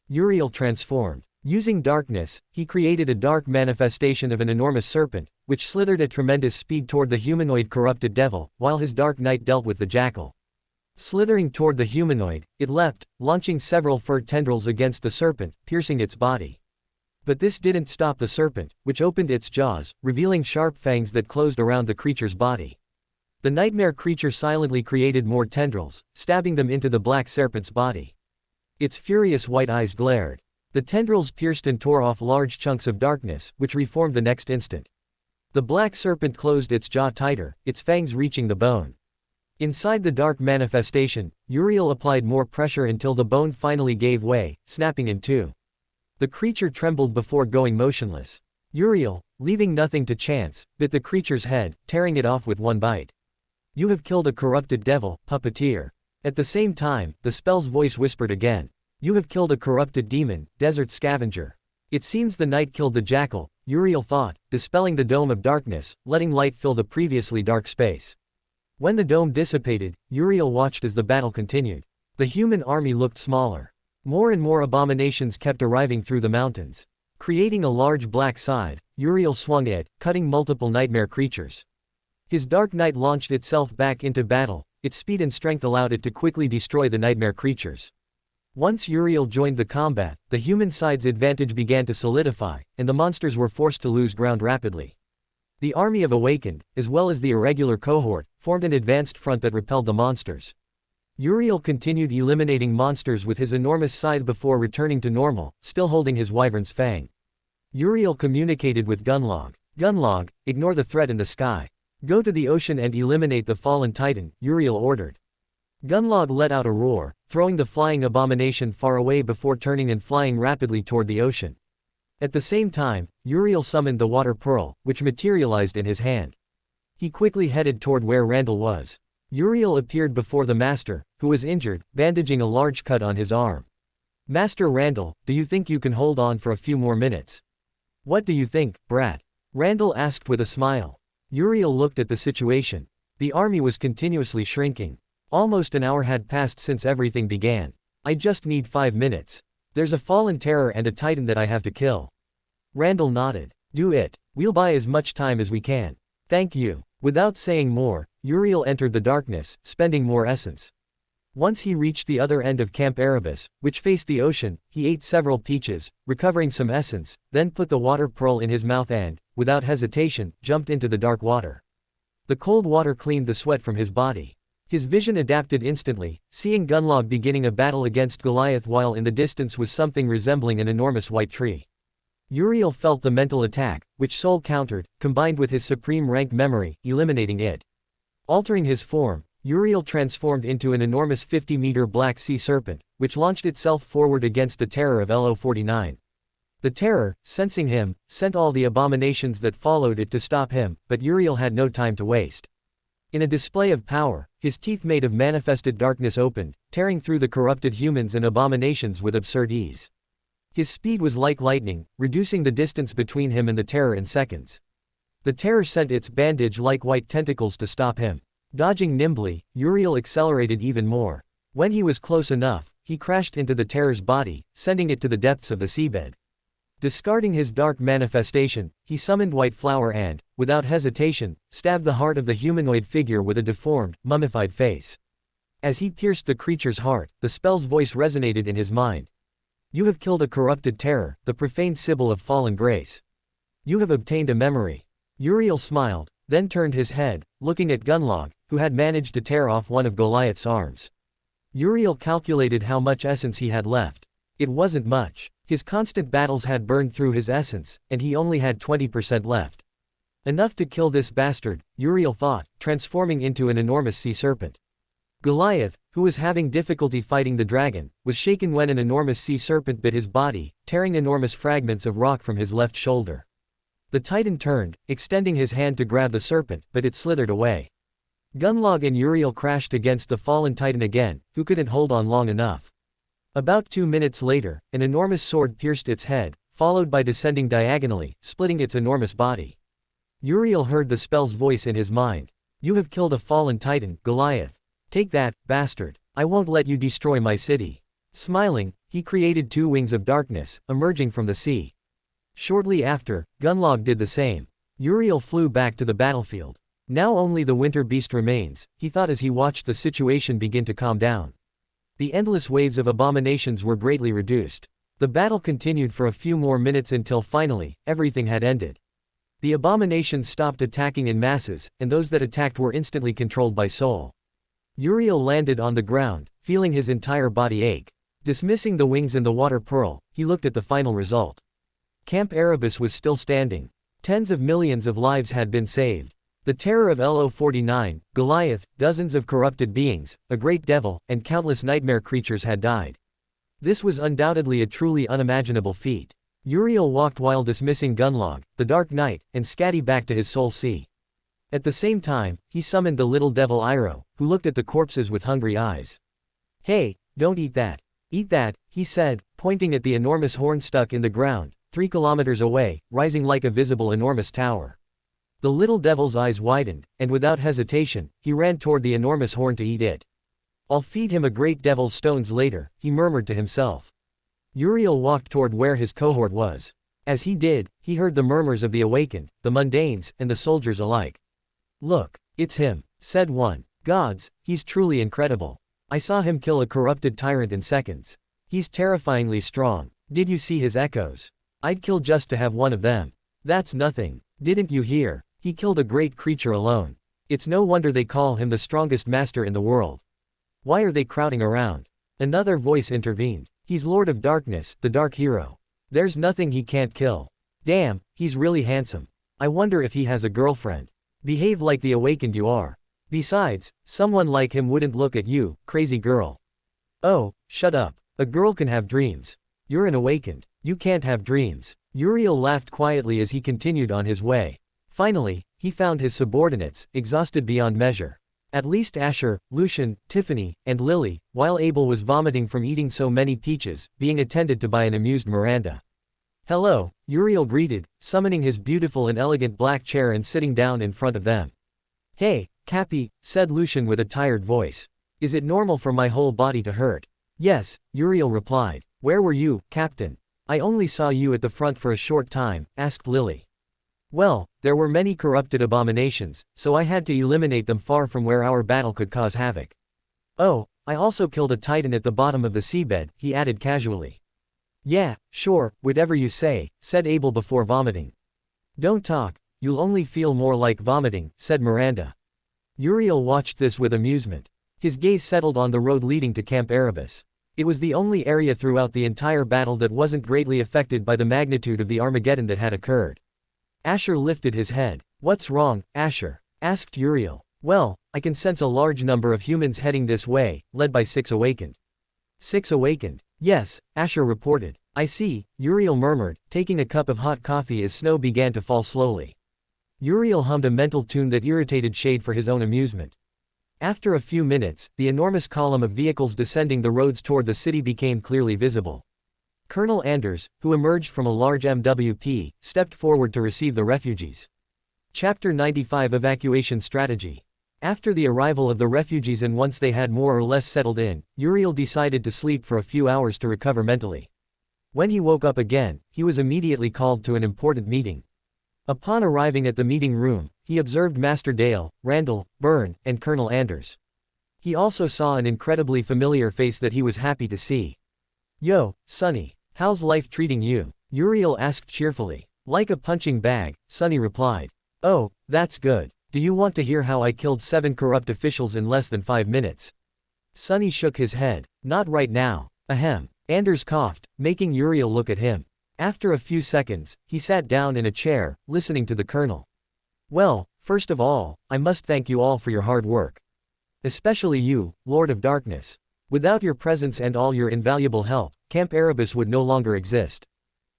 Uriel transformed. Using darkness, he created a dark manifestation of an enormous serpent, which slithered at tremendous speed toward the humanoid corrupted devil, while his Dark Knight dealt with the jackal. Slithering toward the humanoid, it leapt, launching several fur tendrils against the serpent, piercing its body. But this didn't stop the serpent, which opened its jaws, revealing sharp fangs that closed around the creature's body. The nightmare creature silently created more tendrils, stabbing them into the black serpent's body. Its furious white eyes glared. The tendrils pierced and tore off large chunks of darkness, which reformed the next instant. The black serpent closed its jaw tighter, its fangs reaching the bone. Inside the dark manifestation, Uriel applied more pressure until the bone finally gave way, snapping in two. The creature trembled before going motionless. Uriel, leaving nothing to chance, bit the creature's head, tearing it off with one bite. You have killed a corrupted devil, puppeteer. At the same time, the spell's voice whispered again. You have killed a corrupted demon, desert scavenger. It seems the night killed the jackal, Uriel thought, dispelling the dome of darkness, letting light fill the previously dark space. When the dome dissipated, Uriel watched as the battle continued. The human army looked smaller. More and more abominations kept arriving through the mountains. Creating a large black scythe, Uriel swung it, cutting multiple nightmare creatures. His Dark Knight launched itself back into battle, its speed and strength allowed it to quickly destroy the nightmare creatures. Once Uriel joined the combat, the human side's advantage began to solidify, and the monsters were forced to lose ground rapidly. The army of Awakened, as well as the irregular cohort, formed an advanced front that repelled the monsters. Uriel continued eliminating monsters with his enormous scythe before returning to normal, still holding his wyvern's fang. Uriel communicated with Gunlog. Gunlog, ignore the threat in the sky. Go to the ocean and eliminate the fallen titan, Uriel ordered. Gunlog let out a roar, throwing the flying abomination far away before turning and flying rapidly toward the ocean. At the same time, Uriel summoned the water pearl, which materialized in his hand. He quickly headed toward where Randall was. Uriel appeared before the master, who was injured, bandaging a large cut on his arm. Master Randall, do you think you can hold on for a few more minutes? What do you think, brat? Randall asked with a smile. Uriel looked at the situation. The army was continuously shrinking. Almost an hour had passed since everything began. I just need 5 minutes. There's a fallen terror and a titan that I have to kill. Randall nodded. Do it. We'll buy as much time as we can. Thank you. Without saying more, Uriel entered the darkness, spending more essence. Once he reached the other end of Camp Erebus, which faced the ocean, he ate several peaches, recovering some essence, then put the water pearl in his mouth and, without hesitation, jumped into the dark water. The cold water cleaned the sweat from his body. His vision adapted instantly, seeing Gunlog beginning a battle against Goliath while in the distance was something resembling an enormous white tree. Uriel felt the mental attack, which Soul countered, combined with his supreme rank memory, eliminating it. Altering his form, Uriel transformed into an enormous 50-meter black sea serpent, which launched itself forward against the terror of LO-49. The terror, sensing him, sent all the abominations that followed it to stop him, but Uriel had no time to waste. In a display of power, his teeth made of manifested darkness opened, tearing through the corrupted humans and abominations with absurd ease. His speed was like lightning, reducing the distance between him and the terror in seconds. The terror sent its bandage-like white tentacles to stop him. Dodging nimbly, Uriel accelerated even more. When he was close enough, he crashed into the terror's body, sending it to the depths of the seabed. Discarding his dark manifestation, he summoned White Flower and, without hesitation, stabbed the heart of the humanoid figure with a deformed, mummified face. As he pierced the creature's heart, the spell's voice resonated in his mind. You have killed a corrupted terror, the profaned symbol of fallen grace. You have obtained a memory. Uriel smiled, then turned his head, looking at Gunlog, who had managed to tear off one of Goliath's arms. Uriel calculated how much essence he had left. It wasn't much. His constant battles had burned through his essence, and he only had 20% left. Enough to kill this bastard, Uriel thought, transforming into an enormous sea serpent. Goliath, who was having difficulty fighting the dragon, was shaken when an enormous sea serpent bit his body, tearing enormous fragments of rock from his left shoulder. The Titan turned, extending his hand to grab the serpent, but it slithered away. Gunlog and Uriel crashed against the fallen Titan again, who couldn't hold on long enough. About 2 minutes later, an enormous sword pierced its head, followed by descending diagonally, splitting its enormous body. Uriel heard the spell's voice in his mind. You have killed a fallen Titan, Goliath. Take that, bastard. I won't let you destroy my city. Smiling, he created 2 wings of darkness, emerging from the sea. Shortly after, Gunlog did the same. Uriel flew back to the battlefield. Now only the winter beast remains, he thought as he watched the situation begin to calm down. The endless waves of abominations were greatly reduced. The battle continued for a few more minutes until finally, everything had ended. The abominations stopped attacking in masses, and those that attacked were instantly controlled by Soul. Uriel landed on the ground, feeling his entire body ache. Dismissing the wings and the water pearl, he looked at the final result. Camp Erebus was still standing. Tens of millions of lives had been saved. The terror of LO-49, Goliath, dozens of corrupted beings, a great devil, and countless nightmare creatures had died. This was undoubtedly a truly unimaginable feat. Uriel walked while dismissing Gunlog, the Dark Knight, and Scatty back to his soul sea. At the same time, he summoned the little devil Iroh, who looked at the corpses with hungry eyes. Hey, don't eat that. Eat that, he said, pointing at the enormous horn stuck in the ground, 3 kilometers away, rising like a visible enormous tower. The little devil's eyes widened, and without hesitation, he ran toward the enormous horn to eat it. I'll feed him a great devil's stones later, he murmured to himself. Uriel walked toward where his cohort was. As he did, he heard the murmurs of the awakened, the mundanes, and the soldiers alike. Look, it's him, said one. Gods, he's truly incredible. I saw him kill a corrupted tyrant in seconds. He's terrifyingly strong. Did you see his echoes? I'd kill just to have one of them. That's nothing. Didn't you hear? He killed a great creature alone. It's no wonder they call him the strongest master in the world. Why are they crowding around? Another voice intervened. He's Lord of Darkness, the Dark Hero. There's nothing he can't kill. Damn, he's really handsome. I wonder if he has a girlfriend. Behave like the awakened you are. Besides, someone like him wouldn't look at you, crazy girl. Oh, shut up. A girl can have dreams. You're an awakened. You can't have dreams. Uriel laughed quietly as he continued on his way. Finally, he found his subordinates, exhausted beyond measure. At least Asher, Lucian, Tiffany, and Lily, while Abel was vomiting from eating so many peaches, being attended to by an amused Miranda. Hello, Uriel greeted, summoning his beautiful and elegant black chair and sitting down in front of them. Hey, Cappy, said Lucian with a tired voice. Is it normal for my whole body to hurt? Yes, Uriel replied. Where were you, Captain? I only saw you at the front for a short time, asked Lily. Well, there were many corrupted abominations, so I had to eliminate them far from where our battle could cause havoc. Oh, I also killed a titan at the bottom of the seabed, he added casually. Yeah, sure, whatever you say, said Abel before vomiting. Don't talk, you'll only feel more like vomiting, said Miranda. Uriel watched this with amusement. His gaze settled on the road leading to Camp Erebus. It was the only area throughout the entire battle that wasn't greatly affected by the magnitude of the Armageddon that had occurred. Asher lifted his head. "What's wrong, Asher?" asked Uriel. "Well, I can sense a large number of humans heading this way, led by 6 Awakened." 6 Awakened? Yes, Asher reported. "I see," Uriel murmured, taking a cup of hot coffee as snow began to fall slowly. Uriel hummed a mental tune that irritated Shade for his own amusement. After a few minutes, the enormous column of vehicles descending the roads toward the city became clearly visible. Colonel Anders, who emerged from a large MWP, stepped forward to receive the refugees. Chapter 95 Evacuation Strategy. After the arrival of the refugees and once they had more or less settled in, Uriel decided to sleep for a few hours to recover mentally. When he woke up again, he was immediately called to an important meeting. Upon arriving at the meeting room, he observed Master Dale, Randall, Byrne, and Colonel Anders. He also saw an incredibly familiar face that he was happy to see. "Yo, Sonny, how's life treating you?" Uriel asked cheerfully. "Like a punching bag," Sonny replied. "Oh, that's good. Do you want to hear how I killed 7 corrupt officials in less than 5 minutes? Sonny shook his head. "Not right now." Ahem. Anders coughed, making Uriel look at him. After a few seconds, he sat down in a chair, listening to the colonel. "Well, first of all, I must thank you all for your hard work. Especially you, Lord of Darkness. Without your presence and all your invaluable help, Camp Erebus would no longer exist.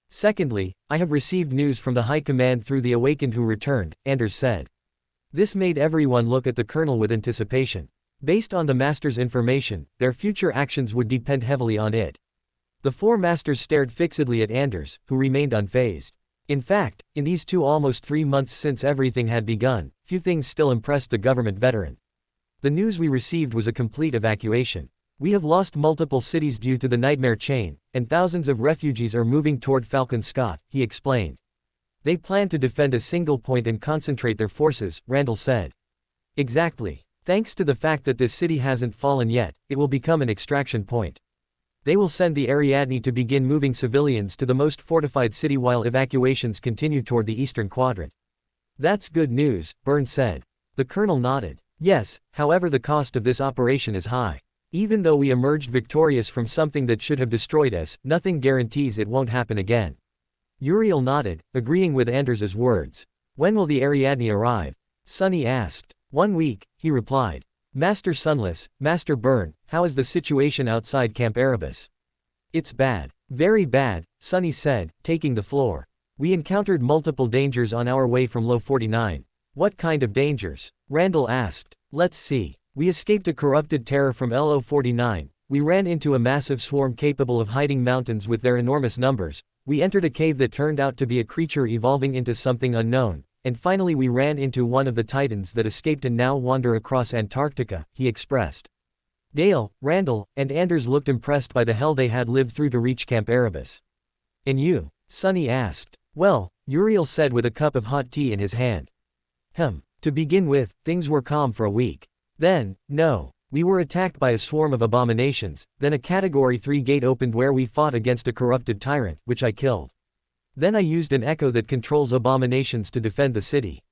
Secondly, I have received news from the High Command through the Awakened who returned," Anders said. This made everyone look at the colonel with anticipation. Based on the Master's information, their future actions would depend heavily on it. The 4 Masters stared fixedly at Anders, who remained unfazed. In fact, in these almost 3 months since everything had begun, few things still impressed the government veteran. "The news we received was a complete evacuation. We have lost multiple cities due to the nightmare chain, and thousands of refugees are moving toward Falcon Scott," he explained. "They plan to defend a single point and concentrate their forces," Randall said. "Exactly. Thanks to the fact that this city hasn't fallen yet, it will become an extraction point. They will send the Ariadne to begin moving civilians to the most fortified city while evacuations continue toward the eastern quadrant." "That's good news," Byrne said. The colonel nodded. "Yes, however the cost of this operation is high. Even though we emerged victorious from something that should have destroyed us, nothing guarantees it won't happen again." Uriel nodded, agreeing with Anders's words. "When will the Ariadne arrive?" Sonny asked. 1 week, he replied. "Master Sunless, Master Byrne, how is the situation outside Camp Erebus?" "It's bad. Very bad," Sonny said, taking the floor. "We encountered multiple dangers on our way from Low 49. "What kind of dangers?" Randall asked. "Let's see. We escaped a corrupted terror from LO 49, we ran into a massive swarm capable of hiding mountains with their enormous numbers, we entered a cave that turned out to be a creature evolving into something unknown, and finally we ran into one of the titans that escaped and now wander across Antarctica," he expressed. Dale, Randall, and Anders looked impressed by the hell they had lived through to reach Camp Erebus. "And you?" Sonny asked. "Well," Uriel said with a cup of hot tea in his hand. To begin with, things were calm for a week. Then, we were attacked by a swarm of abominations, then a Category 3 gate opened where we fought against a corrupted tyrant, which I killed. Then I used an echo that controls abominations to defend the city.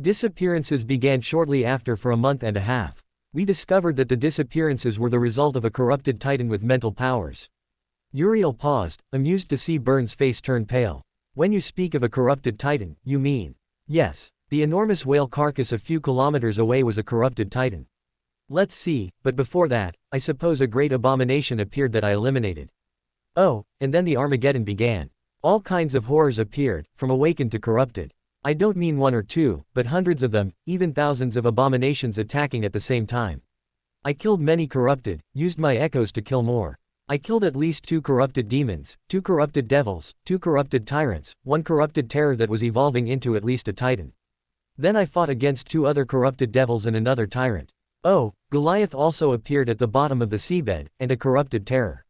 Disappearances began shortly after for a month and a half. We discovered that the disappearances were the result of a corrupted titan with mental powers." Uriel paused, amused to see Byrne's face turn pale. "When you speak of a corrupted titan, you mean?" "Yes. The enormous whale carcass a few kilometers away was a corrupted titan. Let's see, but before that, I suppose a great abomination appeared that I eliminated. Oh, and then the Armageddon began. All kinds of horrors appeared, from awakened to corrupted. I don't mean 1 or 2, but hundreds of them, even thousands of abominations attacking at the same time. I killed many corrupted, used my echoes to kill more. I killed at least 2 corrupted demons, 2 corrupted devils, 2 corrupted tyrants, 1 corrupted terror that was evolving into at least a titan. Then I fought against 2 other corrupted devils and another tyrant. Oh, Goliath also appeared at the bottom of the seabed, and a corrupted terror.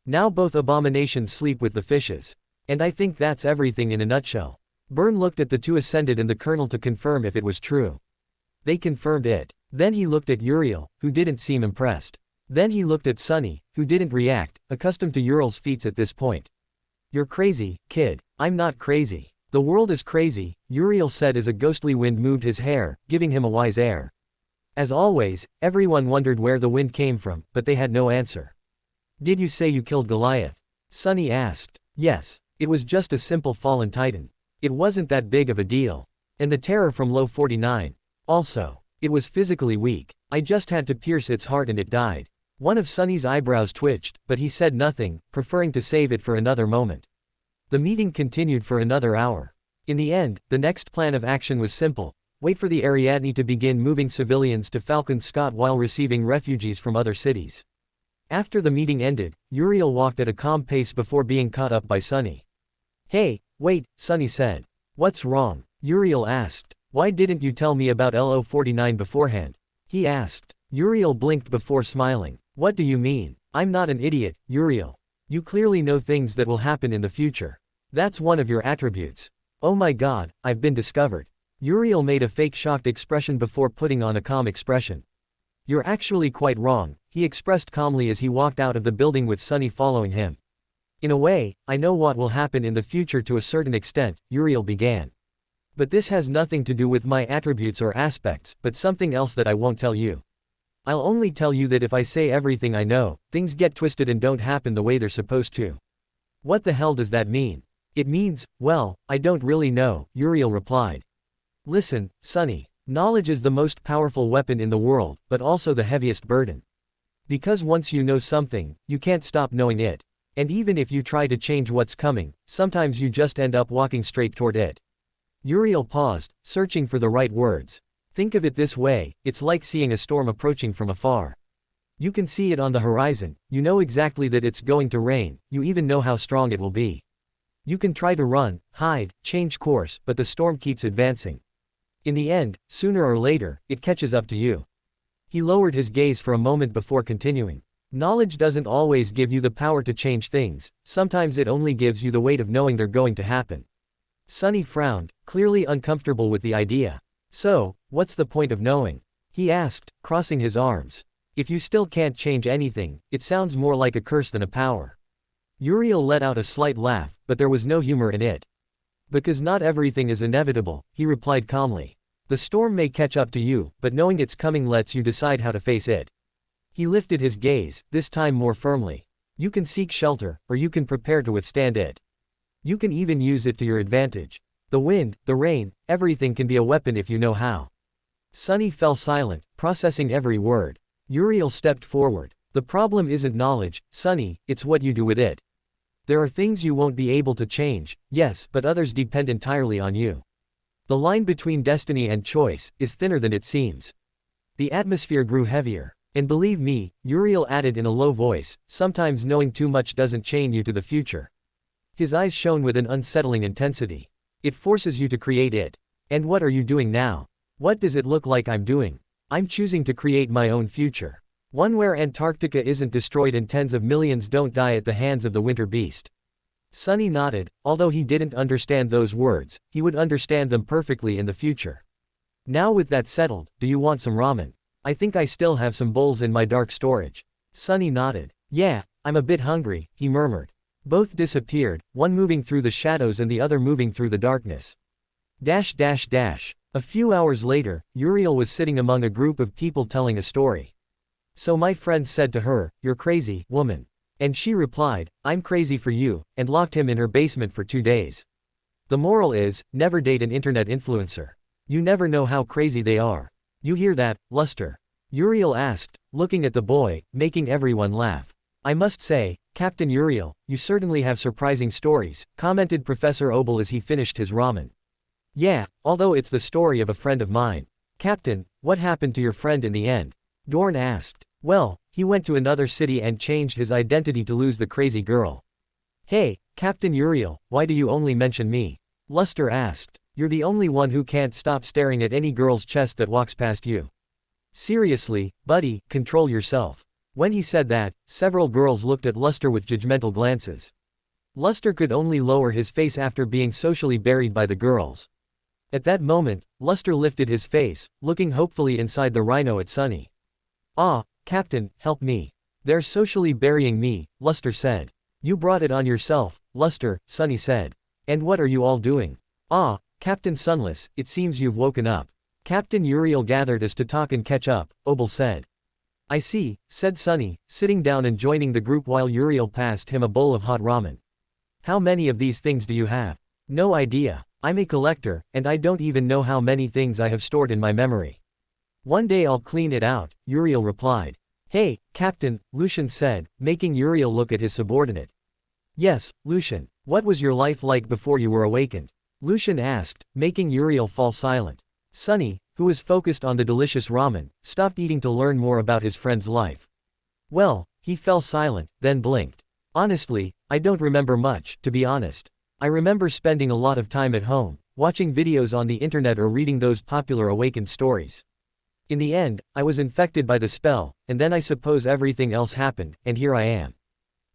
Now both abominations sleep with the fishes. And I think that's everything in a nutshell." Byrne looked at the 2 Ascended and the colonel to confirm if it was true. They confirmed it. Then he looked at Uriel, who didn't seem impressed. Then he looked at Sonny, who didn't react, accustomed to Uriel's feats at this point. "You're crazy, kid." "I'm not crazy. The world is crazy," Uriel said as a ghostly wind moved his hair, giving him a wise air. As always, everyone wondered where the wind came from, but they had no answer. Did you say you killed Goliath? Sunny asked. Yes. It was just a simple fallen titan. It wasn't that big of a deal. And the terror from Low 49. Also. It was physically weak. I just had to pierce its heart and it died. One of Sunny's eyebrows twitched, but he said nothing, preferring to save it for another moment. The meeting continued for another hour. In the end, the next plan of action was simple. Wait for the Ariadne to begin moving civilians to Falcon Scott while receiving refugees from other cities. After the meeting ended, Uriel walked at a calm pace before being caught up by Sunny. Hey, wait, Sunny said. What's wrong? Uriel asked. Why didn't you tell me about LO49 beforehand? He asked. Uriel blinked before smiling. What do you mean? I'm not an idiot, Uriel. You clearly know things that will happen in the future. That's one of your attributes. Oh my god, I've been discovered. Uriel made a fake shocked expression before putting on a calm expression. You're actually quite wrong, he expressed calmly as he walked out of the building with Sunny following him. In a way, I know what will happen in the future to a certain extent, Uriel began. But this has nothing to do with my attributes or aspects, but something else that I won't tell you. I'll only tell you that if I say everything I know, things get twisted and don't happen the way they're supposed to. What the hell does that mean? It means, well, I don't really know, Uriel replied. Listen, Sunny. Knowledge is the most powerful weapon in the world, but also the heaviest burden. Because once you know something, you can't stop knowing it. And even if you try to change what's coming, sometimes you just end up walking straight toward it. Uriel paused, searching for the right words. Think of it this way, it's like seeing a storm approaching from afar. You can see it on the horizon, you know exactly that it's going to rain, you even know how strong it will be. You can try to run, hide, change course, but the storm keeps advancing. In the end, sooner or later, it catches up to you. He lowered his gaze for a moment before continuing. Knowledge doesn't always give you the power to change things, sometimes it only gives you the weight of knowing they're going to happen. Sunny frowned, clearly uncomfortable with the idea. So, what's the point of knowing? He asked, crossing his arms. If you still can't change anything, it sounds more like a curse than a power. Uriel let out a slight laugh, but there was no humor in it. Because not everything is inevitable, he replied calmly. The storm may catch up to you, but knowing it's coming lets you decide how to face it. He lifted his gaze, this time more firmly. You can seek shelter, or you can prepare to withstand it. You can even use it to your advantage. The wind, the rain, everything can be a weapon if you know how. Sunny fell silent, processing every word. Uriel stepped forward. The problem isn't knowledge, Sunny, it's what you do with it. There are things you won't be able to change, yes, but others depend entirely on you. The line between destiny and choice is thinner than it seems. The atmosphere grew heavier. And believe me, Uriel added in a low voice, sometimes knowing too much doesn't chain you to the future. His eyes shone with an unsettling intensity. It forces you to create it. And what are you doing now? What does it look like I'm doing? I'm choosing to create my own future. One where Antarctica isn't destroyed and tens of millions don't die at the hands of the winter beast. Sunny nodded, although he didn't understand those words, he would understand them perfectly in the future. Now with that settled, do you want some ramen? I think I still have some bowls in my dark storage. Sunny nodded. Yeah, I'm a bit hungry, he murmured. Both disappeared, one moving through the shadows and the other moving through the darkness. A few hours later, Uriel was sitting among a group of people telling a story. So my friend said to her, "You're crazy, woman." And she replied, "I'm crazy for you," and locked him in her basement for 2 days. The moral is, never date an internet influencer. You never know how crazy they are. You hear that, Luster? Uriel asked, looking at the boy, making everyone laugh. I must say, Captain Uriel, you certainly have surprising stories, commented Professor Obel as he finished his ramen. Yeah, although it's the story of a friend of mine. Captain, what happened to your friend in the end? Dorn asked. Well, he went to another city and changed his identity to lose the crazy girl. Hey, Captain Uriel, why do you only mention me? Luster asked. You're the only one who can't stop staring at any girl's chest that walks past you. Seriously, buddy, control yourself. When he said that, several girls looked at Luster with judgmental glances. Luster could only lower his face after being socially buried by the girls. At that moment, Luster lifted his face, looking hopefully inside the rhino at Sunny. Ah, Captain, help me. They're socially burying me, Luster said. You brought it on yourself, Luster, Sunny said. And what are you all doing? Ah, Captain Sunless, it seems you've woken up. Captain Uriel gathered us to talk and catch up, Obel said. I see, said Sunny, sitting down and joining the group while Uriel passed him a bowl of hot ramen. How many of these things do you have? No idea. I'm a collector, and I don't even know how many things I have stored in my memory. One day I'll clean it out, Uriel replied. Hey, Captain, Lucian said, making Uriel look at his subordinate. Yes, Lucian, what was your life like before you were awakened? Lucian asked, making Uriel fall silent. Sunny, who was focused on the delicious ramen, stopped eating to learn more about his friend's life. Well, he fell silent, then blinked. Honestly, I don't remember much, to be honest. I remember spending a lot of time at home, watching videos on the internet or reading those popular awakened stories. In the end, I was infected by the spell, and then I suppose everything else happened, and here I am.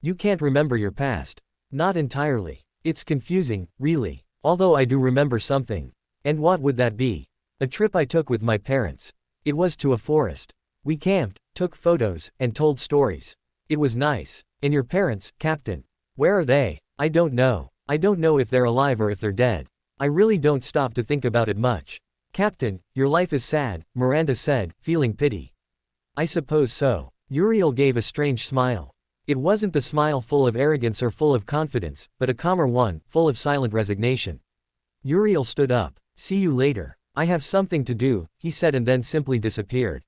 You can't remember your past. Not entirely. It's confusing, really. Although I do remember something. And what would that be? A trip I took with my parents. It was to a forest. We camped, took photos, and told stories. It was nice. And your parents, Captain? Where are they? I don't know. I don't know if they're alive or if they're dead. I really don't stop to think about it much. Captain, your life is sad, Miranda said, feeling pity. I suppose so. Uriel gave a strange smile. It wasn't the smile full of arrogance or full of confidence, but a calmer one, full of silent resignation. Uriel stood up. See you later. I have something to do, he said and then simply disappeared.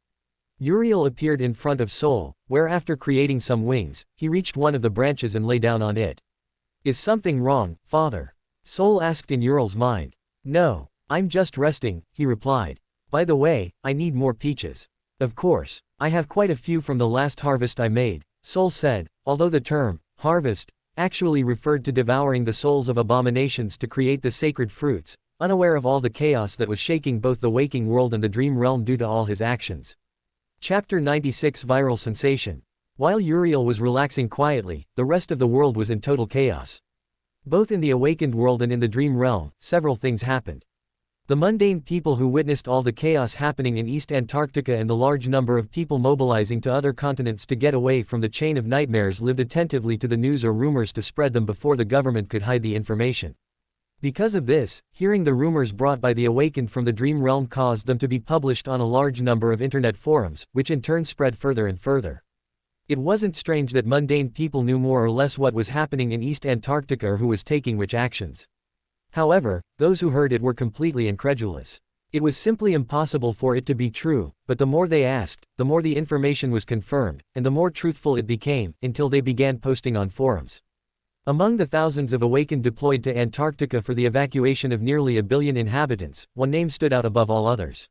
Uriel appeared in front of Sol, where after creating some wings, he reached one of the branches and lay down on it. Is something wrong, father? Sol asked in Uriel's mind. No, I'm just resting, he replied. By the way, I need more peaches. Of course, I have quite a few from the last harvest I made, Sol said, although the term, harvest, actually referred to devouring the souls of abominations to create the sacred fruits, unaware of all the chaos that was shaking both the waking world and the dream realm due to all his actions. Chapter 96 Viral Sensation. While Uriel was relaxing quietly, the rest of the world was in total chaos. Both in the awakened world and in the dream realm, several things happened. The mundane people who witnessed all the chaos happening in East Antarctica and the large number of people mobilizing to other continents to get away from the chain of nightmares lived attentively to the news or rumors to spread them before the government could hide the information. Because of this, hearing the rumors brought by the awakened from the dream realm caused them to be published on a large number of internet forums, which in turn spread further and further. It wasn't strange that mundane people knew more or less what was happening in East Antarctica or who was taking which actions. However, those who heard it were completely incredulous. It was simply impossible for it to be true, but the more they asked, the more the information was confirmed, and the more truthful it became, until they began posting on forums. Among the thousands of awakened deployed to Antarctica for the evacuation of nearly 1 billion inhabitants, one name stood out above all others.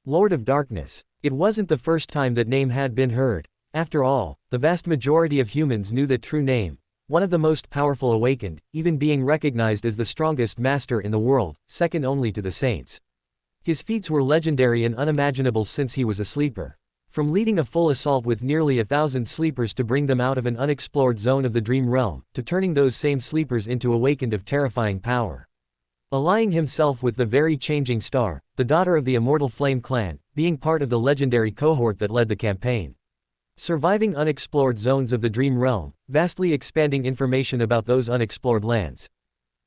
Lord of Darkness. It wasn't the first time that name had been heard. After all, the vast majority of humans knew that true name. One of the most powerful awakened, even being recognized as the strongest master in the world, second only to the saints. His feats were legendary and unimaginable since he was a sleeper. From leading a full assault with nearly 1,000 sleepers to bring them out of an unexplored zone of the dream realm, to turning those same sleepers into awakened of terrifying power. Allying himself with the very changing star, the daughter of the immortal Flame clan, being part of the legendary cohort that led the campaign. Surviving unexplored zones of the dream realm, vastly expanding information about those unexplored lands.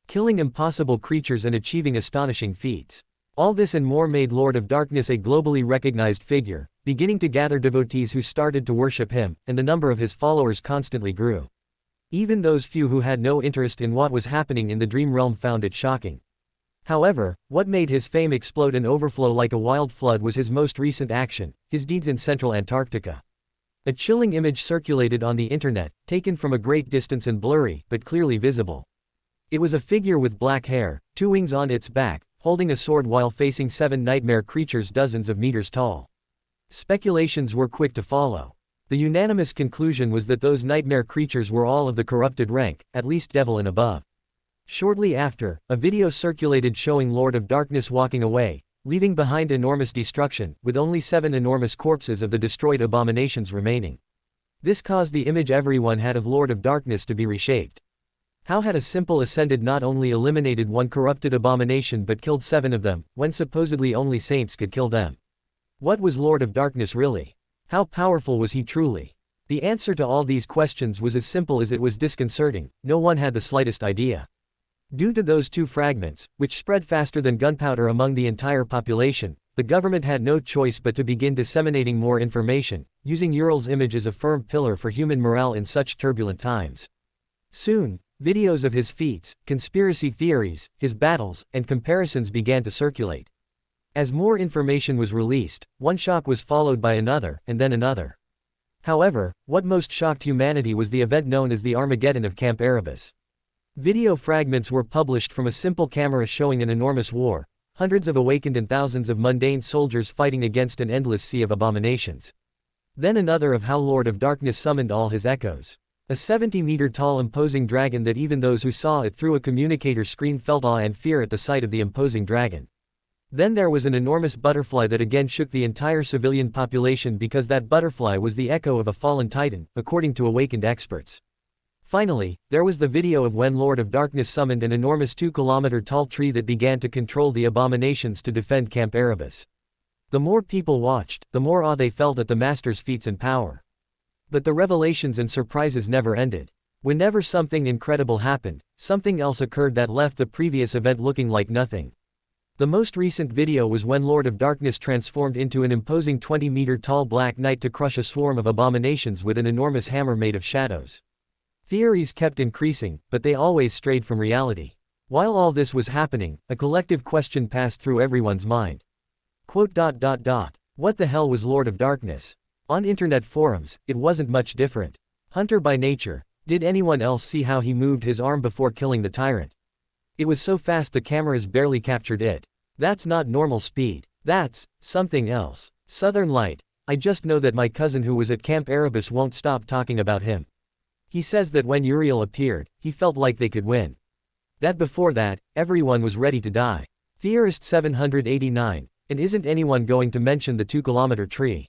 Killing impossible creatures and achieving astonishing feats. All this and more made Lord of Darkness a globally recognized figure, beginning to gather devotees who started to worship him, and the number of his followers constantly grew. Even those few who had no interest in what was happening in the dream realm found it shocking. However, what made his fame explode and overflow like a wild flood was his most recent action, his deeds in central Antarctica. A chilling image circulated on the internet, taken from a great distance and blurry, but clearly visible. It was a figure with black hair, 2 wings on its back, holding a sword while facing 7 nightmare creatures dozens of meters tall. Speculations were quick to follow. The unanimous conclusion was that those nightmare creatures were all of the corrupted rank, at least devil and above. Shortly after, a video circulated showing Lord of Darkness walking away, leaving behind enormous destruction, with only 7 enormous corpses of the destroyed abominations remaining. This caused the image everyone had of Lord of Darkness to be reshaped. How had a simple ascended not only eliminated 1 corrupted abomination but killed 7 of them, when supposedly only saints could kill them? What was Lord of Darkness really? How powerful was he truly? The answer to all these questions was as simple as it was disconcerting. No one had the slightest idea. Due to those 2 fragments, which spread faster than gunpowder among the entire population, The government had no choice but to begin disseminating more information, using Ural's image as a firm pillar for human morale in such turbulent times. Soon, videos of his feats, conspiracy theories, his battles, and comparisons began to circulate. As more information was released, one shock was followed by another, and then another. However, what most shocked humanity was the event known as the Armageddon of Camp Erebus. Video fragments were published from a simple camera showing an enormous war, hundreds of awakened and thousands of mundane soldiers fighting against an endless sea of abominations. Then another of how Lord of Darkness summoned all his echoes. A 70-meter-tall imposing dragon that even those who saw it through a communicator screen felt awe and fear at the sight of the imposing dragon. Then there was an enormous butterfly that again shook the entire civilian population because that butterfly was the echo of a fallen titan, according to awakened experts. Finally, there was the video of when Lord of Darkness summoned an enormous 2-kilometer-tall tree that began to control the abominations to defend Camp Erebus. The more people watched, the more awe they felt at the master's feats and power. But the revelations and surprises never ended. Whenever something incredible happened, something else occurred that left the previous event looking like nothing. The most recent video was when Lord of Darkness transformed into an imposing 20-meter-tall black knight to crush a swarm of abominations with an enormous hammer made of shadows. Theories kept increasing, but they always strayed from reality. While all this was happening, a collective question passed through everyone's mind. What the hell was Lord of Darkness? On internet forums, it wasn't much different. Hunter by nature, did anyone else see how he moved his arm before killing the tyrant? It was so fast the cameras barely captured it. That's not normal speed. That's something else. Southern Light, I just know that my cousin who was at Camp Erebus won't stop talking about him. He says that when Uriel appeared, he felt like they could win. That before that, everyone was ready to die. Theorist 789, and isn't anyone going to mention the 2-kilometer tree?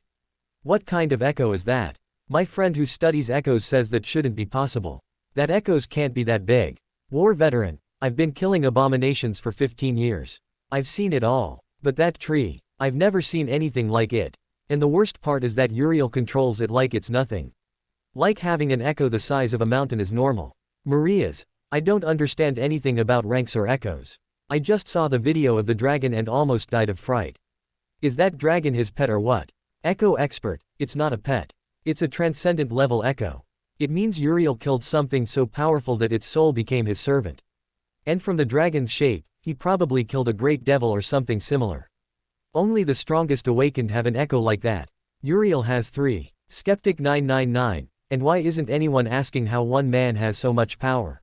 What kind of echo is that? My friend who studies echoes says that shouldn't be possible. That echoes can't be that big. War veteran, I've been killing abominations for 15 years. I've seen it all. But that tree, I've never seen anything like it. And the worst part is that Uriel controls it like it's nothing. Like having an echo the size of a mountain is normal. Maria's, I don't understand anything about ranks or echoes. I just saw the video of the dragon and almost died of fright. Is that dragon his pet or what? Echo expert, it's not a pet. It's a transcendent level echo. It means Uriel killed something so powerful that its soul became his servant. And from the dragon's shape, he probably killed a great devil or something similar. Only the strongest awakened have an echo like that. Uriel has 3. Skeptic 999. And why isn't anyone asking how one man has so much power?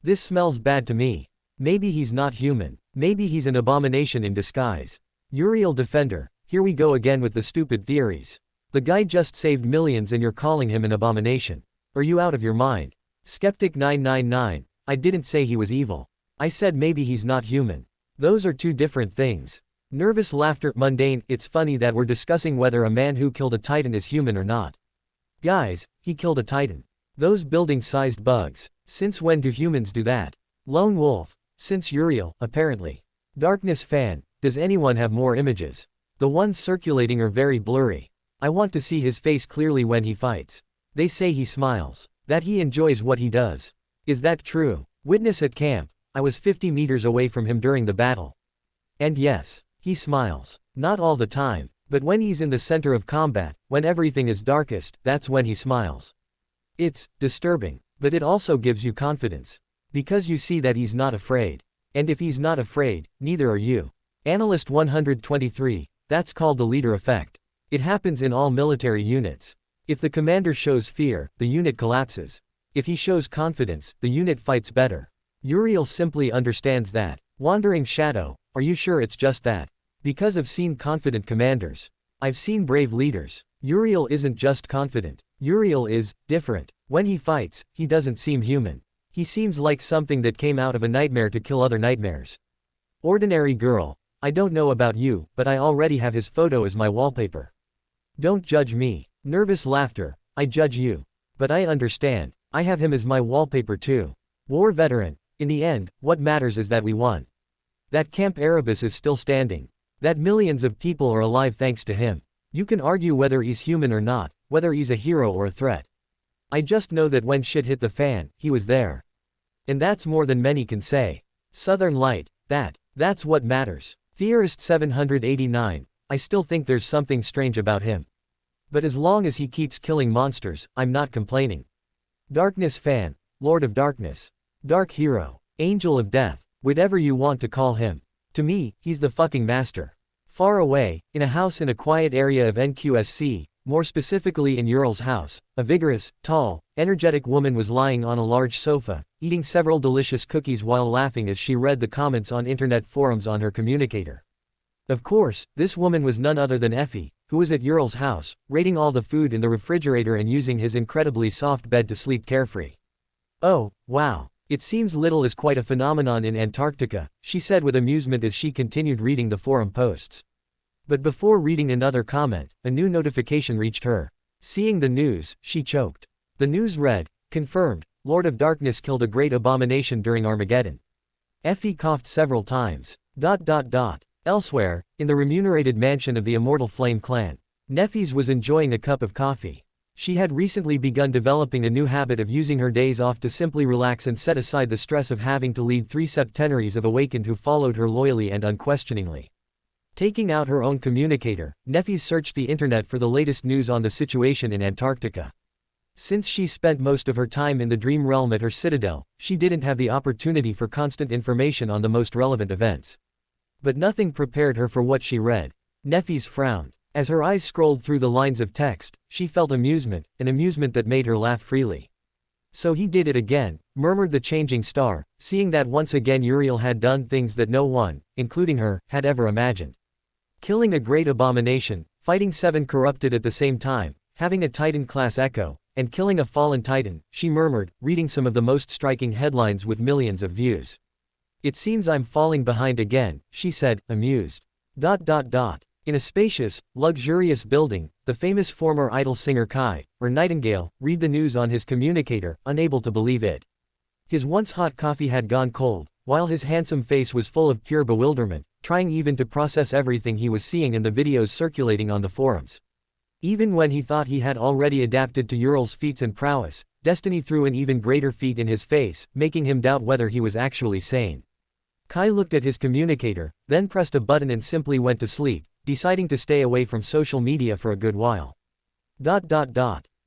This smells bad to me. Maybe he's not human. Maybe he's an abomination in disguise. Uriel Defender, here we go again with the stupid theories. The guy just saved millions and you're calling him an abomination. Are you out of your mind? Skeptic 999, I didn't say he was evil. I said maybe he's not human. Those are two different things. Nervous laughter mundane, it's funny that we're discussing whether a man who killed a titan is human or not. Guys, he killed a titan. Those building-sized bugs. Since when do humans do that? Lone Wolf. Since Uriel, apparently. Darkness fan, does anyone have more images? The ones circulating are very blurry. I want to see his face clearly when he fights. They say he smiles. That he enjoys what he does. Is that true? Witness at camp, I was 50 meters away from him during the battle. And yes, he smiles. Not all the time. But when he's in the center of combat, when everything is darkest, that's when he smiles. It's disturbing, but it also gives you confidence. Because you see that he's not afraid. And if he's not afraid, neither are you. Analyst 123, that's called the leader effect. It happens in all military units. If the commander shows fear, the unit collapses. If he shows confidence, the unit fights better. Uriel simply understands that. Wandering Shadow, are you sure it's just that? Because I've seen confident commanders. I've seen brave leaders. Uriel isn't just confident. Uriel is different. When he fights, he doesn't seem human. He seems like something that came out of a nightmare to kill other nightmares. Ordinary girl, I don't know about you, but I already have his photo as my wallpaper. Don't judge me. Nervous laughter, I judge you. But I understand, I have him as my wallpaper too. War veteran, in the end, what matters is that we won. That Camp Erebus is still standing. That millions of people are alive thanks to him. You can argue whether he's human or not, whether he's a hero or a threat. I just know that when shit hit the fan, he was there. And that's more than many can say. Southern Light, that's what matters. Theorist 789, I still think there's something strange about him. But as long as he keeps killing monsters, I'm not complaining. Darkness fan, Lord of Darkness. Dark hero. Angel of Death. Whatever you want to call him. To me, he's the fucking master. Far away, in a house in a quiet area of NQSC, more specifically in Ural's house, a vigorous, tall, energetic woman was lying on a large sofa, eating several delicious cookies while laughing as she read the comments on internet forums on her communicator. Of course, this woman was none other than Effie, who was at Ural's house, raiding all the food in the refrigerator and using his incredibly soft bed to sleep carefree. Oh, wow. It seems little is quite a phenomenon in Antarctica, she said with amusement as she continued reading the forum posts. But before reading another comment, a new notification reached her. Seeing the news, she choked. The news read, confirmed, Lord of Darkness killed a great abomination during Armageddon. Effie coughed several times. Elsewhere, in the remunerated mansion of the Immortal Flame clan, Neffes was enjoying a cup of coffee. She had recently begun developing a new habit of using her days off to simply relax and set aside the stress of having to lead 3 septenaries of Awakened who followed her loyally and unquestioningly. Taking out her own communicator, Neffes searched the internet for the latest news on the situation in Antarctica. Since she spent most of her time in the dream realm at her citadel, she didn't have the opportunity for constant information on the most relevant events. But nothing prepared her for what she read. Neffes frowned. As her eyes scrolled through the lines of text, she felt amusement, an amusement that made her laugh freely. So he did it again, murmured the changing star, seeing that once again Uriel had done things that no one, including her, had ever imagined. Killing a great abomination, fighting 7 corrupted at the same time, having a Titan-class echo, and killing a fallen Titan, she murmured, reading some of the most striking headlines with millions of views. It seems I'm falling behind again, she said, amused. In a spacious, luxurious building, the famous former idol singer Kai, or Nightingale, read the news on his communicator, unable to believe it. His once hot coffee had gone cold, while his handsome face was full of pure bewilderment, trying even to process everything he was seeing in the videos circulating on the forums. Even when he thought he had already adapted to Ural's feats and prowess, destiny threw an even greater feat in his face, making him doubt whether he was actually sane. Kai looked at his communicator, then pressed a button and simply went to sleep, deciding to stay away from social media for a good while.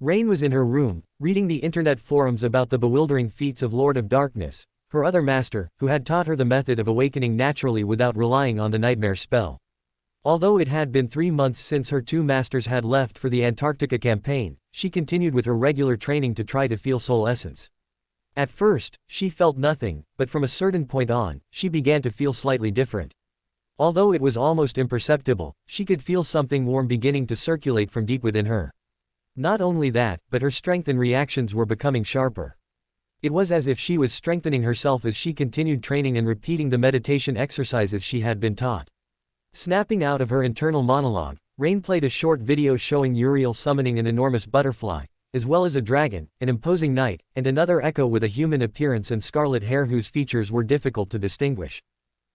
Rain was in her room, reading the internet forums about the bewildering feats of Lord of Darkness, her other master, who had taught her the method of awakening naturally without relying on the nightmare spell. Although it had been 3 months since her 2 masters had left for the Antarctica campaign, she continued with her regular training to try to feel soul essence. At first, she felt nothing, but from a certain point on, she began to feel slightly different. Although it was almost imperceptible, she could feel something warm beginning to circulate from deep within her. Not only that, but her strength and reactions were becoming sharper. It was as if she was strengthening herself as she continued training and repeating the meditation exercises she had been taught. Snapping out of her internal monologue, Rain played a short video showing Uriel summoning an enormous butterfly, as well as a dragon, an imposing knight, and another echo with a human appearance and scarlet hair whose features were difficult to distinguish.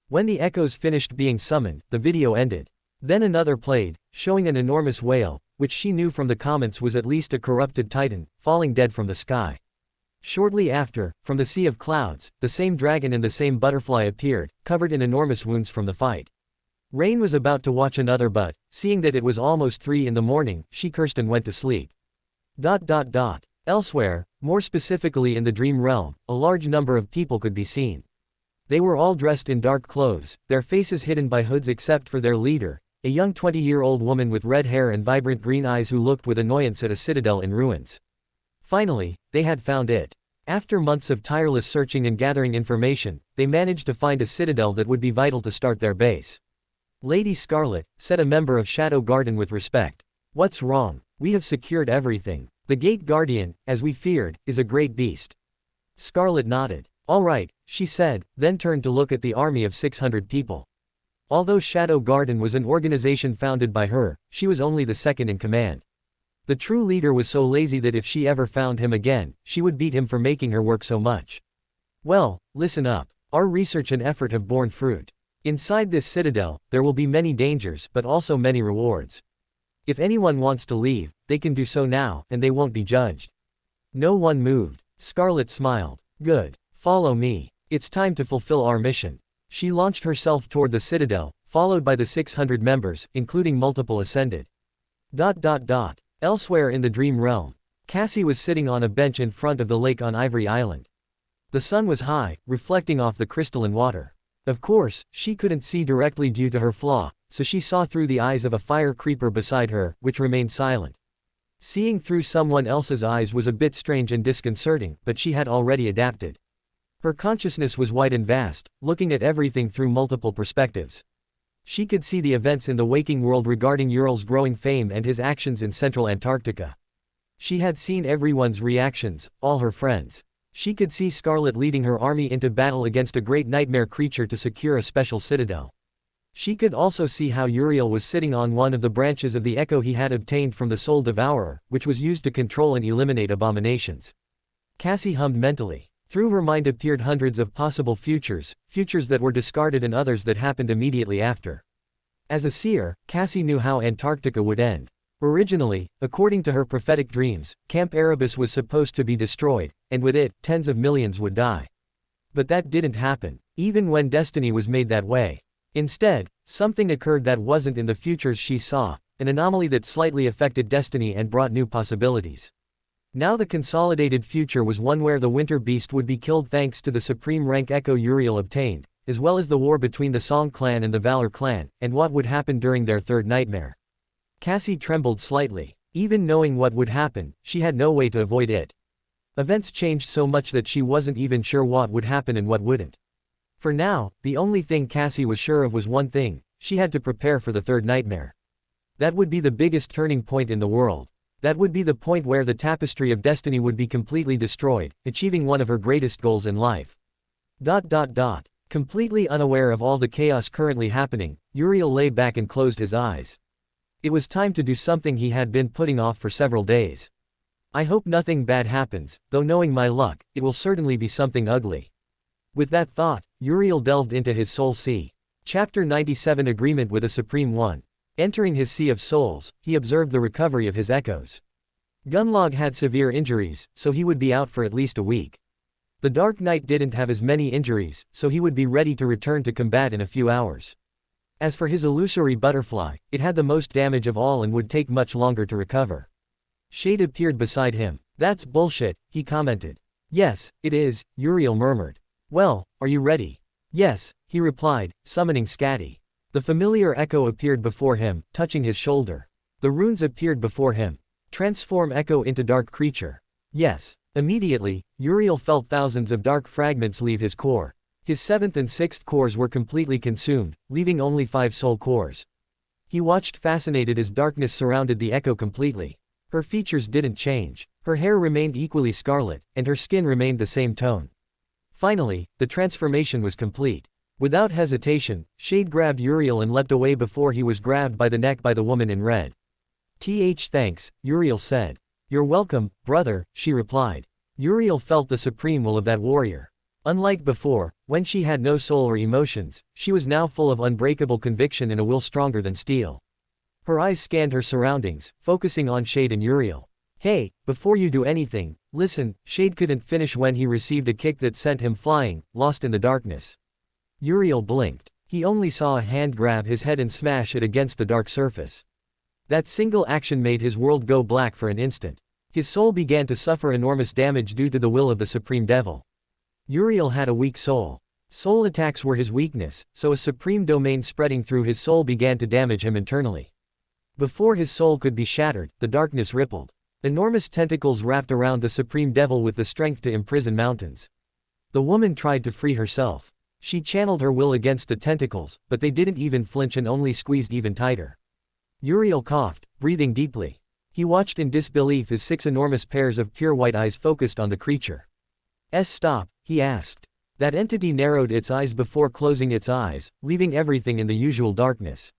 When the echoes finished being summoned, the video ended. Then another played, showing an enormous whale, which she knew from the comments was at least a corrupted titan, falling dead from the sky. Shortly after, from the sea of clouds, the same dragon and the same butterfly appeared, covered in enormous wounds from the fight. Rain was about to watch another but, seeing that it was almost 3 in the morning, she cursed and went to sleep. Elsewhere, more specifically in the dream realm, a large number of people could be seen. They were all dressed in dark clothes, their faces hidden by hoods except for their leader, a young 20-year-old woman with red hair and vibrant green eyes who looked with annoyance at a citadel in ruins. Finally, they had found it. After months of tireless searching and gathering information, they managed to find a citadel that would be vital to start their base. Lady Scarlet, said a member of Shadow Garden with respect. What's wrong? We have secured everything. The Gate Guardian, as we feared, is a great beast. Scarlet nodded. All right, she said, then turned to look at the army of 600 people. Although Shadow Garden was an organization founded by her, she was only the second in command. The true leader was so lazy that if she ever found him again, she would beat him for making her work so much. Well, listen up. Our research and effort have borne fruit. Inside this citadel, there will be many dangers but also many rewards. If anyone wants to leave, they can do so now, and they won't be judged. No one moved. Scarlet smiled. Good. Follow me. It's time to fulfill our mission. She launched herself toward the citadel, followed by the 600 members, including multiple ascended. Elsewhere in the dream realm, Cassie was sitting on a bench in front of the lake on Ivory Island. The sun was high, reflecting off the crystalline water. Of course, she couldn't see directly due to her flaw, so she saw through the eyes of a fire creeper beside her, which remained silent. Seeing through someone else's eyes was a bit strange and disconcerting, but she had already adapted. Her consciousness was wide and vast, looking at everything through multiple perspectives. She could see the events in the waking world regarding Ural's growing fame and his actions in central Antarctica. She had seen everyone's reactions, all her friends. She could see Scarlet leading her army into battle against a great nightmare creature to secure a special citadel. She could also see how Uriel was sitting on one of the branches of the echo he had obtained from the Soul Devourer, which was used to control and eliminate abominations. Cassie hummed mentally. Through her mind appeared hundreds of possible futures that were discarded and others that happened immediately after. As a seer, Cassie knew how Antarctica would end. Originally, according to her prophetic dreams, Camp Erebus was supposed to be destroyed, and with it, tens of millions would die. But that didn't happen, even when destiny was made that way. Instead, something occurred that wasn't in the futures she saw, an anomaly that slightly affected destiny and brought new possibilities. Now the consolidated future was one where the Winter Beast would be killed thanks to the supreme rank Echo Uriel obtained, as well as the war between the Song clan and the Valor clan, and what would happen during their third nightmare. Cassie trembled slightly. Even knowing what would happen, she had no way to avoid it. Events changed so much that she wasn't even sure what would happen and what wouldn't. For now, the only thing Cassie was sure of was one thing: she had to prepare for the third nightmare. That would be the biggest turning point in the world. That would be the point where the tapestry of destiny would be completely destroyed, achieving one of her greatest goals in life. Completely unaware of all the chaos currently happening, Uriel lay back and closed his eyes. It was time to do something he had been putting off for several days. I hope nothing bad happens, though knowing my luck, it will certainly be something ugly. With that thought, Uriel delved into his soul sea. Chapter 97 Agreement with a Supreme One. Entering his sea of souls, he observed the recovery of his echoes. Gunlog had severe injuries, so he would be out for at least a week. The Dark Knight didn't have as many injuries, so he would be ready to return to combat in a few hours. As for his illusory butterfly, it had the most damage of all and would take much longer to recover. Shade appeared beside him. "That's bullshit," he commented. "Yes, it is," Uriel murmured. "Well, are you ready?" "Yes," he replied, summoning Scatty. The familiar echo appeared before him, touching his shoulder. The runes appeared before him. Transform echo into dark creature. Yes. Immediately, Uriel felt thousands of dark fragments leave his core. His 7th and 6th cores were completely consumed, leaving only 5 soul cores. He watched fascinated as darkness surrounded the echo completely. Her features didn't change. Her hair remained equally scarlet, and her skin remained the same tone. Finally, the transformation was complete. Without hesitation, Shade grabbed Uriel and leapt away before he was grabbed by the neck by the woman in red. Thanks, Uriel said. "You're welcome, brother," she replied. Uriel felt the supreme will of that warrior. Unlike before, when she had no soul or emotions, she was now full of unbreakable conviction and a will stronger than steel. Her eyes scanned her surroundings, focusing on Shade and Uriel. "Hey, before you do anything, listen." Shade couldn't finish when he received a kick that sent him flying, lost in the darkness. Uriel blinked. He only saw a hand grab his head and smash it against the dark surface. That single action made his world go black for an instant. His soul began to suffer enormous damage due to the will of the Supreme Devil. Uriel had a weak soul. Soul attacks were his weakness, so a supreme domain spreading through his soul began to damage him internally. Before his soul could be shattered, the darkness rippled. Enormous tentacles wrapped around the Supreme Devil with the strength to imprison mountains. The woman tried to free herself. She channeled her will against the tentacles, but they didn't even flinch and only squeezed even tighter. Uriel coughed, breathing deeply. He watched in disbelief as 6 enormous pairs of pure white eyes focused on the creature. Stop?" he asked. That entity narrowed its eyes before closing its eyes, leaving everything in the usual darkness.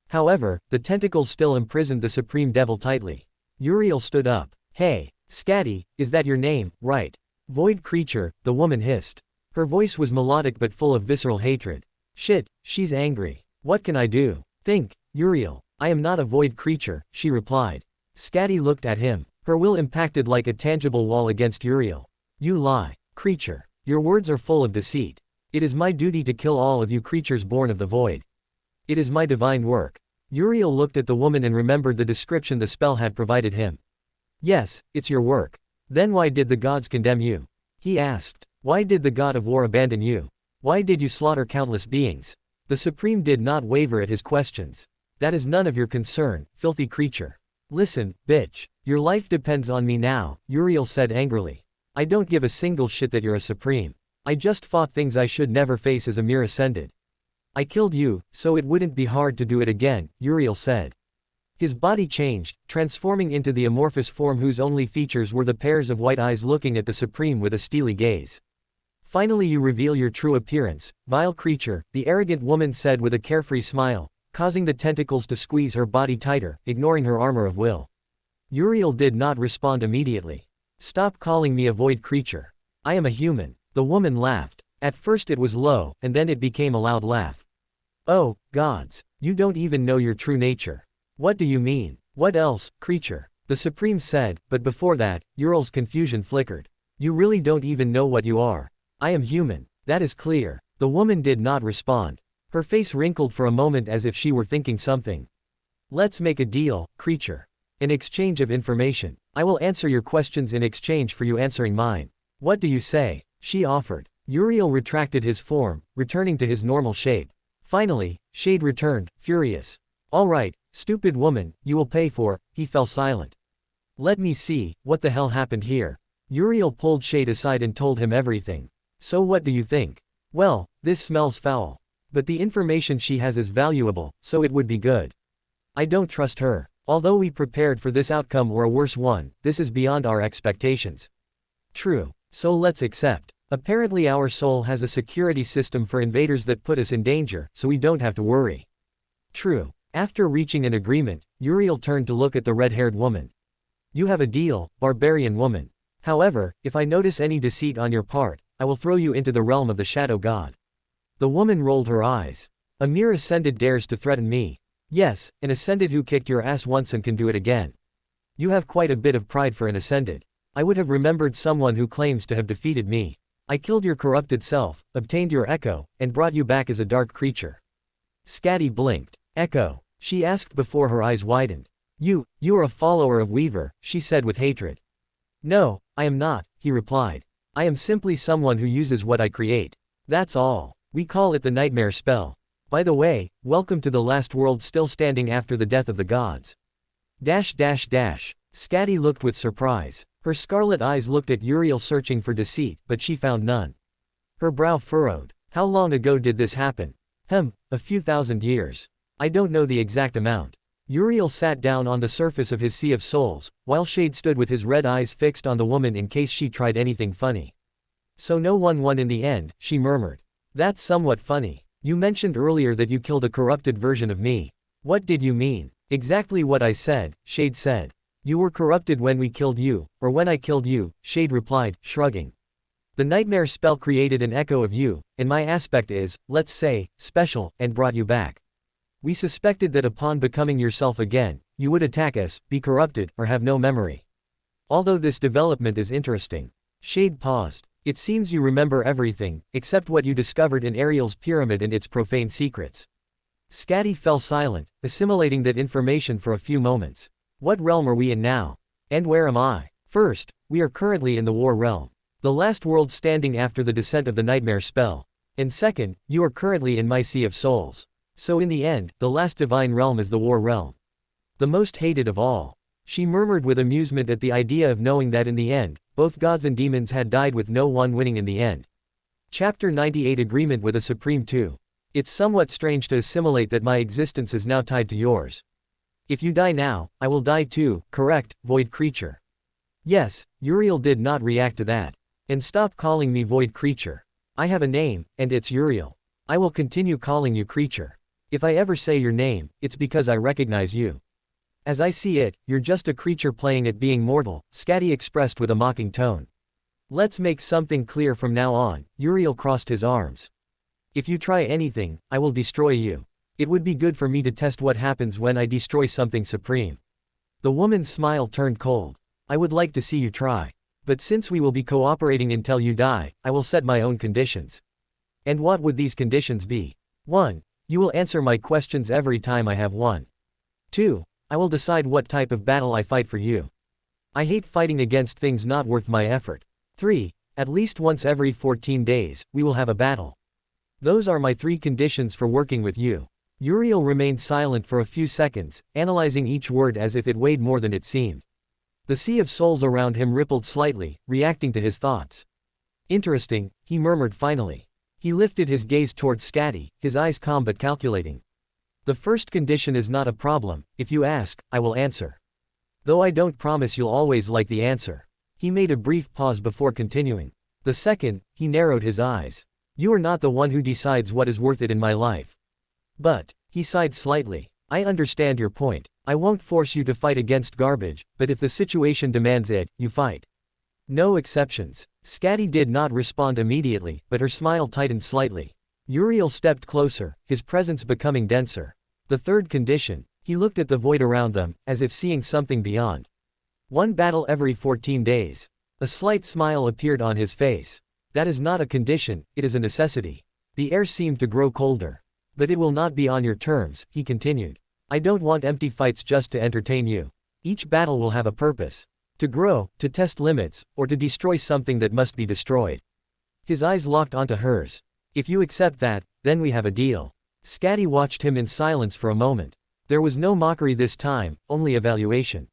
However, the tentacles still imprisoned the Supreme Devil tightly. Uriel stood up. "Hey, Scatty, is that your name, right?" "Void creature," the woman hissed. Her voice was melodic but full of visceral hatred. "Shit, she's angry. What can I do?" "Think, Uriel. I am not a void creature," she replied. Scatty looked at him. Her will impacted like a tangible wall against Uriel. "You lie, creature. Your words are full of deceit. It is my duty to kill all of you creatures born of the void." It is my divine work. Uriel looked at the woman and remembered the description the spell had provided him. Yes, it's your work. Then why did the gods condemn you? He asked. Why did the god of war abandon you? Why did you slaughter countless beings? The Supreme did not waver at his questions. That is none of your concern, filthy creature. Listen, bitch. Your life depends on me now, Uriel said angrily. I don't give a single shit that you're a Supreme. I just fought things I should never face as a mere ascended. I killed you, so it wouldn't be hard to do it again, Uriel said. His body changed, transforming into the amorphous form whose only features were the pairs of white eyes looking at the Supreme with a steely gaze. Finally you reveal your true appearance, vile creature, the arrogant woman said with a carefree smile, causing the tentacles to squeeze her body tighter, ignoring her armor of will. Uriel did not respond immediately. Stop calling me a void creature. I am a human. The woman laughed. At first it was low, and then it became a loud laugh. Oh, gods. You don't even know your true nature. What do you mean? What else, creature? The Supreme said, but before that, Uriel's confusion flickered. You really don't even know what you are. I am human. That is clear. The woman did not respond. Her face wrinkled for a moment as if she were thinking something. Let's make a deal, creature. In exchange of information, I will answer your questions in exchange for you answering mine. What do you say? She offered. Uriel retracted his form, returning to his normal shape. Finally, Shade returned, furious. All right, stupid woman, you will pay for. He fell silent. Let me see, what the hell happened here? Uriel pulled Shade aside and told him everything. So what do you think? Well, this smells foul. But the information she has is valuable, so it would be good. I don't trust her. Although we prepared for this outcome or a worse one, this is beyond our expectations. True. So let's accept. Apparently our soul has a security system for invaders that put us in danger, so we don't have to worry. True. After reaching an agreement, Uriel turned to look at the red-haired woman. You have a deal, barbarian woman. However, if I notice any deceit on your part, I will throw you into the realm of the shadow god. The woman rolled her eyes. A mere ascended dares to threaten me. Yes, an ascended who kicked your ass once and can do it again. You have quite a bit of pride for an ascended. I would have remembered someone who claims to have defeated me. I killed your corrupted self, obtained your echo, and brought you back as a dark creature. Scatty blinked. Echo? She asked before her eyes widened. You are a follower of Weaver, she said with hatred. No, I am not, he replied. I am simply someone who uses what I create. That's all. We call it the nightmare spell. By the way, welcome to the last world still standing after the death of the gods. Scatty looked with surprise. Her scarlet eyes looked at Uriel searching for deceit, but she found none. Her brow furrowed. How long ago did this happen? A few thousand years. I don't know the exact amount. Uriel sat down on the surface of his sea of souls, while Shade stood with his red eyes fixed on the woman in case she tried anything funny. So no one won in the end, she murmured. That's somewhat funny. You mentioned earlier that you killed a corrupted version of me. What did you mean? Exactly what I said, Shade said. You were corrupted when we killed you, or when I killed you, Shade replied, shrugging. The nightmare spell created an echo of you, and my aspect is, let's say, special, and brought you back. We suspected that upon becoming yourself again, you would attack us, be corrupted, or have no memory. Although this development is interesting. Shade paused. It seems you remember everything, except what you discovered in Ariel's pyramid and its profane secrets. Scatty fell silent, assimilating that information for a few moments. What realm are we in now? And where am I? First, we are currently in the war realm. The last world standing after the descent of the nightmare spell. And second, you are currently in my sea of souls. So in the end, the last divine realm is the war realm. The most hated of all. She murmured with amusement at the idea of knowing that in the end, both gods and demons had died with no one winning in the end. Chapter 98 Agreement with a Supreme 2. It's somewhat strange to assimilate that my existence is now tied to yours. If you die now, I will die too, correct, void creature? Yes, Uriel did not react to that. And stop calling me void creature. I have a name, and it's Uriel. I will continue calling you creature. If I ever say your name, it's because I recognize you. As I see it, you're just a creature playing at being mortal, Scatty expressed with a mocking tone. Let's make something clear from now on, Uriel crossed his arms. If you try anything, I will destroy you. It would be good for me to test what happens when I destroy something supreme. The woman's smile turned cold. I would like to see you try. But since we will be cooperating until you die, I will set my own conditions. And what would these conditions be? 1. You will answer my questions every time I have one. 2. I will decide what type of battle I fight for you. I hate fighting against things not worth my effort. 3. At least once every 14 days, we will have a battle. Those are my 3 conditions for working with you. Uriel remained silent for a few seconds, analyzing each word as if it weighed more than it seemed. The sea of souls around him rippled slightly, reacting to his thoughts. Interesting, he murmured finally. He lifted his gaze towards Scatty, his eyes calm but calculating. The first condition is not a problem. If you ask, I will answer. Though I don't promise you'll always like the answer. He made a brief pause before continuing. The second, he narrowed his eyes. You are not the one who decides what is worth it in my life. But, he sighed slightly, I understand your point. I won't force you to fight against garbage, but if the situation demands it, you fight. No exceptions. Scatty did not respond immediately, but her smile tightened slightly. Uriel stepped closer, his presence becoming denser. The third condition, he looked at the void around them, as if seeing something beyond. 1 battle every 14 days. A slight smile appeared on his face. That is not a condition, it is a necessity. The air seemed to grow colder. But it will not be on your terms, he continued. I don't want empty fights just to entertain you. Each battle will have a purpose. To grow, to test limits, or to destroy something that must be destroyed. His eyes locked onto hers. If you accept that, then we have a deal. Scatty watched him in silence for a moment. There was no mockery this time, only evaluation.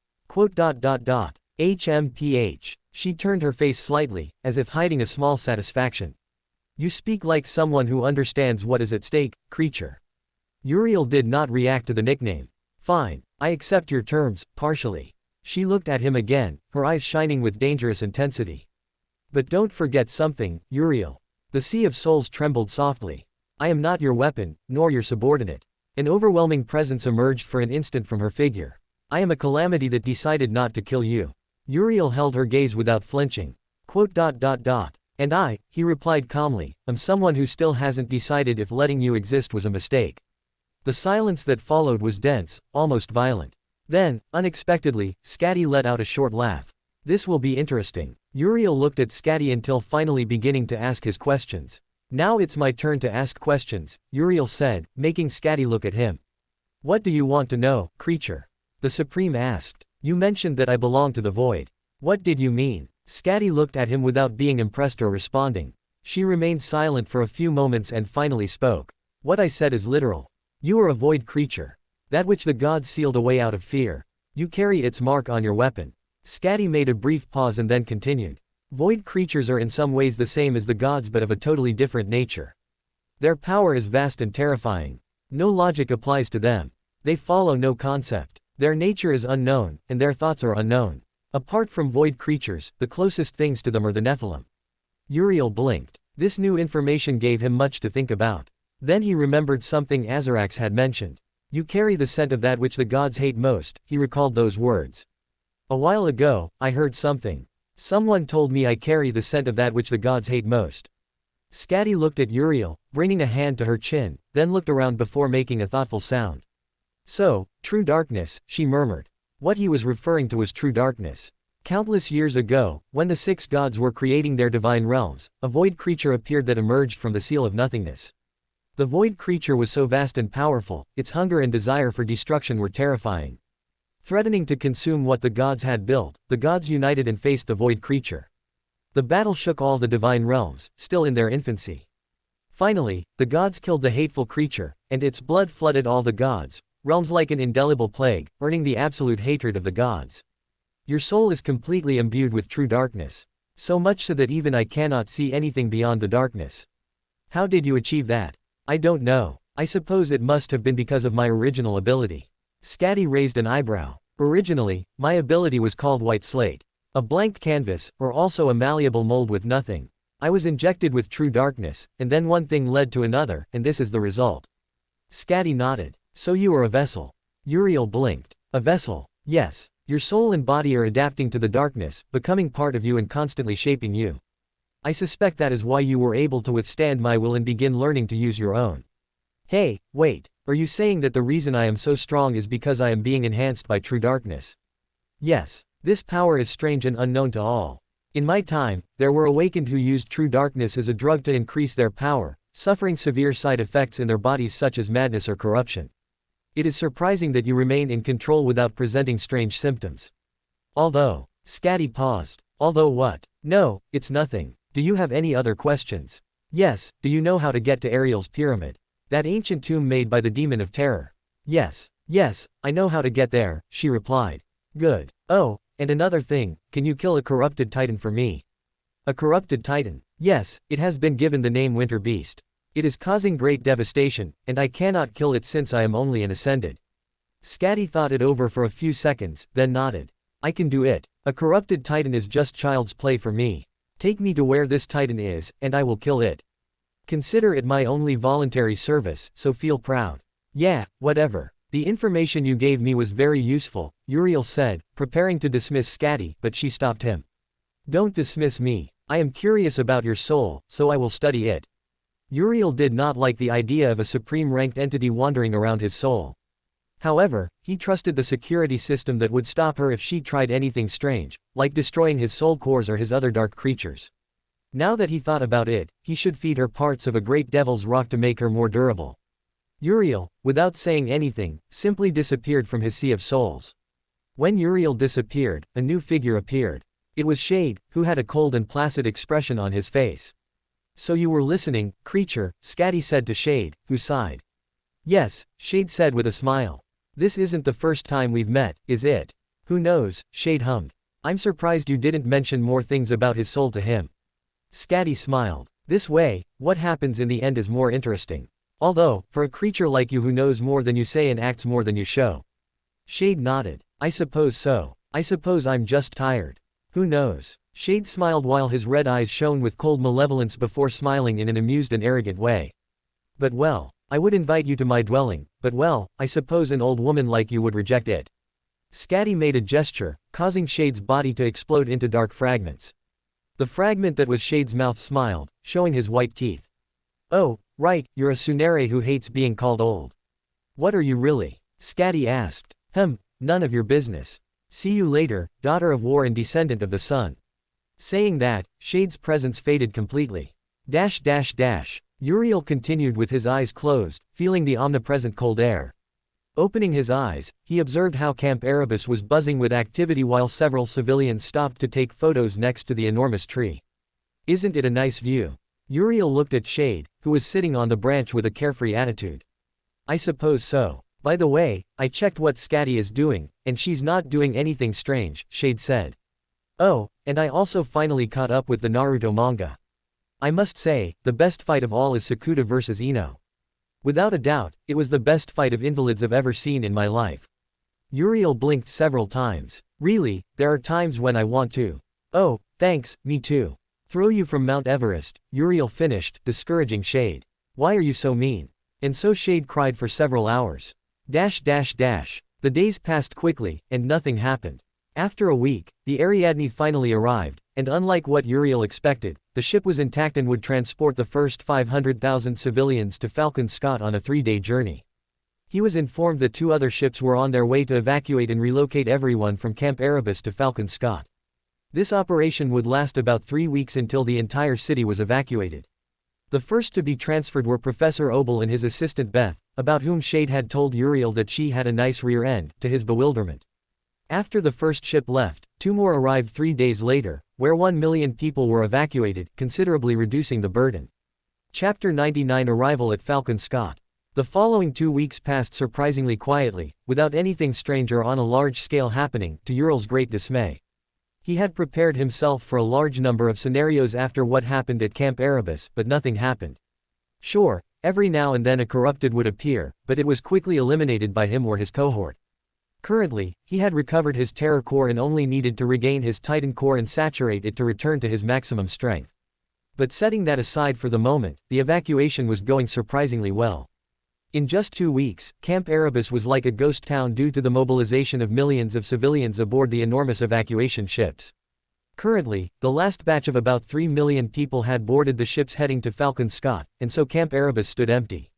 HMPH. She turned her face slightly, as if hiding a small satisfaction. You speak like someone who understands what is at stake, creature. Uriel did not react to the nickname. Fine, I accept your terms, partially. She looked at him again, her eyes shining with dangerous intensity. But don't forget something, Uriel. The Sea of Souls trembled softly. I am not your weapon, nor your subordinate. An overwhelming presence emerged for an instant from her figure. I am a calamity that decided not to kill you. Uriel held her gaze without flinching. And I, he replied calmly, am someone who still hasn't decided if letting you exist was a mistake. The silence that followed was dense, almost violent. Then, unexpectedly, Scatty let out a short laugh. This will be interesting. Uriel looked at Scatty until finally beginning to ask his questions. Now it's my turn to ask questions, Uriel said, making Scatty look at him. What do you want to know, creature? The Supreme asked. You mentioned that I belong to the void. What did you mean? Scatty looked at him without being impressed or responding. She remained silent for a few moments and finally spoke. What I said is literal. You are a void creature. That which the gods sealed away out of fear. You carry its mark on your weapon. Scatty made a brief pause and then continued. Void creatures are in some ways the same as the gods but of a totally different nature. Their power is vast and terrifying. No logic applies to them. They follow no concept. Their nature is unknown, and their thoughts are unknown. Apart from void creatures, the closest things to them are the Nephilim. Uriel blinked. This new information gave him much to think about. Then he remembered something Azarax had mentioned. You carry the scent of that which the gods hate most, he recalled those words. A while ago, I heard something. Someone told me I carry the scent of that which the gods hate most. Scatty looked at Uriel, bringing a hand to her chin, then looked around before making a thoughtful sound. So, true darkness, she murmured. What he was referring to was true darkness. Countless years ago, when the 6 gods were creating their divine realms, a void creature appeared that emerged from the seal of nothingness. The void creature was so vast and powerful, its hunger and desire for destruction were terrifying. Threatening to consume what the gods had built, the gods united and faced the void creature. The battle shook all the divine realms, still in their infancy. Finally, the gods killed the hateful creature, and its blood flooded all the gods, realms like an indelible plague, earning the absolute hatred of the gods. Your soul is completely imbued with true darkness. So much so that even I cannot see anything beyond the darkness. How did you achieve that? I don't know. I suppose it must have been because of my original ability. Scatty raised an eyebrow. Originally, my ability was called White Slate. A blank canvas, or also a malleable mold with nothing. I was injected with true darkness, and then one thing led to another, and this is the result. Scatty nodded. So you are a vessel. Uriel blinked. A vessel. Yes. Your soul and body are adapting to the darkness, becoming part of you and constantly shaping you. I suspect that is why you were able to withstand my will and begin learning to use your own. Hey, wait. Are you saying that the reason I am so strong is because I am being enhanced by true darkness? Yes. This power is strange and unknown to all. In my time, there were awakened who used true darkness as a drug to increase their power, suffering severe side effects in their bodies such as madness or corruption. It is surprising that you remain in control without presenting strange symptoms. Although, Scatty paused. Although what? No, it's nothing. Do you have any other questions? Yes, do you know how to get to Ariel's pyramid? That ancient tomb made by the demon of terror. Yes, I know how to get there, she replied. Good. Oh, and another thing, can you kill a corrupted titan for me? A corrupted titan? Yes, it has been given the name Winter Beast. It is causing great devastation, and I cannot kill it since I am only an ascended. Scatty thought it over for a few seconds, then nodded. I can do it. A corrupted titan is just child's play for me. Take me to where this titan is, and I will kill it. Consider it my only voluntary service, so feel proud. Yeah, whatever. The information you gave me was very useful, Uriel said, preparing to dismiss Scatty, but she stopped him. Don't dismiss me. I am curious about your soul, so I will study it. Uriel did not like the idea of a supreme-ranked entity wandering around his soul. However, he trusted the security system that would stop her if she tried anything strange, like destroying his soul cores or his other dark creatures. Now that he thought about it, he should feed her parts of a great devil's rock to make her more durable. Uriel, without saying anything, simply disappeared from his sea of souls. When Uriel disappeared, a new figure appeared. It was Shade, who had a cold and placid expression on his face. So you were listening, creature, Scatty said to Shade, who sighed. Yes, Shade said with a smile. This isn't the first time we've met, is it? Who knows, Shade hummed. I'm surprised you didn't mention more things about his soul to him. Scatty smiled. This way, what happens in the end is more interesting. Although, for a creature like you who knows more than you say and acts more than you show. Shade nodded. I suppose so. I suppose I'm just tired. Who knows? Shade smiled while his red eyes shone with cold malevolence before smiling in an amused and arrogant way. But well, I would invite you to my dwelling, but well, I suppose an old woman like you would reject it. Scatty made a gesture, causing Shade's body to explode into dark fragments. The fragment that was Shade's mouth smiled, showing his white teeth. Oh, right, you're a tsundere who hates being called old. What are you really? Scatty asked. None of your business. See you later, daughter of war and descendant of the sun. Saying that, Shade's presence faded completely. Uriel continued with his eyes closed, feeling the omnipresent cold air. Opening his eyes, he observed how Camp Erebus was buzzing with activity while several civilians stopped to take photos next to the enormous tree. Isn't it a nice view? Uriel looked at Shade, who was sitting on the branch with a carefree attitude. I suppose so. By the way, I checked what Scatty is doing, and she's not doing anything strange, Shade said. Oh, and I also finally caught up with the Naruto manga. I must say, the best fight of all is Sakuta vs Ino. Without a doubt, it was the best fight of invalids I've ever seen in my life. Uriel blinked several times. Really, there are times when I want to. Oh, thanks, me too. Throw you from Mount Everest, Uriel finished, discouraging Shade. Why are you so mean? And so Shade cried for several hours. The days passed quickly, and nothing happened. After a week, the Ariadne finally arrived, and unlike what Uriel expected, the ship was intact and would transport the first 500,000 civilians to Falcon Scott on a 3-day journey. He was informed that 2 other ships were on their way to evacuate and relocate everyone from Camp Erebus to Falcon Scott. This operation would last about 3 weeks until the entire city was evacuated. The first to be transferred were Professor Obel and his assistant Beth, about whom Shade had told Uriel that she had a nice rear end, to his bewilderment. After the first ship left, 2 more arrived 3 days later, where 1 million people were evacuated, considerably reducing the burden. Chapter 99 Arrival at Falcon Scott. The following 2 weeks passed surprisingly quietly, without anything strange or on a large scale happening, to Uriel's great dismay. He had prepared himself for a large number of scenarios after what happened at Camp Erebus, but nothing happened. Sure, every now and then a corrupted would appear, but it was quickly eliminated by him or his cohort. Currently, he had recovered his Terror Core and only needed to regain his Titan Core and saturate it to return to his maximum strength. But setting that aside for the moment, the evacuation was going surprisingly well. In just 2 weeks, Camp Erebus was like a ghost town due to the mobilization of millions of civilians aboard the enormous evacuation ships. Currently, the last batch of about 3 million people had boarded the ships heading to Falcon Scott, and so Camp Erebus stood empty.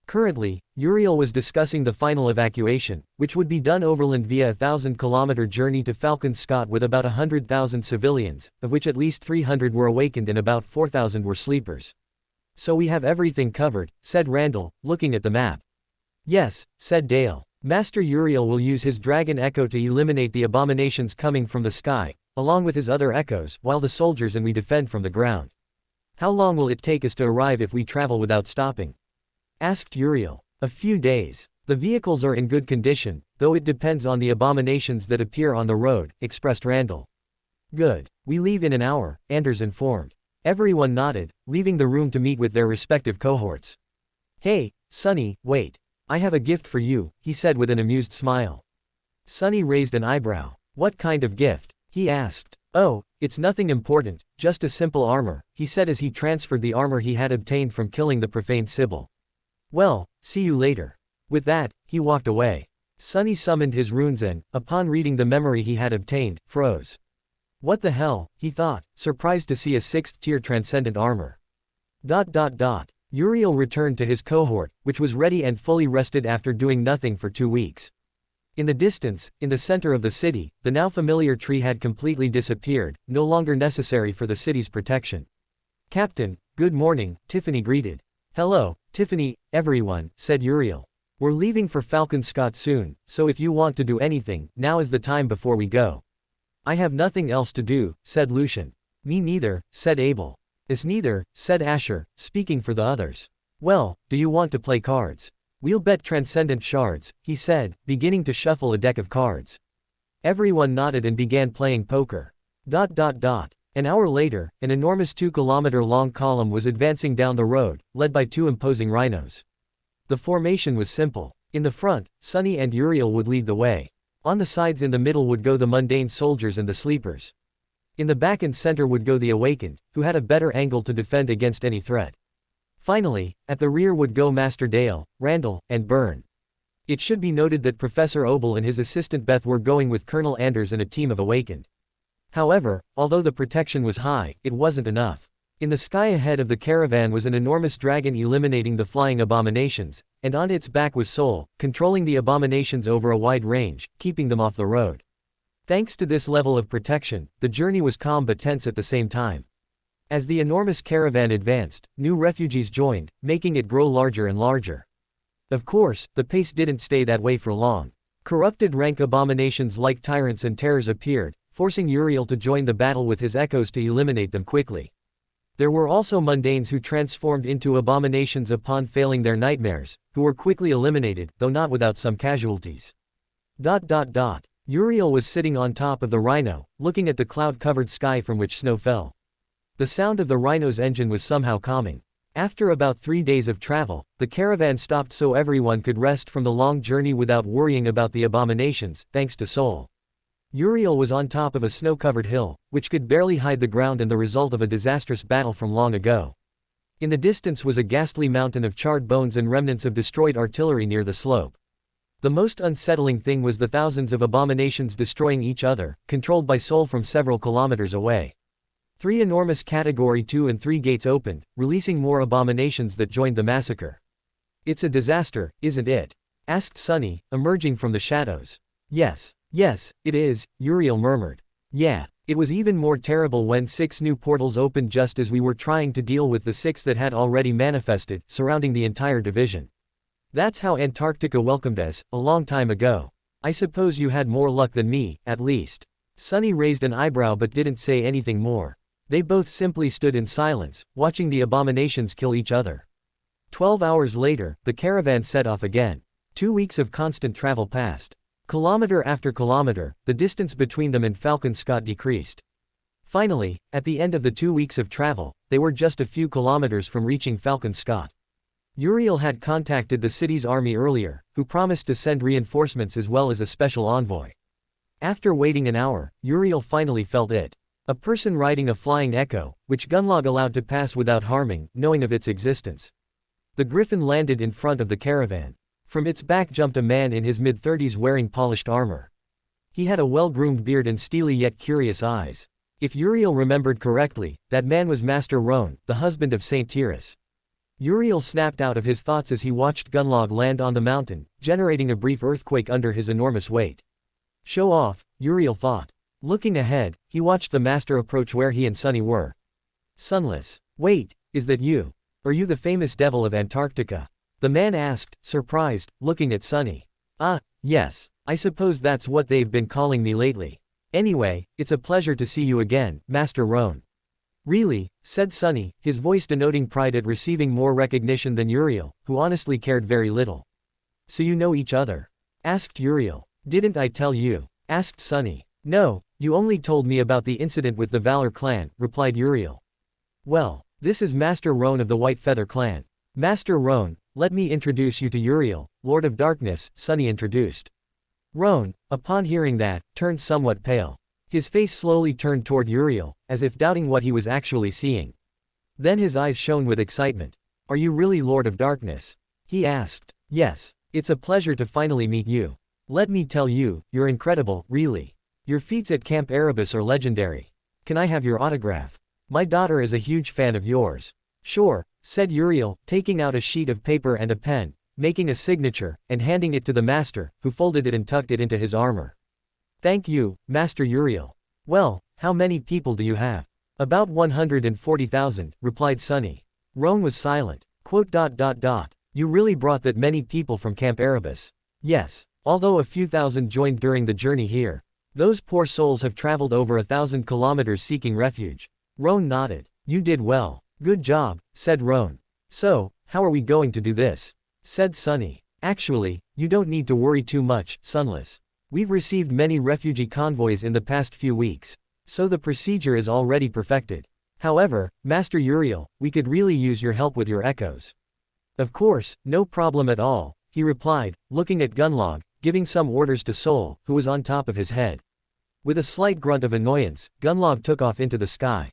Currently, Uriel was discussing the final evacuation, which would be done overland via a 1,000-kilometer journey to Falcon Scott with about 100,000 civilians, of which at least 300 were awakened and about 4,000 were sleepers. So we have everything covered, said Randall, looking at the map. Yes, said Dale. Master Uriel will use his dragon echo to eliminate the abominations coming from the sky, along with his other echoes, while the soldiers and we defend from the ground. How long will it take us to arrive if we travel without stopping? Asked Uriel. A few days. The vehicles are in good condition, though it depends on the abominations that appear on the road, expressed Randall. Good. We leave in an hour, Anders informed. Everyone nodded, leaving the room to meet with their respective cohorts. Hey, Sonny, wait. I have a gift for you, he said with an amused smile. Sonny raised an eyebrow. What kind of gift? He asked. Oh, it's nothing important, just a simple armor, he said as he transferred the armor he had obtained from killing the profane Sybil. Well, see you later. With that, he walked away. Sonny summoned his runes and, upon reading the memory he had obtained, froze. What the hell, he thought, surprised to see a 6th-tier transcendent armor. Uriel returned to his cohort, which was ready and fully rested after doing nothing for 2 weeks. In the distance, in the center of the city, the now familiar tree had completely disappeared, no longer necessary for the city's protection. Captain, good morning, Tiffany greeted. Hello, Tiffany, everyone, said Uriel. We're leaving for Falcon Scott soon, so if you want to do anything, now is the time before we go. I have nothing else to do, said Lucian. Me neither, said Abel. Us neither, said Asher, speaking for the others. Well, do you want to play cards? We'll bet transcendent shards, he said, beginning to shuffle a deck of cards. Everyone nodded and began playing poker. An hour later, an enormous 2-kilometer-long column was advancing down the road, led by 2 imposing rhinos. The formation was simple. In the front, Sonny and Uriel would lead the way. On the sides in the middle would go the mundane soldiers and the sleepers. In the back and center would go the awakened, who had a better angle to defend against any threat. Finally, at the rear would go Master Dale, Randall, and Byrne. It should be noted that Professor Obel and his assistant Beth were going with Colonel Anders and a team of awakened. However, although the protection was high, it wasn't enough. In the sky ahead of the caravan was an enormous dragon eliminating the flying abominations, and on its back was Sol, controlling the abominations over a wide range, keeping them off the road. Thanks to this level of protection, the journey was calm but tense at the same time. As the enormous caravan advanced, new refugees joined, making it grow larger and larger. Of course, the pace didn't stay that way for long. Corrupted rank abominations like tyrants and terrors appeared, forcing Uriel to join the battle with his echoes to eliminate them quickly. There were also mundanes who transformed into abominations upon failing their nightmares, who were quickly eliminated, though not without some casualties. Uriel was sitting on top of the rhino, looking at the cloud-covered sky from which snow fell. The sound of the rhino's engine was somehow calming. After about 3 days of travel, the caravan stopped so everyone could rest from the long journey without worrying about the abominations, thanks to Sol. Uriel was on top of a snow-covered hill, which could barely hide the ground and the result of a disastrous battle from long ago. In the distance was a ghastly mountain of charred bones and remnants of destroyed artillery near the slope. The most unsettling thing was the thousands of abominations destroying each other, controlled by Sol from several kilometers away. 3 enormous Category 2 and 3 gates opened, releasing more abominations that joined the massacre. It's a disaster, isn't it? Asked Sonny, emerging from the shadows. Yes, it is, Uriel murmured. Yeah, it was even more terrible when 6 new portals opened just as we were trying to deal with the 6 that had already manifested, surrounding the entire division. That's how Antarctica welcomed us, a long time ago. I suppose you had more luck than me, at least. Sonny raised an eyebrow but didn't say anything more. They both simply stood in silence, watching the abominations kill each other. 12 hours later, the caravan set off again. 2 weeks of constant travel passed. Kilometer after kilometer, the distance between them and Falcon Scott decreased. Finally, at the end of the 2 weeks of travel, they were just a few kilometers from reaching Falcon Scott. Uriel had contacted the city's army earlier, who promised to send reinforcements as well as a special envoy. After waiting an hour, Uriel finally felt it. A person riding a flying echo, which Gunlog allowed to pass without harming, knowing of its existence. The griffin landed in front of the caravan. From its back jumped a man in his mid-30s wearing polished armor. He had a well-groomed beard and steely yet curious eyes. If Uriel remembered correctly, that man was Master Roan, the husband of Saint Tyrus. Uriel snapped out of his thoughts as he watched Gunlog land on the mountain, generating a brief earthquake under his enormous weight. Show off, Uriel thought. Looking ahead, he watched the master approach where he and Sonny were. Sunless. Wait, is that you? Are you the famous devil of Antarctica? The man asked, surprised, looking at Sunny. Ah, yes. I suppose that's what they've been calling me lately. Anyway, it's a pleasure to see you again, Master Roan. Really, said Sunny, his voice denoting pride at receiving more recognition than Uriel, who honestly cared very little. So you know each other? Asked Uriel. Didn't I tell you? Asked Sunny. No, you only told me about the incident with the Valor clan, replied Uriel. Well, this is Master Roan of the White Feather clan. Master Roan, let me introduce you to Uriel, Lord of Darkness, Sunny introduced. Roan, upon hearing that, turned somewhat pale. His face slowly turned toward Uriel, as if doubting what he was actually seeing. Then his eyes shone with excitement. Are you really Lord of Darkness? He asked. Yes, it's a pleasure to finally meet you. Let me tell you, you're incredible, really. Your feats at Camp Erebus are legendary. Can I have your autograph? My daughter is a huge fan of yours. Sure, said Uriel, taking out a sheet of paper and a pen, making a signature, and handing it to the master, who folded it and tucked it into his armor. Thank you, Master Uriel. Well, how many people do you have? About 140,000, replied Sunny. Roan was silent. You really brought that many people from Camp Erebus? Yes, although a few thousand joined during the journey here. Those poor souls have traveled over 1,000 kilometers seeking refuge. Roan nodded. You did well. Good job, said Roan. So, how are we going to do this? Said Sunny. Actually, you don't need to worry too much, Sunless. We've received many refugee convoys in the past few weeks, so the procedure is already perfected. However, Master Uriel, we could really use your help with your echoes. Of course, no problem at all, he replied, looking at Gunlog, giving some orders to Sol, who was on top of his head. With a slight grunt of annoyance, Gunlog took off into the sky.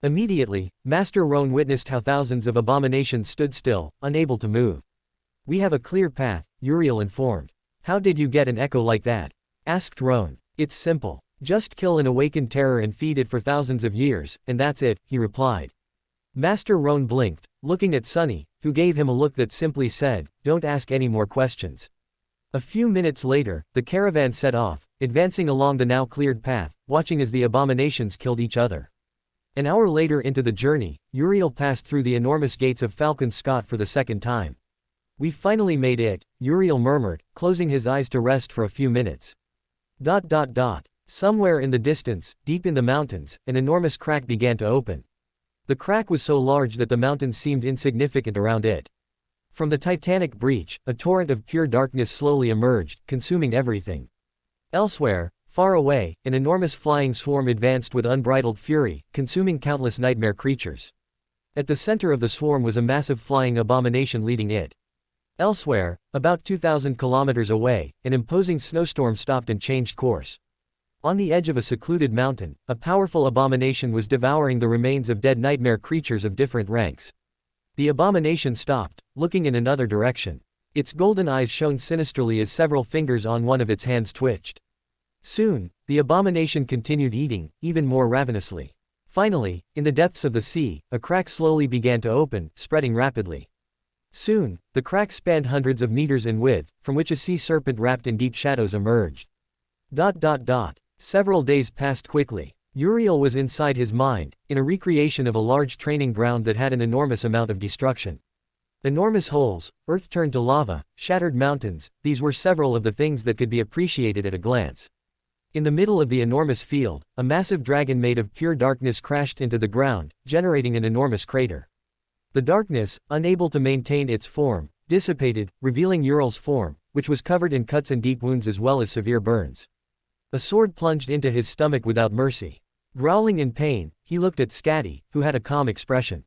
Immediately, Master Roan witnessed how thousands of abominations stood still, unable to move. We have a clear path, Uriel informed. How did you get an echo like that? Asked Roan. It's simple. Just kill an awakened terror and feed it for thousands of years, and that's it, he replied. Master Roan blinked, looking at Sunny, who gave him a look that simply said, don't ask any more questions. A few minutes later, the caravan set off, advancing along the now cleared path, watching as the abominations killed each other. An hour later into the journey, Uriel passed through the enormous gates of Falcon Scott for the second time. We finally made it, Uriel murmured, closing his eyes to rest for a few minutes. Somewhere in the distance, deep in the mountains, an enormous crack began to open. The crack was so large that the mountains seemed insignificant around it. From the titanic breach, a torrent of pure darkness slowly emerged, consuming everything. Elsewhere, far away, an enormous flying swarm advanced with unbridled fury, consuming countless nightmare creatures. At the center of the swarm was a massive flying abomination leading it. Elsewhere, about 2,000 kilometers away, an imposing snowstorm stopped and changed course. On the edge of a secluded mountain, a powerful abomination was devouring the remains of dead nightmare creatures of different ranks. The abomination stopped, looking in another direction. Its golden eyes shone sinisterly as several fingers on one of its hands twitched. Soon, the abomination continued eating, even more ravenously. Finally, in the depths of the sea, a crack slowly began to open, spreading rapidly. Soon, the crack spanned hundreds of meters in width, from which a sea serpent wrapped in deep shadows emerged. Several days passed quickly. Uriel was inside his mind, in a recreation of a large training ground that had an enormous amount of destruction. Enormous holes, earth turned to lava, shattered mountains, these were several of the things that could be appreciated at a glance. In the middle of the enormous field, a massive dragon made of pure darkness crashed into the ground, generating an enormous crater. The darkness, unable to maintain its form, dissipated, revealing Uriel's form, which was covered in cuts and deep wounds as well as severe burns. A sword plunged into his stomach without mercy. Growling in pain, he looked at Scatty, who had a calm expression.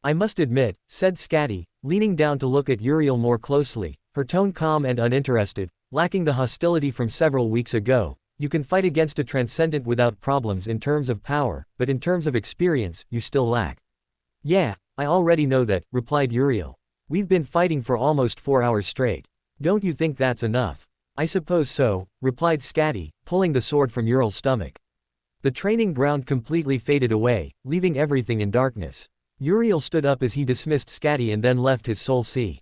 I must admit, said Scatty, leaning down to look at Uriel more closely, her tone calm and uninterested, lacking the hostility from several weeks ago. You can fight against a transcendent without problems in terms of power, but in terms of experience, you still lack. Yeah, I already know that, replied Uriel. We've been fighting for almost 4 hours straight. Don't you think that's enough? I suppose so, replied Scatty, pulling the sword from Uriel's stomach. The training ground completely faded away, leaving everything in darkness. Uriel stood up as he dismissed Scatty and then left his soul sea.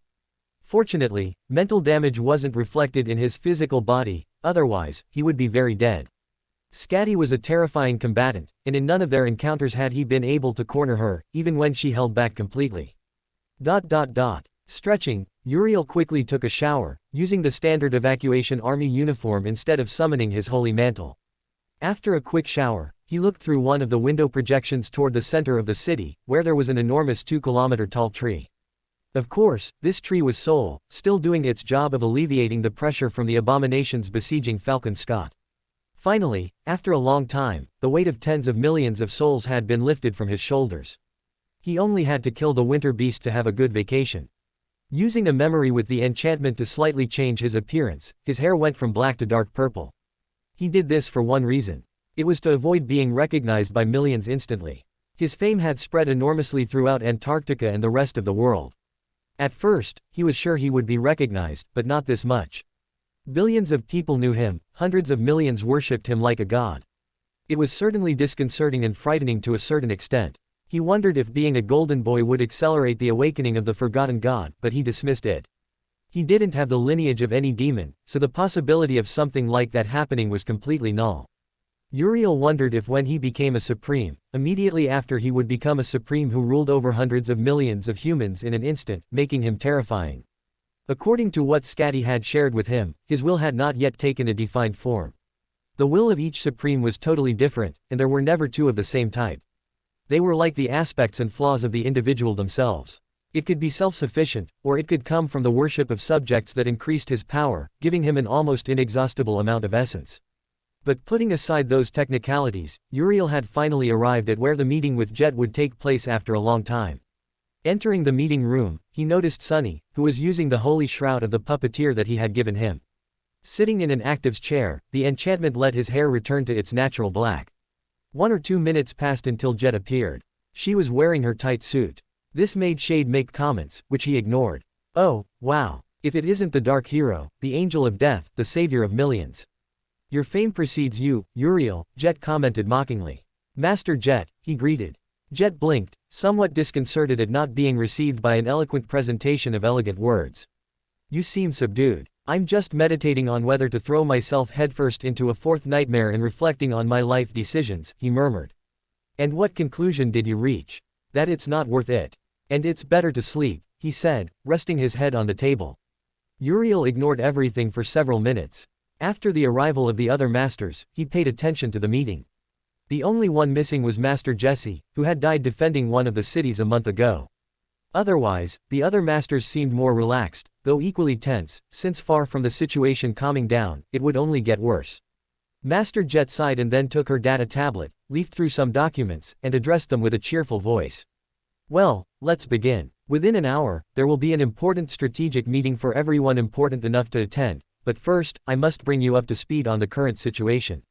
Fortunately, mental damage wasn't reflected in his physical body, otherwise, he would be very dead. Scatty was a terrifying combatant, and in none of their encounters had he been able to corner her, even when she held back completely. Stretching, Uriel quickly took a shower, using the standard evacuation army uniform instead of summoning his holy mantle. After a quick shower, he looked through one of the window projections toward the center of the city, where there was an enormous 2-kilometer-tall tree. Of course, this tree was Sol, still doing its job of alleviating the pressure from the abominations besieging Falcon Scott. Finally, after a long time, the weight of tens of millions of souls had been lifted from his shoulders. He only had to kill the winter beast to have a good vacation. Using a memory with the enchantment to slightly change his appearance, his hair went from black to dark purple. He did this for one reason. It was to avoid being recognized by millions instantly. His fame had spread enormously throughout Antarctica and the rest of the world. At first, he was sure he would be recognized, but not this much. Billions of people knew him, hundreds of millions worshipped him like a god. It was certainly disconcerting and frightening to a certain extent. He wondered if being a golden boy would accelerate the awakening of the forgotten god, but he dismissed it. He didn't have the lineage of any demon, so the possibility of something like that happening was completely null. Uriel wondered if when he became a supreme, immediately after he would become a supreme who ruled over hundreds of millions of humans in an instant, making him terrifying. According to what Scatty had shared with him, his will had not yet taken a defined form. The will of each supreme was totally different, and there were never two of the same type. They were like the aspects and flaws of the individual themselves. It could be self-sufficient, or it could come from the worship of subjects that increased his power, giving him an almost inexhaustible amount of essence. But putting aside those technicalities, Uriel had finally arrived at where the meeting with Jet would take place after a long time. Entering the meeting room, he noticed Sunny, who was using the holy shroud of the puppeteer that he had given him. Sitting in an active's chair, the enchantment let his hair return to its natural black. 1 or 2 minutes passed until Jet appeared. She was wearing her tight suit. This made Shade make comments, which he ignored. "Oh, wow. If it isn't the Dark Hero, the Angel of Death, the savior of millions. Your fame precedes you, Uriel," Jet commented mockingly. "Master Jet," he greeted. Jet blinked, somewhat disconcerted at not being received by an eloquent presentation of elegant words. "You seem subdued." "I'm just meditating on whether to throw myself headfirst into a fourth nightmare and reflecting on my life decisions," he murmured. "And what conclusion did you reach?" "That it's not worth it. And it's better to sleep," he said, resting his head on the table. Uriel ignored everything for several minutes. After the arrival of the other masters, he paid attention to the meeting. The only one missing was Master Jesse, who had died defending one of the cities a month ago. Otherwise, the other masters seemed more relaxed, though equally tense, since far from the situation calming down, it would only get worse. Master Jet sighed and then took her data tablet, leafed through some documents, and addressed them with a cheerful voice. "Well, let's begin. Within an hour, there will be an important strategic meeting for everyone important enough to attend, but first, I must bring you up to speed on the current situation.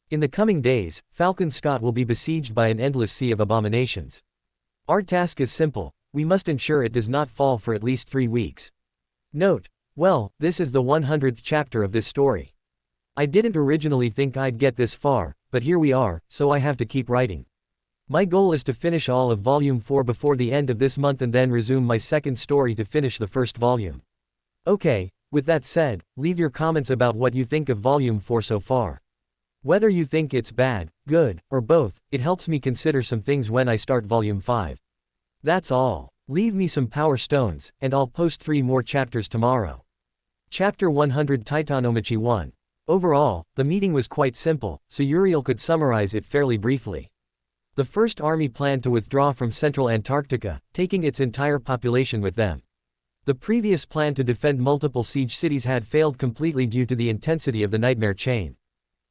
In the coming days, Falcon Scott will be besieged by an endless sea of abominations. Our task is simple. We must ensure it does not fall for at least 3 weeks. Note: well, this is the 100th chapter of this story. I didn't originally think I'd get this far, but here we are, so I have to keep writing. My goal is to finish all of Volume 4 before the end of this month and then resume my second story to finish the first volume. Okay, with that said, leave your comments about what you think of Volume 4 so far. Whether you think it's bad, good, or both, it helps me consider some things when I start Volume 5. That's all. Leave me some power stones, and I'll post 3 more chapters tomorrow. Chapter 100 Titanomachi 1. Overall, the meeting was quite simple, so Uriel could summarize it fairly briefly. The First Army planned to withdraw from central Antarctica, taking its entire population with them. The previous plan to defend multiple siege cities had failed completely due to the intensity of the nightmare chain.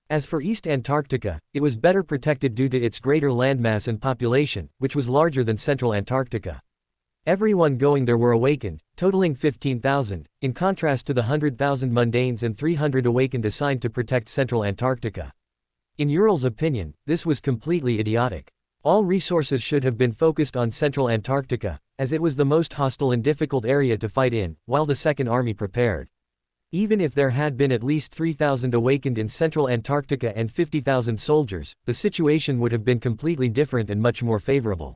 As for East Antarctica, it was better protected due to its greater landmass and population, which was larger than central Antarctica. Everyone going there were awakened, totaling 15,000, in contrast to the 100,000 mundanes and 300 awakened assigned to protect central Antarctica. In Uriel's opinion, this was completely idiotic. All resources should have been focused on central Antarctica, as it was the most hostile and difficult area to fight in, while the Second Army prepared. Even if there had been at least 3,000 awakened in central Antarctica and 50,000 soldiers, the situation would have been completely different and much more favorable.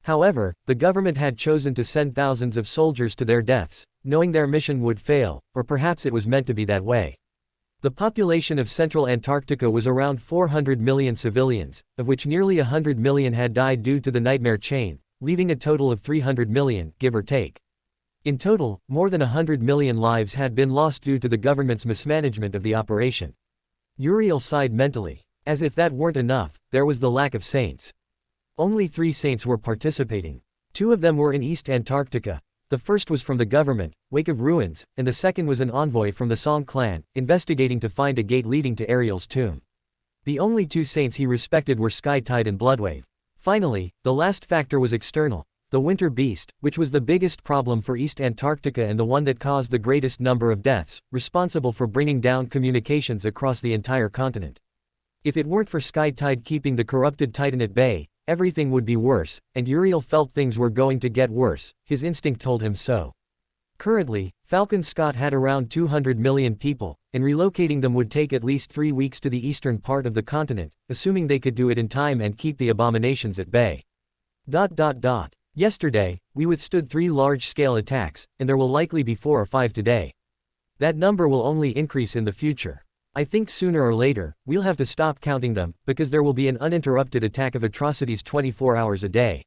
However, the government had chosen to send thousands of soldiers to their deaths, knowing their mission would fail, or perhaps it was meant to be that way. The population of central Antarctica was around 400 million civilians, of which nearly 100 million had died due to the nightmare chain, leaving a total of 300 million, give or take. In total, more than 100 million lives had been lost due to the government's mismanagement of the operation. Uriel sighed mentally. As if that weren't enough, there was the lack of saints. Only 3 saints were participating. 2 of them were in East Antarctica. The first was from the government, Wake of Ruins, and the second was an envoy from the Song clan, investigating to find a gate leading to Ariel's tomb. The only 2 saints he respected were Skytide and Bloodwave. Finally, the last factor was external, the winter beast, which was the biggest problem for East Antarctica and the one that caused the greatest number of deaths, responsible for bringing down communications across the entire continent. If it weren't for Skytide keeping the corrupted Titan at bay, everything would be worse, and Uriel felt things were going to get worse, his instinct told him so. Currently, Falcon Scott had around 200 million people, and relocating them would take at least 3 weeks to the eastern part of the continent, assuming they could do it in time and keep the abominations at bay. Yesterday, we withstood 3 large-scale attacks, and there will likely be 4 or 5 today. That number will only increase in the future. I think sooner or later, we'll have to stop counting them, because there will be an uninterrupted attack of atrocities 24 hours a day.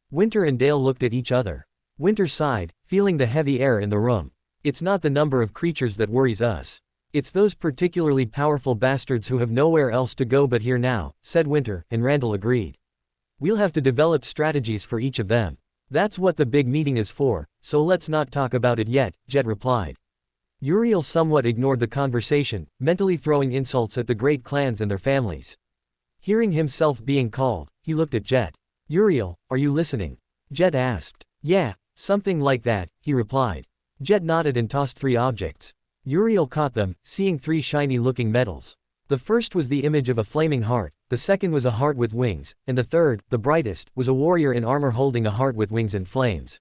Winter and Dale looked at each other. Winter sighed, feeling the heavy air in the room. It's not the number of creatures that worries us. It's those particularly powerful bastards who have nowhere else to go but here now, said Winter, and Randall agreed. We'll have to develop strategies for each of them. That's what the big meeting is for, so let's not talk about it yet, Jet replied. Uriel somewhat ignored the conversation, mentally throwing insults at the great clans and their families. Hearing himself being called, he looked at Jet. Uriel, are you listening? Jet asked. Yeah, something like that, he replied. Jet nodded and tossed 3 objects. Uriel caught them, seeing 3 shiny-looking metals. The first was the image of a flaming heart, the second was a heart with wings, and the third, the brightest, was a warrior in armor holding a heart with wings and flames.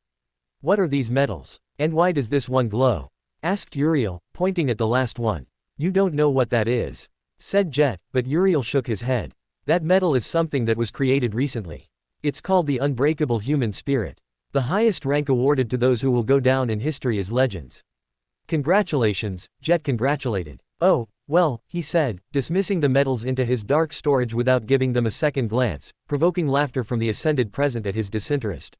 What are these metals? And why does this one glow? Asked Uriel, pointing at the last one. You don't know what that is, said Jet, but Uriel shook his head. That metal is something that was created recently. It's called the unbreakable human spirit. The highest rank awarded to those who will go down in history as legends. Congratulations, Jet congratulated. Oh, well, he said, dismissing the metals into his dark storage without giving them a second glance, provoking laughter from the ascended present at his disinterest.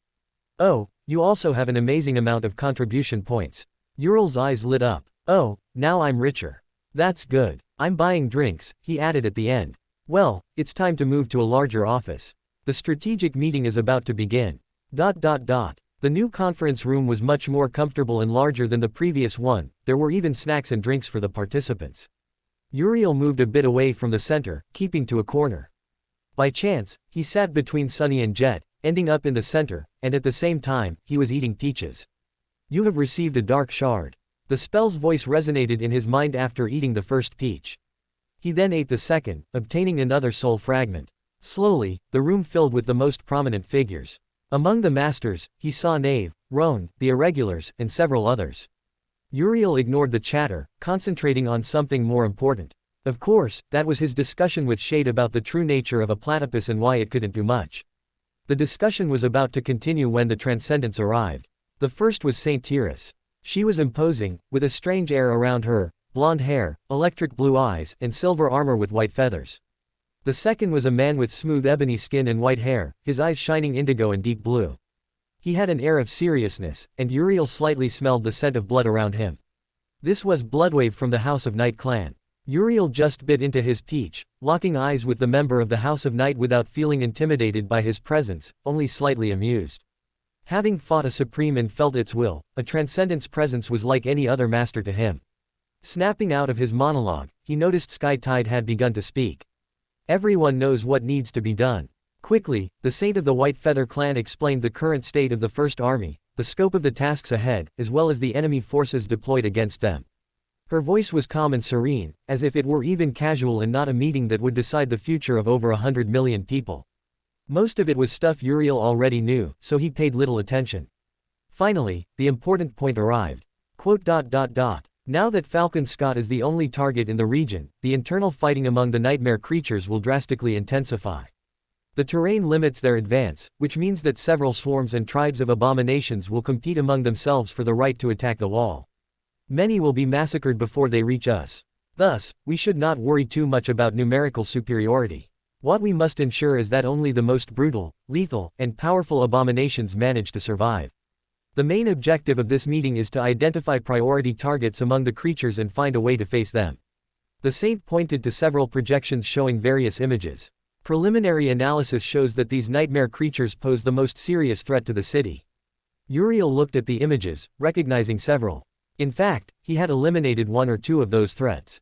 Oh, you also have an amazing amount of contribution points. Uriel's eyes lit up. Oh, now I'm richer. That's good. I'm buying drinks, he added at the end. Well, it's time to move to a larger office. The strategic meeting is about to begin. The new conference room was much more comfortable and larger than the previous one, there were even snacks and drinks for the participants. Uriel moved a bit away from the center, keeping to a corner. By chance, he sat between Sunny and Jet, ending up in the center, and at the same time, he was eating peaches. You have received a dark shard. The spell's voice resonated in his mind after eating the first peach. He then ate the second, obtaining another soul fragment. Slowly, the room filled with the most prominent figures. Among the masters, he saw Knave, Roan, the Irregulars, and several others. Uriel ignored the chatter, concentrating on something more important. Of course, that was his discussion with Shade about the true nature of a platypus and why it couldn't do much. The discussion was about to continue when the Transcendents arrived. The first was Saint Tyrus. She was imposing, with a strange air around her, blonde hair, electric blue eyes, and silver armor with white feathers. The second was a man with smooth ebony skin and white hair, his eyes shining indigo and deep blue. He had an air of seriousness, and Uriel slightly smelled the scent of blood around him. This was Bloodwave from the House of Night clan. Uriel just bit into his peach, locking eyes with the member of the House of Night without feeling intimidated by his presence, only slightly amused. Having fought a supreme and felt its will, a transcendent's presence was like any other master to him. Snapping out of his monologue, he noticed Skytide had begun to speak. Everyone knows what needs to be done. Quickly, the Saint of the White Feather clan explained the current state of the First Army, the scope of the tasks ahead, as well as the enemy forces deployed against them. Her voice was calm and serene, as if it were even casual and not a meeting that would decide the future of over 100 million people. Most of it was stuff Uriel already knew, so he paid little attention. Finally, the important point arrived. Now that Falcon Scott is the only target in the region, the internal fighting among the nightmare creatures will drastically intensify. The terrain limits their advance, which means that several swarms and tribes of abominations will compete among themselves for the right to attack the wall. Many will be massacred before they reach us. Thus, we should not worry too much about numerical superiority. What we must ensure is that only the most brutal, lethal, and powerful abominations manage to survive. The main objective of this meeting is to identify priority targets among the creatures and find a way to face them. The saint pointed to several projections showing various images. Preliminary analysis shows that these nightmare creatures pose the most serious threat to the city. Uriel looked at the images, recognizing several. In fact, he had eliminated one or two of those threats.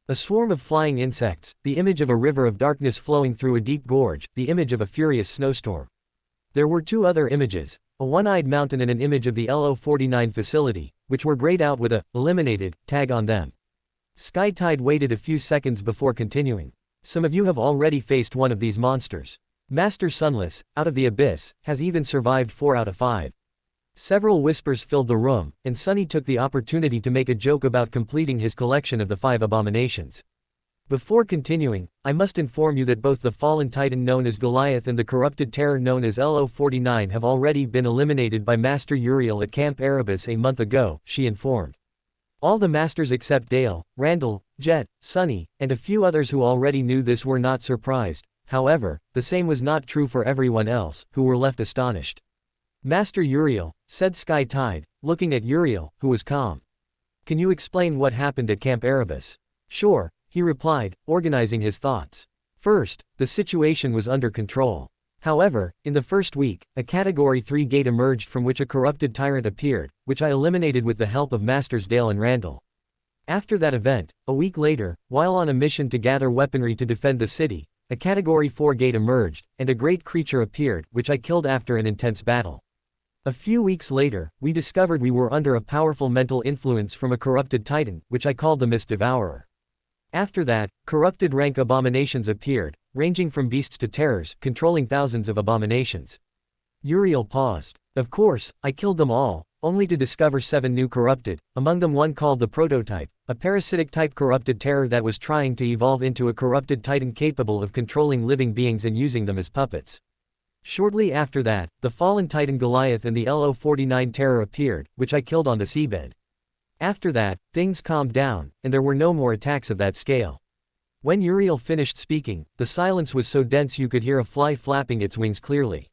A swarm of flying insects, the image of a river of darkness flowing through a deep gorge, the image of a furious snowstorm. There were two other images, a one-eyed mountain and an image of the LO-49 facility, which were grayed out with a eliminated tag on them. Skytide waited a few seconds before continuing. Some of you have already faced one of these monsters. Master Sunless, out of the abyss, has even survived 4 out of 5. Several whispers filled the room, and Sunny took the opportunity to make a joke about completing his collection of the 5 abominations. Before continuing, I must inform you that both the fallen titan known as Goliath and the corrupted terror known as LO-49 have already been eliminated by Master Uriel at Camp Erebus a month ago, she informed. All the masters except Dale, Randall, Jet, Sunny, and a few others who already knew this were not surprised. However, the same was not true for everyone else, who were left astonished. Master Uriel, said Skytide, looking at Uriel, who was calm. Can you explain what happened at Camp Erebus? Sure, he replied, organizing his thoughts. First, the situation was under control. However, in the first week, a Category 3 gate emerged from which a corrupted tyrant appeared, which I eliminated with the help of Masters Dale and Randall. After that event, a week later, while on a mission to gather weaponry to defend the city, a Category 4 gate emerged, and a great creature appeared, which I killed after an intense battle. A few weeks later, we discovered we were under a powerful mental influence from a corrupted titan, which I called the Mist Devourer. After that, corrupted rank abominations appeared, ranging from beasts to terrors, controlling thousands of abominations. Uriel paused. Of course, I killed them all, only to discover 7 new corrupted, among them one called the Prototype, a parasitic type corrupted terror that was trying to evolve into a corrupted titan capable of controlling living beings and using them as puppets. Shortly after that, the fallen titan Goliath and the LO-49 terror appeared, which I killed on the seabed. After that, things calmed down, and there were no more attacks of that scale. When Uriel finished speaking, the silence was so dense you could hear a fly flapping its wings clearly.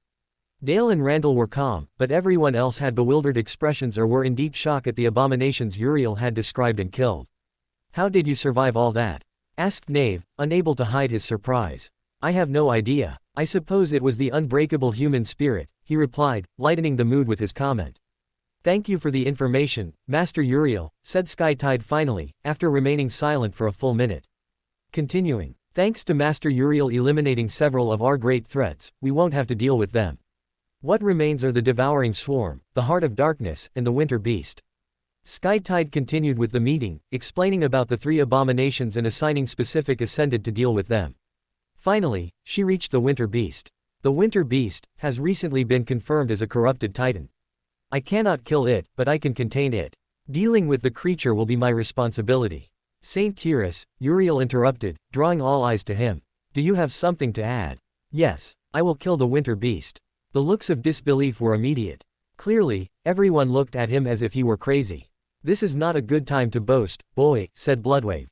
Dale and Randall were calm, but everyone else had bewildered expressions or were in deep shock at the abominations Uriel had described and killed. How did you survive all that? Asked Knave, unable to hide his surprise. I have no idea. I suppose it was the unbreakable human spirit, he replied, lightening the mood with his comment. Thank you for the information, Master Uriel, said Skytide finally, after remaining silent for a full minute. Continuing. Thanks to Master Uriel eliminating several of our great threats, we won't have to deal with them. What remains are the Devouring Swarm, the Heart of Darkness, and the Winter Beast. Skytide continued with the meeting, explaining about the 3 abominations and assigning specific Ascended to deal with them. Finally, she reached the Winter Beast. The Winter Beast has recently been confirmed as a corrupted titan. I cannot kill it, but I can contain it. Dealing with the creature will be my responsibility. Saint Tyrus, Uriel interrupted, drawing all eyes to him. Do you have something to add? Yes, I will kill the Winter Beast. The looks of disbelief were immediate. Clearly, everyone looked at him as if he were crazy. This is not a good time to boast, boy, said Bloodwave.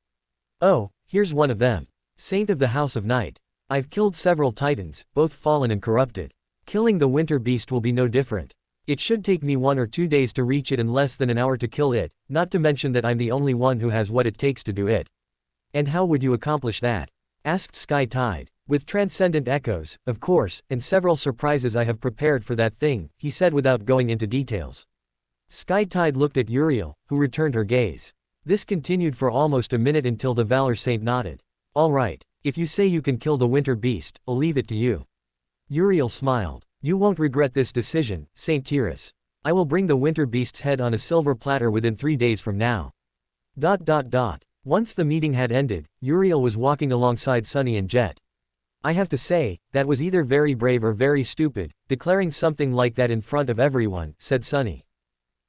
Oh, here's one of them. Saint of the House of Night. I've killed several titans, both fallen and corrupted. Killing the Winter Beast will be no different. It should take me 1 or 2 days to reach it and less than an hour to kill it, not to mention that I'm the only one who has what it takes to do it. And how would you accomplish that? Asked Skytide. With transcendent echoes, of course, and several surprises I have prepared for that thing, he said without going into details. Skytide looked at Uriel, who returned her gaze. This continued for almost a minute until the Valor Saint nodded. All right, if you say you can kill the Winter Beast, I'll leave it to you. Uriel smiled. You won't regret this decision, Saint Tyrus. I will bring the Winter Beast's head on a silver platter within 3 days from now. Once the meeting had ended, Uriel was walking alongside Sunny and Jet. I have to say, that was either very brave or very stupid, declaring something like that in front of everyone, said Sunny.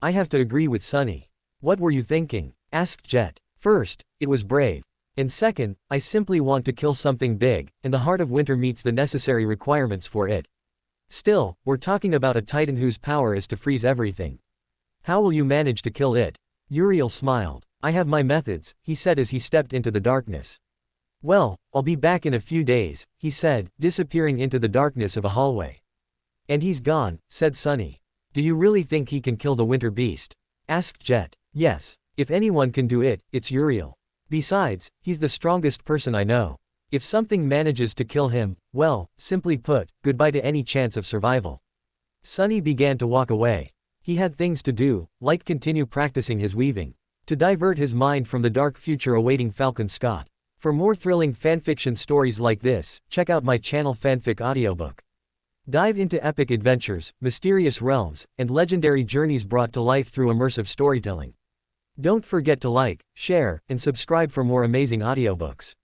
I have to agree with Sunny. What were you thinking? Asked Jet. First, it was brave. And second, I simply want to kill something big, and the Heart of Winter meets the necessary requirements for it. Still, we're talking about a titan whose power is to freeze everything. How will you manage to kill it? Uriel smiled. I have my methods, he said as he stepped into the darkness. Well, I'll be back in a few days, he said, disappearing into the darkness of a hallway. And he's gone, said Sunny. Do you really think he can kill the winter beast? Asked Jet. Yes. If anyone can do it, it's Uriel. Besides, he's the strongest person I know. If something manages to kill him, well, simply put, goodbye to any chance of survival. Sunny began to walk away. He had things to do, like continue practicing his weaving, to divert his mind from the dark future awaiting Falcon Scott. For more thrilling fanfiction stories like this, check out my channel Fanfic Audiobook. Dive into epic adventures, mysterious realms, and legendary journeys brought to life through immersive storytelling. Don't forget to like, share, and subscribe for more amazing audiobooks.